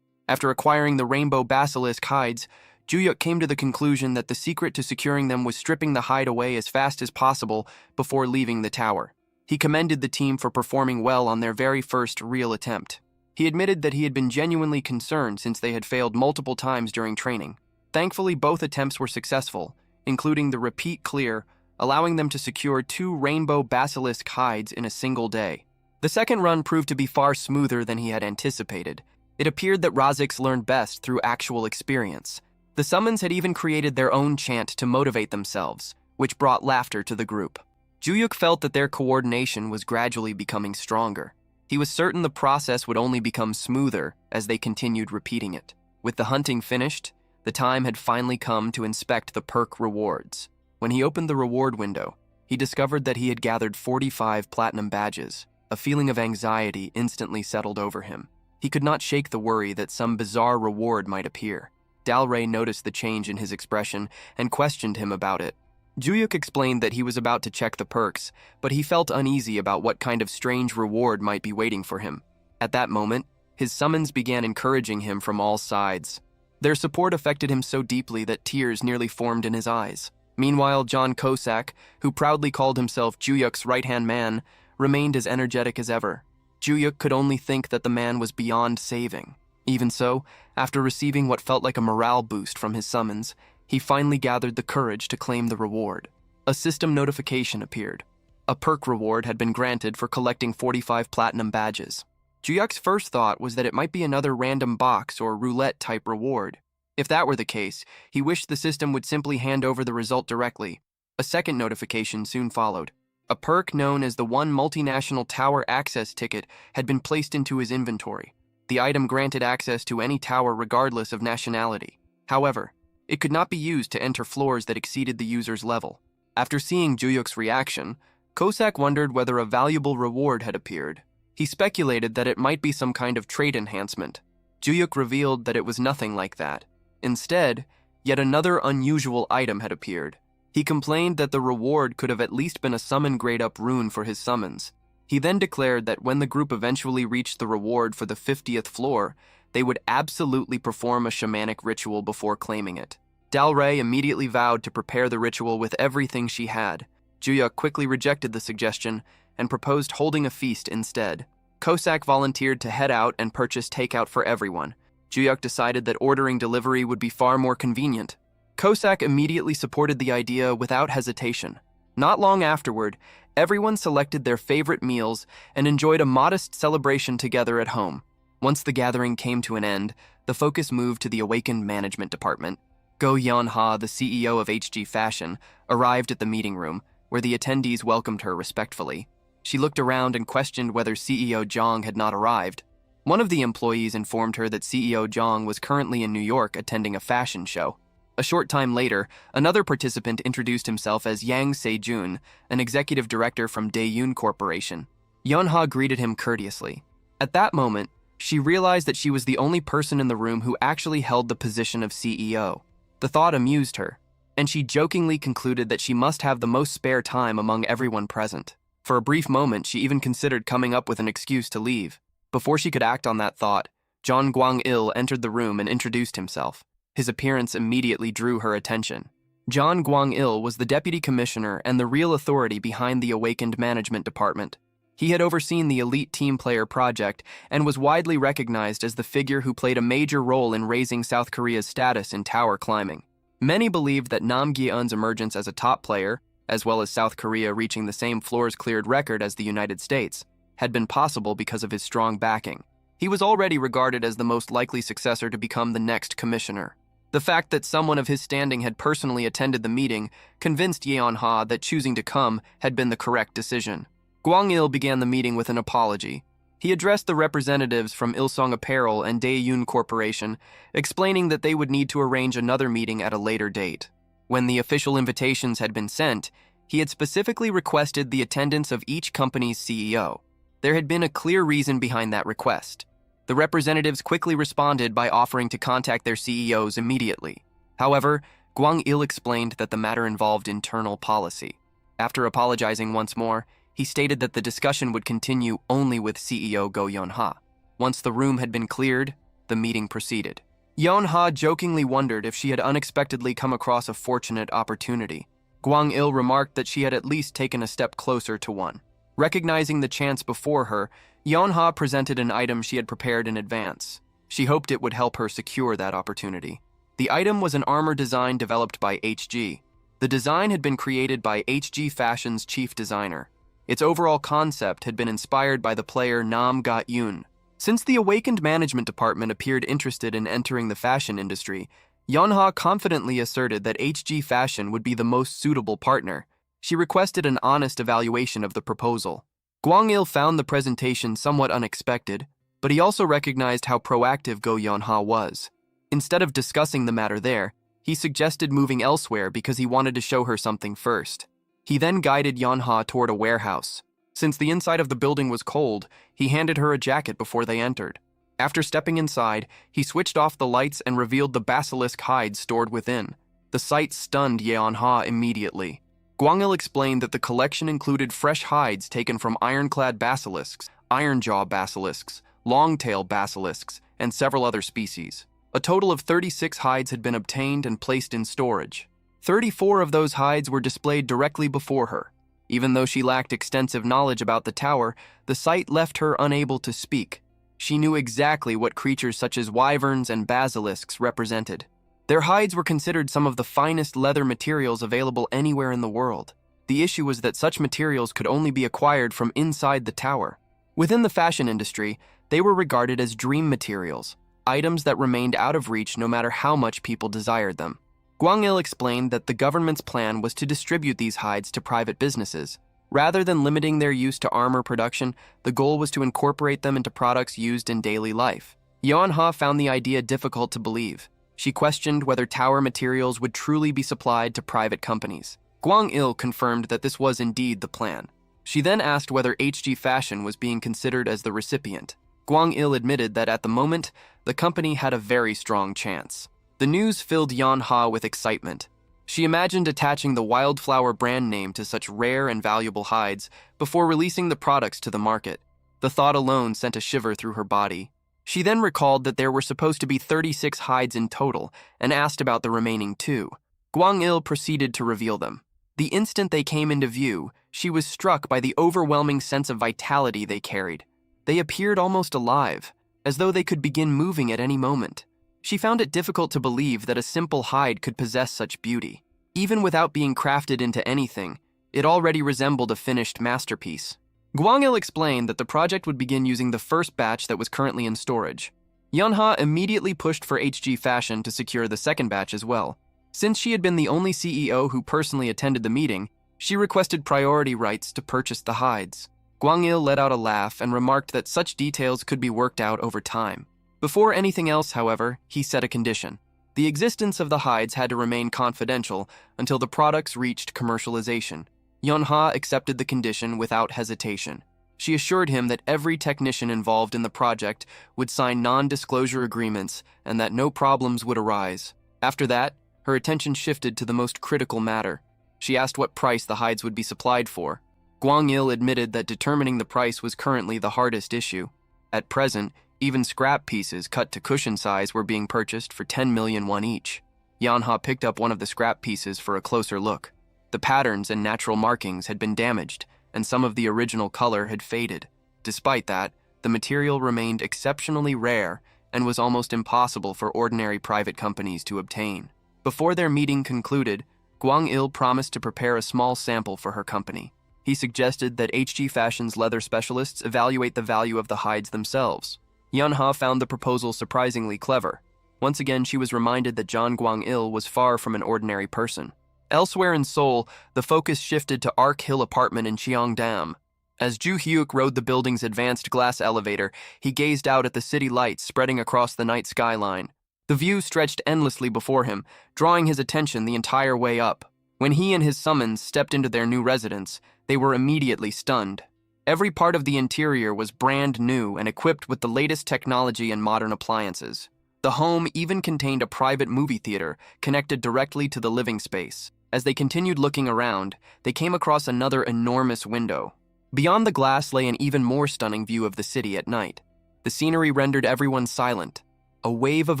Speaker 1: After acquiring the rainbow basilisk hides, Juhyuk came to the conclusion that the secret to securing them was stripping the hide away as fast as possible before leaving the tower. He commended the team for performing well on their very first real attempt. He admitted that he had been genuinely concerned since they had failed multiple times during training. Thankfully, both attempts were successful, including the repeat clear, allowing them to secure 2 rainbow basilisk hides in a single day. The second run proved to be far smoother than he had anticipated. It appeared that Razix learned best through actual experience. The summons had even created their own chant to motivate themselves, which brought laughter to the group. Juhyuk felt that their coordination was gradually becoming stronger. He was certain the process would only become smoother as they continued repeating it. With the hunting finished, the time had finally come to inspect the perk rewards. When he opened the reward window, he discovered that he had gathered 45 platinum badges. A feeling of anxiety instantly settled over him. He could not shake the worry that some bizarre reward might appear. Dalre noticed the change in his expression and questioned him about it. Juhyuk explained that he was about to check the perks, but he felt uneasy about what kind of strange reward might be waiting for him. At that moment, his summons began encouraging him from all sides. Their support affected him so deeply that tears nearly formed in his eyes. Meanwhile, John Kosak, who proudly called himself Juyuk's right-hand man, remained as energetic as ever. Juyuk could only think that the man was beyond saving. Even so, after receiving what felt like a morale boost from his summons, he finally gathered the courage to claim the reward. A system notification appeared. A perk reward had been granted for collecting 45 platinum badges. Juyuk's first thought was that it might be another random box or roulette-type reward. If that were the case, he wished the system would simply hand over the result directly. A second notification soon followed. A perk known as the One Multinational Tower Access Ticket had been placed into his inventory. The item granted access to any tower regardless of nationality. However, it could not be used to enter floors that exceeded the user's level. After seeing Juyuk's reaction, Kosak wondered whether a valuable reward had appeared. He speculated that it might be some kind of trade enhancement. Juyuk revealed that it was nothing like that. Instead, yet another unusual item had appeared. He complained that the reward could have at least been a summon grade-up rune for his summons. He then declared that when the group eventually reached the reward for the 50th floor, they would absolutely perform a shamanic ritual before claiming it. Dalray immediately vowed to prepare the ritual with everything she had. Juyuk quickly rejected the suggestion and proposed holding a feast instead. Kosak volunteered to head out and purchase takeout for everyone. Juyuk decided that ordering delivery would be far more convenient. Kosak immediately supported the idea without hesitation. Not long afterward, everyone selected their favorite meals and enjoyed a modest celebration together at home. Once the gathering came to an end, the focus moved to the awakened management department. Go Yeonha, the CEO of HG Fashion, arrived at the meeting room, where the attendees welcomed her respectfully. She looked around and questioned whether CEO Jong had not arrived. One of the employees informed her that CEO Jong was currently in New York attending a fashion show. A short time later, another participant introduced himself as Yang Se-jun, an executive director from Daeyoon Corporation. Yeonha greeted him courteously. At that moment, she realized that she was the only person in the room who actually held the position of CEO. The thought amused her, and she jokingly concluded that she must have the most spare time among everyone present. For a brief moment, she even considered coming up with an excuse to leave. Before she could act on that thought, John Gwang-il entered the room and introduced himself. His appearance immediately drew her attention. John Gwang-il was the deputy commissioner and the real authority behind the awakened management department. He had overseen the elite team player project and was widely recognized as the figure who played a major role in raising South Korea's status in tower climbing. Many believed that Nam Gi-eun's emergence as a top player, as well as South Korea reaching the same floors cleared record as the United States, had been possible because of his strong backing. He was already regarded as the most likely successor to become the next commissioner. The fact that someone of his standing had personally attended the meeting convinced Yeonha that choosing to come had been the correct decision. Gwang-il began the meeting with an apology. He addressed the representatives from Ilsong Apparel and Daeyoon Corporation, explaining that they would need to arrange another meeting at a later date. When the official invitations had been sent, he had specifically requested the attendance of each company's CEO. There had been a clear reason behind that request. The representatives quickly responded by offering to contact their CEOs immediately. However, Gwang-il explained that the matter involved internal policy. After apologizing once more, he stated that the discussion would continue only with CEO Go Yeonha. Once the room had been cleared, the meeting proceeded. Yeonha jokingly wondered if she had unexpectedly come across a fortunate opportunity. Gwang-il remarked that she had at least taken a step closer to one. Recognizing the chance before her, Yeonha presented an item she had prepared in advance. She hoped it would help her secure that opportunity. The item was an armor design developed by HG. The design had been created by HG Fashion's chief designer. Its overall concept had been inspired by the player Nam Ga-eun. Since the awakened management department appeared interested in entering the fashion industry, Yeonha confidently asserted that HG Fashion would be the most suitable partner. She requested an honest evaluation of the proposal. Gwang-il found the presentation somewhat unexpected, but he also recognized how proactive Go Yeonha was. Instead of discussing the matter there, he suggested moving elsewhere because he wanted to show her something first. He then guided Yeonha toward a warehouse. Since the inside of the building was cold, he handed her a jacket before they entered. After stepping inside, he switched off the lights and revealed the basilisk hides stored within. The sight stunned Yeonha immediately. Gwang-il explained that the collection included fresh hides taken from ironclad basilisks, iron-jaw basilisks, long-tail basilisks, and several other species. A total of 36 hides had been obtained and placed in storage. 34 of those hides were displayed directly before her. Even though she lacked extensive knowledge about the tower, the sight left her unable to speak. She knew exactly what creatures such as wyverns and basilisks represented. Their hides were considered some of the finest leather materials available anywhere in the world. The issue was that such materials could only be acquired from inside the tower. Within the fashion industry, they were regarded as dream materials, items that remained out of reach no matter how much people desired them. Gwang-il explained that the government's plan was to distribute these hides to private businesses. Rather than limiting their use to armor production, the goal was to incorporate them into products used in daily life. Yeonha found the idea difficult to believe. She questioned whether tower materials would truly be supplied to private companies. Gwang-il confirmed that this was indeed the plan. She then asked whether HG Fashion was being considered as the recipient. Gwang-il admitted that at the moment, the company had a very strong chance. The news filled Yeonha with excitement. She imagined attaching the Wildflower brand name to such rare and valuable hides before releasing the products to the market. The thought alone sent a shiver through her body. She then recalled that there were supposed to be 36 hides in total and asked about the remaining 2. Gwang-il proceeded to reveal them. The instant they came into view, she was struck by the overwhelming sense of vitality they carried. They appeared almost alive, as though they could begin moving at any moment. She found it difficult to believe that a simple hide could possess such beauty. Even without being crafted into anything, it already resembled a finished masterpiece. Gwang-il explained that the project would begin using the first batch that was currently in storage. Yeonha immediately pushed for HG Fashion to secure the second batch as well. Since she had been the only CEO who personally attended the meeting, she requested priority rights to purchase the hides. Gwang-il let out a laugh and remarked that such details could be worked out over time. Before anything else, however, he set a condition. The existence of the hides had to remain confidential until the products reached commercialization. Yeonha accepted the condition without hesitation. She assured him that every technician involved in the project would sign non-disclosure agreements and that no problems would arise. After that, her attention shifted to the most critical matter. She asked what price the hides would be supplied for. Gwang-il admitted that determining the price was currently the hardest issue. At present, even scrap pieces cut to cushion size were being purchased for 10 million won each. Yeonha picked up one of the scrap pieces for a closer look. The patterns and natural markings had been damaged, and some of the original color had faded. Despite that, the material remained exceptionally rare and was almost impossible for ordinary private companies to obtain. Before their meeting concluded, Gwang-il promised to prepare a small sample for her company. He suggested that HG Fashion's leather specialists evaluate the value of the hides themselves. Yeonha found the proposal surprisingly clever. Once again, she was reminded that John Gwang-il was far from an ordinary person. Elsewhere in Seoul, the focus shifted to Ark Hill Apartment in Cheongdam. As Ju Hyuk rode the building's advanced glass elevator, he gazed out at the city lights spreading across the night skyline. The view stretched endlessly before him, drawing his attention the entire way up. When he and his summons stepped into their new residence, they were immediately stunned. Every part of the interior was brand new and equipped with the latest technology and modern appliances. The home even contained a private movie theater connected directly to the living space. As they continued looking around, they came across another enormous window. Beyond the glass lay an even more stunning view of the city at night. The scenery rendered everyone silent. A wave of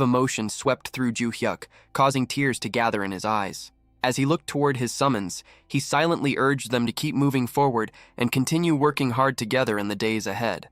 Speaker 1: emotion swept through Ju Hyuk, causing tears to gather in his eyes. As he looked toward his summons, he silently urged them to keep moving forward and continue working hard together in the days ahead.